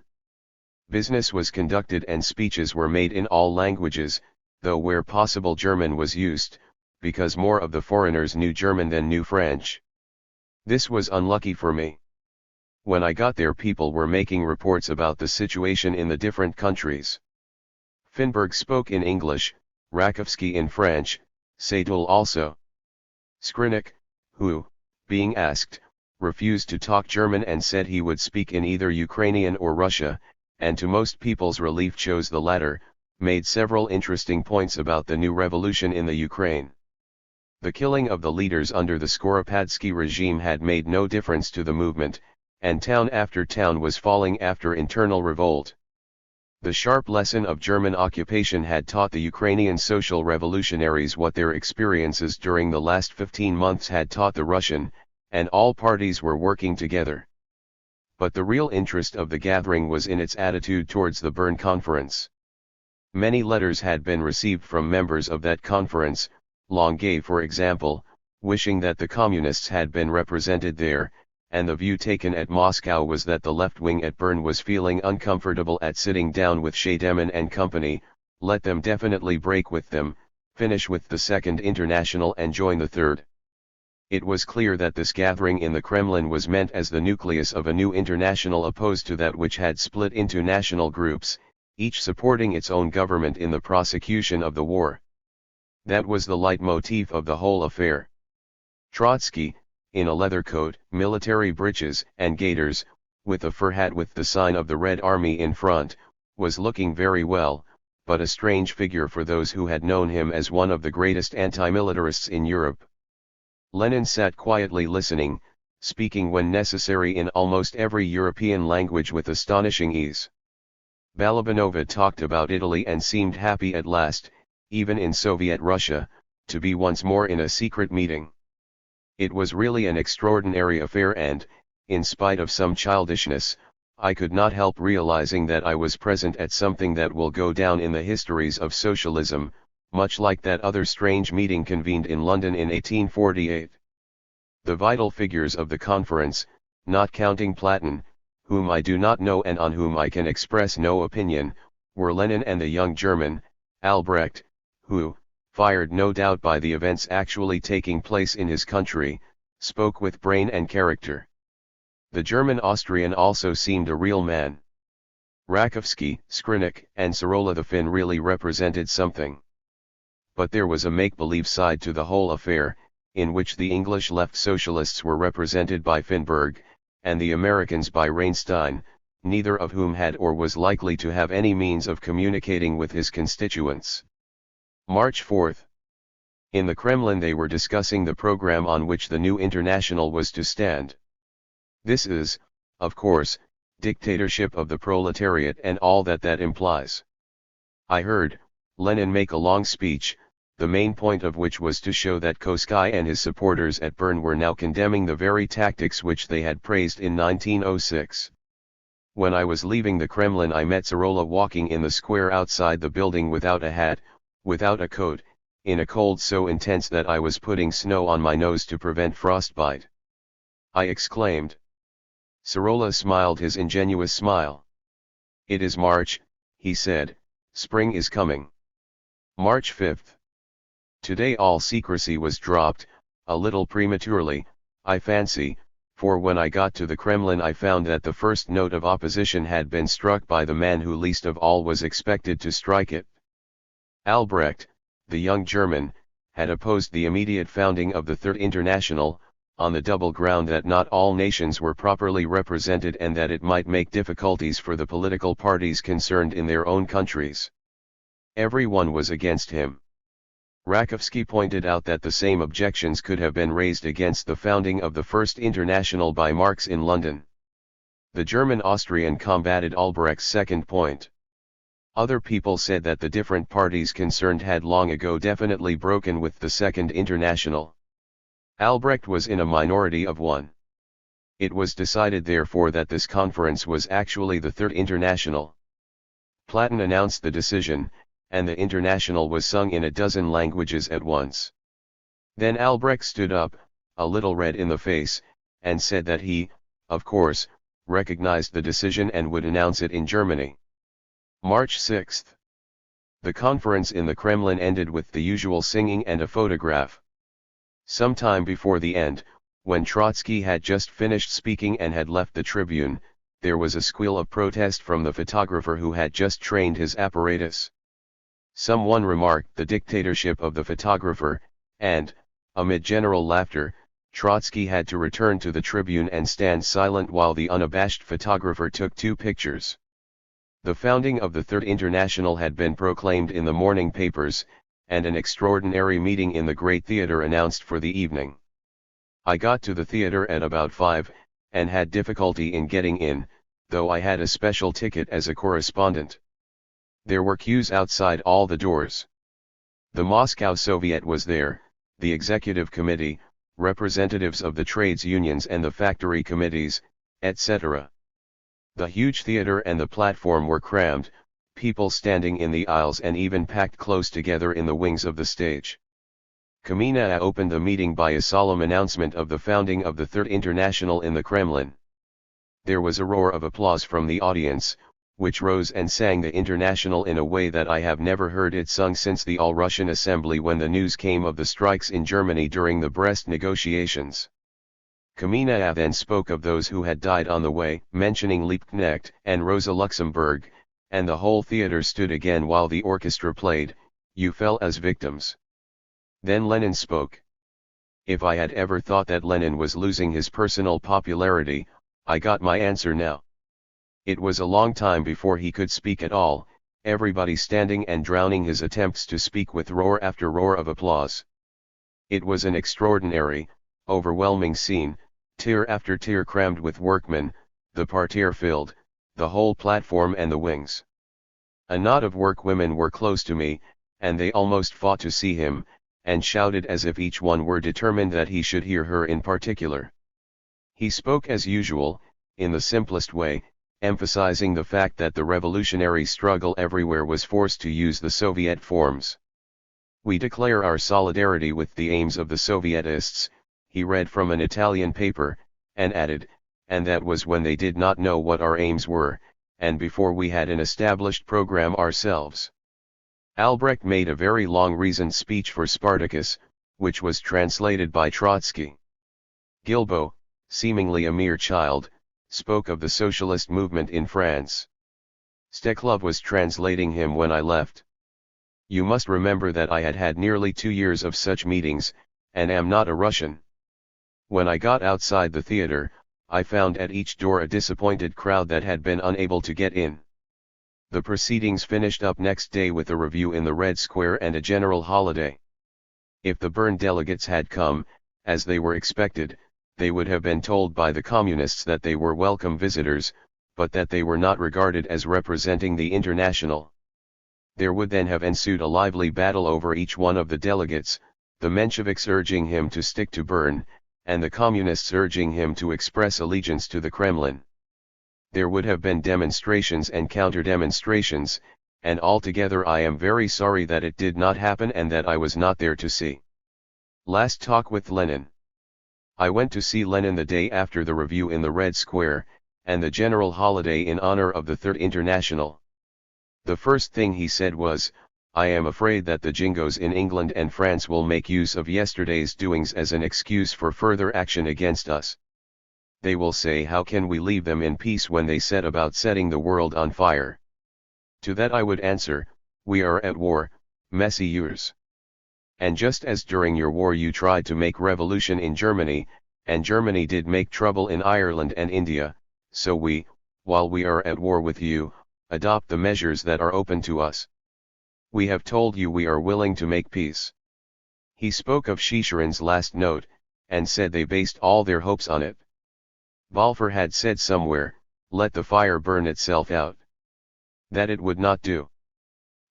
Business was conducted and speeches were made in all languages, though where possible German was used, because more of the foreigners knew German than knew French. This was unlucky for me. When I got there, people were making reports about the situation in the different countries. Finberg spoke in English, Rakovsky in French, Sadul also. Skrinik, who, being asked, refused to talk German and said he would speak in either Ukrainian or Russia, and to most people's relief chose the latter, made several interesting points about the new revolution in the Ukraine. The killing of the leaders under the Skoropadsky regime had made no difference to the movement, and town after town was falling after internal revolt. The sharp lesson of German occupation had taught the Ukrainian social revolutionaries what their experiences during the last 15 months had taught the Russian, and all parties were working together. But the real interest of the gathering was in its attitude towards the Bern Conference. Many letters had been received from members of that conference, Longuet for example, wishing that the communists had been represented there, and the view taken at Moscow was that the left wing at Bern was feeling uncomfortable at sitting down with Scheidemann and company. Let them definitely break with them, finish with the Second International and join the Third. It was clear that this gathering in the Kremlin was meant as the nucleus of a new international opposed to that which had split into national groups, each supporting its own government in the prosecution of the war. That was the leitmotif of the whole affair. Trotsky, in a leather coat, military breeches and gaiters, with a fur hat with the sign of the Red Army in front, was looking very well, but a strange figure for those who had known him as one of the greatest anti-militarists in Europe. Lenin sat quietly listening, speaking when necessary in almost every European language with astonishing ease. Balabanova talked about Italy and seemed happy at last, even in Soviet Russia, to be once more in a secret meeting. It was really an extraordinary affair and, in spite of some childishness, I could not help realizing that I was present at something that will go down in the histories of socialism, much like that other strange meeting convened in London in 1848. The vital figures of the conference, not counting Platon, whom I do not know and on whom I can express no opinion, were Lenin and the young German, Albrecht, who, fired no doubt by the events actually taking place in his country, spoke with brain and character. The German Austrian also seemed a real man. Rakovsky, Skrinik, and Sorolla the Finn really represented something. but there was a make-believe side to the whole affair, in which the English left socialists were represented by Finberg, and the Americans by Reinstein, neither of whom had or was likely to have any means of communicating with his constituents. March 4. In the Kremlin they were discussing the program on which the new international was to stand. This is, of course, dictatorship of the proletariat and all that that implies. I heard Lenin make a long speech, the main point of which was to show that Koski and his supporters at Bern were now condemning the very tactics which they had praised in 1906. When I was leaving the Kremlin I met Sorolla walking in the square outside the building without a hat, without a coat, in a cold so intense that I was putting snow on my nose to prevent frostbite. I exclaimed. Sorolla smiled his ingenuous smile. "It is March," he said, "spring is coming." March 5. Today all secrecy was dropped, a little prematurely, I fancy, for when I got to the Kremlin I found that the first note of opposition had been struck by the man who least of all was expected to strike it. Albrecht, the young German, had opposed the immediate founding of the Third International, on the double ground that not all nations were properly represented and that it might make difficulties for the political parties concerned in their own countries. Every one was against him. Rakowski pointed out that the same objections could have been raised against the founding of the First International by Marx in London. The German-Austrian combated Albrecht's second point. Other people said that the different parties concerned had long ago definitely broken with the Second International. Albrecht was in a minority of one. It was decided therefore that this conference was actually the Third International. Platon announced the decision, and the International was sung in a dozen languages at once. Then Albrecht stood up, a little red in the face, and said that he, of course, recognized the decision and would announce it in Germany. March 6. The conference in the Kremlin ended with the usual singing and a photograph. Some time before the end, when Trotsky had just finished speaking and had left the tribune, there was a squeal of protest from the photographer who had just trained his apparatus. Someone remarked the dictatorship of the photographer, and, amid general laughter, Trotsky had to return to the tribune and stand silent while the unabashed photographer took 2 pictures. The founding of the Third International had been proclaimed in the morning papers, and an extraordinary meeting in the Great Theatre announced for the evening. I got to the theatre at about 5, and had difficulty in getting in, though I had a special ticket as a correspondent. There were queues outside all the doors. The Moscow Soviet was there, the executive committee, representatives of the trades unions and the factory committees, etc. The huge theatre and the platform were crammed, people standing in the aisles and even packed close together in the wings of the stage. Kamina opened the meeting by a solemn announcement of the founding of the Third International in the Kremlin. There was a roar of applause from the audience, which rose and sang the International in a way that I have never heard it sung since the All-Russian Assembly when the news came of the strikes in Germany during the Brest negotiations. Kamina then spoke of those who had died on the way, mentioning Liebknecht and Rosa Luxemburg, and the whole theater stood again while the orchestra played, "You fell as victims." Then Lenin spoke. If I had ever thought that Lenin was losing his personal popularity, I got my answer now. It was a long time before he could speak at all, everybody standing and drowning his attempts to speak with roar after roar of applause. It was an extraordinary, overwhelming scene, tier after tier crammed with workmen, the parterre filled, the whole platform and the wings. A knot of workwomen were close to me, and they almost fought to see him, and shouted as if each one were determined that he should hear her in particular. He spoke as usual, in the simplest way, emphasizing the fact that the revolutionary struggle everywhere was forced to use the Soviet forms. "We declare our solidarity with the aims of the Sovietists," he read from an Italian paper, and added, "and that was when they did not know what our aims were, and before we had an established program ourselves." Albrecht made a very long reasoned speech for Spartacus, which was translated by Trotsky. Gilbo, seemingly a mere child, spoke of the socialist movement in France. Steklov was translating him when I left. You must remember that I had had nearly 2 years of such meetings, and am not a Russian. When I got outside the theater, I found at each door a disappointed crowd that had been unable to get in. The proceedings finished up next day with a review in the Red Square and a general holiday. If the Bern delegates had come, as they were expected, they would have been told by the communists that they were welcome visitors, but that they were not regarded as representing the International. There would then have ensued a lively battle over each one of the delegates, the Mensheviks urging him to stick to Bern, and the communists urging him to express allegiance to the Kremlin. There would have been demonstrations and counter-demonstrations, and altogether I am very sorry that it did not happen and that I was not there to see. Last talk with Lenin. I went to see Lenin the day after the review in the Red Square, and the general holiday in honor of the Third International. The first thing he said was, "I am afraid that the Jingoes in England and France will make use of yesterday's doings as an excuse for further action against us. They will say, how can we leave them in peace when they set about setting the world on fire?" To that I would answer, "We are at war, messieurs. And just as during your war you tried to make revolution in Germany, and Germany did make trouble in Ireland and India, so we, while we are at war with you, adopt the measures that are open to us. We have told you we are willing to make peace." He spoke of Chicherin's last note, and said they based all their hopes on it. Balfour had said somewhere, "Let the fire burn itself out." That it would not do.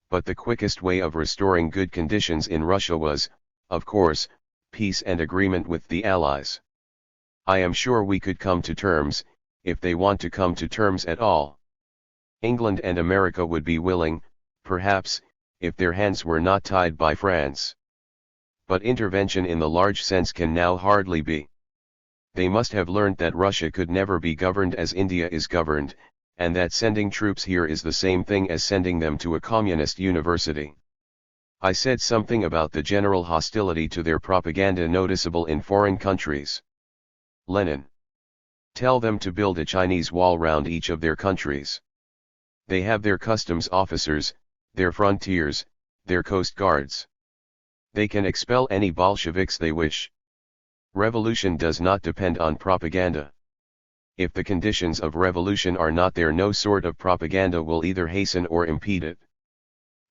But the quickest way of restoring good conditions in Russia was, of course, peace and agreement with the Allies. I am sure we could come to terms, if they want to come to terms at all. England and America would be willing, perhaps, if their hands were not tied by France. But intervention in the large sense can now hardly be. They must have learned that Russia could never be governed as India is governed, and that sending troops here is the same thing as sending them to a communist university. I said something about the general hostility to their propaganda noticeable in foreign countries. Lenin. Tell them to build a Chinese wall round each of their countries. They have their customs officers, their frontiers, their coast guards. They can expel any Bolsheviks they wish. Revolution does not depend on propaganda. If the conditions of revolution are not there, no sort of propaganda will either hasten or impede it.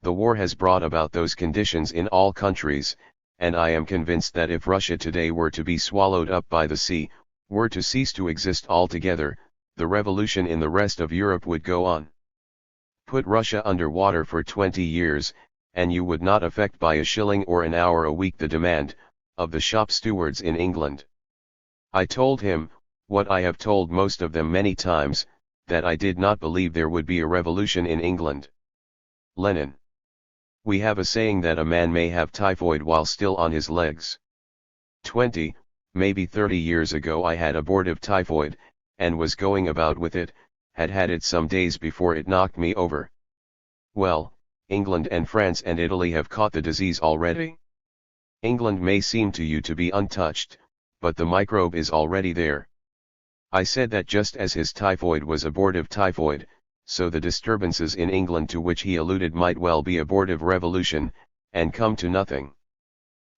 The war has brought about those conditions in all countries, and I am convinced that if Russia today were to be swallowed up by the sea, were to cease to exist altogether, the revolution in the rest of Europe would go on. Put Russia under water for 20 years, and you would not affect by a shilling or an hour a week the demand of the shop stewards in England. I told him, what I have told most of them many times, that I did not believe there would be a revolution in England. Lenin. We have a saying that a man may have typhoid while still on his legs. 20, maybe 30 years ago I had abortive typhoid, and was going about with it, had had it some days before it knocked me over. Well, England and France and Italy have caught the disease already. England may seem to you to be untouched, but the microbe is already there. I said that just as his typhoid was abortive typhoid, so the disturbances in England to which he alluded might well be abortive revolution, and come to nothing.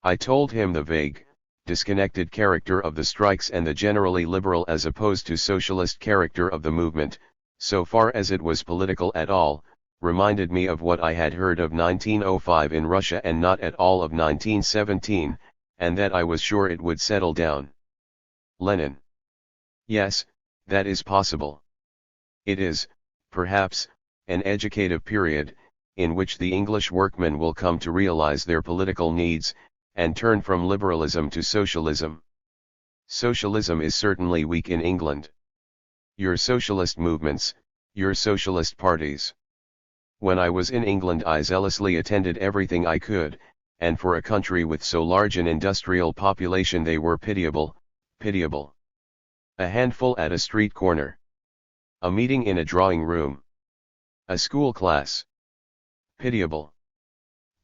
I told him the vague, disconnected character of the strikes and the generally liberal as opposed to socialist character of the movement, so far as it was political at all, reminded me of what I had heard of 1905 in Russia and not at all of 1917, and that I was sure it would settle down. Lenin. Yes, that is possible. It is, perhaps, an educative period, in which the English workmen will come to realize their political needs, and turn from liberalism to socialism. Socialism is certainly weak in England. Your socialist movements, your socialist parties. When I was in England I zealously attended everything I could, and for a country with so large an industrial population they were pitiable, pitiable. A handful at a street corner. A meeting in a drawing room. A school class. Pitiable.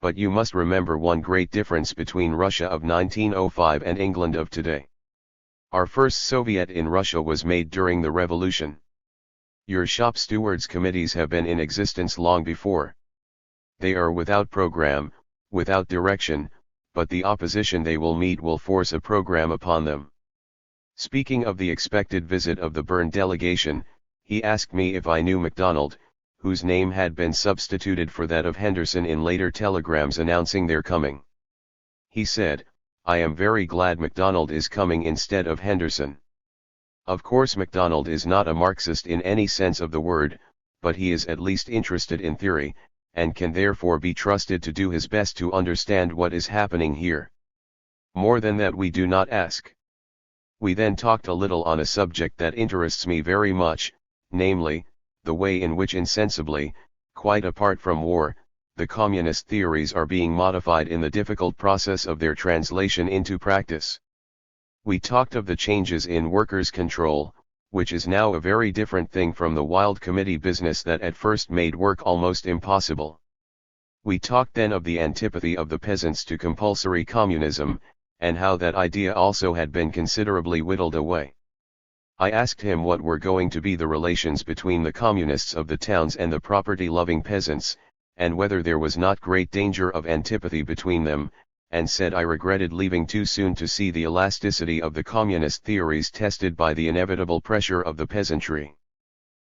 But you must remember one great difference between Russia of 1905 and England of today. Our first Soviet in Russia was made during the revolution. Your shop stewards committees have been in existence long before. They are without program, without direction, but the opposition they will meet will force a program upon them. Speaking of the expected visit of the Bern delegation, he asked me if I knew MacDonald, whose name had been substituted for that of Henderson in later telegrams announcing their coming. He said, "I am very glad MacDonald is coming instead of Henderson." Of course MacDonald is not a Marxist in any sense of the word, but he is at least interested in theory, and can therefore be trusted to do his best to understand what is happening here. More than that we do not ask. We then talked a little on a subject that interests me very much, namely, the way in which insensibly, quite apart from war, the communist theories are being modified in the difficult process of their translation into practice. We talked of the changes in workers' control, which is now a very different thing from the wild committee business that at first made work almost impossible. We talked then of the antipathy of the peasants to compulsory communism, and how that idea also had been considerably whittled away. I asked him what were going to be the relations between the communists of the towns and the property-loving peasants, and whether there was not great danger of antipathy between them, and said I regretted leaving too soon to see the elasticity of the communist theories tested by the inevitable pressure of the peasantry.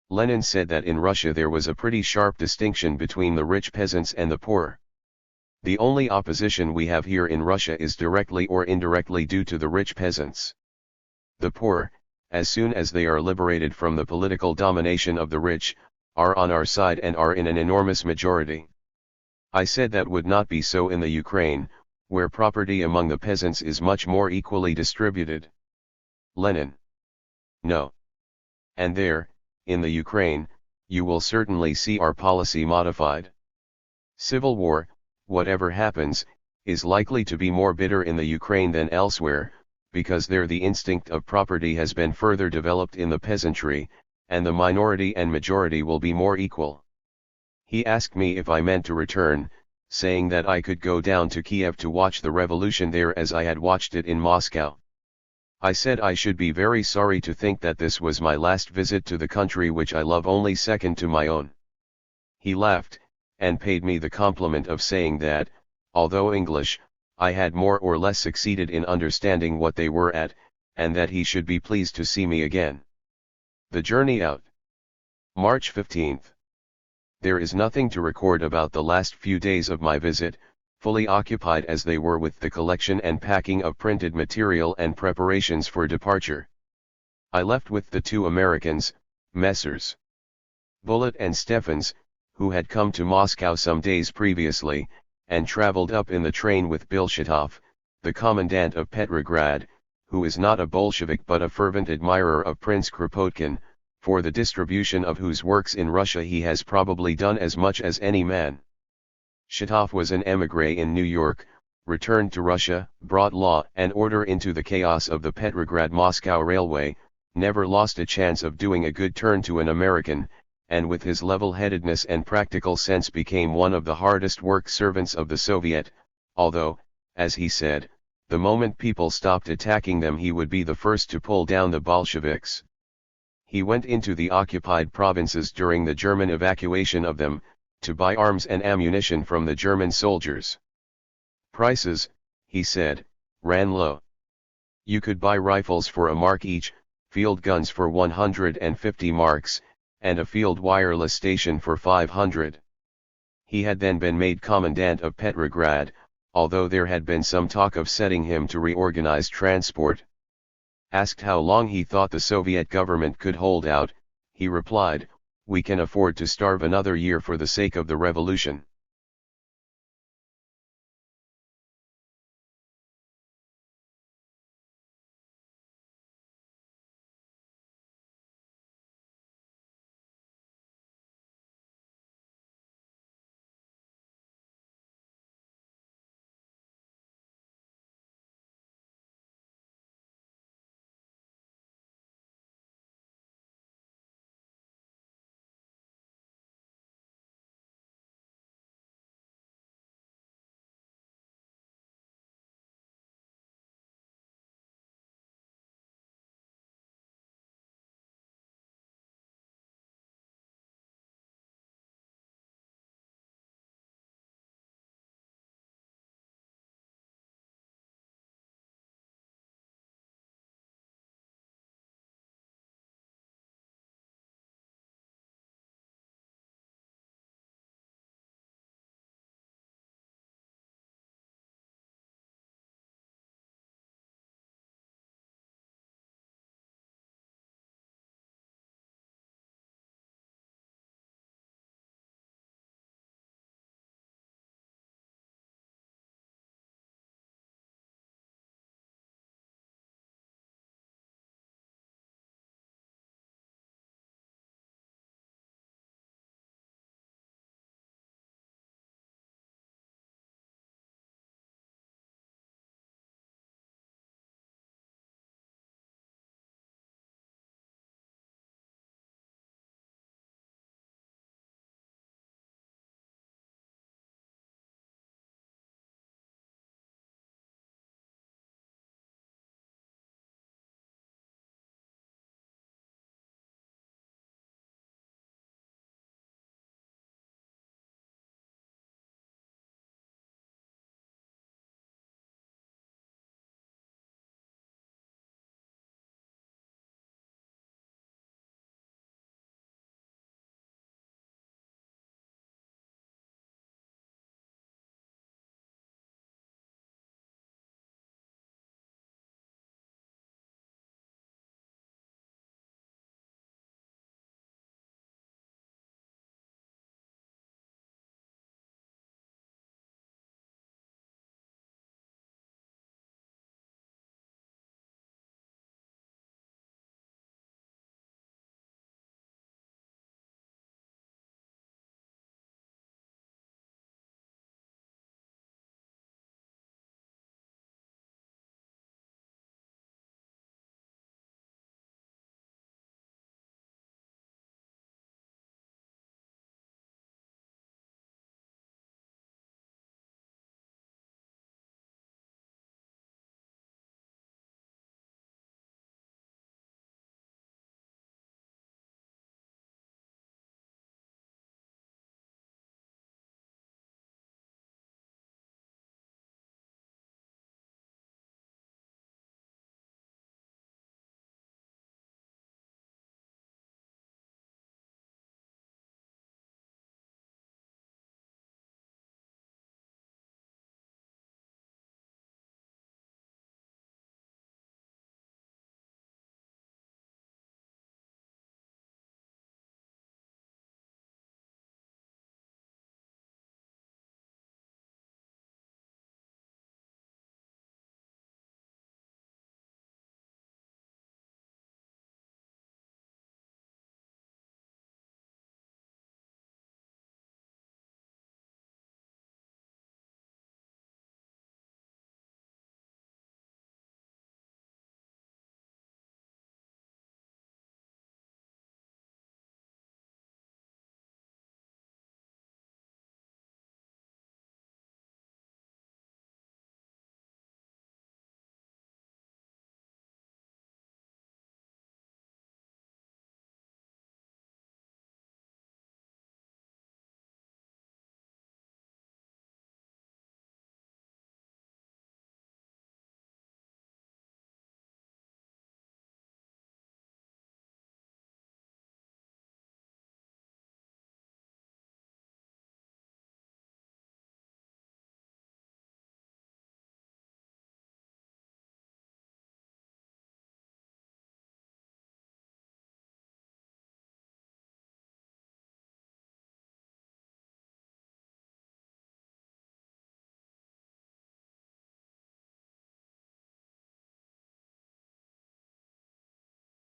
Lenin said that in Russia there was a pretty sharp distinction between the rich peasants and the poor. The only opposition we have here in Russia is directly or indirectly due to the rich peasants. The poor, as soon as they are liberated from the political domination of the rich, are on our side and are in an enormous majority. I said that would not be so in the Ukraine, where property among the peasants is much more equally distributed. Lenin: no. And there, in the Ukraine, you will certainly see our policy modified. Civil war, whatever happens, is likely to be more bitter in the Ukraine than elsewhere, because there the instinct of property has been further developed in the peasantry, and the minority and majority will be more equal. He asked me if I meant to return, saying that I could go down to Kiev to watch the revolution there as I had watched it in Moscow. I said I should be very sorry to think that this was my last visit to the country which I love only second to my own. He laughed, and paid me the compliment of saying that, although English, I had more or less succeeded in understanding what they were at, and that he should be pleased to see me again. The journey out. March 15th. There is nothing to record about the last few days of my visit, fully occupied as they were with the collection and packing of printed material and preparations for departure. I left with the two Americans, Messrs. Bullitt and Steffens, who had come to Moscow some days previously, and traveled up in the train with Bilshatov, the commandant of Petrograd, who is not a Bolshevik but a fervent admirer of Prince Kropotkin, for the distribution of whose works in Russia he has probably done as much as any man. Shatov was an émigré in New York, returned to Russia, brought law and order into the chaos of the Petrograd-Moscow railway, never lost a chance of doing a good turn to an American, and with his level-headedness and practical sense became one of the hardest work servants of the Soviet, although, as he said, the moment people stopped attacking them he would be the first to pull down the Bolsheviks. He went into the occupied provinces during the German evacuation of them, to buy arms and ammunition from the German soldiers. Prices, he said, ran low. You could buy rifles for £1 each, field guns for 150 marks, and a field wireless station for 500. He had then been made commandant of Petrograd, although there had been some talk of setting him to reorganize transport. Asked how long he thought the Soviet government could hold out, he replied, "We can afford to starve another year for the sake of the revolution."